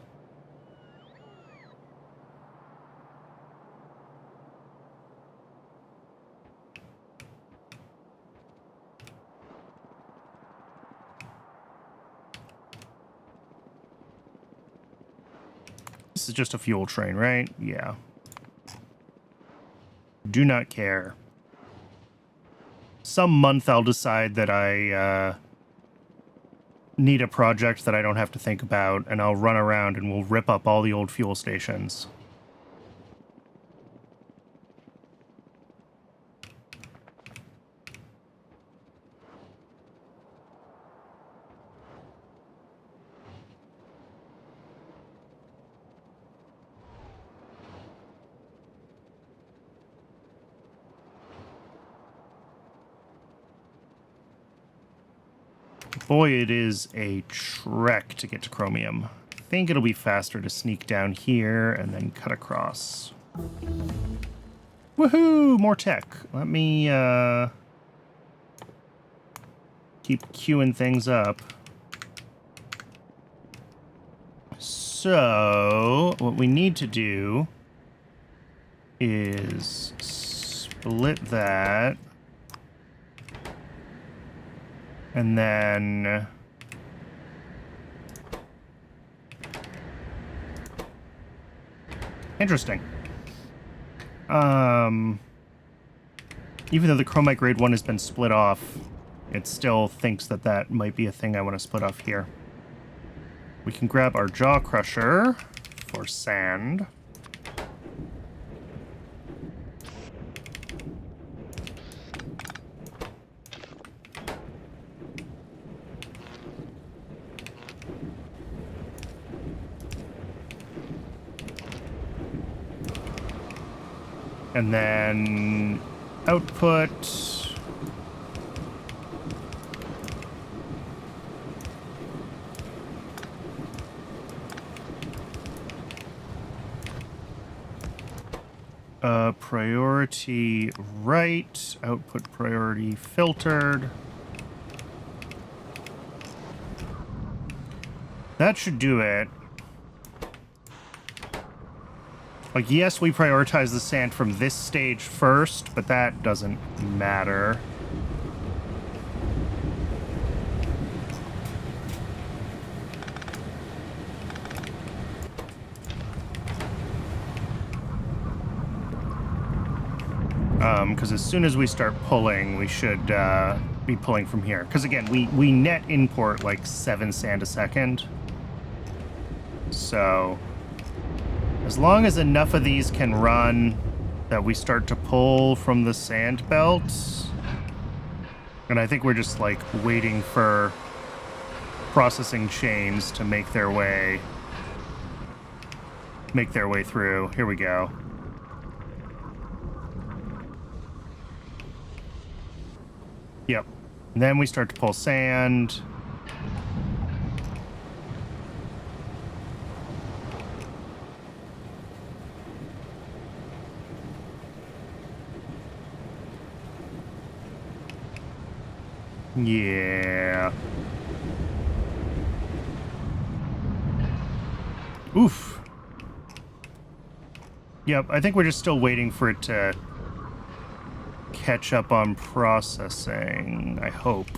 This is just a fuel train, right? Yeah. Do not care. Some month I'll decide that I need a project that I don't have to think about, and I'll run around and we'll rip up all the old fuel stations. boy, it is a trek to get to chromium. I think it'll be faster to sneak down here and then cut across. Woohoo! More tech. Let me keep queuing things up. So, what we need to do is split that. And then interesting. Even though the chromite grade 1 has been split off, it still thinks that that might be a thing I want to split off here. We can grab our jaw crusher for sand. And then output. Priority right, output priority filtered. That should do it. Like, yes, we prioritize the sand from this stage first, but that doesn't matter. Because as soon as we start pulling, we should be pulling from here. Because again, we net import like 7 sand a second. So as long as enough of these can run that we start to pull from the sand belt, and I think we're just like waiting for processing chains to make their way through. Here we go. Yep. And then we start to pull sand. Yeah. Oof. Yep, I think we're just still waiting for it to catch up on processing, I hope.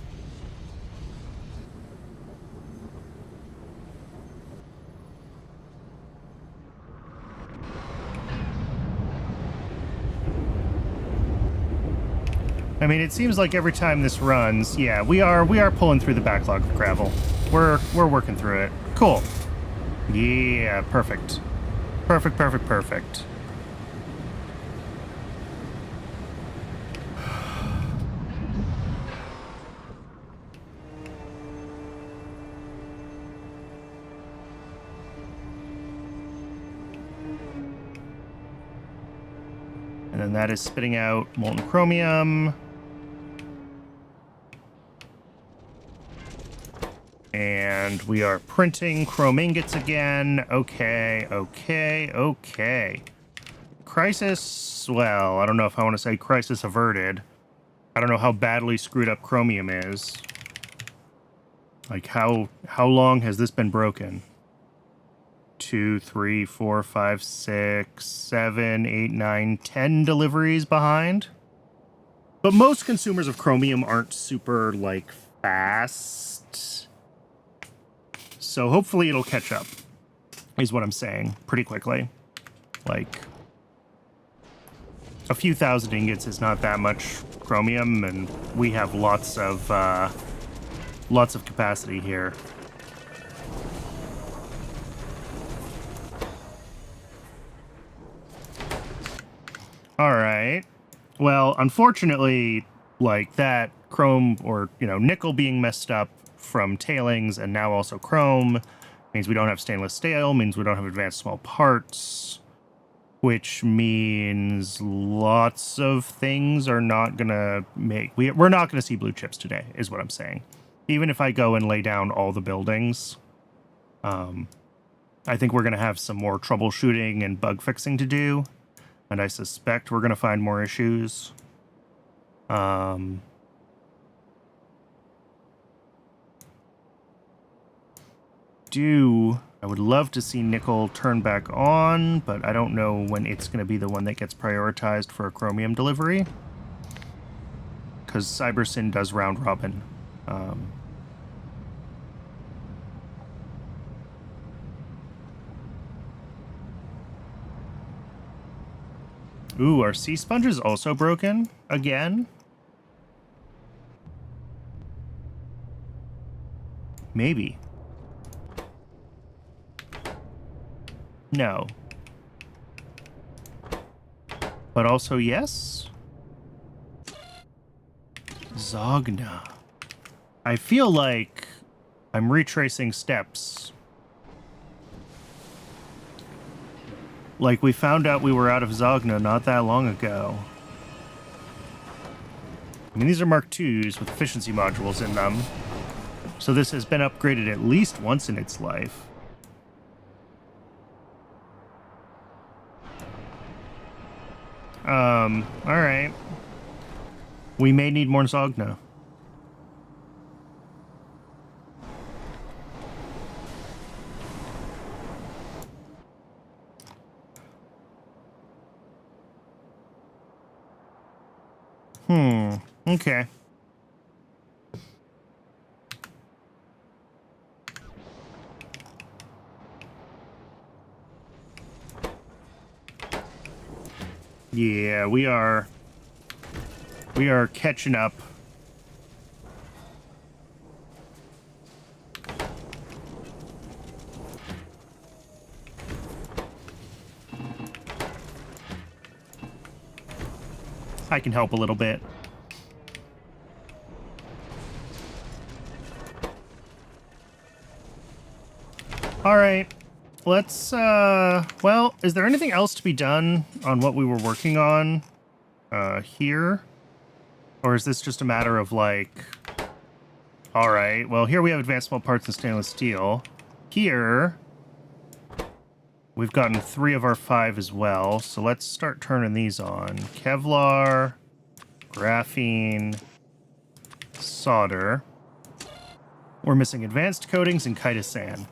I mean, it seems like every time this runs, yeah, we are pulling through the backlog of gravel. We're working through it. Cool. Yeah, perfect. Perfect, perfect, perfect. And then that is spitting out molten chromium. And we are printing chrome ingots again. Okay, okay, okay. Crisis, well, I don't know if I want to say crisis averted. I don't know how badly screwed up chromium is. Like, how long has this been broken? 2, 3, 4, 5, 6, 7, 8, 9, 10 deliveries behind. But most consumers of chromium aren't super, like, fast. So hopefully it'll catch up, is what I'm saying, pretty quickly. Like, a few thousand ingots is not that much chromium, and we have lots of capacity here. All right. Well, unfortunately, like that chrome or, nickel being messed up from tailings and now also chrome means we don't have stainless steel, means we don't have advanced small parts, which means lots of things are not going to make... We're not going to see blue chips today, is what I'm saying. Even if I go and lay down all the buildings, I think we're going to have some more troubleshooting and bug fixing to do. And I suspect we're going to find more issues. I would love to see nickel turn back on, but I don't know when it's going to be the one that gets prioritized for a chromium delivery. Because CyberSyn does round robin. Ooh, our sea sponge is also broken again. Maybe. No. But also yes? Zogna. I feel like I'm retracing steps. Like we found out we were out of Zogna not that long ago. I mean, these are Mark IIs with efficiency modules in them. So this has been upgraded at least once in its life. Alright. We may need more Zogna. Okay. Yeah, we are catching up. I can help a little bit. All right. Let's, well, is there anything else to be done on what we were working on, here? Or is this just a matter of, like, all right, well, here we have advanced small parts and stainless steel. Here, we've gotten 3 of our 5 as well, so let's start turning these on. Kevlar, graphene, solder. We're missing advanced coatings and chitosan.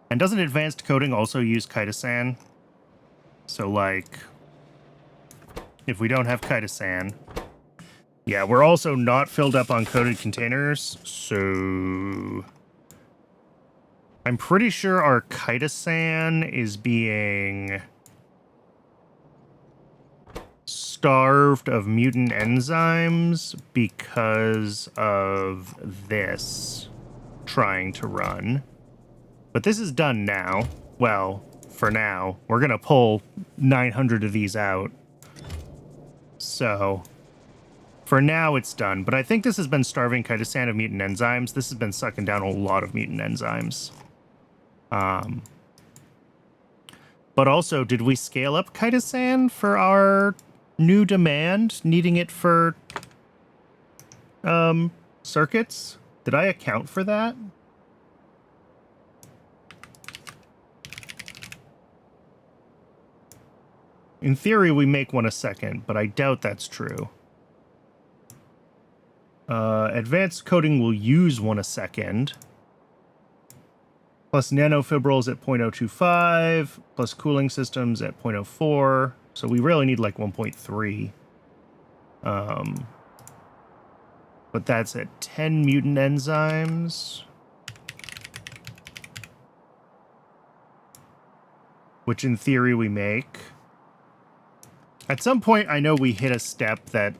And doesn't advanced coating also use chitosan? So, like, if we don't have chitosan... Yeah, we're also not filled up on coated containers, so... I'm pretty sure our chitosan is being starved of mutant enzymes because of this trying to run. But this is done now. Well, for now. We're going to pull 900 of these out. So, for now it's done. But I think this has been starving chitosan of mutant enzymes. This has been sucking down a lot of mutant enzymes. But also, did we scale up chitosan for our new demand, needing it for circuits? Did I account for that? In theory, we make 1 a second, but I doubt that's true. Advanced coating will use 1 a second. Plus nanofibrils at 0.025, plus cooling systems at 0.04. So we really need like 1.3. But that's at 10 mutant enzymes. Which in theory we make. At some point, I know we hit a step that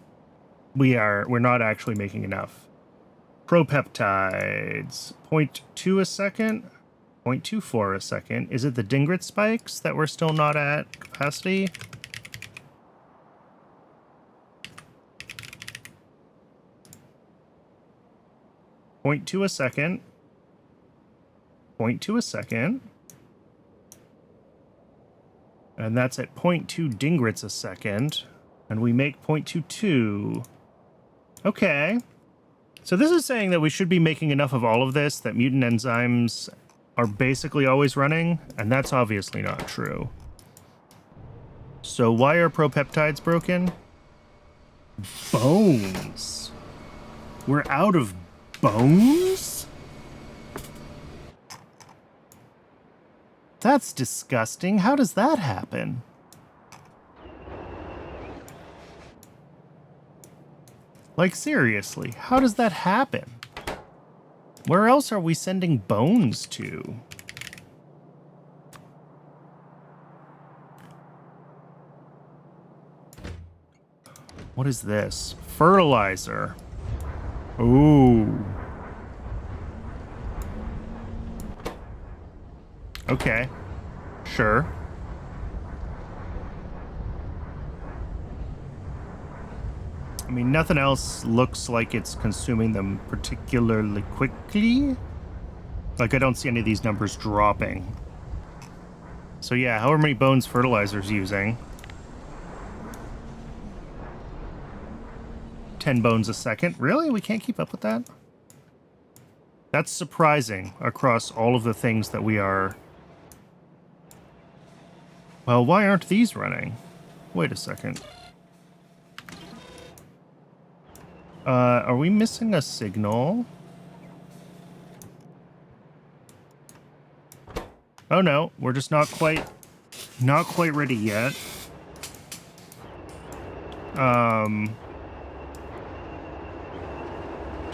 we're not actually making enough. Propeptides, 0.2 a second, 0.24 a second. Is it the Dingrit spikes that we're still not at capacity? Point 0.2 a second, 0.2 a second. And that's at 0.2 Dingrits a second. And we make 0.22. Okay. So this is saying that we should be making enough of all of this that mutant enzymes are basically always running, and that's obviously not true. So why are propeptides broken? Bones. We're out of bones? That's disgusting. How does that happen? Like, seriously, how does that happen? Where else are we sending bones to? What is this? Fertilizer. Ooh. Okay. Sure. I mean, nothing else looks like it's consuming them particularly quickly. Like, I don't see any of these numbers dropping. So yeah, however many bones fertilizer's using. 10 bones a second. Really? We can't keep up with that? That's surprising across all of the things that we are... Well, why aren't these running? Wait a second. Are we missing a signal? Oh no, we're just not quite ready yet. Do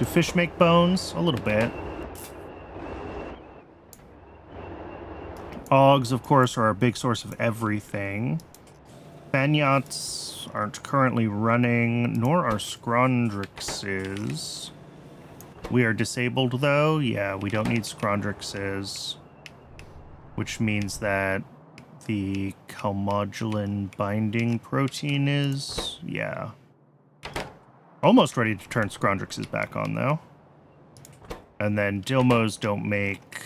fish make bones? A little bit. Augs, of course, are a big source of everything. Fanyots aren't currently running, nor are Scrondrixes. We are disabled, though. Yeah, we don't need Scrondrixes. Which means that the calmodulin binding protein is... yeah. Almost ready to turn Scrondrixes back on, though. And then Dilmos don't make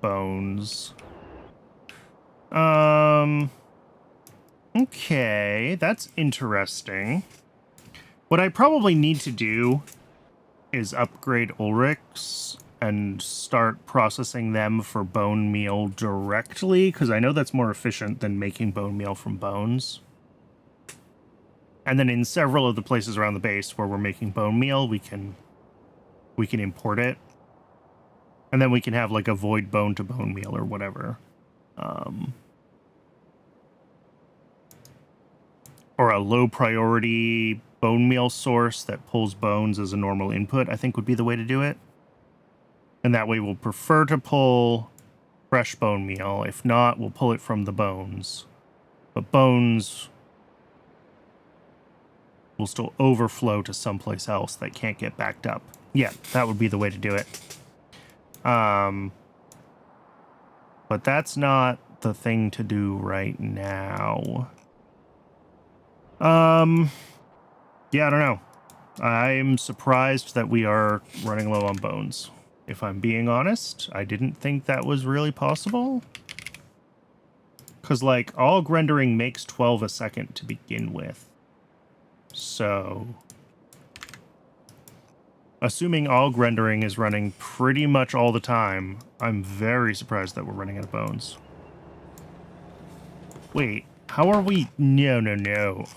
bones. Okay, that's interesting. What I probably need to do is upgrade Ulrichs and start processing them for bone meal directly, because I know that's more efficient than making bone meal from bones. And then in several of the places around the base where we're making bone meal, we can import it. And then we can have like a void bone to bone meal or whatever. Or a low priority bone meal source that pulls bones as a normal input, I think would be the way to do it. And that way we'll prefer to pull fresh bone meal. If not, we'll pull it from the bones. But bones will still overflow to someplace else that can't get backed up. Yeah, that would be the way to do it. But that's not the thing to do right now. Yeah, I don't know. I'm surprised that we are running low on bones. If I'm being honest, I didn't think that was really possible. Because, like, all rendering makes 12 a second to begin with. So, assuming all rendering is running pretty much all the time, I'm very surprised that we're running out of bones. Wait, how are we? No.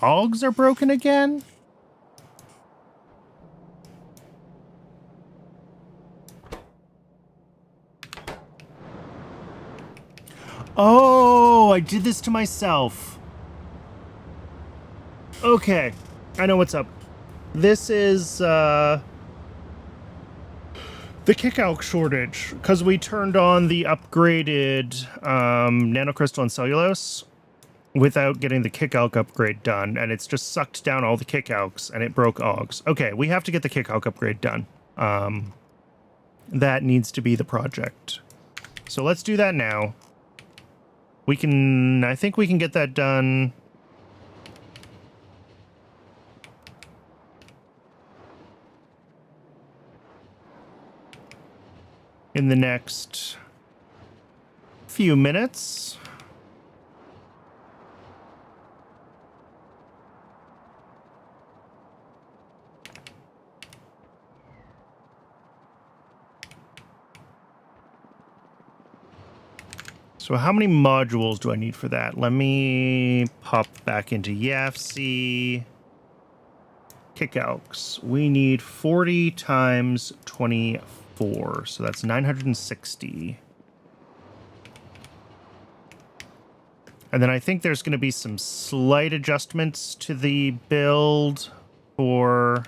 Augs are broken again? Oh, I did this to myself. Okay, I know what's up. This is, the kick-out shortage, because we turned on the upgraded, nanocrystalline cellulose without getting the kick-out upgrade done, and it's just sucked down all the kick-outs, and it broke Augs. Okay, we have to get the kick-out upgrade done. That needs to be the project. So let's do that now. I think we can get that done. In the next few minutes. So how many modules do I need for that? Let me pop back into YAFC. Kickalks. We need 40 times 24. So that's 960. And then I think there's going to be some slight adjustments to the build for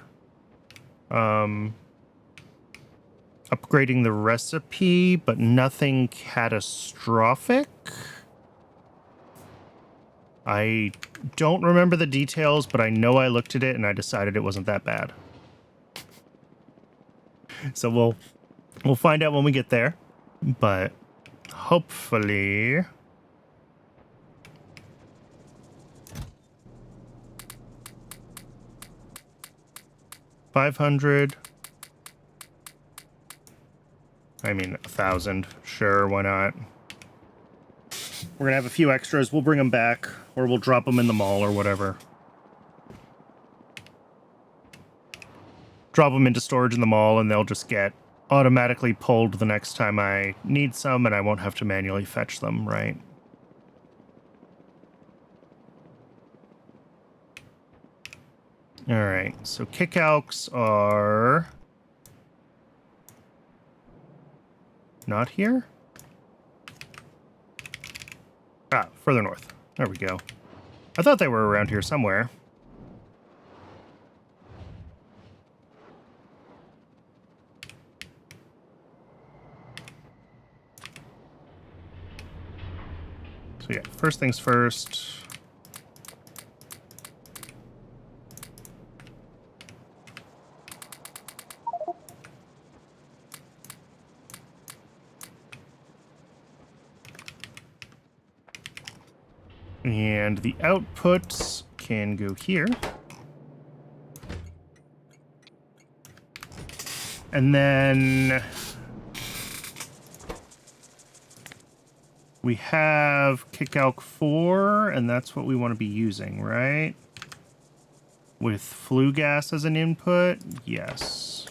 upgrading the recipe, but nothing catastrophic. I don't remember the details, but I know I looked at it and I decided it wasn't that bad. So we'll find out when we get there, but hopefully 500. I mean, 1,000. Sure, why not? We're gonna have a few extras. We'll bring them back, or we'll drop them in the mall or whatever. Drop them into storage in the mall, and they'll just get automatically pulled the next time I need some, and I won't have to manually fetch them, right? All right, so kickalks are not here? Ah, further north. There we go. I thought they were around here somewhere. So yeah, first things first. And the outputs can go here. And then we have Kickalk 4, and that's what we want to be using, right? With flue gas as an input? Yes.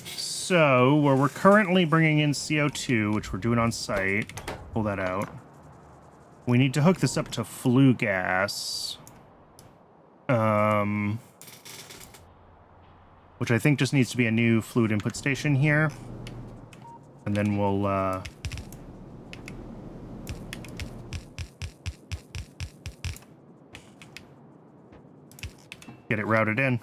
So, where we're currently bringing in CO2, which we're doing on site, pull that out. We need to hook this up to flue gas. Which I think just needs to be a new fluid input station here. And then we'll, get it routed in.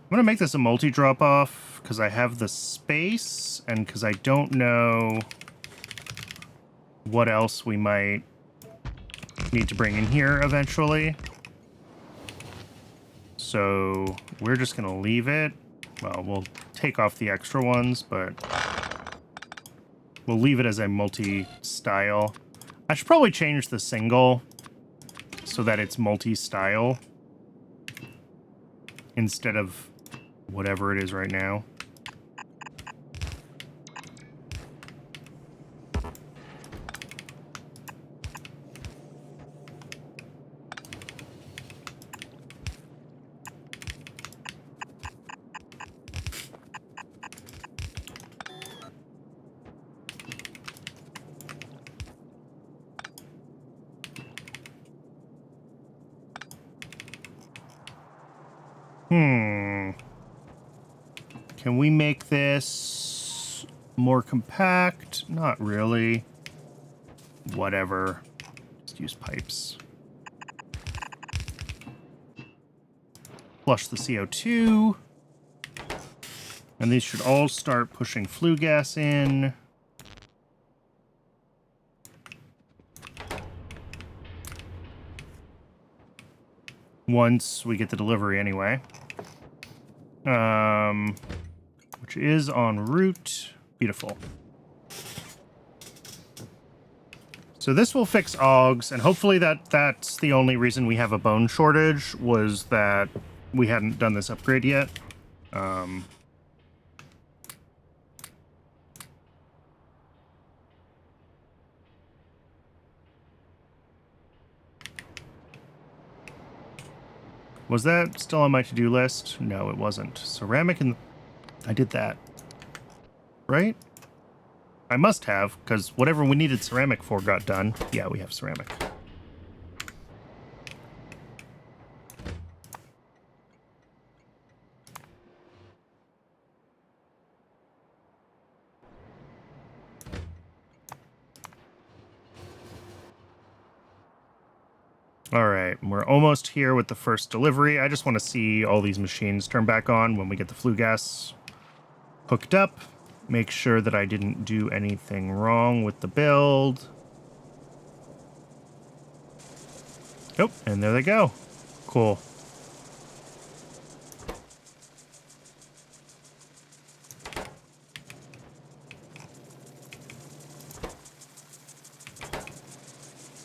I'm going to make this a multi-drop-off because I have the space and because I don't know what else we might need to bring in here eventually. So we're just going to leave it. Well, we'll take off the extra ones, but we'll leave it as a multi-style. I should probably change the single so that it's multi-style instead of whatever it is right now. Can we make this more compact? Not really. Whatever. Just use pipes. Flush the CO2. And these should all start pushing flue gas in. Once we get the delivery anyway. Which is en route. Beautiful. So this will fix Augs, and hopefully that's the only reason we have a bone shortage, was that we hadn't done this upgrade yet. Was that still on my to-do list? No, it wasn't. Ceramic and... I did that. Right? I must have, because whatever we needed ceramic for got done. Yeah, we have ceramic. All right, we're almost here with the first delivery. I just want to see all these machines turn back on when we get the flue gas hooked up. Make sure that I didn't do anything wrong with the build. Oh, and there they go. Cool.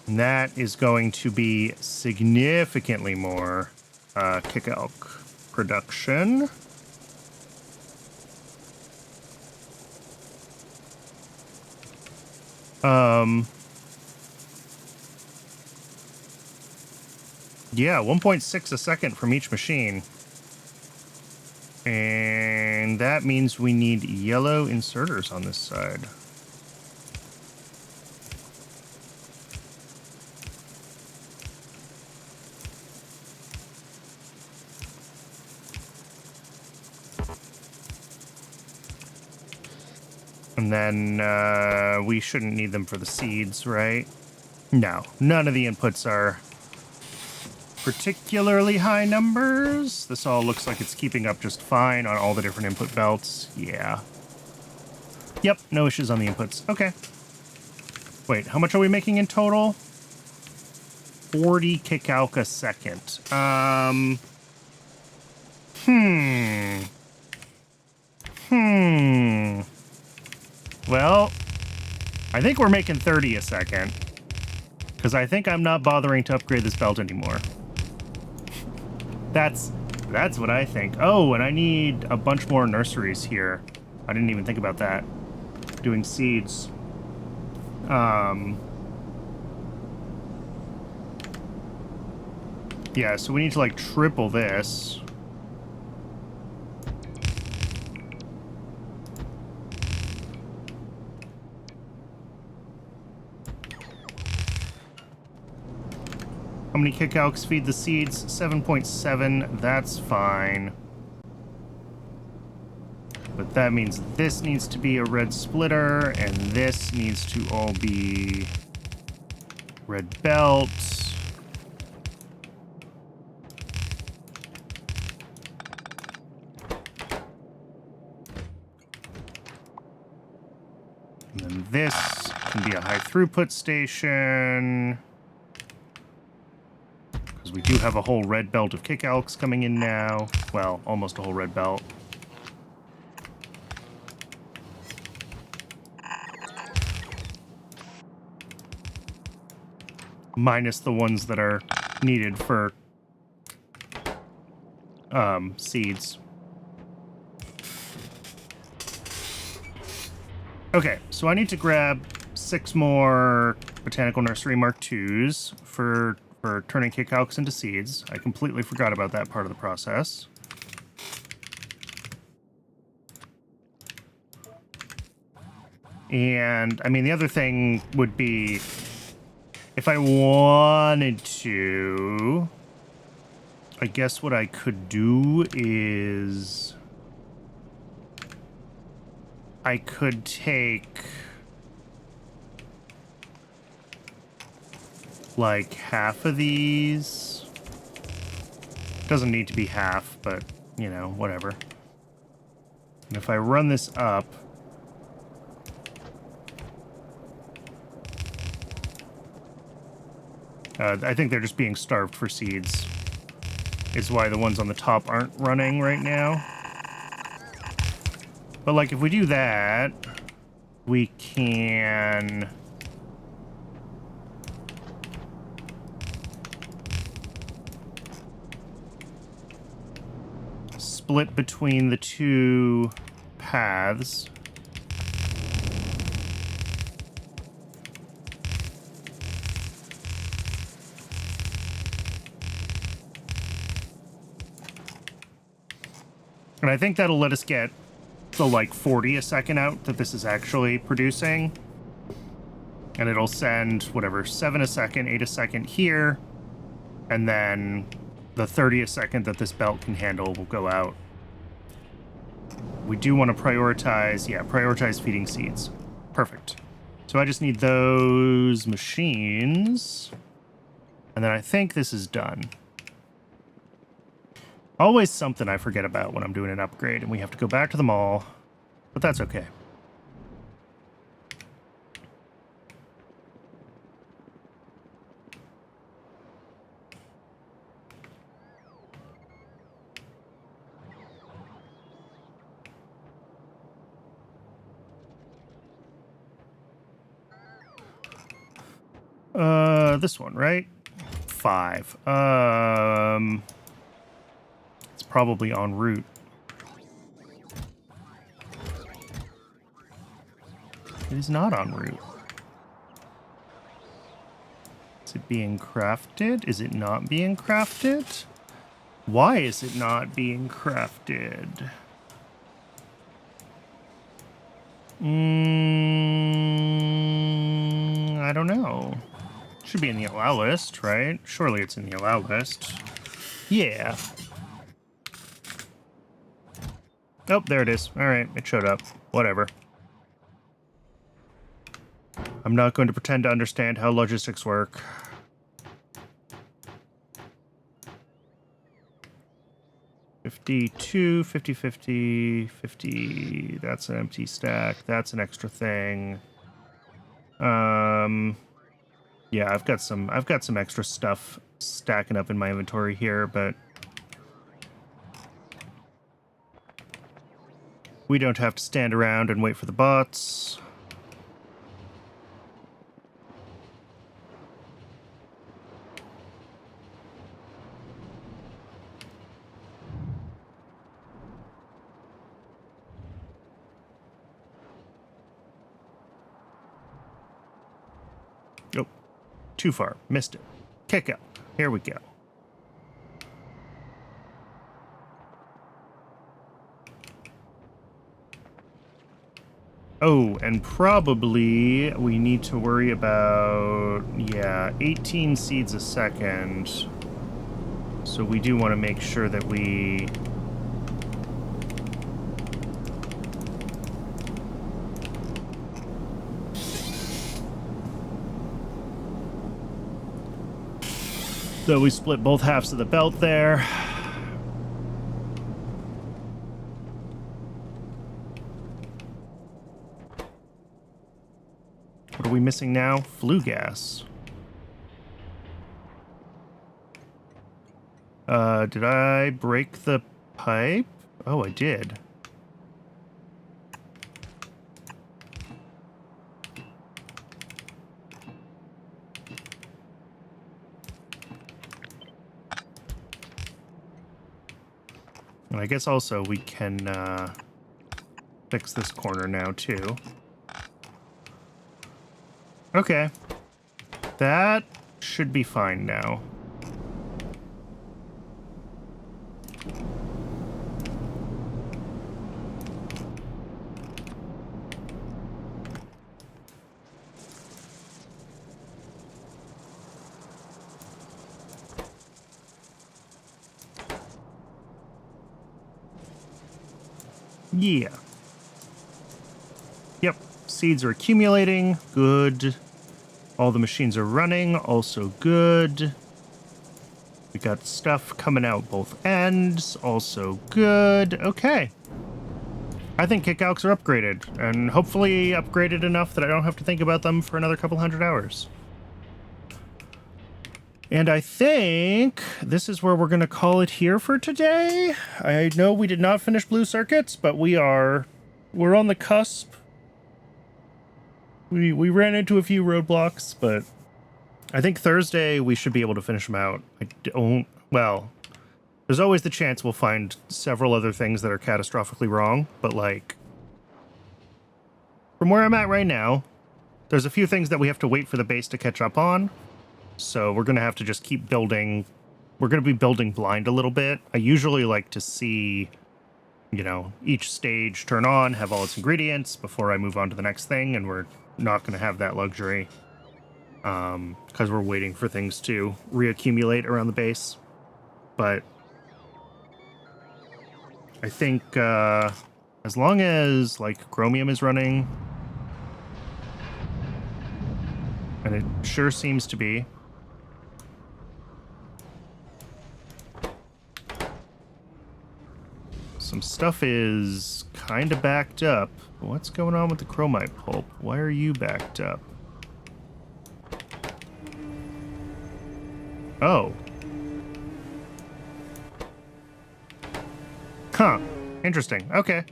And that is going to be significantly more kick elk production. Yeah, 1.6 a second from each machine. And that means we need yellow inserters on this side. And then we shouldn't need them for the seeds, right? No, none of the inputs are particularly high numbers. This all looks like it's keeping up just fine on all the different input belts. Yeah. Yep, no issues on the inputs. Okay. Wait, how much are we making in total? 40 kicalc a second. Well, I think we're making 30 a second. Because I think I'm not bothering to upgrade this belt anymore. That's what I think. Oh, and I need a bunch more nurseries here. I didn't even think about that. Doing seeds. Yeah, so we need to like triple this. How many kicalcs feed the seeds? 7.7. That's fine. But that means this needs to be a red splitter, and this needs to all be red belts. And then this can be a high throughput station. Because we do have a whole red belt of kicalcs coming in now. Well, almost a whole red belt. Minus the ones that are needed for seeds. Okay, so I need to grab 6 more Botanical Nursery Mark IIs for turning kicalcs into seeds. I completely forgot about that part of the process. And, I mean, the other thing would be, if I wanted to, I guess what I could do is I could take like half of these. Doesn't need to be half, but you know, whatever. And if I run this up, I think they're just being starved for seeds, is why the ones on the top aren't running right now. But like if we do that, we can split between the 2 paths. And I think that'll let us get the, like, 40 a second out that this is actually producing. And it'll send, whatever, 7 a second, 8 a second here. And then the 30 a second that this belt can handle will go out. We do want to prioritize, prioritize feeding seeds. Perfect. So I just need those machines. And then I think this is done. Always something I forget about when I'm doing an upgrade, and we have to go back to the mall. But that's okay. This one, right? 5. It's probably en route. It is not en route. Is it being crafted? Is it not being crafted? Why is it not being crafted? I don't know. Should be in the allow list, right? Surely it's in the allow list. Yeah. Oh, there it is. All right, it showed up. Whatever. I'm not going to pretend to understand how logistics work. $52, $50, $50, $50. That's an empty stack. That's an extra thing. Yeah, I've got some extra stuff stacking up in my inventory here, but we don't have to stand around and wait for the bots. Nope. Too far. Missed it. Kick out. Here we go. Oh, and probably we need to worry about, 18 seeds a second. So we do want to make sure that we... So we split both halves of the belt there. What are we missing now? Flue gas. Did I break the pipe? Oh, I did. And I guess also we can fix this corner now, too. Okay. That should be fine now. Yeah. Yep. Seeds are accumulating. Good. All the machines are running. Also good. We got stuff coming out both ends. Also good. Okay. I think kickouts are upgraded. And hopefully upgraded enough that I don't have to think about them for another couple hundred hours. And I think this is where we're going to call it here for today. I know we did not finish Blue Circuits, but we're on the cusp. We ran into a few roadblocks, but I think Thursday we should be able to finish them out. Well, there's always the chance we'll find several other things that are catastrophically wrong, but like, from where I'm at right now, there's a few things that we have to wait for the base to catch up on. So we're going to have to just keep building. We're going to be building blind a little bit. I usually like to see you know, each stage turn on, have all its ingredients before I move on to the next thing, and we're not going to have that luxury because we're waiting for things to reaccumulate around the base. But I think as long as, like, chromium is running, and it sure seems to be, some stuff is kind of backed up. What's going on with the chromite pulp? Why are you backed up? Oh. Huh. Interesting. Okay.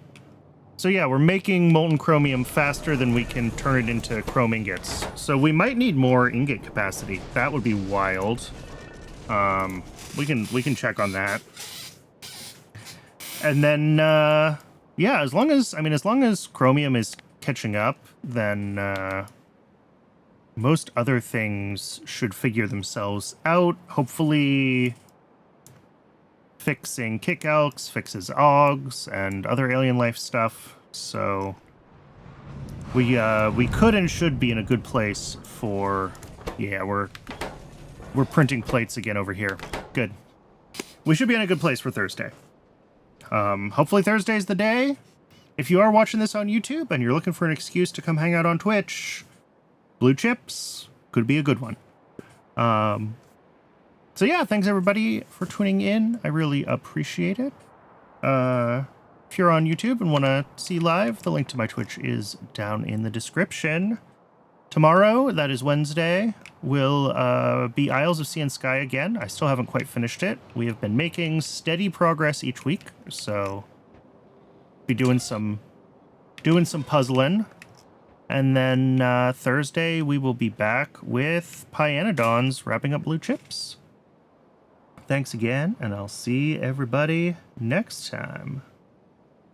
So yeah, we're making molten chromium faster than we can turn it into chrome ingots. So we might need more ingot capacity. That would be wild. We can check on that. And then, yeah, as long as chromium is catching up, then most other things should figure themselves out. Hopefully, fixing kick-alks fixes Augs and other alien life stuff. So we could and should be in a good place for. Yeah, we're printing plates again over here. Good. We should be in a good place for Thursday. Hopefully Thursday's the day. If you are watching this on YouTube and you're looking for an excuse to come hang out on Twitch, Blue Chips could be a good one. So yeah, thanks everybody for tuning in. I really appreciate it. If you're on YouTube and want to see live, the link to my Twitch is down in the description. Tomorrow, that is Wednesday, will be Isles of Sea and Sky again. I still haven't quite finished it. We have been making steady progress each week, so be doing some puzzling. And then Thursday, we will be back with Pyanodons wrapping up Blue Chips. Thanks again, and I'll see everybody next time.